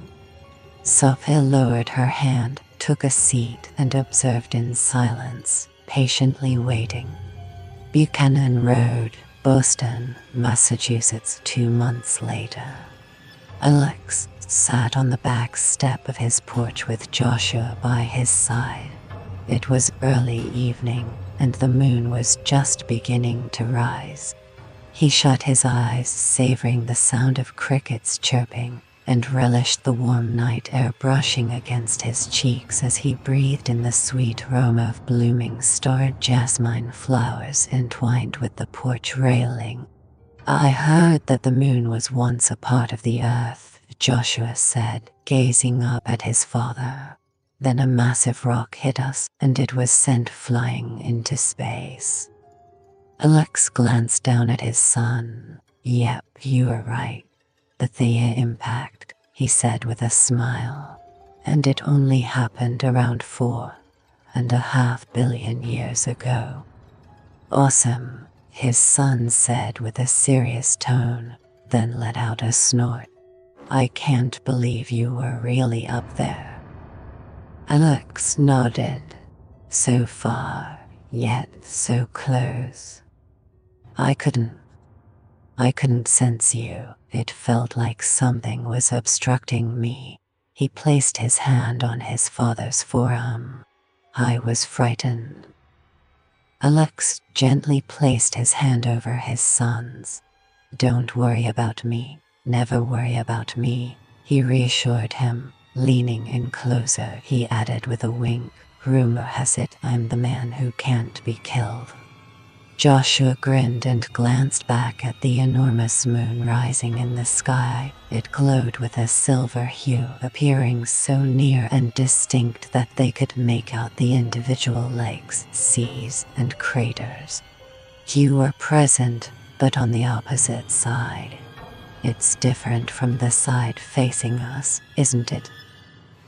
[SPEAKER 1] Sophia lowered her hand, took a seat, and observed in silence, patiently waiting. Buchanan Road, Boston, Massachusetts, 2 months later. Alex sat on the back step of his porch with Joshua by his side. It was early evening, and the moon was just beginning to rise. He shut his eyes, savoring the sound of crickets chirping, and relished the warm night air brushing against his cheeks as he breathed in the sweet aroma of blooming starred jasmine flowers entwined with the porch railing. I heard that the moon was once a part of the earth, Joshua said, gazing up at his father. Then a massive rock hit us, and it was sent flying into space. Alex glanced down at his son. Yep, you were right. The Theia impact, he said with a smile. And it only happened around 4.5 billion years ago. Awesome, his son said with a serious tone, then let out a snort. I can't believe you were really up there. Alex nodded. So far, yet so close. I couldn't sense you. It felt like something was obstructing me. He placed his hand on his father's forearm. I was frightened. Alex gently placed his hand over his son's. Don't worry about me. Never worry about me, he reassured him. Leaning in closer, he added with a wink. Rumor has it I'm the man who can't be killed. Joshua grinned and glanced back at the enormous moon rising in the sky. It glowed with a silver hue, appearing so near and distinct that they could make out the individual lakes, seas, and craters. You were present, but on the opposite side. It's different from the side facing us, isn't it?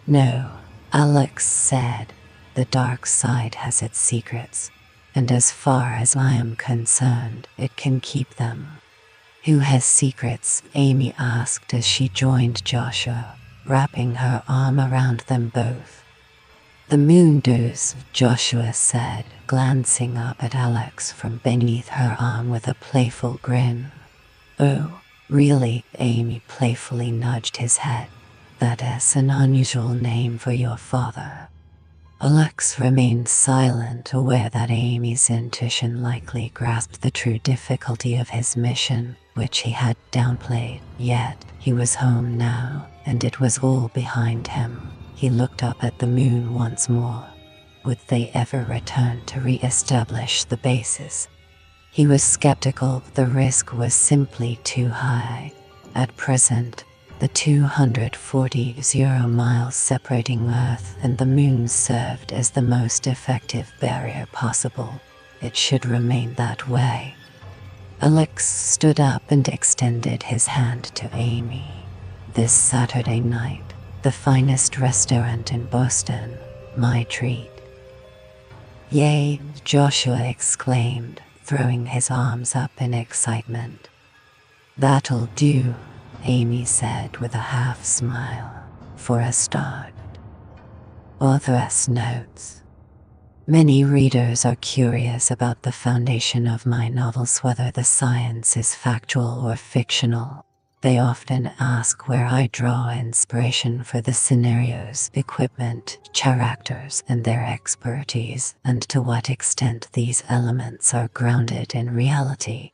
[SPEAKER 1] No, Alex said. The dark side has its secrets. And as far as I am concerned, it can keep them. Who has secrets? Amy asked as she joined Joshua, wrapping her arm around them both. The moon does, Joshua said, glancing up at Alex from beneath her arm with a playful grin. Oh, really? Amy playfully nudged his head. That is an unusual name for your father. Alex remained silent, aware that Amy's intuition likely grasped the true difficulty of his mission, which he had downplayed. Yet, he was home now, and it was all behind him. He looked up at the moon once more. Would they ever return to re-establish the bases? He was skeptical. The risk was simply too high. At present, the 240 miles separating Earth and the Moon served as the most effective barrier possible. It should remain that way. Alex stood up and extended his hand to Amy. This Saturday night, the finest restaurant in Boston, my treat. Yay, Joshua exclaimed, throwing his arms up in excitement. That'll do, Amy said with a half smile, for a start. Authoress notes. Many readers are curious about the foundation of my novels, whether the science is factual or fictional. They often ask where I draw inspiration for the scenarios, equipment, characters, and their expertise, and to what extent these elements are grounded in reality.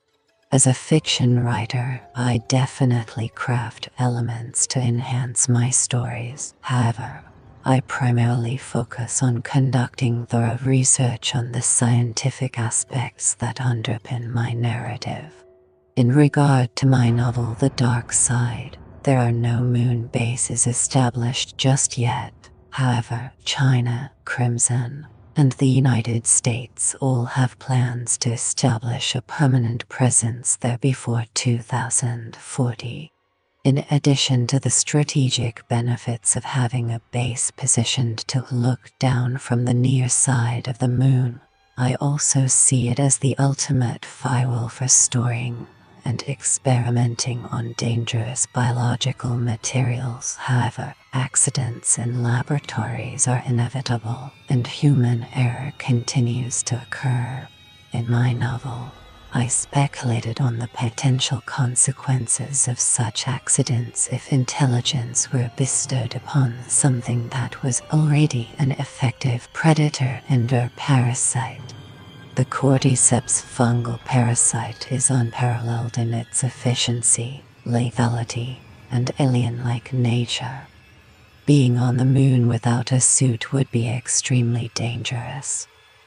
[SPEAKER 1] As a fiction writer, I definitely craft elements to enhance my stories. However, I primarily focus on conducting thorough research on the scientific aspects that underpin my narrative. In regard to my novel The Dark Side, there are no moon bases established just yet. However, China, Crimson, and the United States all have plans to establish a permanent presence there before 2040. In addition to the strategic benefits of having a base positioned to look down from the near side of the moon, I also see it as the ultimate firewall for storing and experimenting on dangerous biological materials. However, accidents in laboratories are inevitable, and human error continues to occur. In my novel, I speculated on the potential consequences of such accidents if intelligence were bestowed upon something that was already an effective predator and/or parasite. The cordyceps fungal parasite is unparalleled in its efficiency, lethality, and alien-like nature. Being on the moon without a suit would be extremely dangerous.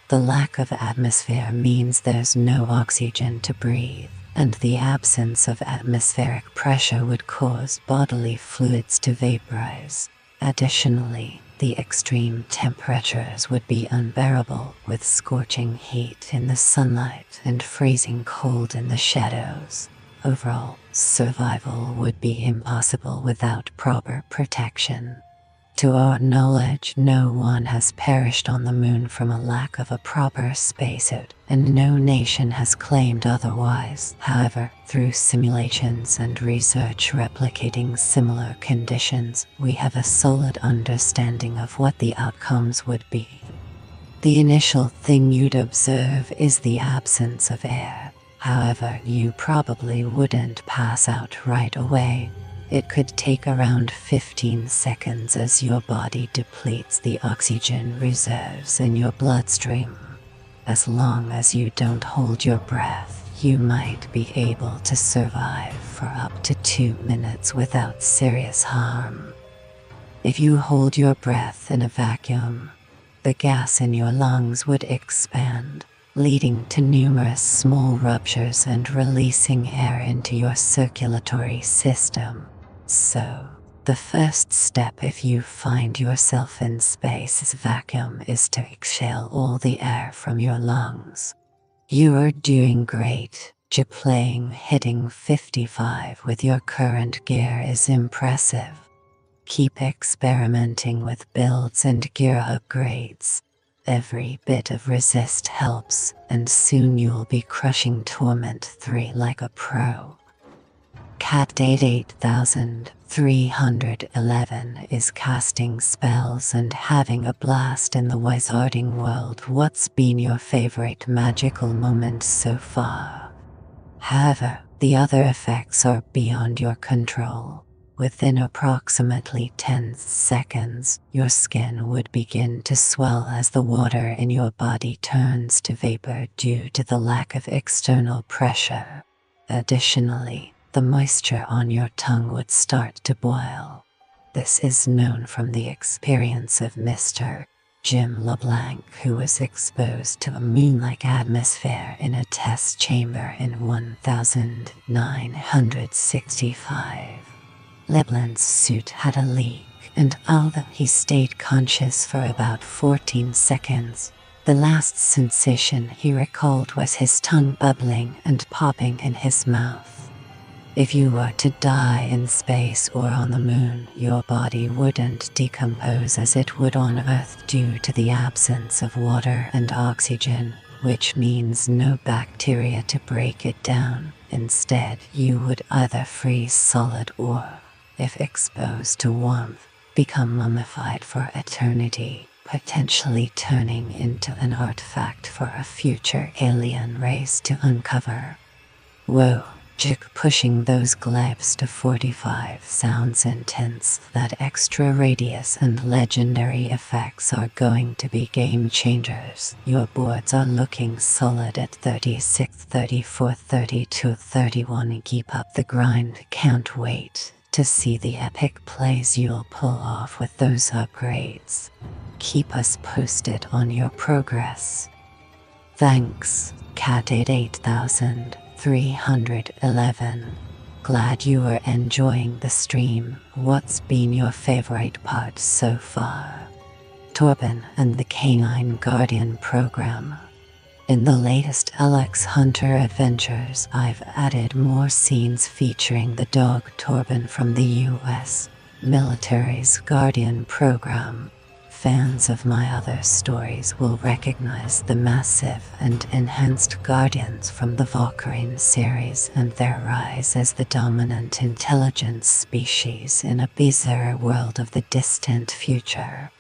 [SPEAKER 1] The lack of atmosphere means there's no oxygen to breathe, and the absence of atmospheric pressure would cause bodily fluids to vaporize. Additionally, the extreme temperatures would be unbearable, with scorching heat in the sunlight and freezing cold in the shadows. Overall, survival would be impossible without proper protection. To our knowledge, no one has perished on the moon from a lack of a proper spacesuit, and no nation has claimed otherwise. However, through simulations and research replicating similar conditions, we have a solid understanding of what the outcomes would be. The initial thing you'd observe is the absence of air. However, you probably wouldn't pass out right away. It could take around 15 seconds as your body depletes the oxygen reserves in your bloodstream. As long as you don't hold your breath, you might be able to survive for up to 2 minutes without serious harm. If you hold your breath in a vacuum, the gas in your lungs would expand, leading to numerous small ruptures and releasing air into your circulatory system. So, the first step if you find yourself in space's vacuum is to exhale all the air from your lungs. You are doing great. Hitting 55 with your current gear is impressive. Keep experimenting with builds and gear upgrades. Every bit of resist helps, and soon you'll be crushing Torment 3 like a pro. Cat 8311 is casting spells and having a blast in the wizarding world. What's been your favorite magical moment so far? However, the other effects are beyond your control. Within approximately 10 seconds, your skin would begin to swell as the water in your body turns to vapor due to the lack of external pressure. Additionally, the moisture on your tongue would start to boil. This is known from the experience of Mr. Jim LeBlanc, who was exposed to a moon-like atmosphere in a test chamber in 1965. LeBlanc's suit had a leak, and although he stayed conscious for about 14 seconds, the last sensation he recalled was his tongue bubbling and popping in his mouth. If you were to die in space or on the moon, your body wouldn't decompose as it would on Earth due to the absence of water and oxygen, which means no bacteria to break it down. Instead, you would either freeze solid or, if exposed to warmth, become mummified for eternity, potentially turning into an artifact for a future alien race to uncover. Whoa. pushing those glaives to 45 sounds intense. That extra radius and legendary effects are going to be game changers. Your boards are looking solid at 36, 34, 32, 31. Keep up the grind. Can't wait to see the epic plays you'll pull off with those upgrades. Keep us posted on your progress. Thanks, Cat88311. Glad you were enjoying the stream. What's been your favorite part so far? Torben and the Canine Guardian program. In the latest LX Hunter adventures, I've added more scenes featuring the dog Torben from the US military's Guardian program. Fans of my other stories will recognize the massive and enhanced Guardians from the Valkyrie series and their rise as the dominant intelligence species in a bizarre world of the distant future.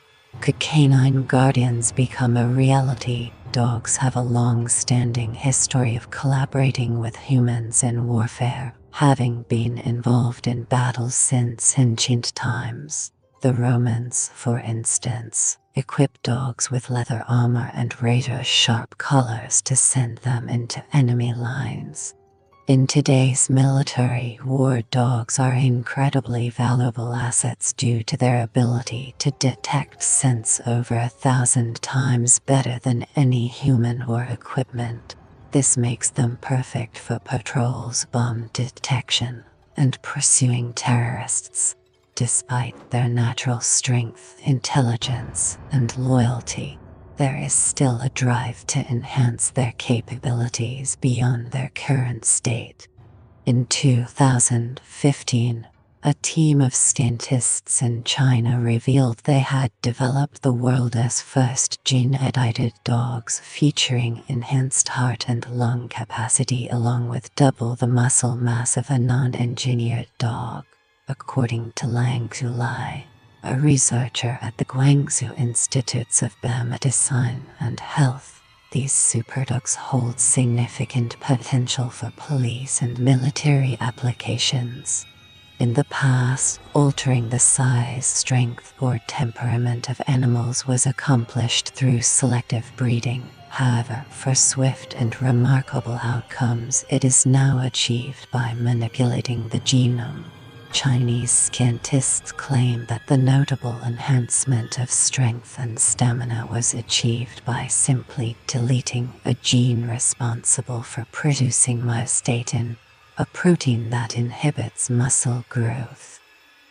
[SPEAKER 1] Could canine guardians become a reality? Dogs have a long-standing history of collaborating with humans in warfare, having been involved in battles since ancient times. The Romans, for instance, equipped dogs with leather armor and razor-sharp collars to send them into enemy lines. In today's military, war dogs are incredibly valuable assets due to their ability to detect scents over 1,000 times better than any human or equipment. This makes them perfect for patrols, bomb detection, and pursuing terrorists. Despite their natural strength, intelligence, and loyalty, there is still a drive to enhance their capabilities beyond their current state. In 2015, a team of scientists in China revealed they had developed the world's first gene-edited dogs featuring enhanced heart and lung capacity along with double the muscle mass of a non-engineered dog. According to Lang Zulai, a researcher at the Guangzhou Institutes of Biomedicine and Health, these superdogs hold significant potential for police and military applications. In the past, altering the size, strength, or temperament of animals was accomplished through selective breeding. However, for swift and remarkable outcomes, it is now achieved by manipulating the genome. Chinese scientists claim that the notable enhancement of strength and stamina was achieved by simply deleting a gene responsible for producing myostatin, a protein that inhibits muscle growth.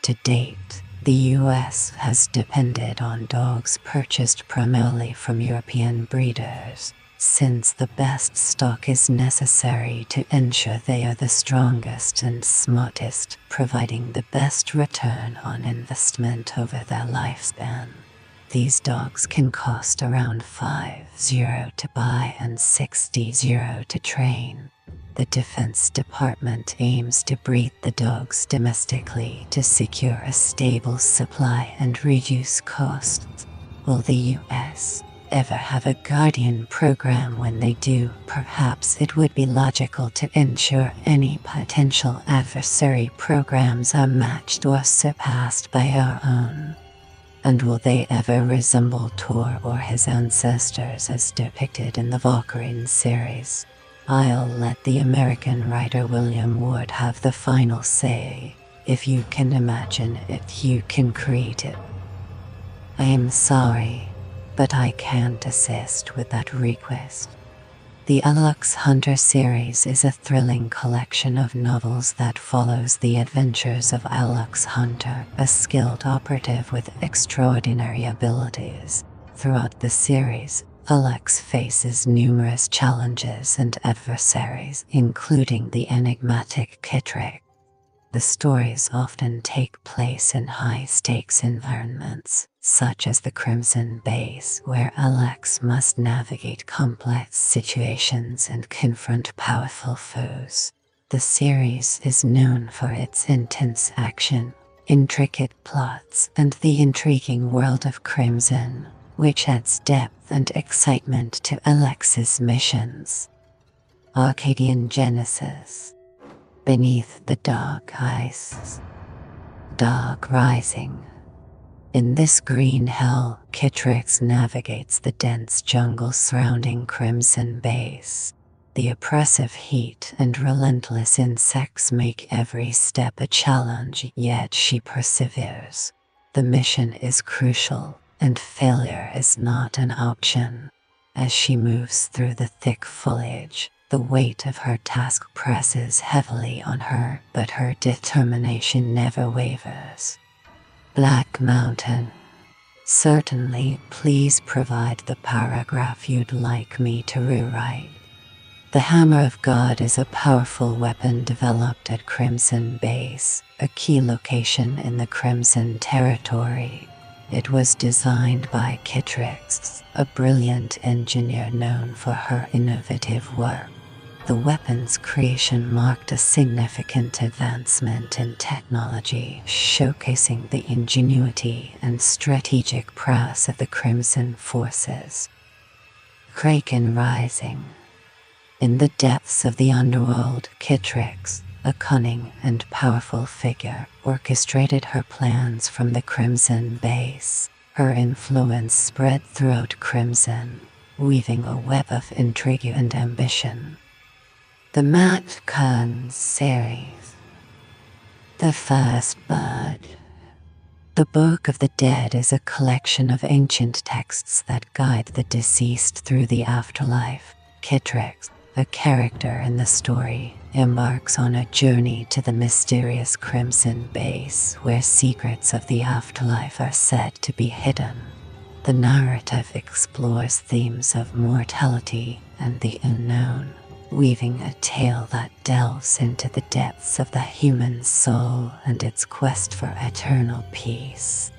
[SPEAKER 1] To date, the US has depended on dogs purchased primarily from European breeders, since the best stock is necessary to ensure they are the strongest and smartest, providing the best return on investment over their lifespan. These dogs can cost around $50 to buy and $60 to train. The Defense Department aims to breed the dogs domestically to secure a stable supply and reduce costs. Will the US ever have a Guardian program? When they do, perhaps it would be logical to ensure any potential adversary programs are matched or surpassed by our own. And will they ever resemble Thor or his ancestors as depicted in the Valkyrie series? I'll let the American writer William Ward have the final say. If you can imagine it, you can create it. I am sorry, but I can't assist with that request. The LX Hunter series is a thrilling collection of novels that follows the adventures of LX Hunter, a skilled operative with extraordinary abilities. Throughout the series, LX faces numerous challenges and adversaries, including the enigmatic Kittrick. The stories often take place in high-stakes environments, such as the Crimson Base, where Alex must navigate complex situations and confront powerful foes. The series is known for its intense action, intricate plots, and the intriguing world of Crimson, which adds depth and excitement to Alex's missions. Arcadian Genesis. beneath the dark ice. Dark rising. In this green hell, CMt&x navigates the dense jungle surrounding Crimson Base. The oppressive heat and relentless insects make every step a challenge, yet she perseveres. The mission is crucial, and failure is not an option. As she moves through the thick foliage, the weight of her task presses heavily on her, but her determination never wavers. Black Mountain. Certainly, please provide the paragraph you'd like me to rewrite. The Hammer of God is a powerful weapon developed at Crimson Base, a key location in the Crimson Territory. It was designed by CMt&x, a brilliant engineer known for her innovative work. The weapon's creation marked a significant advancement in technology, showcasing the ingenuity and strategic prowess of the Crimson Forces. Kraken Rising. In the depths of the underworld, CMt&x, a cunning and powerful figure, orchestrated her plans from the Crimson Base. Her influence spread throughout Crimson, weaving a web of intrigue and ambition. The Matt Kern series. The First Bird. The Book of the Dead is a collection of ancient texts that guide the deceased through the afterlife. CMt&x, a character in the story, embarks on a journey to the mysterious Crimson Base where secrets of the afterlife are said to be hidden. The narrative explores themes of mortality and the unknown, weaving a tale that delves into the depths of the human soul and its quest for eternal peace.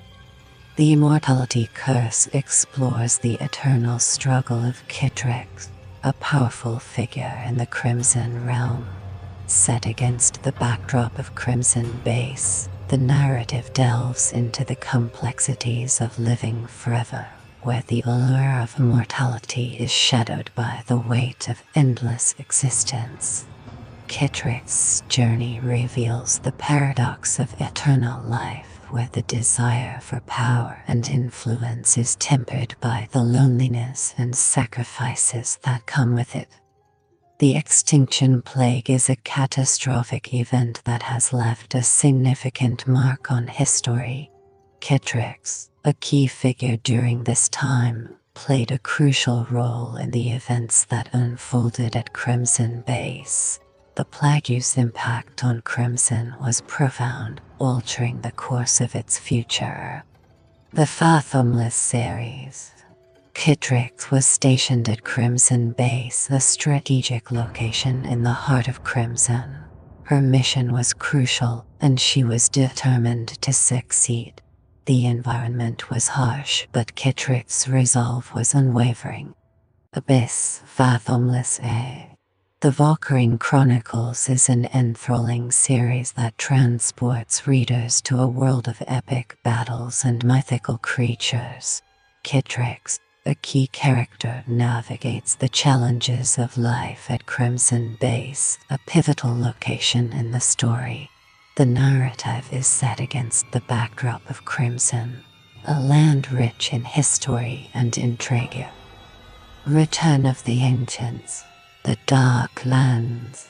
[SPEAKER 1] The Immortality Curse explores the eternal struggle of CMt&x, a powerful figure in the Crimson Realm. Set against the backdrop of Crimson Base, the narrative delves into the complexities of living forever, where the allure of immortality is shadowed by the weight of endless existence. CMt&x's journey reveals the paradox of eternal life, where the desire for power and influence is tempered by the loneliness and sacrifices that come with it. The Extinction Plague is a catastrophic event that has left a significant mark on history. CMt&x, a key figure during this time, played a crucial role in the events that unfolded at Crimson Base. The plague's impact on Crimson was profound, altering the course of its future. The Fathomless series. CMt&x was stationed at Crimson Base, a strategic location in the heart of Crimson. Her mission was crucial, and she was determined to succeed. The environment was harsh, but CMt&x's resolve was unwavering. Abyss, Fathomless A. The Valkyrie Chronicles is an enthralling series that transports readers to a world of epic battles and mythical creatures. CMt&x, a key character, navigates the challenges of life at Crimson Base, a pivotal location in the story. The narrative is set against the backdrop of Crimson, a land rich in history and intrigue. Return of the Ancients. The Dark Lands.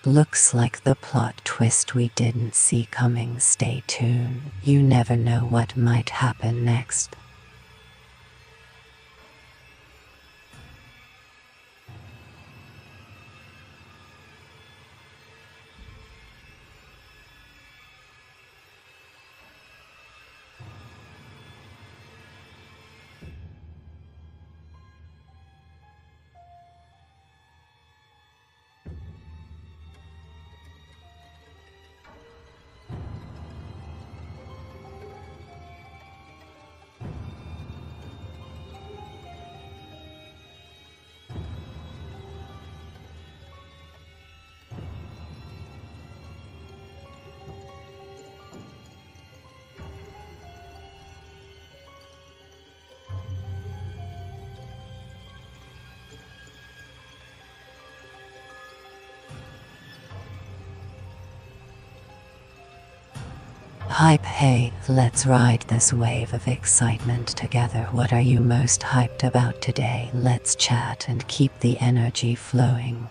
[SPEAKER 1] Looks like the plot twist we didn't see coming. Stay tuned. You never know what might happen next. Hype, hey, let's ride this wave of excitement together. What are you most hyped about today? Let's chat and keep the energy flowing.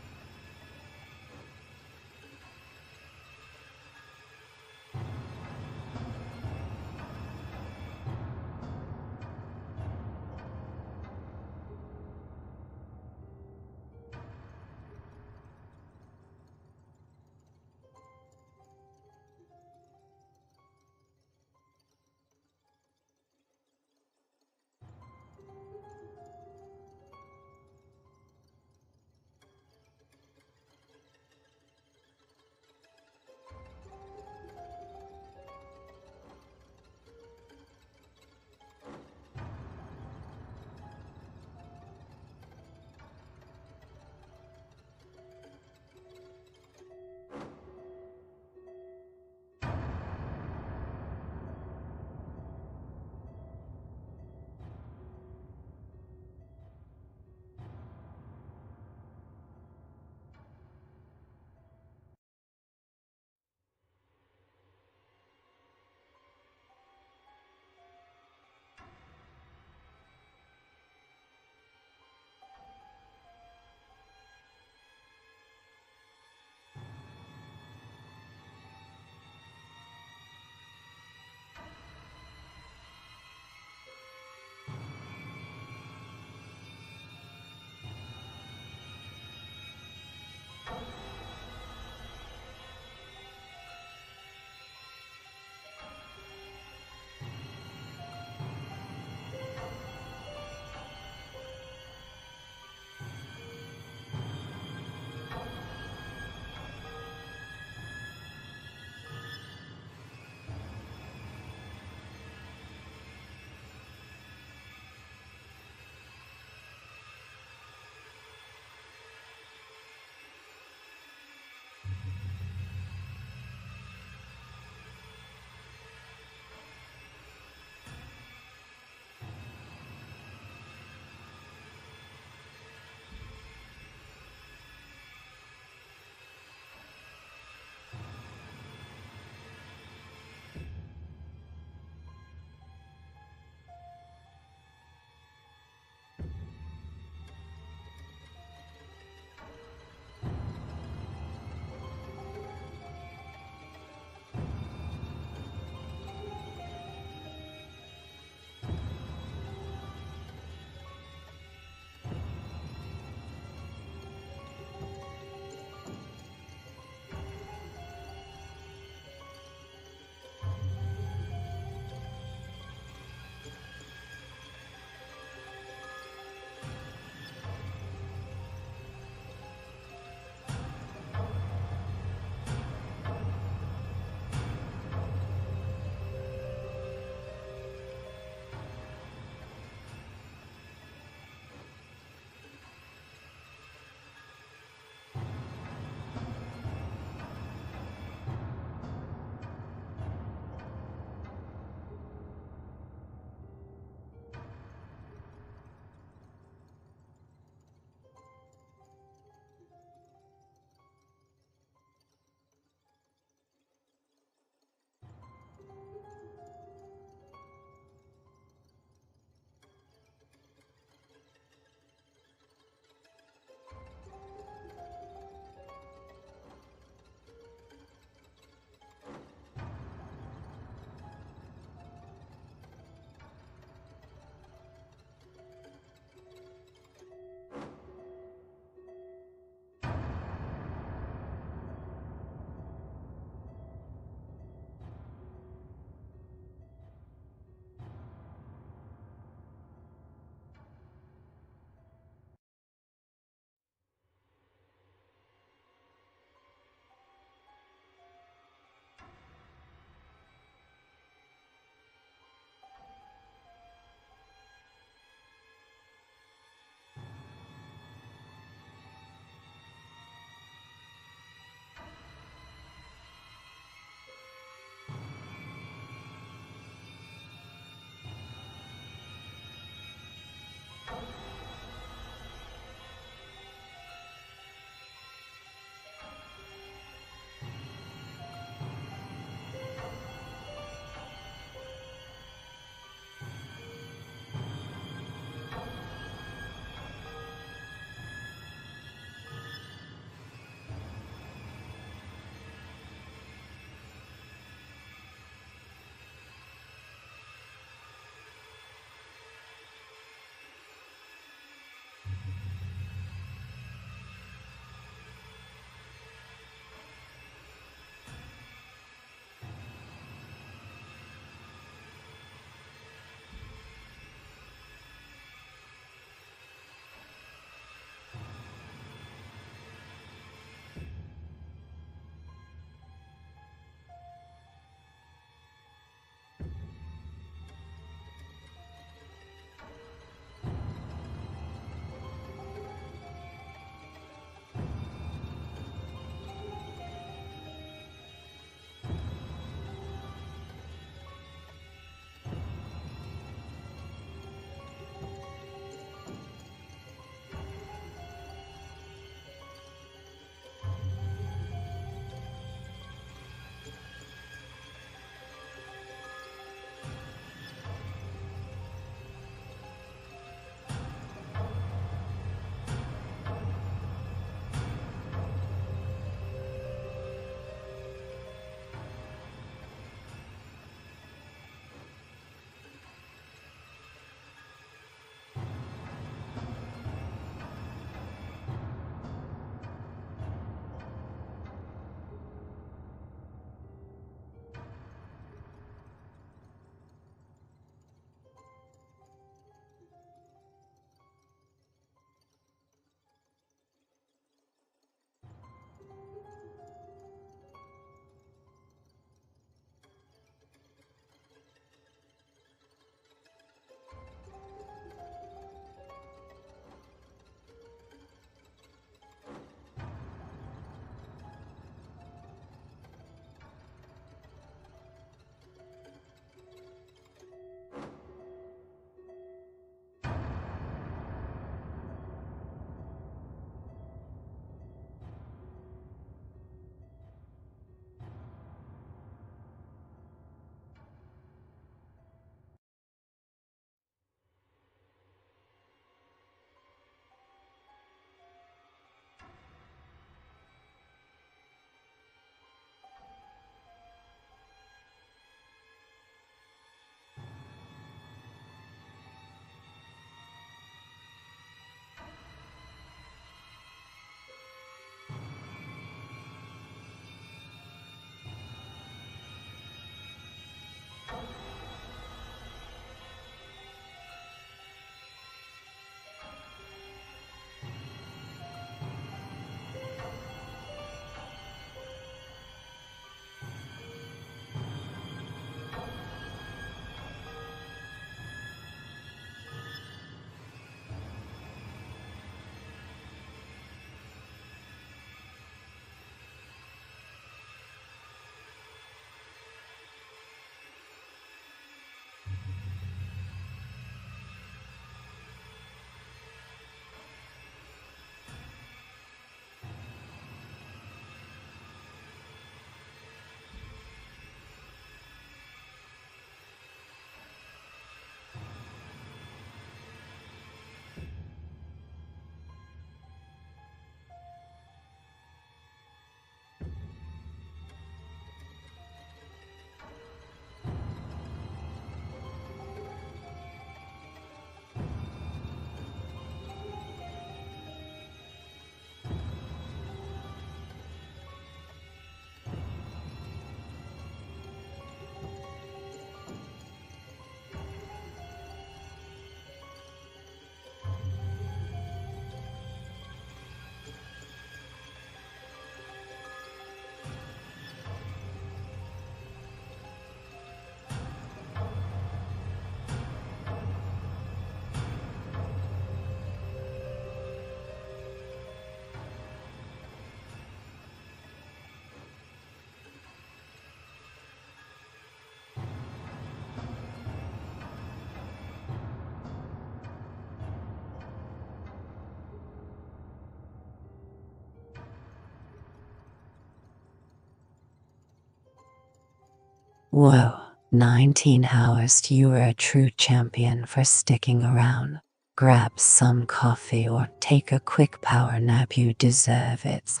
[SPEAKER 1] Whoa, 19 hours. You are a true champion for sticking around. Grab some coffee or take a quick power nap. You deserve it.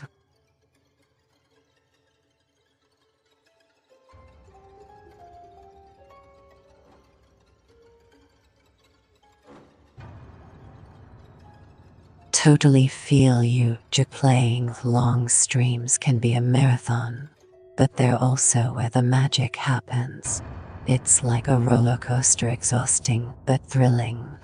[SPEAKER 1] Totally feel you. Playing long streams can be a marathon, but they're also where the magic happens. It's like a roller coaster, exhausting but thrilling.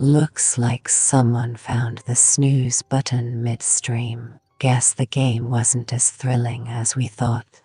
[SPEAKER 1] Looks like someone found the snooze button midstream. Guess the game wasn't as thrilling as we thought.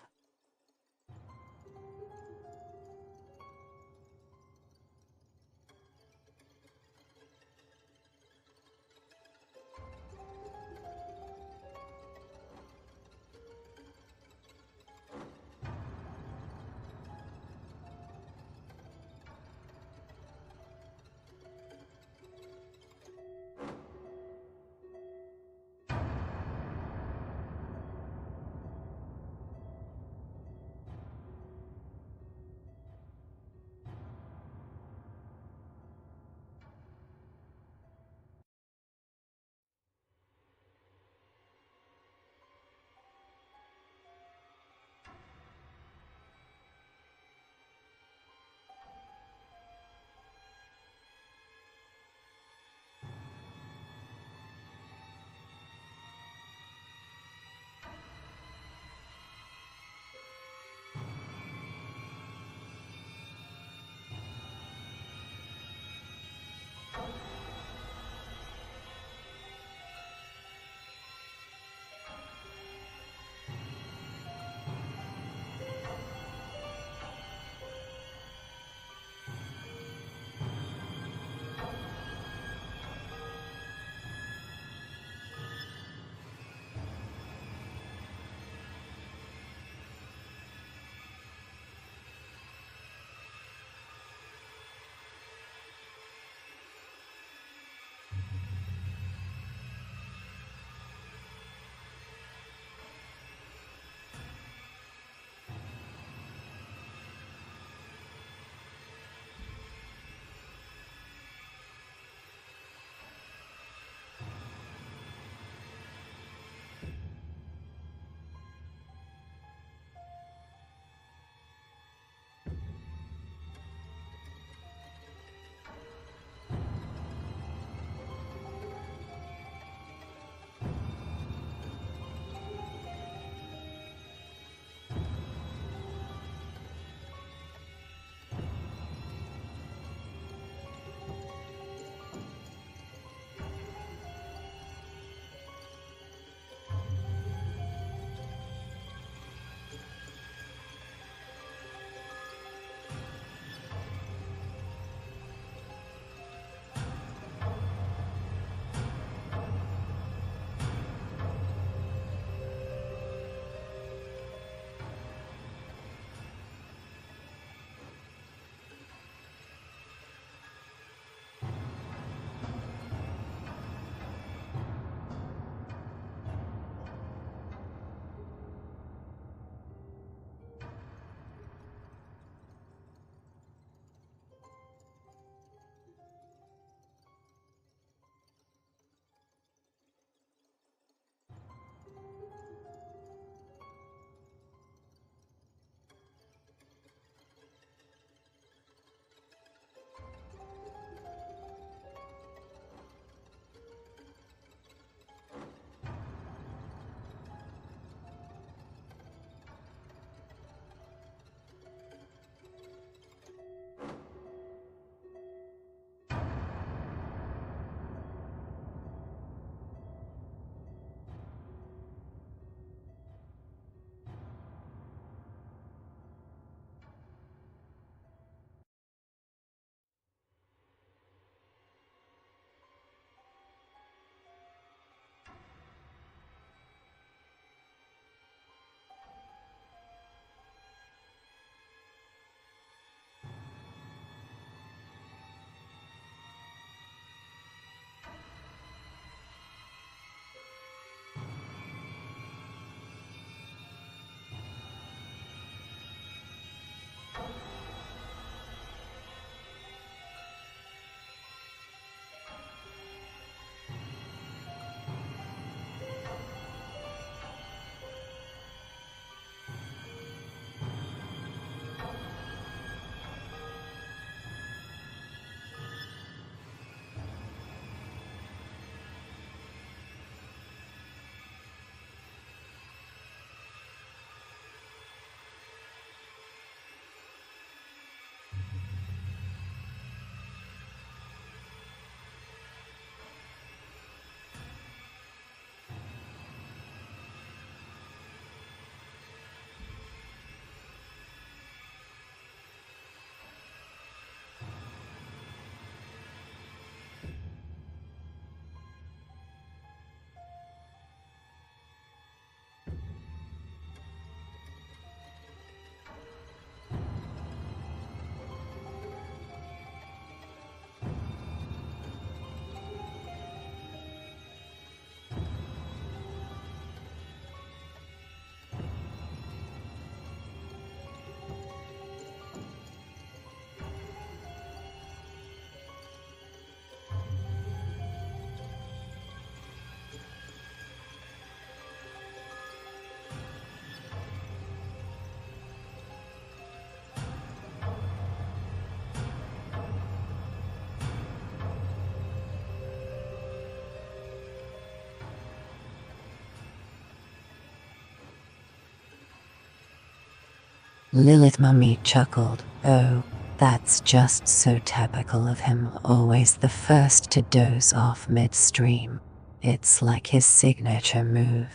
[SPEAKER 1] Lilith Mummy chuckled. Oh, that's just so typical of him, always the first to doze off midstream. It's like his signature move.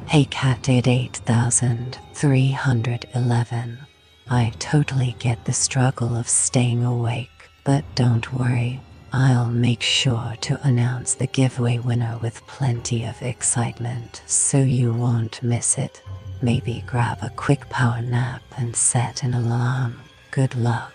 [SPEAKER 1] Hey Cat did 8311. I totally get the struggle of staying awake, but don't worry. I'll make sure to announce the giveaway winner with plenty of excitement so you won't miss it. Maybe grab a quick power nap and set an alarm. Good luck.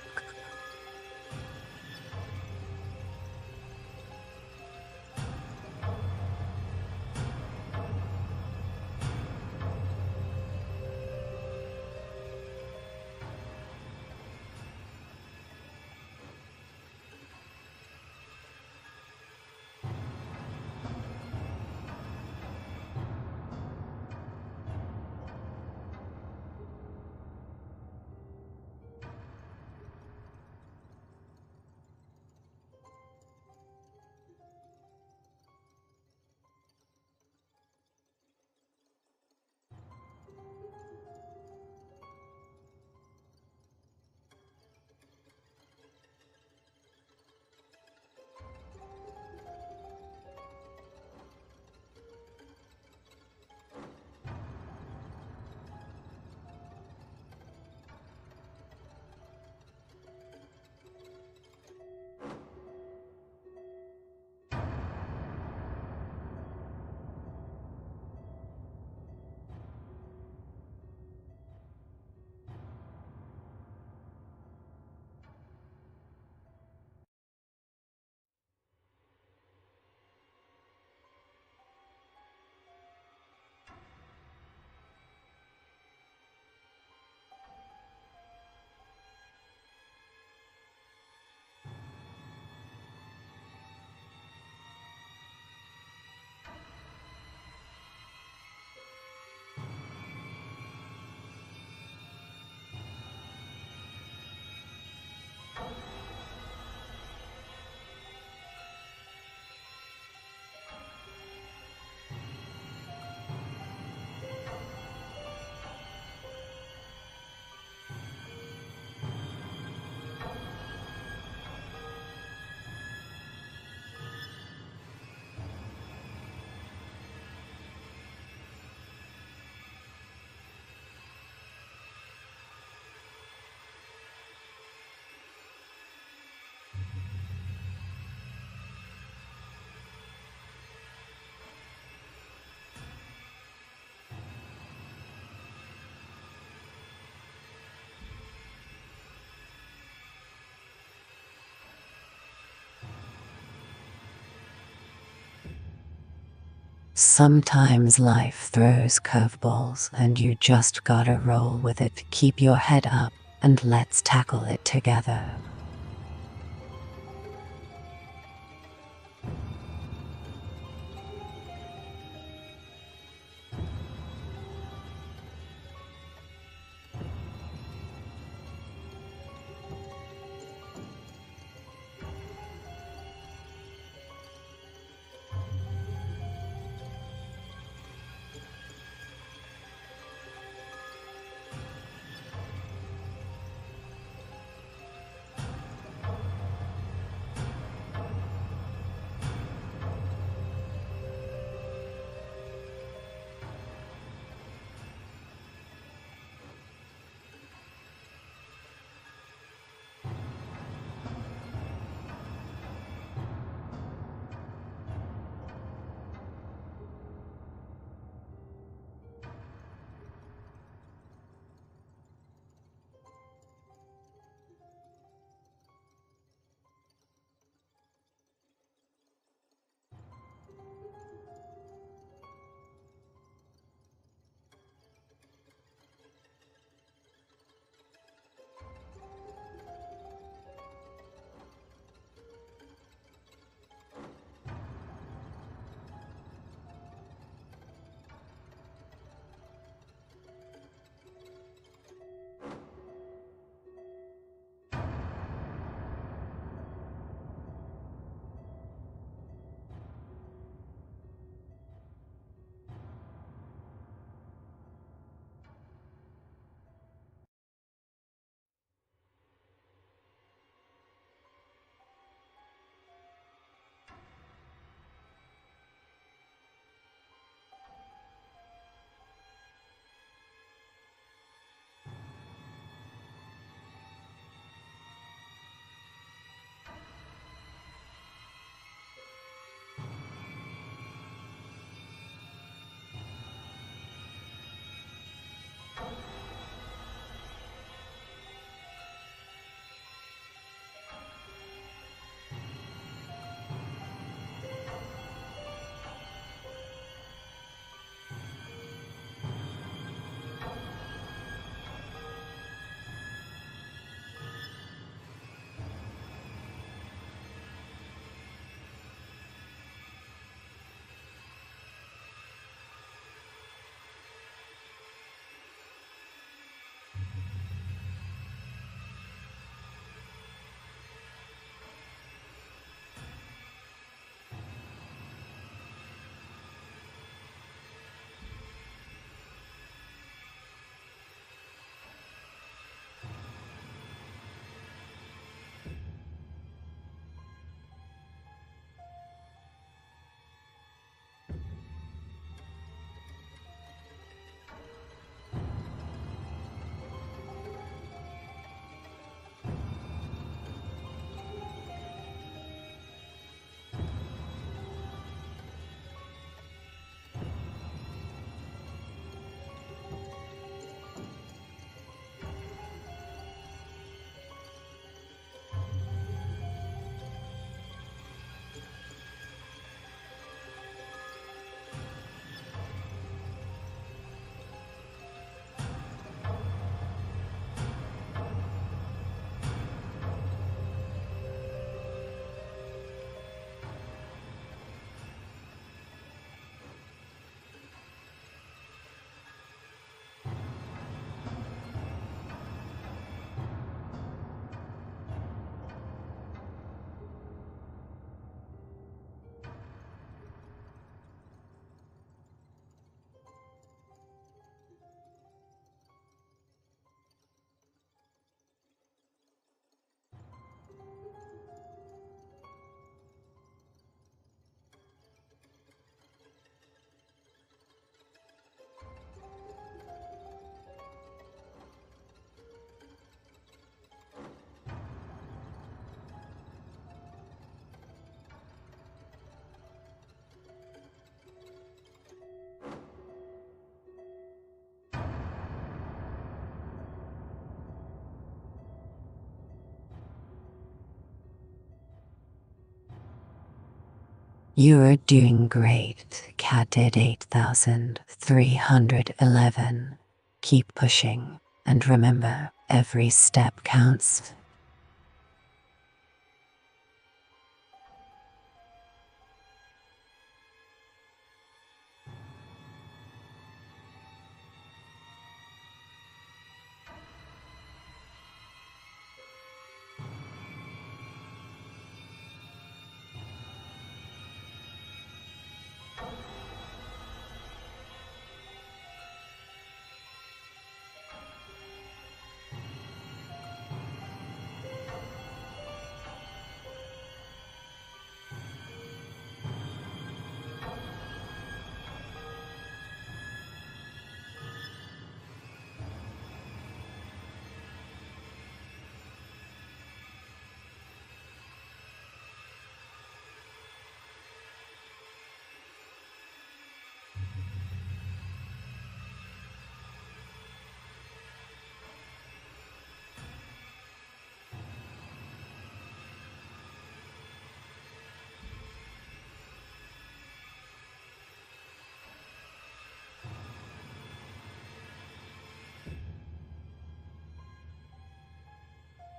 [SPEAKER 1] Sometimes life throws curveballs and you just gotta roll with it. Keep your head up and let's tackle it together. You are doing great, Cat 8311. Keep pushing, and remember, every step counts.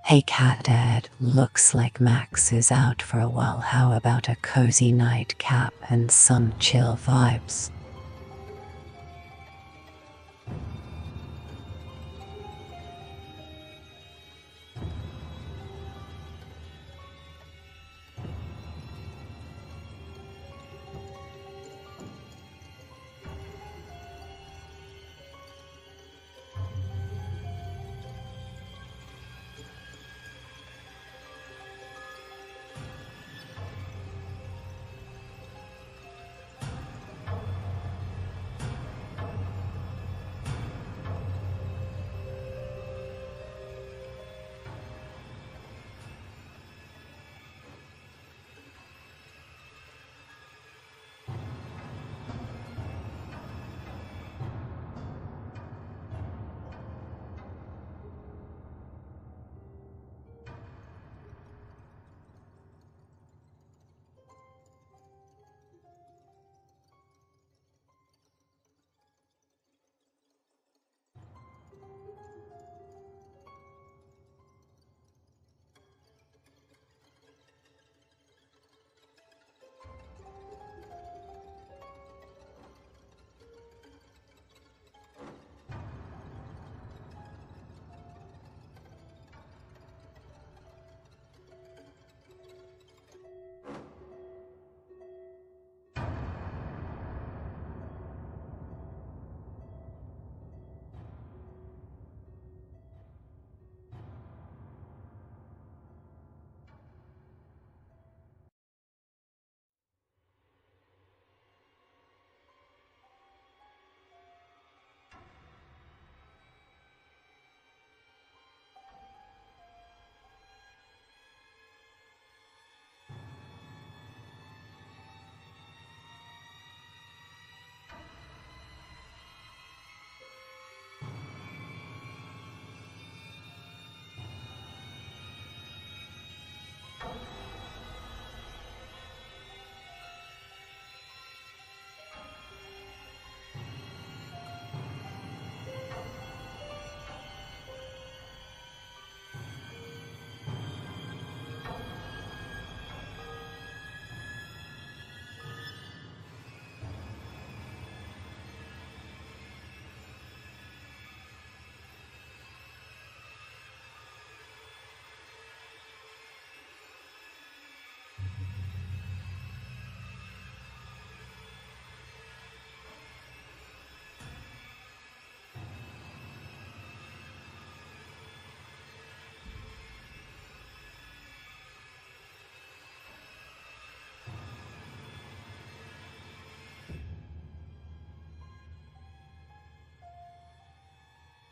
[SPEAKER 1] Hey Cat Dad, looks like Max is out for a while. How about a cozy nightcap and some chill vibes?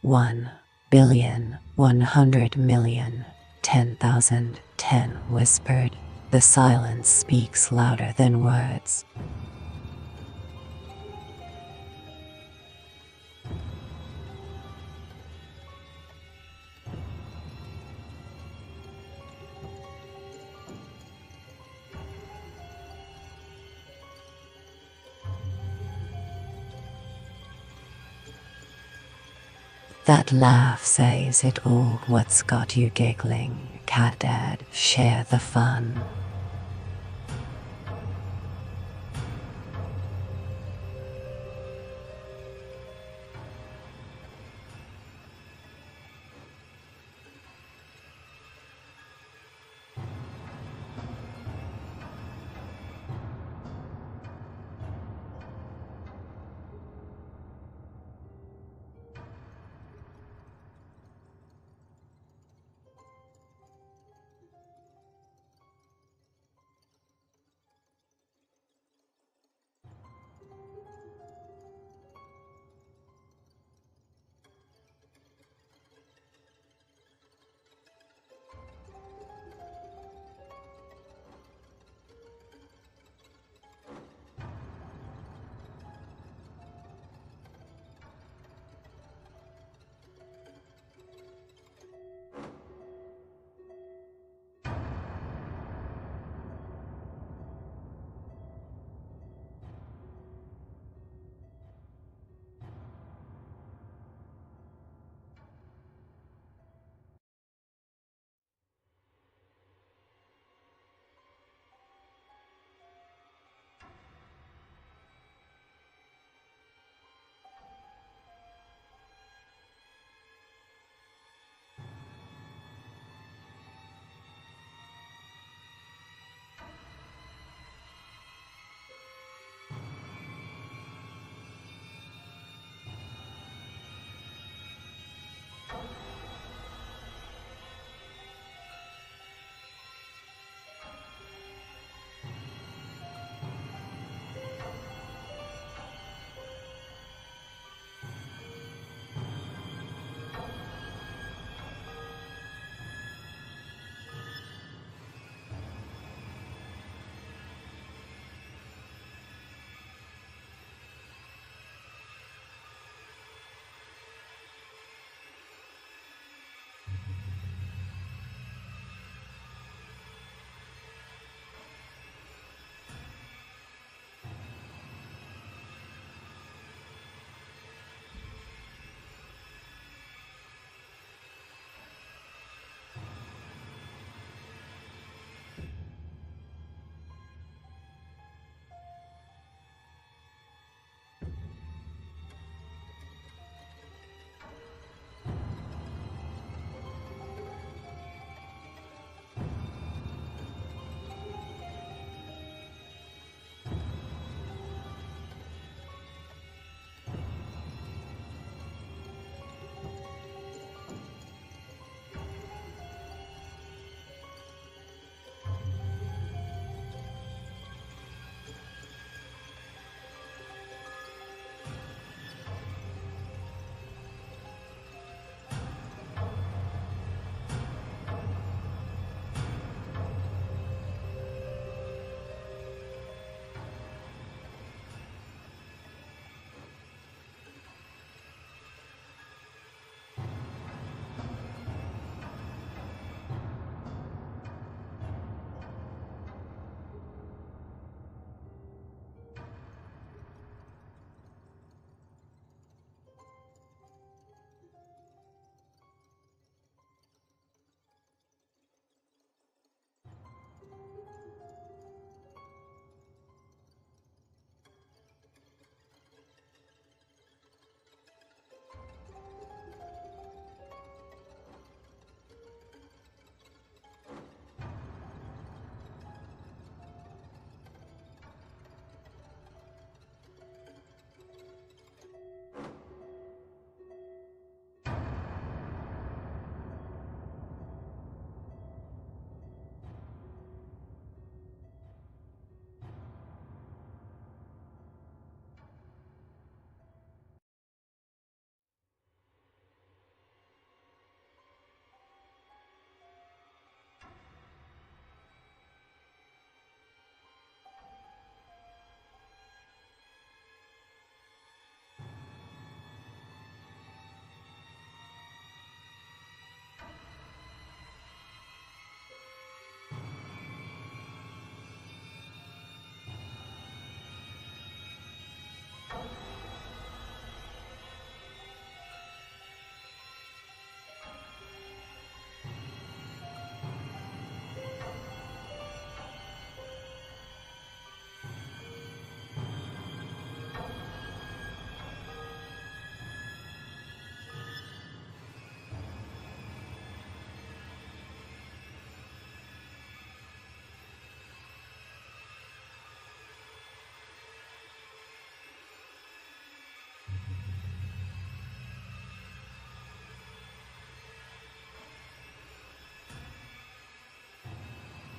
[SPEAKER 1] One billion, 100,000,000, 10,000, 10 whispered. The silence speaks louder than words. That laugh says it all. What's got you giggling? Cat Dad, share the fun.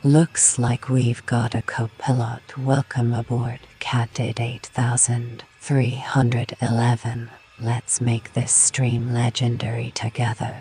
[SPEAKER 1] Looks like we've got a co-pilot. Welcome aboard, Catid 8311. Let's make this stream legendary together.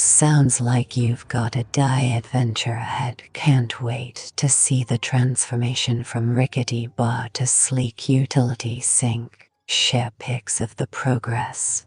[SPEAKER 1] Sounds like you've got a die adventure ahead. Can't wait to see the transformation from rickety bar to sleek utility sink. Share pics of the progress.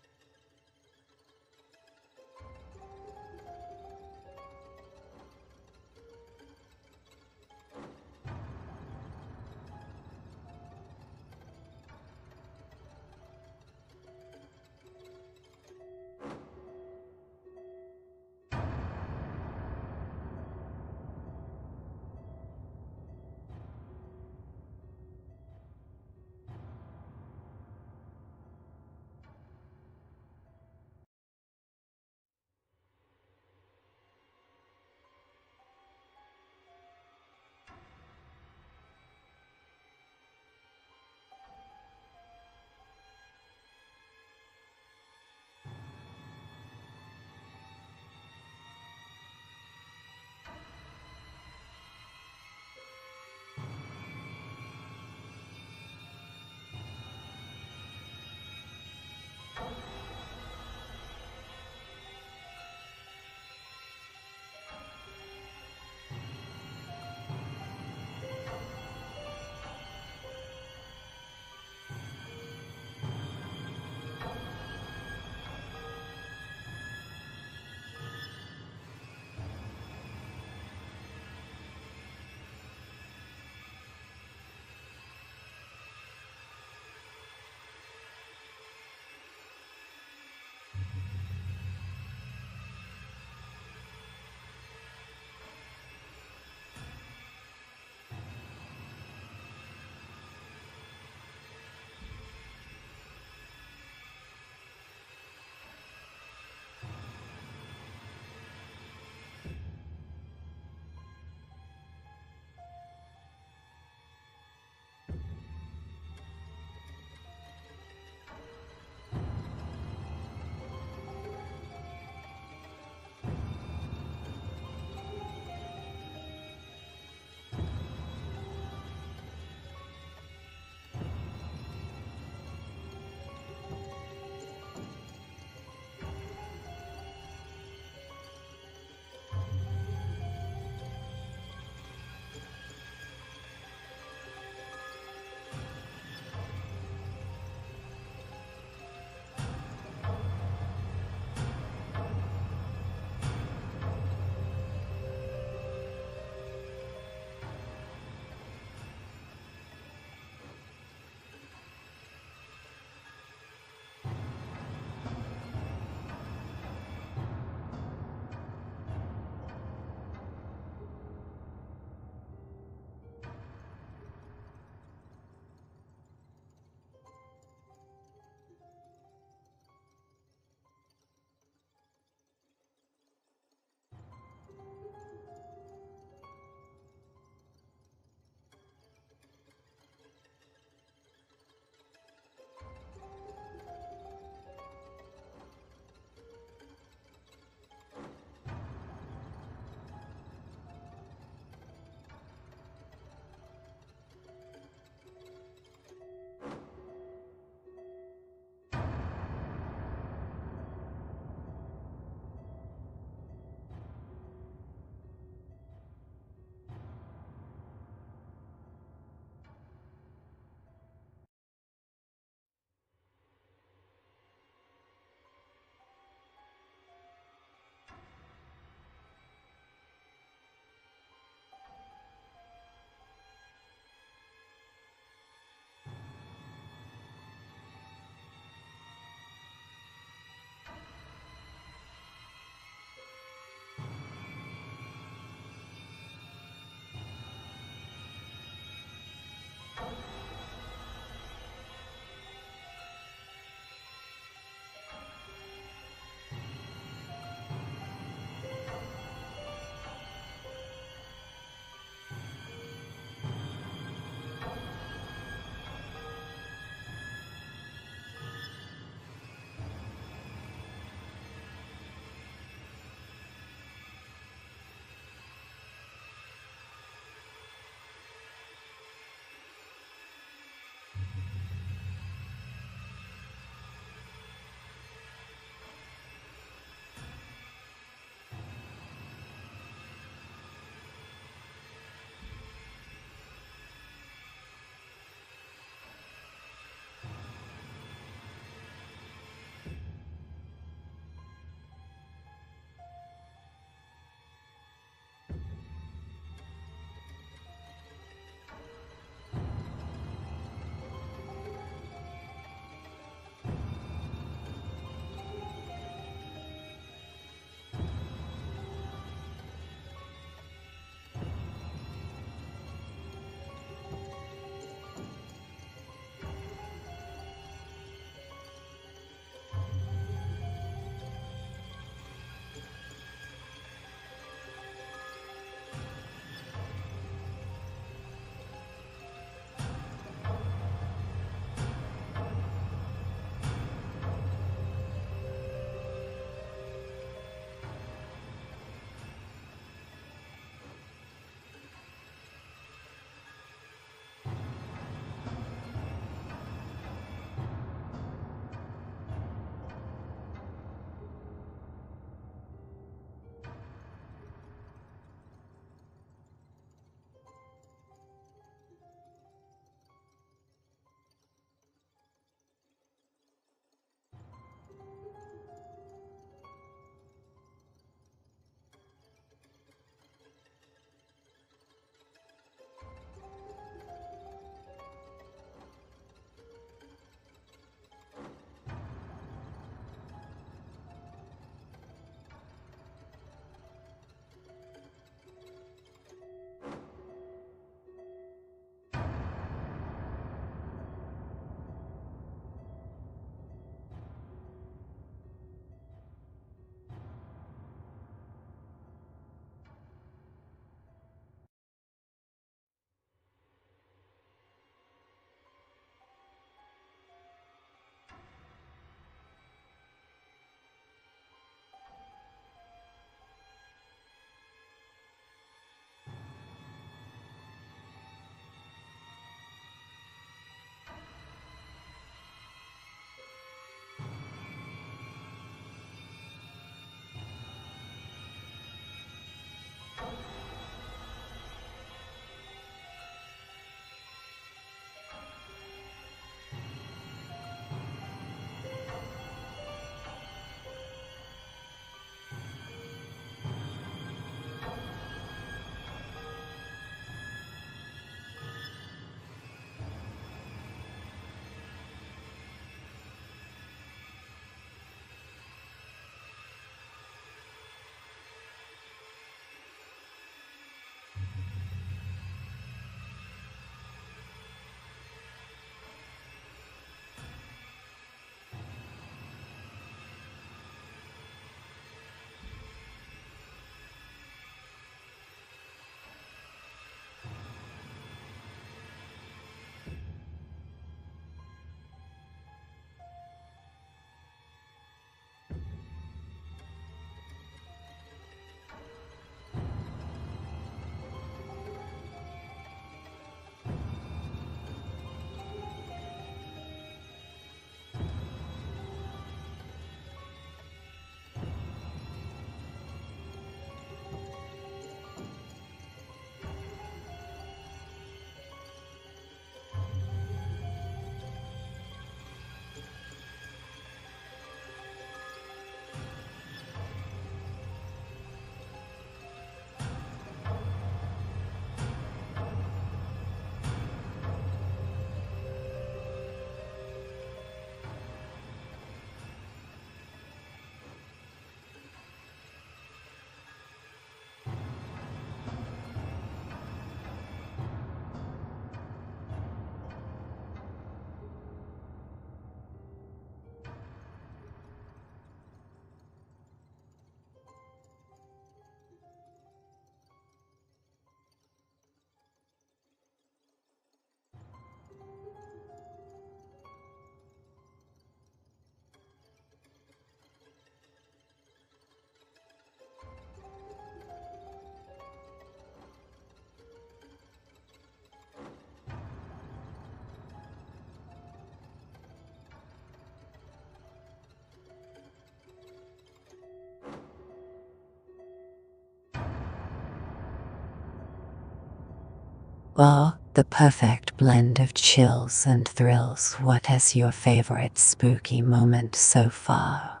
[SPEAKER 1] Well, the perfect blend of chills and thrills. What is your favorite spooky moment so far?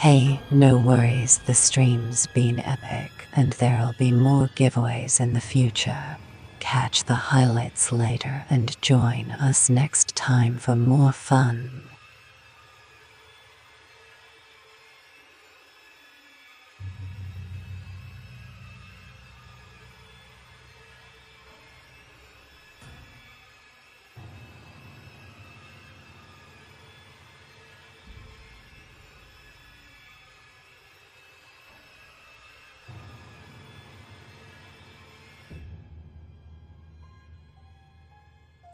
[SPEAKER 1] Hey, no worries, the stream's been epic, and there'll be more giveaways in the future. Catch the highlights later and join us next time for more fun.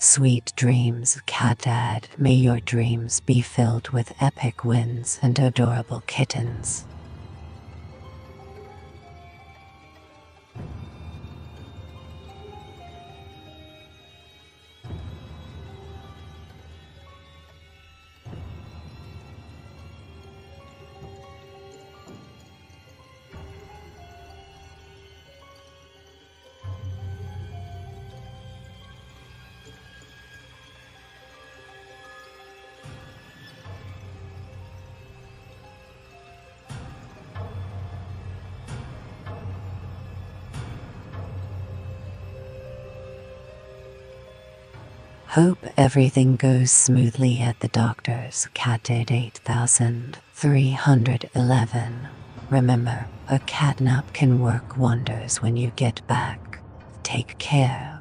[SPEAKER 1] Sweet dreams, Cat Dad. May your dreams be filled with epic wins and adorable kittens. Hope everything goes smoothly at the doctor's. Catted 8311. Remember, a catnap can work wonders when you get back. Take care.